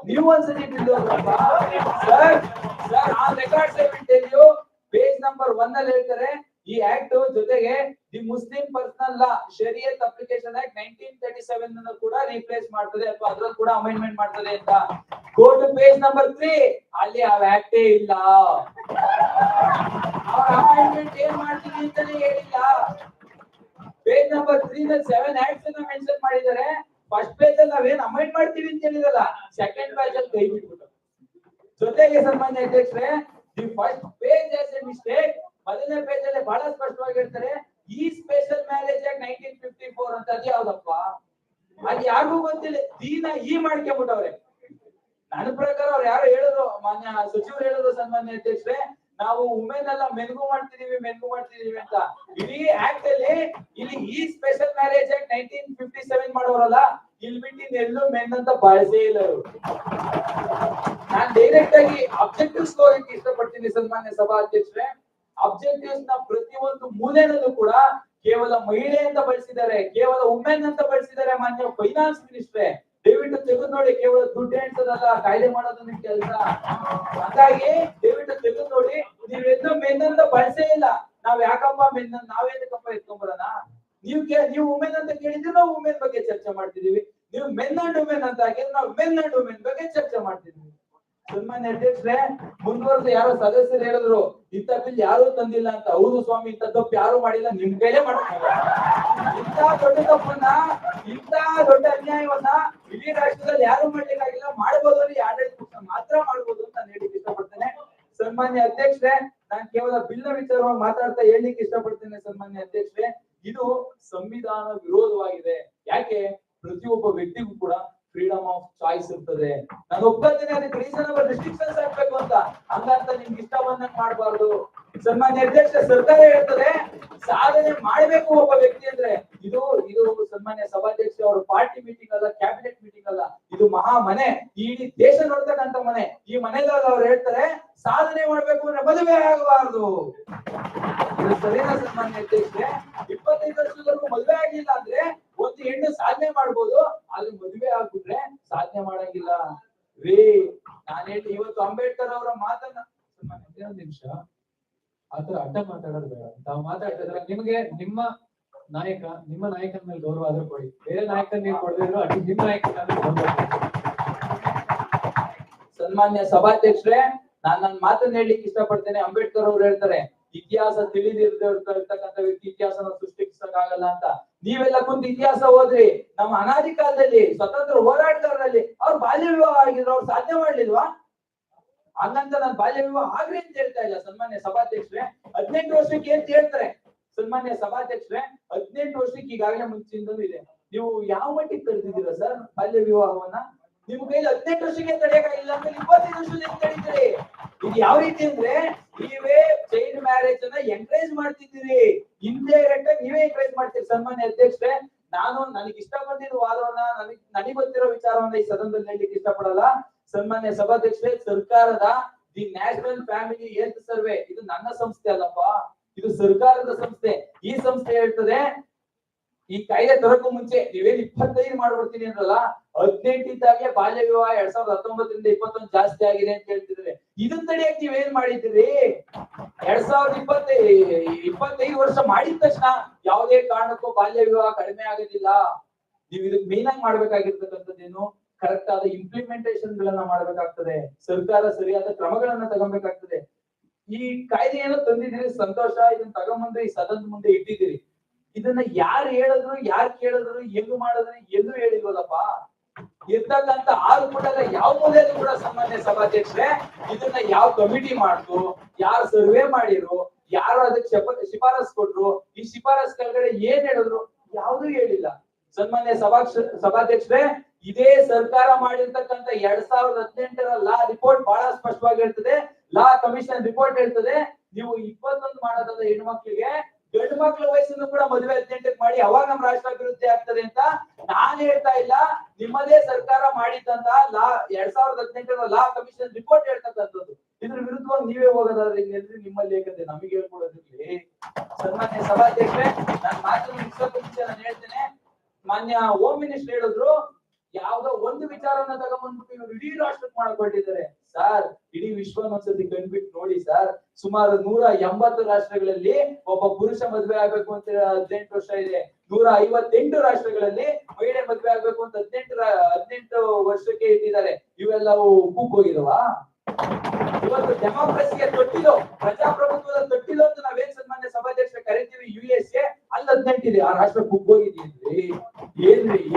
ನೀವು ಒಂದ್ಸತಿ ಬಿಲ್ ಹೋದ್ರಪ್ಪ. Sir on records I will tell you, page number 1 ಅಲ್ಲಿ ಹೇಳ್ತಾರೆ, ಈ ಆಕ್ಟ್ ಜೊತೆಗೆ ದಿ ಮುಸ್ಲಿಂ ಪರ್ಸನಲ್ ಲಾ ಶರಿಯತ್ ಅಪ್ಲಿಕೇಶನ್ ಆಕ್ಟ್ 1937 ಅನ್ನು ಕೂಡ ರೀಪ್ಲೇಸ್ ಮಾಡ್ತದೆ ಅಥವಾ ಅದ್ರಲ್ಲಿ ಕೂಡ ಅಮೆಂಡ್ಮೆಂಟ್ ಮಾಡ್ತದೆ ಅಂತ. ಗೋ ಟು ಪೇಜ್ ನಂಬರ್ 3, ಅಲ್ಲಿ ಆ ಆಕ್ಟೇ ಇಲ್ಲ. ಅವ್ರ ಅಮೆಂಡ್ಮೆಂಟ್ ಏನ್ ಮಾಡ್ತೀವಿ ಅಂತಾನೆ ಹೇಳಿಲ್ಲ. ಪೇಜ್ ನಂಬರ್ 3 ನಲ್ಲಿ 7 ಆಕ್ಟ್ಸ್ ಅನ್ನ ಮೆನ್ಷನ್ ಮಾಡಿದ್ದಾರೆ. ಫಸ್ಟ್ ಪೇಜ್ ಅಲ್ಲಿ ನಾವೇನ್ ಅಮೆಂಡ್ ಮಾಡ್ತೀವಿ ಅಂತ ಹೇಳಿದಲ್ಲ, ಸೆಕೆಂಡ್ ಪೇಜ್ ಅಲ್ಲಿ ಕೈ ಬಿಟ್ಬಿಟ್ಟು. ಜೊತೆಗೆ ಸನ್ಮಾನ್ಯ ಅಧ್ಯಕ್ಷರೇ, the first page as A mistake. ಮೊದಲನೇ ಪೇಜ್ ಅಲ್ಲಿ ಬಹಳ ಸ್ಪಷ್ಟವಾಗಿ ಹೇಳ್ತಾರೆ, ಈ ಸ್ಪೆಷಲ್ ಮ್ಯಾರೇಜ್ ಆಕ್ಟ್ 1954 ಅಂತ. ಅದು ಯಾವ್ದಪ್ಪ? ಅದು ಯಾರಿಗೂ ಗೊತ್ತಿಲ್ಲ. ದೀನ ಈ ಮಾಡ್ಕೊಂಡ್ಬಿಟ್ಟವ್ರೆ. ನನ್ನ ಪ್ರಕಾರ ಅವ್ರು ಯಾರು ಹೇಳಿದ್ರು, ಮಾನ್ಯ ಸಚಿವರು ಹೇಳಿದ್ರು ಸನ್ಮಾನ್ಯ ಅಧ್ಯಕ್ಷರೇ, ನಾವು ವುಮೆನ್ ಎಲ್ಲ ಮೆನ್ಗೂ ಮಾಡ್ತಿದೀವಿ ಅಂತ. ಇಡೀ ಆಕ್ಟ್ ಅಲ್ಲಿ ಇಲ್ಲಿ ಈ ಸ್ಪೆಷಲ್ ಮ್ಯಾರೇಜ್ ಆಕ್ಟ್ 1957 ಮಾಡೋರಲ್ಲ, ಇಲ್ಲಿ ಬಿಟ್ಟು ಎಲ್ಲೂ ಮೆನ್ ಅಂತ ಬಳಸೇ ಇಲ್ಲ ಅವರು. ನಾನ್ ಡೈರೆಕ್ಟ್ ಆಗಿ ಅಬ್ಜೆಕ್ಟಿವ್ಸ್ ಹೋಗಕ್ಕೆ ಇಷ್ಟಪಡ್ತೀನಿ ಸನ್ಮಾನ್ಯ ಸಭಾ ಅಧ್ಯಕ್ಷರೇ. ಅಬ್ಜೆಕ್ಟಿವ್ಸ್ ನ ಪ್ರತಿಯೊಂದು ಮೂಲೆಯಲ್ಲೂ ಕೂಡ ಕೇವಲ ಮಹಿಳೆ ಅಂತ ಬಳಸಿದ್ದಾರೆ, ಕೇವಲ ವುಮೆನ್ ಅಂತ ಬಳಸಿದ್ದಾರೆ. ಮಾನ್ಯ ಫೈನಾನ್ಸ್ ಮಿನಿಸ್ಟ್ರೆ, ದಯವಿಟ್ಟು ತೆಗೆದು ನೋಡಿ. ಕೇವಲ ದುಡ್ಡು ಎಣಿಸೋದಲ್ಲ, ಕಾಯ್ದೆ ಮಾಡೋದು ನಿಮ್ ಕೆಲಸ. ಹಾಗಾಗಿ ದಯವಿಟ್ಟು ತೆಗೆದು ನೋಡಿ. ನೀವೆಲ್ಲೂ ಮೆನ್ ಅಂತ ಬಳಸೇ ಇಲ್ಲ. ನಾವ್ ಯಾಕಪ್ಪ ಮೆನ್ ನಾವೇನಕ್ಕಪ್ಪ ಎತ್ಕೊಂಡ್ಬರೋಣ? ನೀವು ವುಮೆನ್ ಅಂತ ಕೇಳಿದ್ರೆ ನಾವು ವುಮೆನ್ ಬಗ್ಗೆ ಚರ್ಚೆ ಮಾಡ್ತಿದೀವಿ. ನೀವು ಮೆನ್ ಅಂಡ್ ವುಮೆನ್ ಅಂತ ಹಾಕಿದ್ರೆ ನಾವು ಮೆನ್ ಅಂಡ್ ವುಮೆನ್ ಬಗ್ಗೆ ಚರ್ಚೆ ಮಾಡ್ತಿದೀವಿ. ಸನ್ಮಾನ್ಯ ಅಧ್ಯಕ್ಷರೇ, ಮುಂದುವರೆದು ಯಾರೋ ಸದಸ್ಯರು ಹೇಳಿದ್ರು ಇಂಥ ಬಿಲ್ ಯಾರು ತಂದಿಲ್ಲ ಅಂತ. ಹೌದು ಸ್ವಾಮಿ, ಇಂಥ ತಪ್ಪು ಯಾರು ಮಾಡಿಲ್ಲ, ನಿಮ್ ಕೈಲೇ ಮಾಡ್ತಾರೆ. ಇಂಥ ದೊಡ್ಡ ತಪ್ಪನ್ನ, ಇಂಥ ದೊಡ್ಡ ಅನ್ಯಾಯವನ್ನ ಇಡೀ ರಾಷ್ಟ್ರದಲ್ಲಿ ಯಾರು ಮಾಡ್ಲಿಕ್ಕಾಗಿಲ್ಲ. ಮಾಡಬಹುದು ಅಂದ್ರೆ ಆಡಳಿತ ಪಕ್ಷ ಮಾತ್ರ ಮಾಡಬಹುದು ಅಂತ ನಾನು ಹೇಳಿಕ್ಕೆ ಇಷ್ಟಪಡ್ತೇನೆ. ಸನ್ಮಾನ್ಯ ಅಧ್ಯಕ್ಷರೇ, ನಾನು ಕೇವಲ ಬಿಲ್ ನ ವಿಚಾರವಾಗಿ ಮಾತಾಡ್ತಾ ಹೇಳಲಿಕ್ಕೆ ಇಷ್ಟಪಡ್ತೇನೆ. ಸನ್ಮಾನ್ಯ ಅಧ್ಯಕ್ಷರೇ, ಇದು ಸಂವಿಧಾನ ವಿರೋಧವಾಗಿದೆ. ಯಾಕೆ? ಪ್ರತಿಯೊಬ್ಬ ವ್ಯಕ್ತಿಗೂ ಕೂಡ ಫ್ರೀಡಮ್ ಆಫ್ ಚಾಯ್ಸ್ ಇರ್ತದೆ. ನಾನು ಒಪ್ಕೊಳ್ತೇನೆ, ಅದಕ್ಕೆ ರೀಸನಬಲ್ ರೆಸ್ಟ್ರಿಕ್ಷನ್ಸ್ ಹಾಕ್ಬೇಕು ಅಂತ. ಹಂಗಂತ ನಿಮ್ಗೆ ಇಷ್ಟ ಬಂದಂಗ್ ಮಾಡಬಾರ್ದು. ಸನ್ಮಾನ್ಯ ಅಧ್ಯಕ್ಷ, ಸರ್ಕಾರ ಹೇಳ್ತದೆ ಸಾಧನೆ ಮಾಡ್ಬೇಕು ಒಬ್ಬ ವ್ಯಕ್ತಿ ಅಂದ್ರೆ. ಇದು ಸನ್ಮಾನ್ಯ ಸಭಾಧ್ಯಕ್ಷ, ಅವರು ಪಾರ್ಟಿ ಮೀಟಿಂಗ್ ಅಲ್ಲ, ಕ್ಯಾಬಿನೆಟ್ ಮೀಟಿಂಗ್ ಅಲ್ಲ, ಇದು ಮಹಾ ಮನೆ. ಇಡೀ ದೇಶ ನೋಡ್ತಕ್ಕಂತ ಮನೆ. ಈ ಮನೆಯಲ್ಲಿ ಅವ್ರು ಹೇಳ್ತಾರೆ ಸಾಧನೆ ಮಾಡ್ಬೇಕು ಅಂದ್ರೆ ಮದುವೆ ಆಗಬಾರ್ದು. ಇದು ಸರಿನಾ ಸನ್ಮಾನ್ಯ ಅಧ್ಯಕ್ಷೆ? 25 ವರ್ಷದವರೆಗೂ ಮದುವೆ ಆಗಿಲ್ಲ ಅಂದ್ರೆ ಒಂದು ಹೆಣ್ಣು ಸಾಧನೆ ಮಾಡ್ಬೋದು, ಆದ್ರೆ ಮದುವೆ ಆಗ್ಬಿಟ್ರೆ ಸಾಧನೆ ಮಾಡಂಗಿಲ್ಲ ರೀ. ನಾನು ಹೇಳಿ ಇವತ್ತು ಅಂಬೇಡ್ಕರ್ ಅವರ ಮಾತನ್ನ ಸನ್ಮಾನ್ಯ ಒಂದು ನಿಮಿಷ ಆತರ ಅಡ್ಡ ಮಾತಾಡೋದು ಬೇಡ. ತಾವು ಮಾತಾಡ್ತಿದ್ರೆ ನಿಮ್ಗೆ ನಿಮ್ಮ ನಾಯಕನ ಮೇಲೆ ಗೌರವ ಆದ್ರೂ ಕೊಡಿ. ಬೇರೆ ನಾಯಕನ ನೀವು ಕೊಡದಿದ್ರು ಅಡ್ಡಿ ನಿಮ್ಮ ನಾಯಕನ. ಸನ್ಮಾನ್ಯ ಸಭಾಧ್ಯಕ್ಷರೇ, ನನ್ನ ಮಾತನ್ನ ಹೇಳಲಿಕ್ಕೆ ಇಷ್ಟಪಡ್ತೇನೆ. ಅಂಬೇಡ್ಕರ್ ಅವರು ಹೇಳ್ತಾರೆ ಇತಿಹಾಸ ತಿಳಿದಿರ್ತಕ್ಕಂಥ ವ್ಯಕ್ತಿ ಇತಿಹಾಸನ ಸೃಷ್ಟಿಸಕ್ಕಾಗಲ್ಲ ಅಂತ. ನೀವೆಲ್ಲ ಕುಂತು ಇತಿಹಾಸ ಓದ್ರಿ. ನಮ್ಮ ಅನಾದಿ ಕಾಲದಲ್ಲಿ ಸ್ವತಂತ್ರ ಹೋರಾಟಗಾರರಲ್ಲಿ ಅವ್ರು ಬಾಲ್ಯ ವಿವಾಹ ಆಗಿದ್ರು, ಅವ್ರು ಸಾಧನೆ ಮಾಡ್ಲಿಲ್ವಾ? ಹಂಗಂತ ನಾನು ಬಾಲ್ಯ ವಿವಾಹ ಆಗ್ರಿ ಅಂತ ಹೇಳ್ತಾ ಇಲ್ಲ ಸನ್ಮಾನ್ಯ ಸಭಾಧ್ಯಕ್ಷರೇ. 18 ವರ್ಷಕ್ಕೆ ಅಂತ ಹೇಳ್ತಾರೆ ಸನ್ಮಾನ್ಯ ಸಭಾಧ್ಯಕ್ಷರೇ. 18 ವರ್ಷಕ್ಕೆ ಈಗಾಗಲೇ ಮುಂಚಿಂದಲೂ ಇದೆ. ನೀವು ಯಾವ ಮಟ್ಟಿಗೆ ತಡೆದಿದ್ದೀರಾ ಸರ್ ಬಾಲ್ಯ ವಿವಾಹವನ್ನ? ನಿಮ್ ಕೈಲಿ 18 ವರ್ಷಕ್ಕೆ ತಡೆಯಕ್ಕಾಗಿಲ್ಲ ಅಂದ್ರೆ 25 ವರ್ಷದಲ್ಲಿ ತಡೀತೀರಿ. ಇದು ಯಾವ ರೀತಿ ಅಂದ್ರೆ ನೀವೇ ಚೈಲ್ಡ್ ಮ್ಯಾರೇಜ್ ಅನ್ನ ಎಂಕರೇಜ್ ಮಾಡ್ತಿದ್ದೀರಿ. ಇಂಡೈರೆಕ್ಟ್ ಆಗಿ ನೀವೇ ಎಂಕರೇಜ್ ಮಾಡ್ತೀರಿ. ಸನ್ಮಾನ್ಯ ಅಧ್ಯಕ್ಷರೇ, ನಾನು ನನಗೆ ಇಷ್ಟ ಬಂದಿದ್ದ ವಾದವನ್ನ ನನಗೆ ಗೊತ್ತಿರೋ ವಿಚಾರವನ್ನ ಈ ಸದನದಲ್ಲಿ ಹೇಳಲಿಕ್ಕೆ ಇಷ್ಟಪಡಲ್ಲ. ಸನ್ಮಾನ್ಯ ಸಭಾಧ್ಯಕ್ಷರೇ, ಸರ್ಕಾರದ the national family health survey ಇದು ನನ್ನ ಸಂಸ್ಥೆ ಅಲ್ಲಪ್ಪ, ಇದು ಸರ್ಕಾರದ ಸಂಸ್ಥೆ. ಈ ಸಂಸ್ಥೆ ಹೇಳ್ತದೆ ಈ ಕಾಯ್ದೆ ತರಕ್ಕೂ ಮುಂಚೆ ನೀವೇನ್ 25 ಮಾಡ್ಬಿಡ್ತೀನಿ ಅಂದ್ರಲ್ಲ, 18 ಇದ್ದಾಗೆ ಬಾಲ್ಯ ವಿವಾಹ 2019ರಿಂದ 21 ಜಾಸ್ತಿ ಆಗಿದೆ ಅಂತ ಹೇಳ್ತಿದ್ರೆ ಇದನ್ನ ತಡೆಯಕ್ಕೆ ನೀವೇನ್ ಮಾಡಿದ್ದೀರಿ? 25 ವರ್ಷ ಮಾಡಿದ ತಕ್ಷಣ ಯಾವುದೇ ಕಾರಣಕ್ಕೂ ಬಾಲ್ಯ ವಿವಾಹ ಕಡಿಮೆ ಆಗೋದಿಲ್ಲ. ನೀವು ಇದಕ್ಕೆ ಮೇನ್ ಆಗಿ ಮಾಡ್ಬೇಕಾಗಿರ್ತಕ್ಕಂಥದ್ದೇನು, ಕರೆಕ್ಟ್ ಆದ ಇಂಪ್ಲಿಮೆಂಟೇಷನ್ ಗಳನ್ನ ಮಾಡ್ಬೇಕಾಗ್ತದೆ. ಸರ್ಕಾರ ಸರಿಯಾದ ಕ್ರಮಗಳನ್ನ ತಗೊಬೇಕಾಗ್ತದೆ. ಈ ಕಾಯ್ದೆ ಏನೋ ತಂದಿದ್ದೀರಿ, ಸಂತೋಷ. ಇದನ್ನ ತಗೊಂಬಂದು ಈ ಸದನದ ಮುಂದೆ ಇಟ್ಟಿದ್ದೀರಿ. ಇದನ್ನ ಯಾರು ಹೇಳಿದ್ರು, ಯಾರು ಕೇಳಿದ್ರು, ಎಲ್ಲೂ ಮಾಡಿದ್ರು, ಎಲ್ಲೂ ಹೇಳಿಲ್ವಲ್ಲಪ್ಪ. ಇರ್ತಕ್ಕಂತ 6 ಪುಟದ ಯಾವ ಮೂಲೆಯಲ್ಲೂ ಕೂಡ ಸನ್ಮಾನ್ಯ ಸಭಾಧ್ಯಕ್ಷರೇ ಇದನ್ನ ಯಾವ ಕಮಿಟಿ ಮಾಡ್ತು, ಯಾರು ಸರ್ವೆ ಮಾಡಿರು, ಯಾರು ಅದಕ್ಕೆ ಶಿಫಾರಸ್ ಕೊಟ್ರು, ಈ ಶಿಫಾರಸ್ ಕೆಳಗಡೆ ಏನ್ ಹೇಳಿದ್ರು ಯಾವ್ದು ಹೇಳಿಲ್ಲ. ಸನ್ಮಾನ್ಯ ಸಭಾಧ್ಯಕ್ಷರೇ, ಇದೇ ಸರ್ಕಾರ ಮಾಡಿರ್ತಕ್ಕಂಥ 2018ರ ಲಾ ರಿಪೋರ್ಟ್ ಬಹಳ ಸ್ಪಷ್ಟವಾಗಿ ಹೇಳ್ತದೆ. ಲಾ ಕಮಿಷನ್ ರಿಪೋರ್ಟ್ ಹೇಳ್ತದೆ, ನೀವು 21 ಮಾಡೋದಾದ ಹೆಣ್ಮಕ್ಳಿಗೆ ಗಂಡು ಮಕ್ಳ ವಯಸ್ಸನ್ನು ಕೂಡ ಮದುವೆ 18ಕ್ಕೆ ಮಾಡಿ ಅವಾಗ ನಮ್ಮ ರಾಷ್ಟ್ರ ಅಭಿವೃದ್ಧಿ ಆಗ್ತದೆ ಅಂತ ನಾನ್ ಹೇಳ್ತಾ ಇಲ್ಲ. ನಿಮ್ಮದೇ ಸರ್ಕಾರ ಮಾಡಿದ್ದಂತ ಲಾ 2018ರ ಲಾ ಕಮಿಷನ್ ರಿಪೋರ್ಟ್ ಹೇಳ್ತಕ್ಕಂಥದ್ದು. ಇದ್ರ ವಿರುದ್ಧವಾಗಿ ನೀವೇ ಹೋಗೋದಾದ್ರೆ ಇನ್ನೆಲ್ರಿ ನಿಮ್ಮಲ್ಲಿ ಏಕಂದ್ರೆ ನಮಗೆ ಹೇಳ್ಕೊಡೋದಿರ್ಲಿ. ಸನ್ಮಾನ್ಯ ಸಭಾಧ್ಯಕ್ಷರೇ, ನನ್ನ ಮಾತನ್ನು ಮುಗಿಸೋಕೆ ಮುಂಚೆ ನಾನು ಹೇಳ್ತೇನೆ, ಮಾನ್ಯ ಹೋಮ್ ಮಿನಿಸ್ಟರ್ ಹೇಳಿದ್ರು ಯಾವ್ದೋ ಒಂದು ವಿಚಾರವನ್ನ ತಗೊಂಡ್ಬಂದ್ಬಿಟ್ಟು ಇವ್ರು ಇಡೀ ರಾಷ್ಟ್ರಕ್ಕೆ ಮಾಡಕೊಟ್ಟಿದ್ದಾರೆ. ಸರ್, ಇಡೀ ವಿಶ್ವನ ಒಂದ್ಸತಿ ಕಣ್ಬಿಟ್ಟು ನೋಡಿ ಸರ್. ಸುಮಾರು 180 ರಾಷ್ಟ್ರಗಳಲ್ಲಿ ಒಬ್ಬ ಪುರುಷ ಮದ್ವೆ ಆಗ್ಬೇಕು ಅಂತ 18 ವರ್ಷ ಇದೆ. 158 ರಾಷ್ಟ್ರಗಳಲ್ಲಿ ಮಹಿಳೆ ಮದ್ವೆ ಆಗ್ಬೇಕು ಅಂತ 18 ವರ್ಷಕ್ಕೆ ಇಟ್ಟಿದ್ದಾರೆ. ಇವೆಲ್ಲವೂ ಹೋಗಿದವಾ? ಇವತ್ತು ಡೆಮಾಕ್ರಸಿಗೆ ತೊಟ್ಟಿಲು, ಪ್ರಜಾಪ್ರಭುತ್ವದ ತೊಟ್ಟಿಲು ಅಂತ ನಾವೇನ್ ಸನ್ಮಾನ್ಯ ಸಭಾಧ್ಯಕ್ಷ ಕರಿತೀವಿ USA, ಅಲ್ಲಿ 18 ಇದೆ. ಆ ರಾಷ್ಟ್ರ ಹೋಗಿದೆಯೇನ್ರಿ?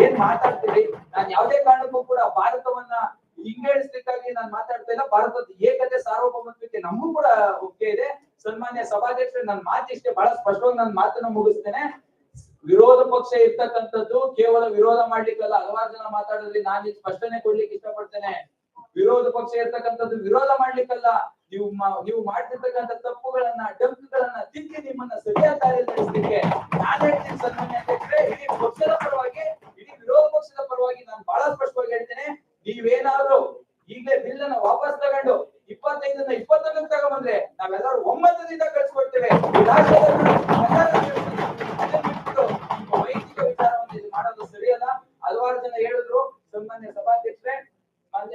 ಏನ್ ಮಾತಾಡ್ತೀರಿ? ನಾನ್ ಯಾವ್ದೇ ಕಾರಣಕ್ಕೂ ಕೂಡ ಭಾರತವನ್ನ ಹಿಂಗೇಳಿಸ್ಲಿಕ್ಕಾಗಿ ನಾನು ಮಾತಾಡ್ತಾ ಇಲ್ಲ. ಭಾರತದ ಏಕತೆ ಸಾರ್ವಭೌಮತ್ವಕ್ಕೆ ನಮಗೂ ಕೂಡ ಒಪ್ಪಿಗೆ ಇದೆ. ಸನ್ಮಾನ್ಯ ಸಭಾಧ್ಯಕ್ಷರು, ನನ್ನ ಮಾತಿಷ್ಟೇ, ಬಹಳ ಸ್ಪಷ್ಟವಾಗಿ ನನ್ನ ಮಾತನ್ನ ಮುಗಿಸ್ತೇನೆ. ವಿರೋಧ ಪಕ್ಷ ಇರ್ತಕ್ಕಂಥದ್ದು ಕೇವಲ ವಿರೋಧ ಮಾಡ್ಲಿಕ್ಕಲ್ಲ. ಹಲವಾರು ಜನ ಮಾತಾಡಿದ್ರಿ, ನಾನು ಇಲ್ಲಿ ಸ್ಪಷ್ಟನೆ ಕೊಡ್ಲಿಕ್ಕೆ ಇಷ್ಟಪಡ್ತೇನೆ. ವಿರೋಧ ಪಕ್ಷ ಇರ್ತಕ್ಕಂಥದ್ದು ವಿರೋಧ ಮಾಡ್ಲಿಕ್ಕಲ್ಲ. ನೀವು ಮಾಡ್ತಿರ್ತಕ್ಕಂಥ ತಪ್ಪುಗಳನ್ನ, ಡಂಕುಗಳನ್ನ ತಿದ್ದಿ ನಿಮ್ಮನ್ನ ಸರಿಯಾದ ದಾರಿಯಲ್ಲಿ ನಡೆಸಲಿಕ್ಕೆ ನಾನು ಹೇಳ್ತೀನಿ. ಸನ್ಮಾನ್ಯ ಅಧ್ಯಕ್ಷರೇ, ಇಡೀ ಪಕ್ಷದ ಪರವಾಗಿ, ಇಡೀ ವಿರೋಧ ಪಕ್ಷದ ಪರವಾಗಿ ನಾನು ಬಹಳ ಸ್ಪಷ್ಟವಾಗಿ ಹೇಳ್ತೇನೆ. ನೀವೇನಾದ್ರೂ ಈಗಲೇ ಬಿಲ್ ಅನ್ನ ವಾಪಸ್ ತಗೊಂಡು 25ರಿಂದ 21ಕ್ಕೆ ತಗೊಂಡ್ಬಂದ್ರೆ ನಾವೆಲ್ಲರೂ ಒಮ್ಮತದಿಂದ ಕಳಿಸ್ಕೊಡ್ತೇವೆ. ಈ ರಾಷ್ಟ್ರದಲ್ಲಿ ವೈಯಕ್ತಿಕ ವಿಚಾರವನ್ನು ಇದು ಮಾಡೋದು ಸರಿಯಲ್ಲ. ಹಲವಾರು ಜನ ಹೇಳಿದ್ರು. ಸನ್ಮಾನ್ಯ ಸಭಾಧ್ಯಕ್ಷರೇ,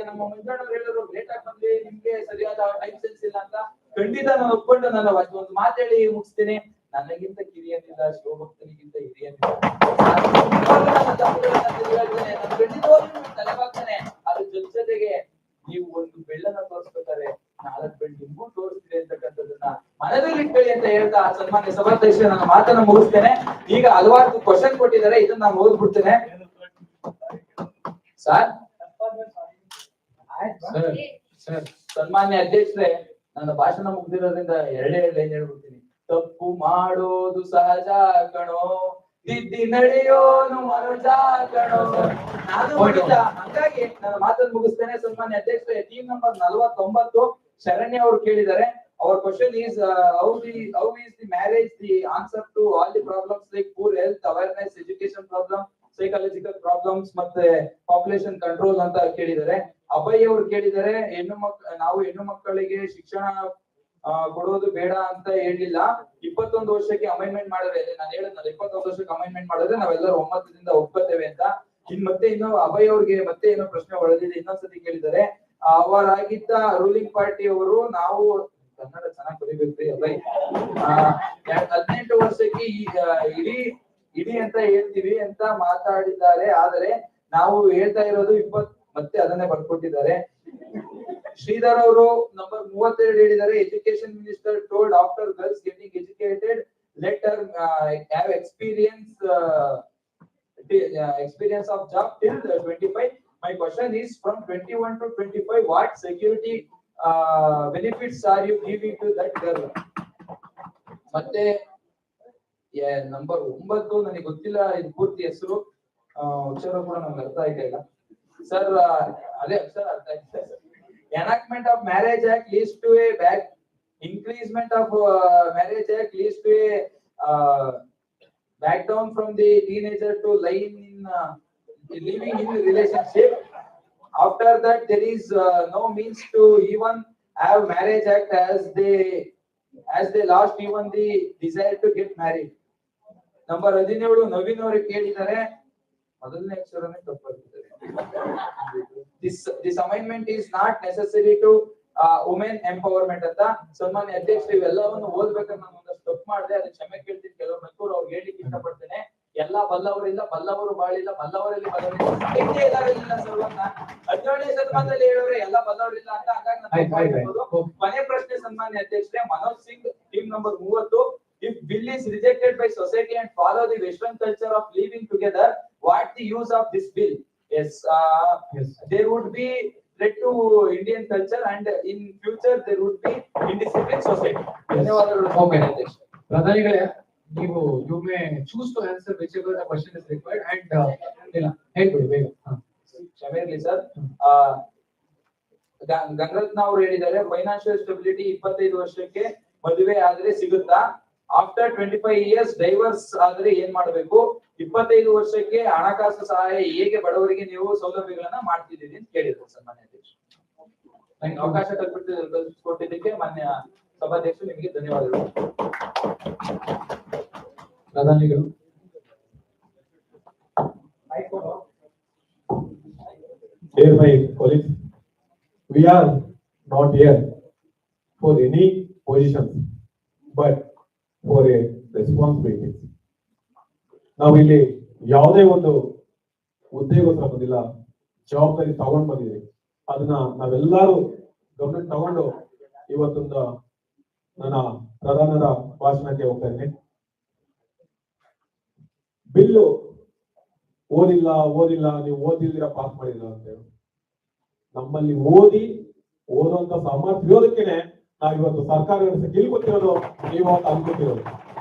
ನಮ್ಮ ಮಂಜಣ್ಣವ್ರು ಹೇಳಿದ್ರು ಲೇಟ್ ಆಗಿ ಬಂದ್ವಿ, ನಿಮ್ಗೆ ಸರಿಯಾದ ಟೈಮ್ ಸೆನ್ಸ್ ಇಲ್ಲ ಅಂತ. ಖಂಡಿತ ನಾನು ಒಪ್ಕೊಂಡು ನಾನು ಒಂದು ಮಾತು ಹೇಳಿ ಮುಗಿಸ್ತೀನಿ. ನನಗಿಂತ ಕಿರಿಯನಿಲ್ಲ, ಶಿವಭಕ್ತನಿಗಿಂತ ಹಿರಿಯನಿಲ್ಲ. ತಲೆಬಾಗ್ತಾನೆ. ಅದ್ರ ಜೊತೆಗೆ ನೀವು ಒಂದು ಬೆಳ್ಳನ್ನ ತೋರಿಸ್ಬೇಕಾದ್ರೆ 4 ಬೆಳ್ಳು ನಿಮ್ಗೂ ತೋರಿಸ್ತೀರಿ ಅಂತಕ್ಕಂಥದ್ದನ್ನ ಮನದಲ್ಲಿ ಇಟ್ಕೊಳ್ಳಿ ಅಂತ ಹೇಳ್ತಾ ಸನ್ಮಾನ್ಯ ಸಭಾಧ್ಯಕ್ಷ ನನ್ನ ಮಾತನ್ನ ಮುಗಿಸ್ತೇನೆ. ಈಗ ಹಲವಾರು ಕ್ವಶನ್ ಕೊಟ್ಟಿದ್ದಾರೆ, ಇದನ್ನ ನಾನು ಓದ್ಬಿಡ್ತೇನೆ. ಸರ್ ಸನ್ಮಾನ್ಯ ಅಧ್ಯಕ್ಷರೇ, ನನ್ನ ಭಾಷಣ ಮುಗ್ದಿರೋದ್ರಿಂದ 2 ಲೈನ್ ಹೇಳ್ಬಿಡ್ತೀನಿ. ತಪ್ಪು ಮಾಡೋದು ಸಹಜ ಕಣೋ, ತಿದ್ದಿ ನಡೆಯೋನು ಮನುಜ ಕಣೋ. ನಾನು ಮಾಡಿಲ್ಲ, ಹಂಗಾಗಿ ನನ್ನ ಮಾತನ್ನು ಮುಗಿಸ್ತೇನೆ. ಸನ್ಮಾನ್ಯ ಅಧ್ಯಕ್ಷರೇ, ಟೀಮ್ ನಂಬರ್ 49 ಶರಣ್ಯ ಅವರು ಕೇಳಿದ್ದಾರೆ. Our question is how is the marriage the answer to all the problems like poor health, awareness, education problem, psychological problems ಮತ್ತೆ ಪಾಪ್ಯುಲೇಷನ್ ಕಂಟ್ರೋಲ್ ಅಂತ ಕೇಳಿದ್ದಾರೆ. ಅಭಯ್ ಅವರು ಕೇಳಿದ್ದಾರೆ, ನಾವು ಹೆಣ್ಣು ಮಕ್ಕಳಿಗೆ ಶಿಕ್ಷಣ ಕೊಡೋದು ಬೇಡ ಅಂತ ಹೇಳಿಲ್ಲ, 21 ವರ್ಷಕ್ಕೆ ಅಮೆಂಡ್ಮೆಂಟ್ ಮಾಡಿದ್ರೆ, ನಾನು ಹೇಳಿದ್ನಲ್ಲ 21 ವರ್ಷಕ್ಕೆ ಅಮೆಂಡ್ಮೆಂಟ್ ಮಾಡಿದ್ರೆ ನಾವೆಲ್ಲರೂ ಒಮ್ಮತದಿಂದ ಒಪ್ಕೋತೇವೆ ಅಂತ. ಇನ್ನು ಅಭಯ್ ಅವ್ರಿಗೆ ಮತ್ತೆ ಏನೋ ಪ್ರಶ್ನೆ ಒಳಗಿದೆ, ಇನ್ನೊಂದ್ಸತಿ ಕೇಳಿದ್ದಾರೆ. ಅವರಾಗಿದ್ದ ರೂಲಿಂಗ್ ಪಾರ್ಟಿ ಅವರು, ನಾವು ಕನ್ನಡ ಚೆನ್ನಾಗಿ ಬರೀಬೇಕ್ರಿ ಅಭಯ್, 18 ವರ್ಷಕ್ಕೆ ಇಡೀ ಅಂತ ಹೇಳ್ತೀವಿ ಅಂತ ಮಾತಾಡಿದ್ದಾರೆ. ಆದರೆ ನಾವು ಹೇಳ್ತಾ ಇರೋದು 20, ಮತ್ತೆ ಅದನ್ನೇ ಬರ್ಕೊಟ್ಟಿದ್ದಾರೆ. ಶ್ರೀಧರ್ ಅವರು ನಂಬರ್ 32 ಹೇಳಿದ್ದಾರೆ, education minister told after girls getting educated let Har have experience of job till 25. My question is from 21 to 25, what security benefits are you giving to that girl? ಮತ್ತೆ ನಂಬರ್ 9 ನನಗೆ ಗೊತ್ತಿಲ್ಲ, ಇದು ಪೂರ್ತಿ ಹೆಸರು, ಅಕ್ಷರ ಕೂಡ ನಮ್ಗೆ ಅರ್ಥ ಆಯ್ತಾ ಇಲ್ಲ ಸರ್. ಅದೇ ಅಕ್ಷರ ಅರ್ಥ ಆಯ್ತಾ sir. Enactment of Marriage Act leads to a increasement of Marriage Act leads to a back down from the teenager to living in relationship. After that, there is no means to even have marriage act as they lost even the desire to get married. Number 17 Naveen ಅವರು ಕೇಳಿದ್ದಾರೆ, ಮೊದಲನೇ ಅಕ್ಷರನೇ ತಪ್ಪಾಗಿದೆ. This amendment is not necessary to women empowerment ಅಂತ. ಸನ್ಮಾನ್ಯ ಅಧ್ಯಕ್ಷರು ಇವೆಲ್ಲವನ್ನು ಓದ್ಬೇಕಾದ್ರೆ ನಾನು ಒಂದಷ್ಟು ತಪ್ಪು ಮಾಡಿದೆ, ಅದಕ್ಕೆ ಕ್ಷಮೆ ಕೇಳ್ತೀನಿ. ಕೆಲವು ಮಕ್ಕಳು ಅವ್ರಿಗೆ ಹೇಳಿಕ್ಕೆ ಇಷ್ಟಪಡ್ತೇನೆ. ಎಲ್ಲ ಬಲ್ಲವರಿಲ್ಲ, ಬಲ್ಲವರು ಬಾಳಿಲ್ಲ, ಬಲ್ಲವರಲ್ಲಿ ಬಲ್ಲವರಿಲ್ಲ, ಸಾಹಿತ್ಯ ಎಲ್ಲರಿಲ್ಲ ಸರ್ವನ್ನ 17ನೇ ಶತಮಾನದಲ್ಲಿ ಹೇಳೋರೆ ಎಲ್ಲ ಬಲ್ಲವರಿಲ್ಲ ಅಂತ. ಹಾಗಾಗಿ ನಾನು ಕೊನೆ ಪ್ರಶ್ನೆ ಸನ್ಮಾನ್ಯ ಅಧ್ಯಕ್ಷರೇ, Manoj Singh team number 30. If bill is rejected by society and follow the Western culture of living together, what the use of this bill? Yes, there would be threat to Indian culture and in future there would be indisciplined society. ಧನ್ಯವಾದಗಳು ಸನ್ಮಾನ್ಯ ಅಧ್ಯಕ್ಷ. ಪ್ರಧಾನಿಗಳೇ, ನೀವು you may choose to answer whichever the question is required and ಇಲ್ಲ ಹೇಳ್ಬಿಡಿ ಬೇಗ. ಕ್ಷಮೆ ಇರಲಿ sir. ಗಂಗರತ್ನ ಅವರು ಹೇಳಿದ್ದಾರೆ ಫೈನಾನ್ಷಿಯಲ್ ಸ್ಟೆಬಿಲಿಟಿ 25 ವರ್ಷಕ್ಕೆ ಮದುವೆ ಆದ್ರೆ ಸಿಗುತ್ತಾ? ಆಫ್ಟರ್ 25 ಇಯರ್ಸ್ ಡೈವರ್ಸ್ ಆದ್ರೆ ಏನ್ ಮಾಡಬೇಕು? 25 ವರ್ಷಕ್ಕೆ ಹಣಕಾಸು ಸಹಾಯ ಹೇಗೆ ಬಡವರಿಗೆ ನೀವು ಸೌಲಭ್ಯಗಳನ್ನ ಮಾಡ್ತಿದ್ದೀರಿ ಅಂತ ಕೇಳಿದ್ರು ಸನ್ಮಾನ್ಯ ಅಧ್ಯಕ್ಷ. ಅವಕಾಶ ಕಲ್ಪಿಸಿಕೊಟ್ಟಿದ್ದಕ್ಕೆ ಮಾನ್ಯ ಸಭಾಧ್ಯಕ್ಷರು ನಿಮಗೆ ಧನ್ಯವಾದಗಳು. ಪ್ರಧಾನಿಗಳು. Dear my colleagues, we are not here for any positions, but for a responsibility. ನಾವು ಇಲ್ಲಿ ಯಾವುದೇ ಒಂದು ಹುದ್ದೆಗೋಸ್ಕರ ಬಂದಿಲ್ಲ, ಜವಾಬ್ದಾರಿ ತಗೊಂಡು ಬಂದಿದ್ದೀವಿ. ಅದನ್ನ ನಾವೆಲ್ಲರೂ ಗಮನ ತಗೊಂಡು ಇವತ್ತೊಂದು ನನ್ನ ಪ್ರಧಾನರ ಭಾಷಣಕ್ಕೆ ಹೋಗ್ತಾ ಇದ್ದೀನಿ. ಬಿಲ್ಲು ಓದಿಲ್ಲ ನೀವು ಓದಿಲ್ದಿರ ಪಾಸ್ ಮಾಡಿಲ್ಲ ಅಂತ ಹೇಳಿ, ನಮ್ಮಲ್ಲಿ ಓದುವಂತ ಸಾಮರ್ಥ್ಯ ಇರೋದಕ್ಕೇನೆ ನಾವು ಇವತ್ತು ಸರ್ಕಾರ ವ್ಯವಸ್ಥೆ ಕೊಟ್ಟಿರೋದು, ನೀವು ಅಂತ ಅನ್ಕೊತಿರೋದು.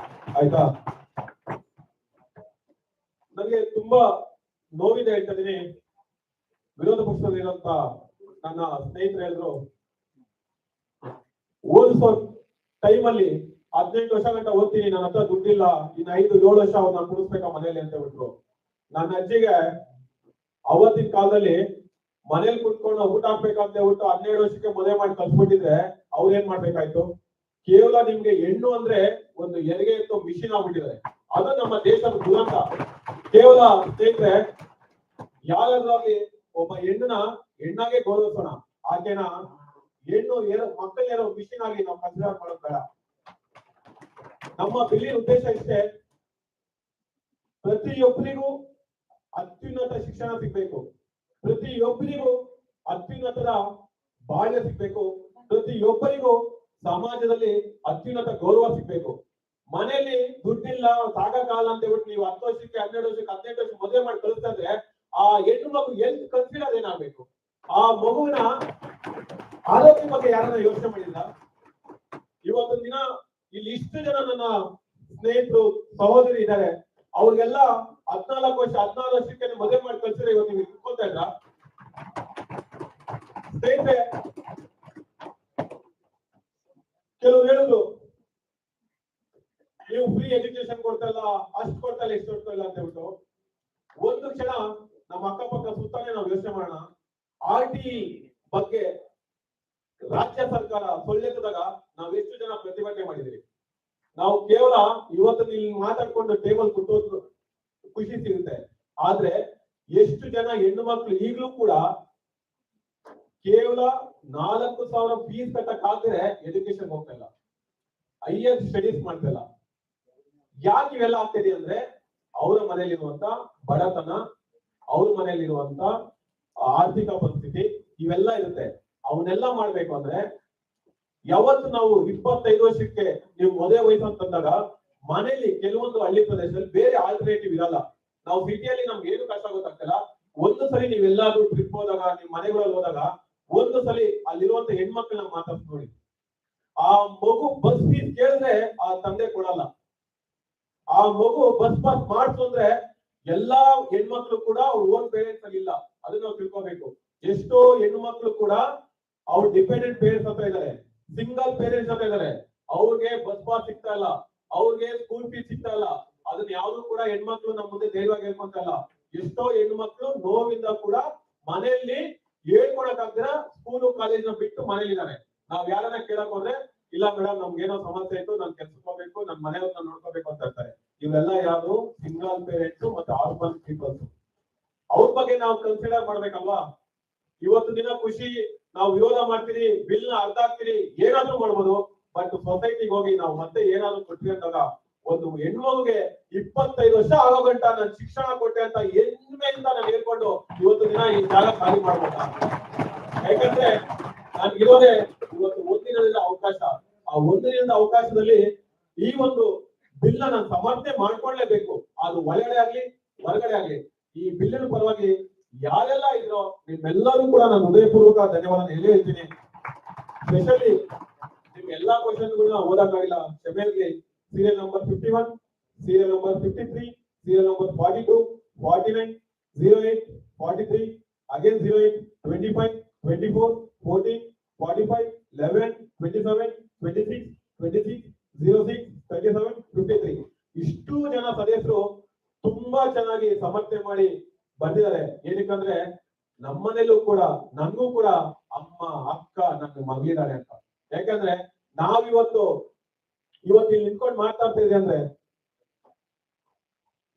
ಆಯ್ತಾ? ನನಗೆ ತುಂಬಾ ನೋವಿದೆ ಹೇಳ್ತಾ ಇದೀನಿ. ವಿರೋಧ ಪಕ್ಷದಲ್ಲಿರುವಂತ ನನ್ನ ಸ್ನೇಹಿತರು ಹೇಳಿದ್ರು, ಓದಿಸೋ ಟೈಮಲ್ಲಿ 18 ವರ್ಷ ಗಂಟ ಓದ್ತೀನಿ, ನನ್ನ ಹತ್ರ ದುಡ್ಡಿಲ್ಲ, ಇನ್ನು 5-7 ವರ್ಷ ಅವ್ರನ್ನ ಕುಡಿಸ್ಬೇಕಾ ಮನೇಲಿ ಅಂತ ಹೇಳ್ಬಿಟ್ರು. ನನ್ನ ಅಜ್ಜಿಗೆ ಅವತ್ತಿನ ಕಾಲದಲ್ಲಿ ಮನೇಲಿ ಕುತ್ಕೊಂಡು ಊಟ ಹಾಕ್ಬೇಕಂತ ಹೇಳ್ಬಿಟ್ಟು 12 ವರ್ಷಕ್ಕೆ ಮದುವೆ ಮಾಡಿ ಕಲ್ಸ್ಬಿಟ್ಟಿದ್ರೆ ಅವ್ರು ಏನ್ ಮಾಡ್ಬೇಕಾಯ್ತು? ಕೇವಲ ನಿಮ್ಗೆ ಹೆಣ್ಣು ಅಂದ್ರೆ ಒಂದು ಹೆರಿಗೆ ಎತ್ತೋ ಮಿಷಿನ್ ಆಗ್ಬಿಟ್ಟಿದ್ದಾರೆ. ಅದು ನಮ್ಮ ದೇಶದ ದುರಂತ. ಕೇವಲ ಸ್ನೇಹಿತರೆ, ಯಾರಾದ್ರೂ ಒಬ್ಬ ಹೆಣ್ಣಾಗೆ ಗೌರವಿಸೋಣ, ಆಕೆನ ಹೆಣ್ಣು ಮಕ್ಕಳೇನೋ ಮಿಷಿನ್ ಆಗಿ ನಾವು ಕನ್ಸಿಡರ್ ಮಾಡೋದು ಬೇಡ. ನಮ್ಮ ಬಿಲ್ಲಿನ ಉದ್ದೇಶ ಇಷ್ಟೇ, ಪ್ರತಿಯೊಬ್ಬರಿಗೂ ಅತ್ಯುನ್ನತ ಶಿಕ್ಷಣ ಸಿಗ್ಬೇಕು, ಪ್ರತಿಯೊಬ್ಬರಿಗೂ ಅತ್ಯುನ್ನತರ ಬಾಳ್ಯ ಸಿಗ್ಬೇಕು, ಪ್ರತಿಯೊಬ್ಬರಿಗೂ ಸಮಾಜದಲ್ಲಿ ಅತ್ಯುನ್ನತ ಗೌರವ ಸಿಗ್ಬೇಕು. ಮನೆಯಲ್ಲಿ ದುಡ್ಡಿಲ್ಲ, ಸಾಕಾಗಲ್ಲ ಅಂತ ಹೇಳ್ಬಿಟ್ಟು ನೀವು 10 ವರ್ಷಕ್ಕೆ 12 ವರ್ಷಕ್ಕೆ 18 ವರ್ಷಕ್ಕೆ ಮದುವೆ ಮಾಡಿ ಕಳಿಸ್ತಾ ಇದ್ರೆ ಆ ಹೆಣ್ಣು ಮಗು ಹೆಲ್ತ್ ಕನ್ಸಿಡರ್ ಏನಾಗ್ಬೇಕು? ಆ ಮಗುವಿನ ಆರೋಗ್ಯ ಬಗ್ಗೆ ಯಾರನ್ನ ಯೋಚನೆ ಮಾಡಿಲ್ಲ? ಇವತ್ತೊಂದು ದಿನ ಇಲ್ಲಿ ಇಷ್ಟು ಜನ ನನ್ನ ಸ್ನೇಹಿತರು ಸಹೋದರಿ ಇದ್ದಾರೆ, ಅವ್ರಿಗೆಲ್ಲ 14 ವರ್ಷ 16 ವರ್ಷಕ್ಕೆ ಮದುವೆ ಮಾಡಿ ಕಳ್ಸಿದ್ರೆ ಇವತ್ತು ನೀವು ಇಟ್ಕೊಳ್ತಾ ಇದ್ರ? ಸ್ನೇಹಿತರೆ, ಕೆಲವ್ರು ಹೇಳಿದ್ರು ನೀವು ಫ್ರೀ ಎಜುಕೇಶನ್ ಕೊಡ್ತಾ ಇಲ್ಲ, ಅಷ್ಟು ಕೊಡ್ತಾ ಇಲ್ಲ, ಇಷ್ಟು ಕೊಡ್ತಾ ಇಲ್ಲ ಅಂತ ಹೇಳ್ಬಿಟ್ಟು. ಒಂದು ಕ್ಷಣ ನಮ್ಮ ಅಕ್ಕಪಕ್ಕ ಸುತ್ತಾನೆ ನಾವು ಯೋಚನೆ ಮಾಡೋಣ. RTE ಬಗ್ಗೆ ರಾಜ್ಯ ಸರ್ಕಾರ ಸೊಳ್ಳೆದಾಗ ನಾವು ಎಷ್ಟು ಜನ ಪ್ರತಿಭಟನೆ ಮಾಡಿದಿರಿ? ನಾವು ಕೇವಲ ಇವತ್ತು ಇಲ್ಲಿ ಮಾತಾಡ್ಕೊಂಡು ಟೇಬಲ್ ಕೊಟ್ಟು ಖುಷಿ ಸಿಗುತ್ತೆ, ಆದ್ರೆ ಎಷ್ಟು ಜನ ಹೆಣ್ಣು ಮಕ್ಕಳು ಈಗಲೂ ಕೂಡ ಕೇವಲ 4,000 ಫೀಸ್ ಕಟ್ಟಕ್ಕಾದ್ರೆ ಎಜುಕೇಶನ್ ಹೋಗ್ತಾ ಇಲ್ಲ, ಹೈಯರ್ ಸ್ಟಡೀಸ್ ಮಾಡ್ತಾ ಇಲ್ಲ. ಯಾಕೆ ಇವೆಲ್ಲ ಆಗ್ತಿದೆ ಅಂದ್ರೆ ಅವರ ಮನೆಯಲ್ಲಿರುವಂತ ಬಡತನ, ಅವ್ರ ಮನೆಯಲ್ಲಿರುವಂತ ಆರ್ಥಿಕ ಪರಿಸ್ಥಿತಿ ಇವೆಲ್ಲ ಇರುತ್ತೆ. ಅವನ್ನೆಲ್ಲ ಮಾಡ್ಬೇಕು ಅಂದ್ರೆ ಯಾವತ್ತು ನಾವು 25 ವರ್ಷಕ್ಕೆ ನೀವು ಮದುವೆ ವಯಸ್ಸು ಅಂತಂದಾಗ ಮನೆಯಲ್ಲಿ ಕೆಲವೊಂದು ಹಳ್ಳಿ ಪ್ರದೇಶದಲ್ಲಿ ಬೇರೆ ಆಲ್ಟರ್ನೇಟಿವ್ ಇರಲ್ಲ. ನಾವು ಸಿಟಿಯಲ್ಲಿ ನಮ್ಗೆ ಏನು ಕಷ್ಟ ಗೊತ್ತಾಗ್ತಿಲ್ಲ. ಒಂದು ಸರಿ ನೀವೆಲ್ಲಾದ್ರೂ ಟ್ರಿಪ್ ಹೋದಾಗ, ನಿಮ್ ಮನೆಗಳಲ್ಲಿ ಹೋದಾಗ ಒಂದು ಸಲಿ ಅಲ್ಲಿರುವಂತ ಹೆಣ್ಮಕ್ಳನ್ನ ಮಾತಾಡ್ಸಿ ನೋಡಿ. ಆ ಮಗು ಬಸ್ ಫೀಸ್ ಕೇಳಿದ್ರೆ ಆ ತಂದೆ ಕೊಡಲ್ಲ. ಆ ಮಗು ಬಸ್ ಪಾಸ್ ಮಾಡ್ಸು ಅಂದ್ರೆ ಎಲ್ಲಾ ಹೆಣ್ಮಕ್ಳು ಕೂಡ ಅವ್ರ ಓನ್ ಪೇರೆಂಟ್ಸ್ ಅಲ್ಲಿ ಇಲ್ಲ, ಅದನ್ನ ನಾವು ತಿಳ್ಕೋಬೇಕು. ಎಷ್ಟೋ ಹೆಣ್ಮಕ್ಳು ಕೂಡ ಅವ್ರ ಡಿಪೆಂಡೆಂಟ್ ಪೇರೆಂಟ್ಸ್ ಹತ್ರ ಇದಾರೆ, ಸಿಂಗಲ್ ಪೇರೆಂಟ್ಸ್ ಹತ್ರ ಇದಾರೆ. ಅವ್ರಿಗೆ ಬಸ್ ಪಾಸ್ ಸಿಗ್ತಾ ಇಲ್ಲ, ಅವ್ರಿಗೆ ಸ್ಕೂಲ್ ಫೀಸ್ ಸಿಗ್ತಾ ಇಲ್ಲ, ಅದನ್ನ ಯಾವ್ದು ಕೂಡ ಹೆಣ್ಮಕ್ಳು ನಮ್ಮ ಮುಂದೆ ಧೈರ್ಯವಾಗಿ ಹೇಳ್ಕೊಂತಲ್ಲ. ಎಷ್ಟೋ ಹೆಣ್ಮಕ್ಳು ನೋವಿಂದ ಕೂಡ ಮನೆಯಲ್ಲಿ ಹೇಳ್ಕೊಳಕ್ಕಾಗ್ದಿರ ಸ್ಕೂಲು ಕಾಲೇಜ್ನ ಬಿಟ್ಟು ಮನೇಲಿದ್ದಾರೆ. ನಾವ್ ಯಾರನ್ನ ಕೇಳಕ್ ಹೋದ್ರೆ ಇಲ್ಲ ಮೇಡಮ್ ನಮ್ಗೆ ಏನೋ ಸಮಸ್ಯೆ ಇತ್ತು, ನಾನ್ ಕೆಲ್ಸಕ್ಕೆ ಹೋಗ್ಬೇಕು, ನನ್ ಮನೆಯವ್ರನ್ನ ನೋಡ್ಕೋಬೇಕು ಅಂತ ಇರ್ತಾರೆ. ಇವೆಲ್ಲ ಯಾರು ಸಿಂಗಲ್ ಪೇರೆಂಟ್ಸ್ ಮತ್ತೆ ಆರ್ಫನ್ ಪೀಪಲ್ಸ್. ಅವ್ರ ಬಗ್ಗೆ ನಾವು ಕನ್ಸಿಡರ್ ಮಾಡ್ಬೇಕಲ್ವಾ? ಇವತ್ತು ದಿನ ಖುಷಿ ನಾವು ವಿರೋಧ ಮಾಡ್ತೀರಿ, ಬಿಲ್ ನ ಅರ್ಧ ಹಾಕ್ತೀರಿ, ಏನಾದ್ರೂ ಮಾಡ್ಬೋದು. ಬಟ್ ಸೊಸೈಟಿಗೆ ಹೋಗಿ ನಾವು ಮತ್ತೆ ಏನಾದ್ರು ಕೊಟ್ವಿ ಅಂದಾಗ ಒಂದು ಹೆಣ್ಮಗುಗೆ 25 ವರ್ಷ ಆಗೋ ಗಂಟ ನಾನು ಶಿಕ್ಷಣ ಕೊಟ್ಟೆ ಅಂತ ಹೆಮ್ಮೆಯಿಂದ ನಾನು ಹೇಳ್ಕೊಂಡು ಇವತ್ತು ದಿನ ಈ ಜಾಗ ಖಾಲಿ ಮಾಡ್ಬೋದ? ಯಾಕಂದ್ರೆ ನನ್ಗಿರೋದೇ ಇವತ್ತು ಒಂದಿನದಿಂದ ಅವಕಾಶ. ಆ ಒಂದಿನದ ಅವಕಾಶದಲ್ಲಿ ಈ ಒಂದು ಬಿಲ್ ನಾನು ಸಮರ್ಥನೆ ಮಾಡ್ಕೊಳ್ಳೇಬೇಕು. ಅದು ಒಳಗಡೆ ಆಗ್ಲಿ ಹೊರಗಡೆ ಆಗ್ಲಿ. ಈ ಬಿಲ್ಲಿನ ಪರವಾಗಿ ಯಾರೆಲ್ಲ ಇದ್ರೋ ನಿಮ್ಮೆಲ್ಲರೂ ಕೂಡ ನಾನು ಹೃದಯಪೂರ್ವಕ ಧನ್ಯವಾದ ಹೇಳ್ತೀನಿ. ಸ್ಪೆಷಲಿ ನಿಮ್ ಎಲ್ಲಾ ಕ್ವಶನ್ಗಳನ್ನ ಓದಕ್ಕಾಗಿಲ್ಲ, ಕ್ಷಮೆ ಇರ್ಲಿ. Serial number 51, serial number 53, serial number 42, 49, 08, 43, again 08, 25, 24, 14, 45, 11, 27, 26, 26, 06, 37, 53. ಇಷ್ಟು ಜನ ಸದಸ್ಯರು ತುಂಬಾ ಚೆನ್ನಾಗಿ ಸಮರ್ಥನೆ ಮಾಡಿ ಬಂದಿದ್ದಾರೆ. ಏನಕ್ಕಂದ್ರೆ ನಮ್ಮನೇಲೂ ಕೂಡ ನನ್ಗೂ ಕೂಡ ಅಮ್ಮ ಅಕ್ಕ ನನ್ನ ಮಗಳಿದ್ದಾರೆ ಅಂತ. ಯಾಕಂದ್ರೆ ನಾವಿವತ್ತು ಇಲ್ಲಿ ನಿಂತ್ಕೊಂಡು ಮಾತಾಡ್ತಾ ಇದ್ವಿ ಅಂದ್ರೆ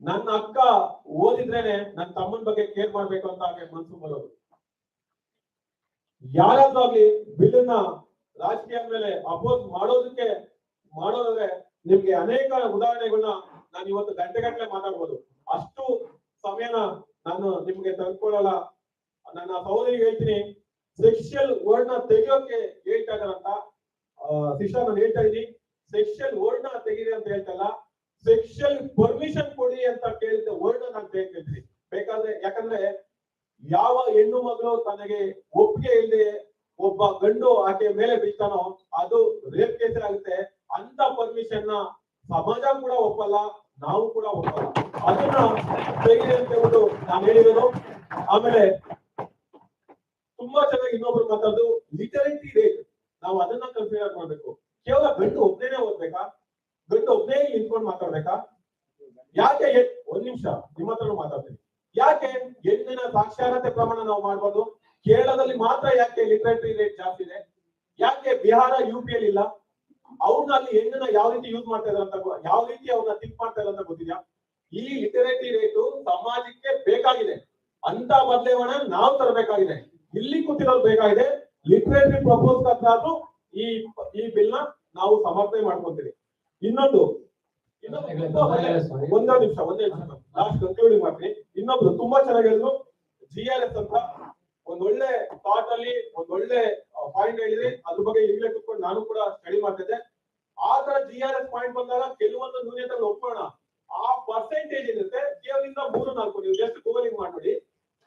ನನ್ನ ಅಕ್ಕ ಓದಿದ್ರೇನೆ ನನ್ನ ತಮ್ಮನ ಬಗ್ಗೆ ಕೇರ್ ಮಾಡ್ಬೇಕು ಅಂತ ಆಕೆ ಮನ್ಸು ಬರೋದು. ಯಾರಾದ್ರೂ ಆಗ್ಲಿ ಬಿಲ್ಲನ್ನ ರಾಜಕೀಯ ಮೇಲೆ ಅಪೋಸ್ ಮಾಡೋದಾದ್ರೆ ನಿಮ್ಗೆ ಅನೇಕ ಉದಾಹರಣೆಗಳನ್ನ ನಾನು ಇವತ್ತು ಗಂಟೆಗಟ್ಟಲೆ ಮಾತಾಡ್ಬೋದು. ಅಷ್ಟು ಸಮಯನ ನಾನು ನಿಮ್ಗೆ ತೆಗೆದುಕೊಳ್ಳಲ್ಲ. ನನ್ನ ಸಹೋದರಿಗೆ ಹೇಳ್ತೀನಿ, ಸೆಕ್ಷುಯಲ್ ವರ್ಡ್ ನ ತೆಗೆಯೋಕೆ ಹೇಳ್ತಾ ಇದಾರಂತ. ಶಿಕ್ಷಾ ನಾನು ಹೇಳ್ತಾ ಇದೀನಿ, ಸೆಕ್ಷುಯಲ್ ವರ್ಡ್ ನ ತೆಗೀರಿ ಅಂತ ಹೇಳ್ತಲ್ಲ, ಸೆಕ್ಷುಯಲ್ ಪರ್ಮಿಷನ್ ಕೊಡಿ ಅಂತ ಕೇಳಿದ ವರ್ಡ್ ನಾನು ಕೇಳ್ತೀನಿ. ಬೇಕಾದ್ರೆ ಯಾಕಂದ್ರೆ ಯಾವ ಹೆಣ್ಣು ಮಗಳು ತನಗೆ ಒಪ್ಪಿಗೆ ಇಲ್ಲದೆ ಒಬ್ಬ ಗಂಡು ಆಕೆ ಮೇಲೆ ಬೀಳ್ತಾನೋ ಅದು ರೇಪ್ ಕೇಸ್ ಆಗುತ್ತೆ. ಅಂತ ಪರ್ಮಿಷನ್ ನ ಸಮಾಜ ಕೂಡ ಒಪ್ಪಲ್ಲ, ನಾವು ಕೂಡ ಒಪ್ಪಲ್ಲ. ಅದನ್ನ ತೆಗೀರಿ ಅಂತ ಹೇಳ್ಬಿಟ್ಟು ನಾನು ಹೇಳಿರೋದು. ಆಮೇಲೆ ತುಂಬಾ ಚೆನ್ನಾಗಿ ಇನ್ನೊಬ್ರು ಮಾತಾಡೋದು ಲಿಟರೇಟಿ ರೇಟ್, ನಾವು ಅದನ್ನ ಕನ್ಸಿಡರ್ ಮಾಡ್ಬೇಕು. ಕೇವಲ ಗಂಡು ಒಬ್ಬನೇ ಓದ್ಬೇಕಾ? ಗಂಡು ಒಬ್ಬನೇ ನಿಂತ್ಕೊಂಡು ಮಾತಾಡ್ಬೇಕಾ? ಯಾಕೆ ಒಂದ್ ನಿಮಿಷ ನಿಮ್ಮ ಹತ್ರ ಮಾತಾಡ್ತೀನಿ. ಯಾಕೆ ಹೆಣ್ಣಿನ ಸಾಕ್ಷರತೆ ಪ್ರಮಾಣ ನಾವು ಮಾಡ್ಬೋದು? ಕೇರಳದಲ್ಲಿ ಮಾತ್ರ ಯಾಕೆ ಲಿಟರೇಟಿ ರೇಟ್ ಜಾಸ್ತಿ ಇದೆ? ಯಾಕೆ ಬಿಹಾರ UP ಅಲ್ಲಿ ಇಲ್ಲ? ಅವ್ರನ್ನ ಅಲ್ಲಿ ಹೆಣ್ಣನ್ನ ಯಾವ ರೀತಿ ಯೂಸ್ ಮಾಡ್ತಾ ಇದಾರೆ ಅಂತ, ಯಾವ ರೀತಿ ಅವ್ರನ್ನ ಥಿಂಕ್ ಮಾಡ್ತಾ ಇದ್ದಾರೆ ಅಂತ ಗೊತ್ತಿದ್ಯಾ? ಈ ಲಿಟರೇಟಿ ರೇಟು ಸಮಾಜಕ್ಕೆ ಬೇಕಾಗಿದೆ. ಅಂತ ಬದಲಾವಣೆ ನಾವು ತರಬೇಕಾಗಿದೆ. ಇಲ್ಲಿ ಕೂತಿರೋದು ಬೇಕಾಗಿದೆ. ಲಿಟರೇಟಿ ಪ್ರಪೋಸ್ ಆದ್ರೂ ಈ ಬಿಲ್ ನ ನಾವು ಸಮರ್ಥನೆ ಮಾಡ್ಕೊಂತೀವಿ. ಇನ್ನೊಂದು ಒಂದೇ ನಿಮಿಷ ಲಾಸ್ಟ್ ಕನ್ಕ್ಲೂಡಿಂಗ್ ಮಾಡ್ತೀನಿ. ಇನ್ನೊಬ್ರು ತುಂಬಾ ಚೆನ್ನಾಗಿ ಹೇಳಿದ್ರು, GRS ಅಂತ ಒಂದೊಳ್ಳೆ ಥಾಟ್ ಅಲ್ಲಿ ಒಂದೊಳ್ಳೆ ಪಾಯಿಂಟ್ ಹೇಳಿದ್ರೆ ಅದ್ರ ಬಗ್ಗೆ ಈಗಲೇ ಕುತ್ಕೊಂಡು ನಾನು ಕೂಡ ಸ್ಟಡಿ ಮಾಡ್ತಿದ್ದೆ. ಆ ತರ GRS ಪಾಯಿಂಟ್ ಬಂದಾಗ ಕೆಲವೊಂದು ನ್ಯೂನತೆಗಳು ಒಪ್ಕೋಣ. ಆ ಪರ್ಸೆಂಟೇಜ್ ಇರುತ್ತೆ ಕೇವಲಿಂದ 3-4, ನೀವು ಜಸ್ಟ್ ಗೂಗಲಿಂಗ್ ಮಾಡ್ಬಿಡಿ,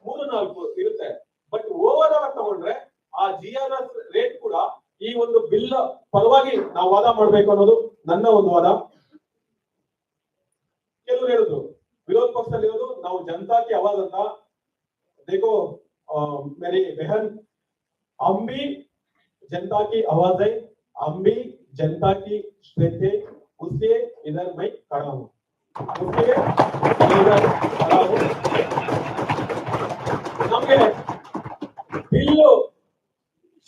3-4 ಇರುತ್ತೆ. ಬಟ್ ಓವರ್ ಆಲ್ ತಗೊಂಡ್ರೆ ಆ GRS ರೇಟ್ ಕೂಡ ಈ ಒಂದು ಬಿಲ್ ಪರವಾಗಿ ನಾವು ವಾದ ಮಾಡ್ಬೇಕು ಅನ್ನೋದು ನನ್ನ ಒಂದು ವಾದ. ಕೆಲವರು ಹೇಳಿದ್ರು ವಿರೋಧ ಪಕ್ಷದಲ್ಲಿ ಇರೋದು ನಾವು ಜನತಾ ಕಿ ಆವಾಜ್ ಅಂತ. देखो मेरी बहन, हम भी जनता की आवाज है, हम भी जनता की स्ट्रेंथ है, उससे इधर मैं खड़ा हूँ, उससे इधर खड़ा हूँ. ನಮಗೆ ಬಿಲ್ಲು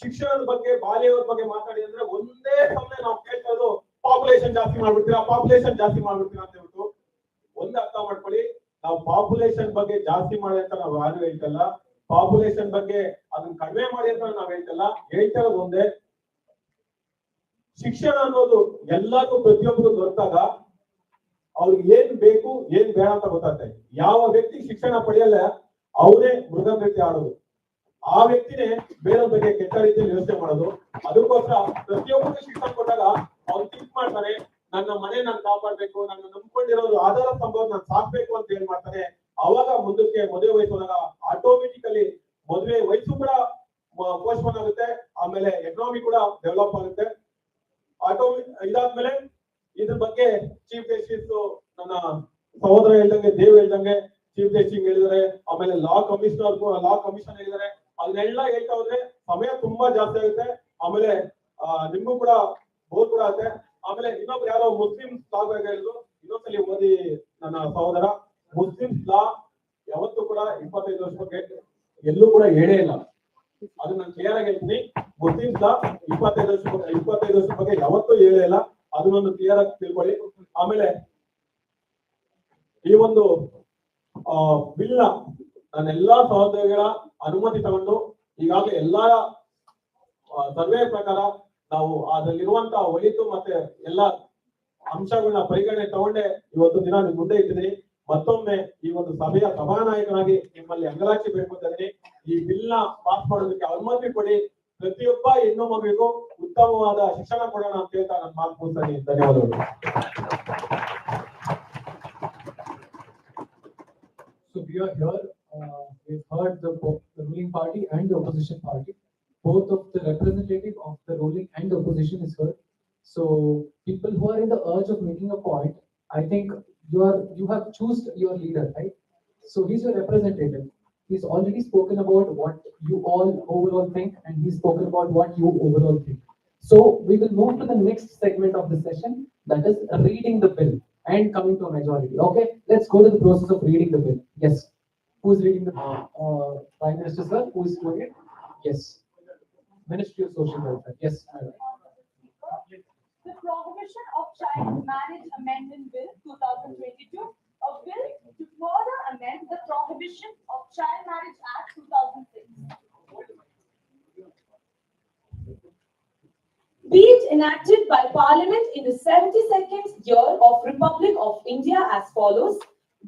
ಶಿಕ್ಷಣದ ಬಗ್ಗೆ ಬಾಲ್ಯದ ಬಗ್ಗೆ ಮಾತಾಡಿ ಅಂದ್ರೆ ಒಂದೇ ಸಮಯ ನಾವು ಕೇಳ್ತಾ ಇರೋದು ಪಾಪ್ಯುಲೇಷನ್ ಜಾಸ್ತಿ ಮಾಡ್ಬಿಡ್ತೀರಾ ಅಂತ ಹೇಳ್ಬಿಟ್ಟು. ಒಂದ್ ಅರ್ಥ ಮಾಡ್ಕೊಳ್ಳಿ, ನಾವು ಪಾಪ್ಯುಲೇಷನ್ ಬಗ್ಗೆ ಜಾಸ್ತಿ ಮಾಡಿ ಅಂತ ನಾವು ಯಾರು ಹೇಳ್ತಲ್ಲ, ಪಾಪ್ಯುಲೇಷನ್ ಬಗ್ಗೆ ಅದನ್ನ ಕಡಿಮೆ ಮಾಡಿ ಅಂತ ನಾವ್ ಹೇಳ್ತಲ್ಲ. ಹೇಳ್ತಾ ಇರೋದು ಒಂದೇ, ಶಿಕ್ಷಣ ಅನ್ನೋದು ಎಲ್ಲರಿಗೂ ಪ್ರತಿಯೊಬ್ಬರು ದೊರೆತಾಗ ಅವ್ರಿಗೆ ಏನ್ ಬೇಕು ಏನ್ ಬೇಡ ಅಂತ ಗೊತ್ತಾಗ್ತದೆ. ಯಾವ ವ್ಯಕ್ತಿ ಶಿಕ್ಷಣ ಪಡೆಯಲ್ಲ ಅವರೇ ಮೃಗಂ ರೀತಿ ಆಡೋದು, ಆ ವ್ಯಕ್ತಿನೇ ಬೇರೆ ಬಗ್ಗೆ ಕೆಟ್ಟ ರೀತಿಯಲ್ಲಿ ಯೋಚನೆ ಮಾಡೋದು. ಅದಕ್ಕೋಸ್ಕರ ಪ್ರತಿಯೊಬ್ಬರಿಗೂ ಶಿಕ್ಷಣ ಕೊಟ್ಟಾಗ ಅವ್ರು ಥಿಂಕ್ ಮಾಡ್ತಾರೆ, ನನ್ನ ಮನೆ ನಾನು ಕಾಪಾಡ್ಬೇಕು, ನನ್ನ ನಂಬ್ಕೊಂಡಿರೋರು ಆಧಾರ ಸ್ತಂಭ ನಾನು ಸಾಕ್ಬೇಕು ಅಂತ ಏನ್ ಮಾಡ್ತಾನೆ. ಅವಾಗ ಮುಂದಕ್ಕೆ ಮದುವೆ ವಯಸ್ಸು ಹೋದಾಗ ಆಟೋಮೆಟಿಕಲಿ ಮದುವೆ ವಯಸ್ಸು ಕೂಡ ಪೋಸ್ಟ್ಪೋನ್ ಆಗುತ್ತೆ. ಆಮೇಲೆ ಎಕನಾಮಿ ಕೂಡ ಡೆವಲಪ್ ಆಗುತ್ತೆ. ಇದಾದ್ಮೇಲೆ ಇದ್ರ ಬಗ್ಗೆ ಚೀಫ್ ಜಸ್ಟಿಸ್ ನನ್ನ ಸಹೋದರ ಹೇಳ್ದಂಗೆ, ದೇವ್ ಹೇಳ್ದಂಗೆ ಚೀಫ್ ಜಸ್ಟಿಸ್ ಹೇಳಿದ್ದಾರೆ. ಆಮೇಲೆ ಲಾ ಕಮಿಷನ್ ಹೇಳಿದ್ದಾರೆ. ಅದನ್ನೆಲ್ಲ ಹೇಳ್ತಾ ಹೋದ್ರೆ ಸಮಯ ತುಂಬಾ ಜಾಸ್ತಿ ಆಗುತ್ತೆ. ಆಮೇಲೆ ನಿಮ್ಗೂ ಕೂಡ ಬೋರ್ ಕೂಡ ಆಗುತ್ತೆ. ಆಮೇಲೆ ಇನ್ನೊಬ್ರು ಯಾರೋ ಮುಸ್ಲಿಂ ಹೇಳಿದ್ರು, ಇನ್ನೊಂದ್ಸಲಿ ಓದಿ ನನ್ನ ಸಹೋದರ. ಮುಸ್ಲಿಮ್ಸ್ ಲಾ ಯಾವತ್ತೂ ಕೂಡ 25 ವರ್ಷ ಬಗ್ಗೆ ಎಲ್ಲೂ ಕೂಡ ಹೇಳೇ ಇಲ್ಲ. ಅದು ನಾನು ಕ್ಲಿಯರ್ ಆಗಿ ಹೇಳ್ತೀನಿ. ಮುಸ್ಲಿಮ್ಸ್ ಲಾ 25 ವರ್ಷ ಬಗ್ಗೆ ಯಾವತ್ತೂ ಹೇಳೇ ಇಲ್ಲ. ಅದನ್ನೊಂದು ಕ್ಲಿಯರ್ ಆಗಿ ತಿಳ್ಕೊಳ್ಳಿ. ಆಮೇಲೆ ಈ ಒಂದು ಬಿಲ್ ನನ್ನ ಎಲ್ಲಾ ಸಹೋದರಿಗಳ ಅನುಮತಿ ತಗೊಂಡು ಈಗಾಗಲೇ ಎಲ್ಲಾ ಸರ್ವೆ ಪ್ರಕಾರ ನಾವು ಅದರಲ್ಲಿರುವಂತಹ ಒಳಿತು ಮತ್ತೆ ಎಲ್ಲಾ ಅಂಶಗಳನ್ನ ಪರಿಗಣನೆ ತಗೊಂಡೆ ಇವತ್ತು ದಿನ ನಿಮ್ ಮುಂದೆ ಇಟ್ಟಿದ್ದೀನಿ. ಮತ್ತೊಮ್ಮೆ ಈ ಒಂದು ಸಭೆಯ ಸಭಾನಾಯಕನಾಗಿ ನಿಮ್ಮಲ್ಲಿ ಅಂಗಲಾಚಿ ಬೇಡ್ಕೊತಿದ್ದೀನಿ. ಈ ಬಿಲ್ ನ ಪಾಸ್ ಮಾಡೋದಕ್ಕೆ ಅನುಮತಿ ಕೊಡಿ. ಪ್ರತಿಯೊಬ್ಬ ಹೆಣ್ಣು ಮಗುವಿಗೂ ಉತ್ತಮವಾದ ಶಿಕ್ಷಣ ಕೊಡೋಣ ಅಂತ ಹೇಳ್ತಾ ನನ್ನ ಮಾತು ಮುಗಿಸ್ತೀನಿ. ಧನ್ಯವಾದಗಳು. So we are here, we've heard the ruling party and the opposition party. Both of the representative of the ruling and the opposition is heard. So people who are in the urge of making a point, I think you have chosen your leader, right? So he's your representative. He's already spoken about what you all overall think, and he's spoken about what you overall think. So we will move to the next segment of the session, that is reading the bill and coming to a majority. Okay, let's go to the process of reading the bill. Yes. Who's reading the Prime Minister, sir? Who is doing it? Yes. Ministry of Social Welfare. Yes, madam. The Prohibition of Child Marriage Amendment Bill 2022, a bill to further amend the Prohibition of Child Marriage Act 2006. Be it enacted by Parliament in the 72nd year of Republic of India as follows.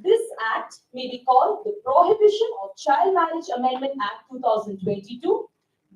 This act may be called the Prohibition of Child Marriage Amendment Act 2022.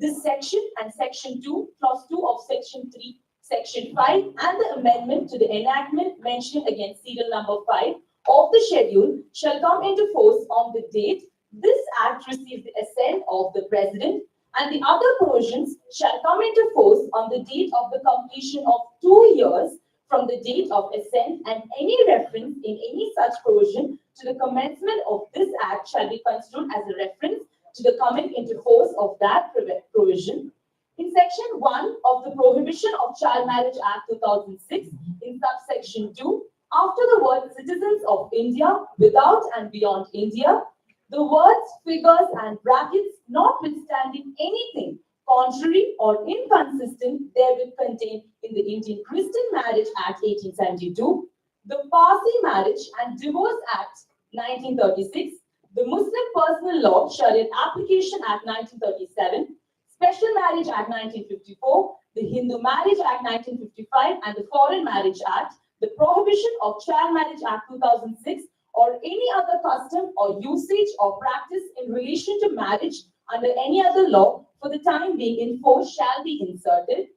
This section and section 2, clause 2 of section 3, section 5 and the amendment to the enactment mentioned against serial number 5 of the schedule shall come into force on the date this act receives the assent of the President, and the other provisions shall come into force on the date of the completion of 2 years from the date of assent, and any reference in any such provision to the commencement of this act shall be construed as a reference to the coming into force of that provision. In section 1 of the Prohibition of Child Marriage Act 2006, in subsection 2, after the word citizens of India, without and beyond India, the words, figures and brackets notwithstanding anything contrary or inconsistent therewith contained in the Indian Christian Marriage Act 1872, the Parsi Marriage and Divorce Act 1936, the Muslim Personal Law Shariat Application Act 1937, Special Marriage Act 1954, the Hindu Marriage Act 1955 and the Foreign Marriage Act, the Prohibition of Child Marriage Act 2006 or any other custom or usage or practice in relation to marriage under any other law for the time being in force shall be inserted.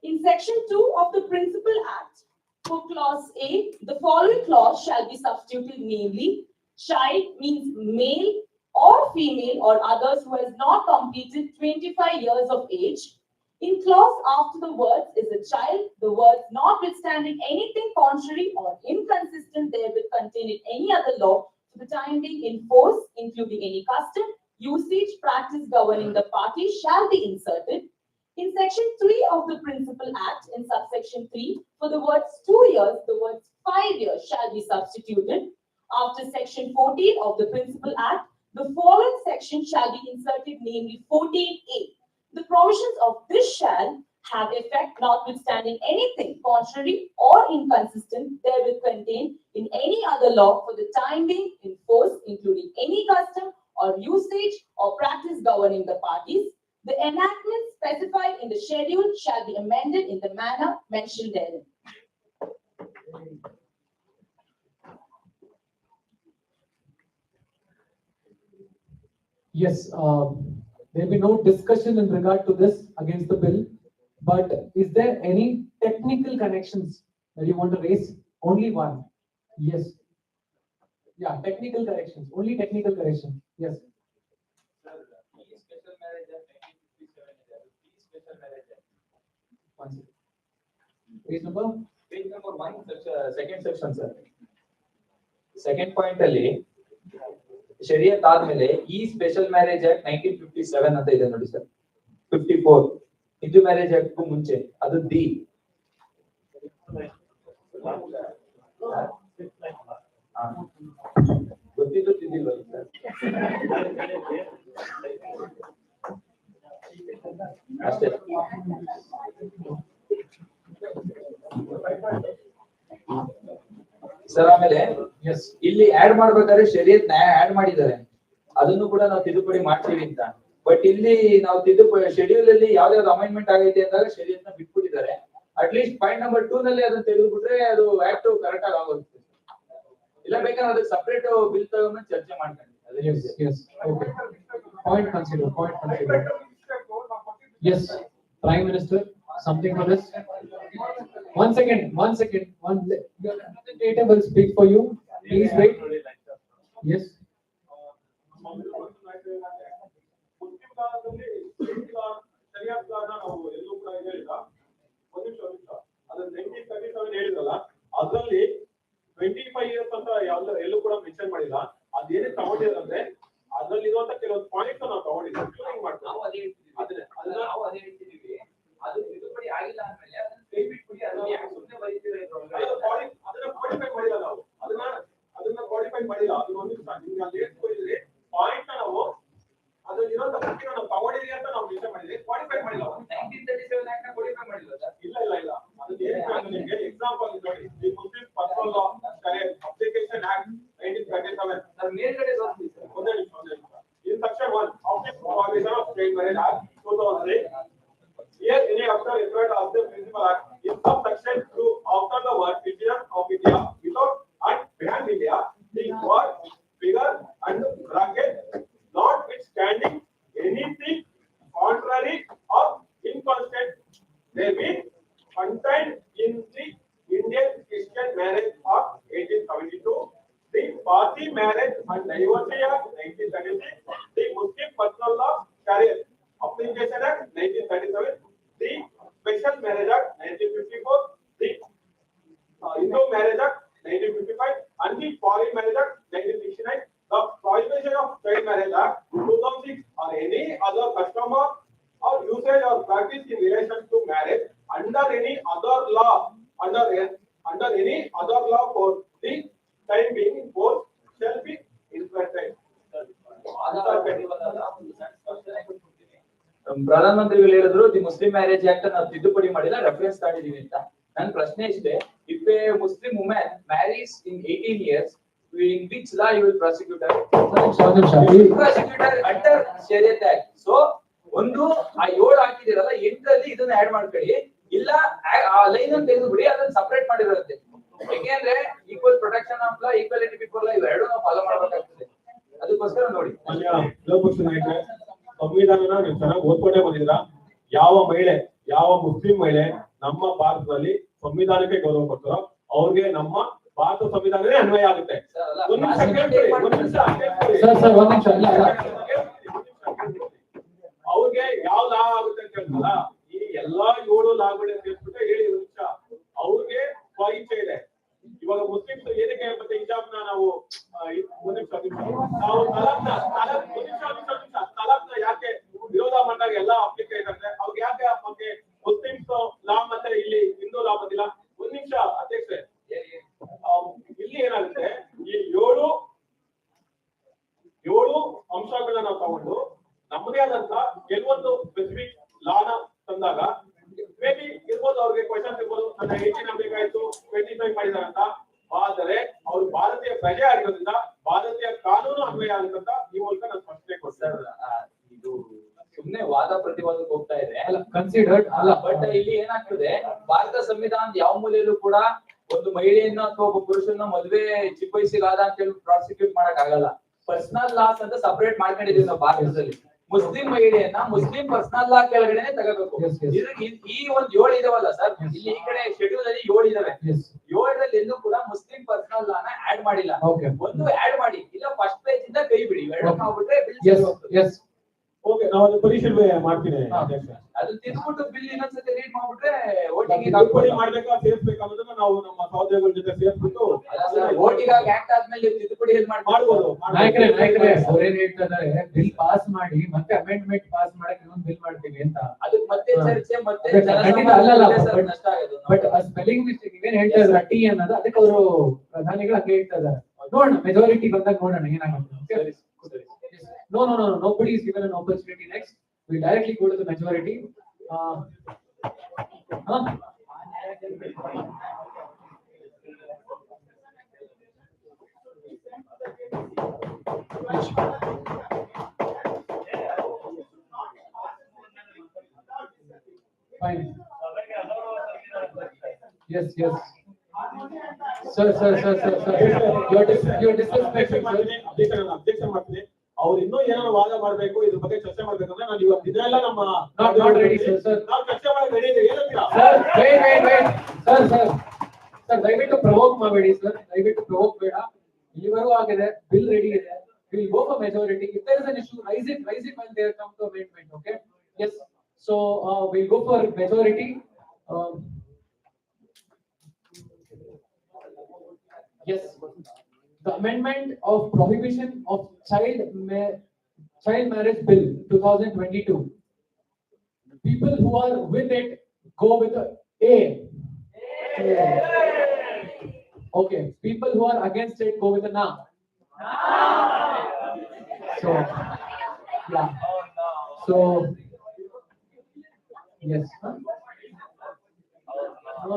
In section 2 of the Principal Act, for clause A, the following clause shall be substituted, namely, child means male or female or others who has not completed 25 years of age. In clause after the words is a child, the words notwithstanding anything contrary or inconsistent therewith contained in any other law for the time being in force, including any custom, usage, practice governing the party shall be inserted. In section 3 of the Principal Act, in subsection 3, for the words 2 years, the words 5 years shall be substituted. After section 14 of the Principal Act, the following section shall be inserted, namely 14A. The provisions of this shall have effect notwithstanding anything contrary or inconsistent therewith contained in any other law for the time being in force, including any custom or usage or practice governing the parties. The enactment specified in the schedule shall be amended in the manner mentioned therein. Yes, there will be no discussion in regard to this against the bill, but is there any technical connections that you want to raise? Only one. Yes. Yeah, technical corrections, only technical correction. Yes. One second. Page number? Page number 1, second section, sir. Second point ಅಲ್ಲಿ ಶರಿಯತ್ ಆದ್ಮೇಲೆ ಈ special marriage act 1957 ಅಂತ ಇದೆ ನೋಡಿ sir. 54 Hindu marriage act ಮುಂಚೆ ಅದು D ಗೊತ್ತಿದ್ದು ತಿಂದಿಲ್ವಲ್ಲ sir? ಅಷ್ಟೇ. ಸರ್ ಆಮೇಲೆ ಇಲ್ಲಿ ಆಡ್ ಮಾಡ್ಬೇಕಾದ್ರೆ ಶರೀಯತ್ ಆಡ್ ಮಾಡಿದ್ದಾರೆ, ಅದನ್ನು ಕೂಡ ನಾವು ತಿದ್ದುಪಡಿ ಮಾಡ್ತೀವಿ ಅಂತ. ಬಟ್ ಇಲ್ಲಿ ನಾವು ಶೆಡ್ಯೂಲ್ ಅಲ್ಲಿ ಯಾವ್ದಾವ್ದು ಅಮೆಂಡ್ಮೆಂಟ್ ಆಗೈತೆ ಅಂದಾಗ ಶರೀಯತ್ ನ ಬಿಟ್ಬಿಟ್ಟಿದ್ದಾರೆ. ಅಟ್ಲೀಸ್ಟ್ ಪಾಯಿಂಟ್ ನಂಬರ್ 2 ನಲ್ಲಿ ಅದನ್ನ ತೆಗೆದುಬಿಟ್ರೆ ಅದು ಆಕ್ಟ್ ಕರೆಕ್ಟ್ ಆಗಿ ಆಗೋಗುತ್ತೆ. ಇಲ್ಲ ಬೇಕಾದ್ರೆ ಅದಕ್ಕೆ ಸಪರೇಟ್ ಬಿಲ್ ತಗೊಂಡು ಚರ್ಚೆ ಮಾಡ್ಕೊಂಡು. Point consider. Yes, Prime Minister, something for this. One second. Your representative will speak for you. Please wait. Yes. ಅದರಲ್ಲಿ 25 years ಅಂತ ಎಲ್ಲೂ ಕೂಡ ಮೆನ್ಷನ್ ಮಾಡಿಲ್ಲ. ಅದೇನೇ ತಗೊಂಡಿದ್ರೆ ಅದ್ರಲ್ಲಿ ಇರುವಂತ ಕೆಲವೊಂದು ಪಾಯಿಂಟ್ಸ್ ನಾವು ತಗೊಂಡಿದ್ದೀವಿ. ಅದು ತಿದ್ದುಪಡಿ ಆಗಿಲ್ಲ ಅಂದ್ಮೇಲೆ ಅದನ್ನ ಕೈ ಬಿಟ್ಬಿಡಿ, ಅದನ್ನ ಯಾಕೆ ಸುಮ್ಮನೆ ಬರೀತೀರಾ? ಅದನ್ನ ಕೋಡಿಫೈ ಮಾಡಿಲ್ಲ ನಾವು, ಅದನ್ನ ಕೋಡಿಫೈ ಮಾಡಿಲ್ಲ. ಅದು ಒಂದು ಹೇಳ್ತಿದ್ರೆ ಪಾಯಿಂಟ್ ನಾವು ಅದ್ರಲ್ಲಿ ಇರುವಂತ ನಾವು ತಗೊಂಡಿದ್ದೀವಿ ಅಂತ ನಾವು ಮೆನ್ಷನ್ ಮಾಡಿದ್ವಿ, ಕೋಡಿಫೈ ಮಾಡಿಲ್ಲ. 1937 ಆಕ್ಟ್ ನ ಕೋಡಿಫೈ ಮಾಡಿಲ್ಲ ಸರ್? ಇಲ್ಲ ಅದಕ್ಕೆ ನಿಮಗೆ ಎಕ್ಸಾಂಪಲ್ ನೋಡಿ, the Muslim personal law application act 1937 sir ಮೇಲ್ಗಡೆ ತೋರಿಸಿ ಸರ್. ಒಂದೇ ನಿಮಿಷ. In section 1 of the provision of State Marriage Act 2003, here any after referred of the principal act in subsection 2 after the word citizen of India without and beyond India, the word figure and bracket notwithstanding anything contrary or inconsistent may be contained in the Indian Christian Marriage Act 1872, the Party Marriage and Divorce Act 1936, the Muslim Personal Law Sharia Application Act 1937, the Special Marriage Act 1954, the Hindu Marriage Act 1955, and the Foreign Marriage Act 1969. The Prohibition of Child Marriage Act 2006 or any other custom or usage or practice in relation to marriage under any other law for the time being in force shall be interpreted. ಪ್ರಧಾನಮಂತ್ರಿಗಳು ಹೇಳಿದ್ರು the Muslim marriage act ನಾವು ತಿದ್ದುಪಡಿ ಮಾಡಿಲ್ಲ, reference ತಗೊಂಡಿದೀವಿ ಅಂತ. ನನ್ನ ಪ್ರಶ್ನೆ ಇಷ್ಟೇ, if A Muslim women Mary's in 18 years, in which law you will prosecute her? Prosecute her under Shariat Act. So ಒಂದು ಆ 7 ಹಾಕಿದಿರಲ್ಲ 8ರಲ್ಲಿ ಇದನ್ನ ಆಡ್ ಮಾಡ್ಕೊಳ್ಳಿ, ಇಲ್ಲ ಆ ಲೈನ್ ಅನ್ನು ತೆಗೆದುಬಿಡಿ, ಅದನ್ನ ಸಪರೇಟ್ ಮಾಡಿರುತ್ತೆ. ಯಾಕೆಂದ್ರೆ equal protection of law, equality before law ಇವೆರಡೂ ನಾವು ಫಾಲೋ ಮಾಡಬೇಕಾಗ್ತದೆ. ಅದಕ್ಕೋಸ್ಕರ ನೋಡಿ ವಿರೋಧ ನಾಯಕರೇ, ಸಂವಿಧಾನನ ನೀವು ಚೆನ್ನಾಗಿ ಓದ್ಕೊಂಡೇ ಬಂದಿದ್ದೀರಾ. ಯಾವ ಮುಸ್ಲಿಂ ಮಹಿಳೆ ನಮ್ಮ ಭಾರತದಲ್ಲಿ ಸಂವಿಧಾನಕ್ಕೆ ಗೌರವ ಕೊಡ್ತಾರೋ ಅವ್ರಿಗೆ ನಮ್ಮ ಭಾರತ ಸಂವಿಧಾನವೇ ಅನ್ವಯ ಆಗುತ್ತೆ. ಅವ್ರಿಗೆ ಯಾವ ಲಾ ಆಗುತ್ತೆ ಅಂತ ಹೇಳ್ತಾರ, ಈ ಎಲ್ಲಾ 7 ಲಾಗಳನ್ನ ಸೇರ್ಸ್ಬಿಟ್ಟು ಹೇಳಿ ಒಂದು ನಿಮಿಷ. ಅವ್ರಿಗೆ ಸ್ವಇಚ್ಛೆ ಇದೆ. ಇವಾಗ ಮುಸ್ಲಿಮ್ಸ್ ಏನಕ್ಕೆ ಮತ್ತೆ ಹಿಜಾಬ್ನ ನಾವು ನಾವು ತಲಾಕ್ನ ಯಾಕೆ ವಿರೋಧ ಮಾಡಿದಾಗ ಎಲ್ಲ ಅಪ್ಲಿಕೇಟ್ ಅಂದ್ರೆ ಅವ್ರಿಗೆ ಯಾಕೆ ಮತ್ತೆ ಮುಸ್ಲಿಮ್ಸ್ ಲಾ ಮತ್ತೆ ಇಲ್ಲಿ ಹಿಂದೂ ಲಾ ಬಂದಿಲ್ಲ? ಒಂದ್ ನಿಮಿಷ ಅಧ್ಯಕ್ಷೆ, ಇಲ್ಲಿ ಏನಾಗುತ್ತೆ, ಈ 7 ಅಂಶಗಳನ್ನ ನಾವು ತಗೊಂಡು ನಮ್ಮದೇ ಆದಂತ ಕೆಲವೊಂದು ಸ್ಪೆಸಿಫಿಕ್ ಲಾನ ತಂದಾಗ ಮೇ ಬಿ ಇರ್ಬೋದು, ಅವ್ರಿಗೆ ಕ್ವಶನ್ಸ್ ಇರ್ಬೋದು, ನನ್ನ 18 ಆಗ್ಬೇಕಾಯ್ತು 25 ಮಾಡಿದಾರೆ ಅಂತ. ಆದರೆ ಅವ್ರು ಭಾರತೀಯ ಪ್ರಜೆ ಆಗಿರೋದ್ರಿಂದ ಭಾರತೀಯ ಕಾನೂನು ಅನ್ವಯ ಆಗುತ್ತಂತ ಈ ಮೂಲಕ ನಾನು ಸ್ಪಷ್ಟನೆ ಕೊಡ್ತಾರೆ. ಇದು ಸುಮ್ನೆ ವಾದ ಪ್ರತಿವಾದಕ್ಕೆ ಹೋಗ್ತಾ ಇದೆ ಅಲ್ಲ, ಕನ್ಸಿಡರ್ಡ್ ಅಲ್ಲ. ಬಟ್ ಇಲ್ಲಿ ಏನಾಗ್ತದೆ, ಭಾರತ ಸಂವಿಧಾನದ ಯಾವ ಮೂಲೆಯಲ್ಲೂ ಕೂಡ ಒಂದು ಮಹಿಳೆಯನ್ನ ಅಥವಾ ಒಬ್ಬ ಪುರುಷನ ಮದುವೆ ಚಿಕ್ಕ ವಯಸ್ಸಿಗಾದ ಅಂತ ಹೇಳಿ ಪ್ರಾಸಿಕ್ಯೂಟ್ ಮಾಡಕ್ ಆಗಲ್ಲ. ಪರ್ಸನಲ್ ಲಾಸ್ ಅಂತ ಸಪರೇಟ್ ಮಾಡ್ಕೊಂಡಿದೀವಿ ನಾವು ಭಾರತದಲ್ಲಿ. ಮುಸ್ಲಿಂ ಮಹಿಳೆಯನ್ನ ಮುಸ್ಲಿಂ ಪರ್ಸನಲ್ ಲಾ ಕೆಳಗಡೆ ತಗೋಬೇಕು. ಈ ಒಂದು 7 ಇದಾವಲ್ಲ ಸರ್, ಇಲ್ಲಿ ಈ ಕಡೆ ಶೆಡ್ಯೂಲ್ ಅಲ್ಲಿ 7 ಇದಾವೆ. 7ರಲ್ಲಿ ಎಲ್ಲೂ ಕೂಡ ಮುಸ್ಲಿಂ ಪರ್ಸನಲ್ ಲಾನ ಆಡ್ ಮಾಡಿಲ್ಲ. ಒಂದು ಆಡ್ ಮಾಡಿ, ಇಲ್ಲ ಫಸ್ಟ್ ಪೇಜ್ ಇಂದ ಕೈ ಬಿಡಿ, ಎರಡು ಮಾಡ್ಬಿಟ್ರೆ ಬಿಲ್. ಓಕೆ, ನಾವು ಅದು ಪರಿಶೀಲನೆ ಮಾಡ್ತೀನಿ. ಅದು ತಿದ್ಬಿಟ್ಟು ಬಿಲ್ ಇನ್ನೊಂದ್ಸತಿ ರೀಡ್ ಮಾಡ್ಬಿಟ್ರೆ ವೋಟಿಂಗ್ ಮಾಡ್ಬೇಕಾ ಸೇರ್ಸ್ಬೇಕಾ ಅನ್ನೋದನ್ನ ನಾವು ನಮ್ಮ ಸಹೋದರಗಳ ಜೊತೆ ಸೇರ್ಸ್ಬಿಟ್ಟು ಒಟ್ಟಿಗೆ ಆಕ್ಟ್ ಆದ್ಮೇಲೆ ತಿದ್ದುಪಡಿ ಏನ್ ಮಾಡ್ಬೋದು ನಾಯಕರೇ ಅವ್ರೇನ್ ಹೇಳ್ತಾ ಇದಾರೆ ಬಿಲ್ ಪಾಸ್ ಮಾಡಿ ಮತ್ತೆ ಅಮೆಂಡ್ಮೆಂಟ್ ಪಾಸ್ ಮಾಡಕ್ ಇನ್ನೊಂದು ಬಿಲ್ ಮಾಡ್ತೀವಿ ಅಂತ. ಅದಕ್ಕೆ ಮತ್ತೆ ಚರ್ಚೆ ಮತ್ತೆ ಖಂಡಿತ ಅಲ್ಲಲ್ಲ ನಷ್ಟ ಆಗೋದು. ಬಟ್ ಆ ಸ್ಪೆಲ್ಲಿಂಗ್ ಮಿಸ್ಟೇಕ್ ನೀವೇನ್ ಹೇಳ್ತಾ ಇದ್ರ ಟಿ ಅನ್ನೋದು ಅದಕ್ಕೆ ಅವರು ಪ್ರಧಾನಿಗಳು ಹಂಗೆ ಹೇಳ್ತಾ ಇದಾರೆ. ನೋಡೋಣ ಮೆಜಾರಿಟಿ ಬಂದಾಗ ನೋಡೋಣ ಏನಾಗುತ್ತೆ. Nobody is given an opportunity next. We directly go to the majority. Fine. Yes. Sir. You're disrespecting, sir. Objection ಮಾಡ್ತೀನಿ. ಅವ್ರು ಇನ್ನೂ ಏನಾದ್ರು ವಾದ ಮಾಡ್ಬೇಕು ಇದ್ರ ಬಗ್ಗೆ ಚರ್ಚೆ ಮಾಡ್ಬೇಕಂದ್ರೆ ನಾನು ಇವತ್ತು ದಿನ ಎಲ್ಲ ನಮ್ಮ not ready, sir. ನಾವು ಚರ್ಚೆ ಮಾಡಕ್ಕೆ ರೆಡಿ ಇದ್ದೀವಿ. ಏನಂತೀರಾ? Sir, ದಯವಿಟ್ಟು ಪ್ರವೋಕ್ ಮಾಡಬೇಡಿ ಸರ್. ದಯವಿಟ್ಟು ಪ್ರವೋಕ್ ಬೇಡ. ಇಲ್ಲಿವರೆಗೂ ಆಗಿದೆ, ಬಿಲ್ ರೆಡಿ ಇದೆ. We will go for majority. If there is an issue, raise it when they come to amendment. Okay? Yes. So we'll go for majority. Yes. The amendment of prohibition of child marriage bill 2022. People who are with it go with A. Okay. People who are against it go with a na. So yeah. So yes. Huh? No.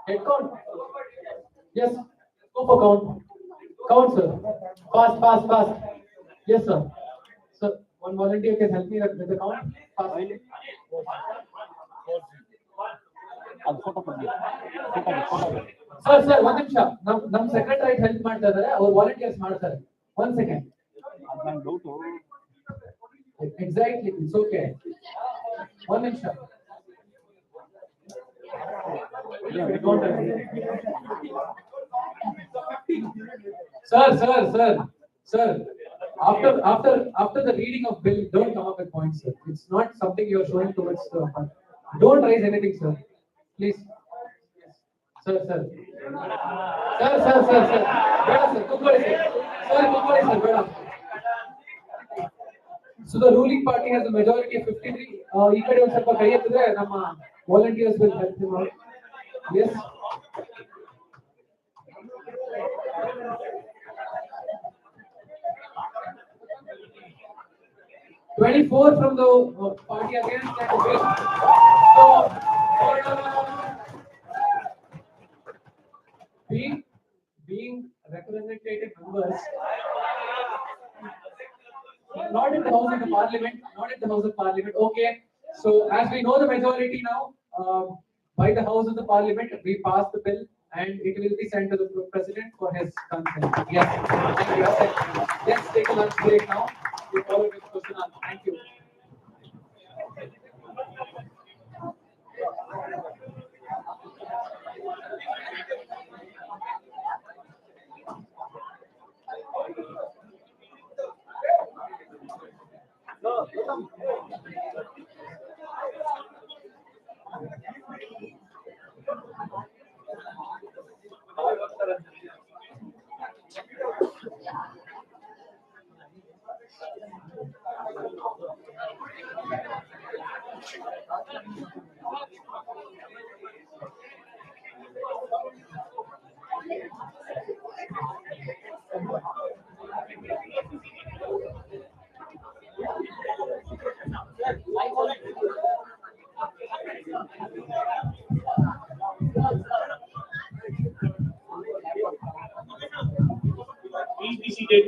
Head count. Yes. Go for count. Count, sir. Fast. Yes, sir. Sir, one volunteer can help me with the count. Fast. Sir, one ನಿಮಿಷ. ನಮ್ಮ secretary help ಮಾಡ್ತಾ ಇದ್ದಾರೆ, ಅವರು volunteers ಮಾಡ್ತಾರೆ. 1 second. Exactly. It's okay. 1 ನಿಮಿಷ. Sir. After the reading of bill, don't come up with points, sir. It's not something you are showing towards the. Don't raise anything, sir. Please. Sir. Sir. Beda, sir. Kukoli, sir. Beda. So the ruling party has a majority of 53. ಈ ಕಡೆ ಒಂದು ಸ್ವಲ್ಪ ಕೈ ಎತ್ತಿದ್ರೆ ನಮ್ಮ volunteers will help him out. Yes. $24 from the party against that bill. So being representative members, not in the House of Parliament. Okay. So as we know the majority now, by the House of the Parliament, we pass the bill and it will be sent to the President for his consent. Yes. Thank you. Let's take a lunch break now. We follow this question on. Thank you. Please be seated.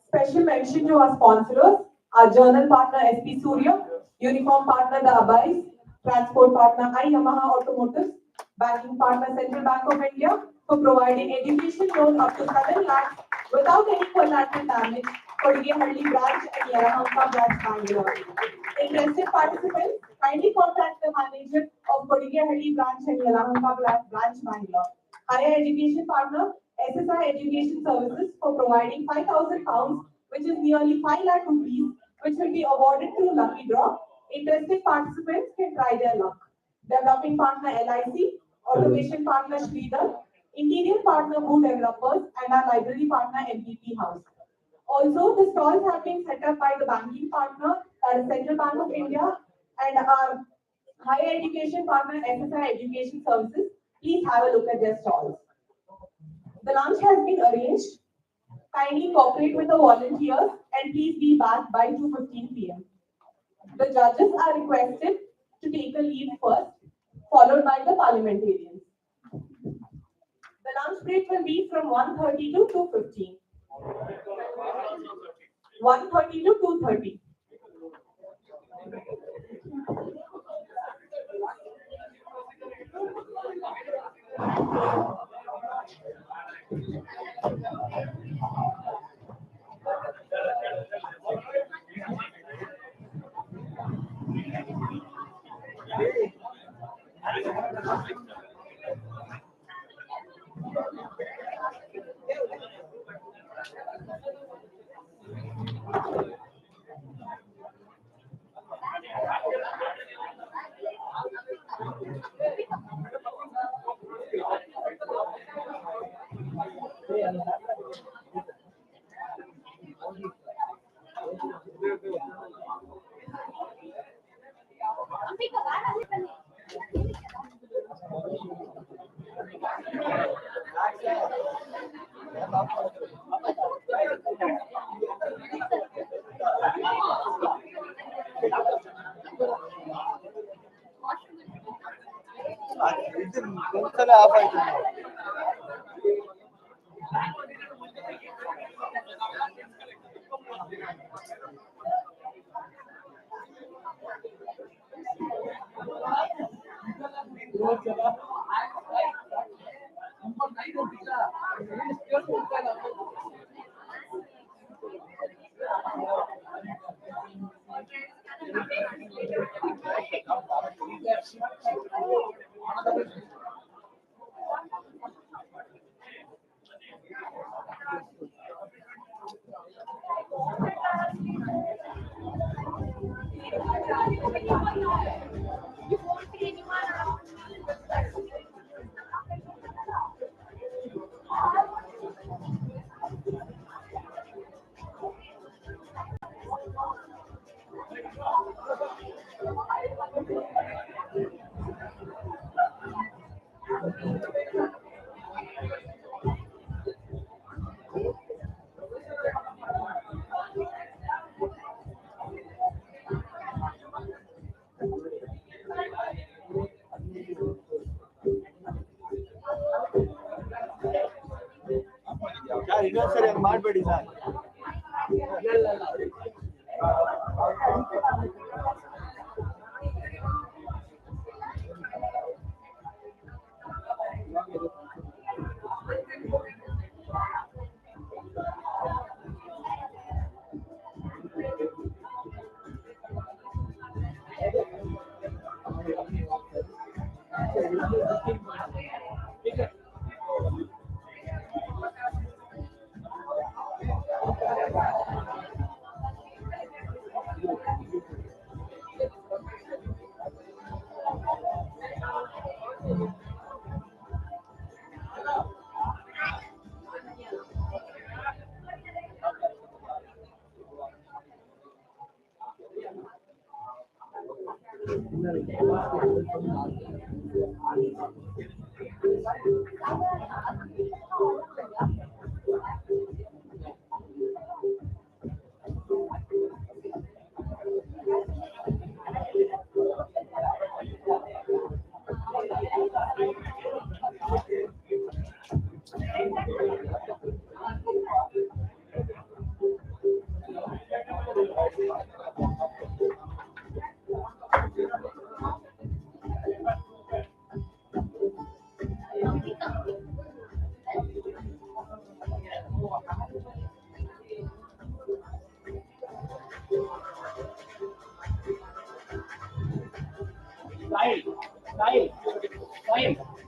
Special mention to our sponsors, our journal partner SP Surya, uniform partner the Abais, transport partner Yamaha Automotive, banking partner Central Bank of India for providing education loan up to 7 lakhs without any collateral damage for Kodigehulli branch and Yelahanka branch, Bangalore. Interested participants, kindly contact the manager of Kodigehulli branch and Yelahanka branch, Bangalore. Higher education partner SSI Education Services for providing £5,000, which is nearly 5 lakh rupees, which will be awarded through lucky draw. Interested participants can try their luck. Developing partner LIC, automation partner Sridhar, interior partner Boo Developers, and our library partner MPP House. Also, the stalls have been set up by the banking partner, that is Central Bank of India, and our higher education partner, SSI Education Services. Please have a look at their stalls. The lunch has been arranged. Kindly cooperate with the volunteers and please be back by 2:15 p.m. The judges are requested to take a leave first, followed by the parliamentarians. The lunch break will be from 1:30 to 2:15. 1:30 to 2:30. ಇನ್ನೊಂದ್ಸರಿ ಮಾಡ್ಬೇಡಿ sir. Style.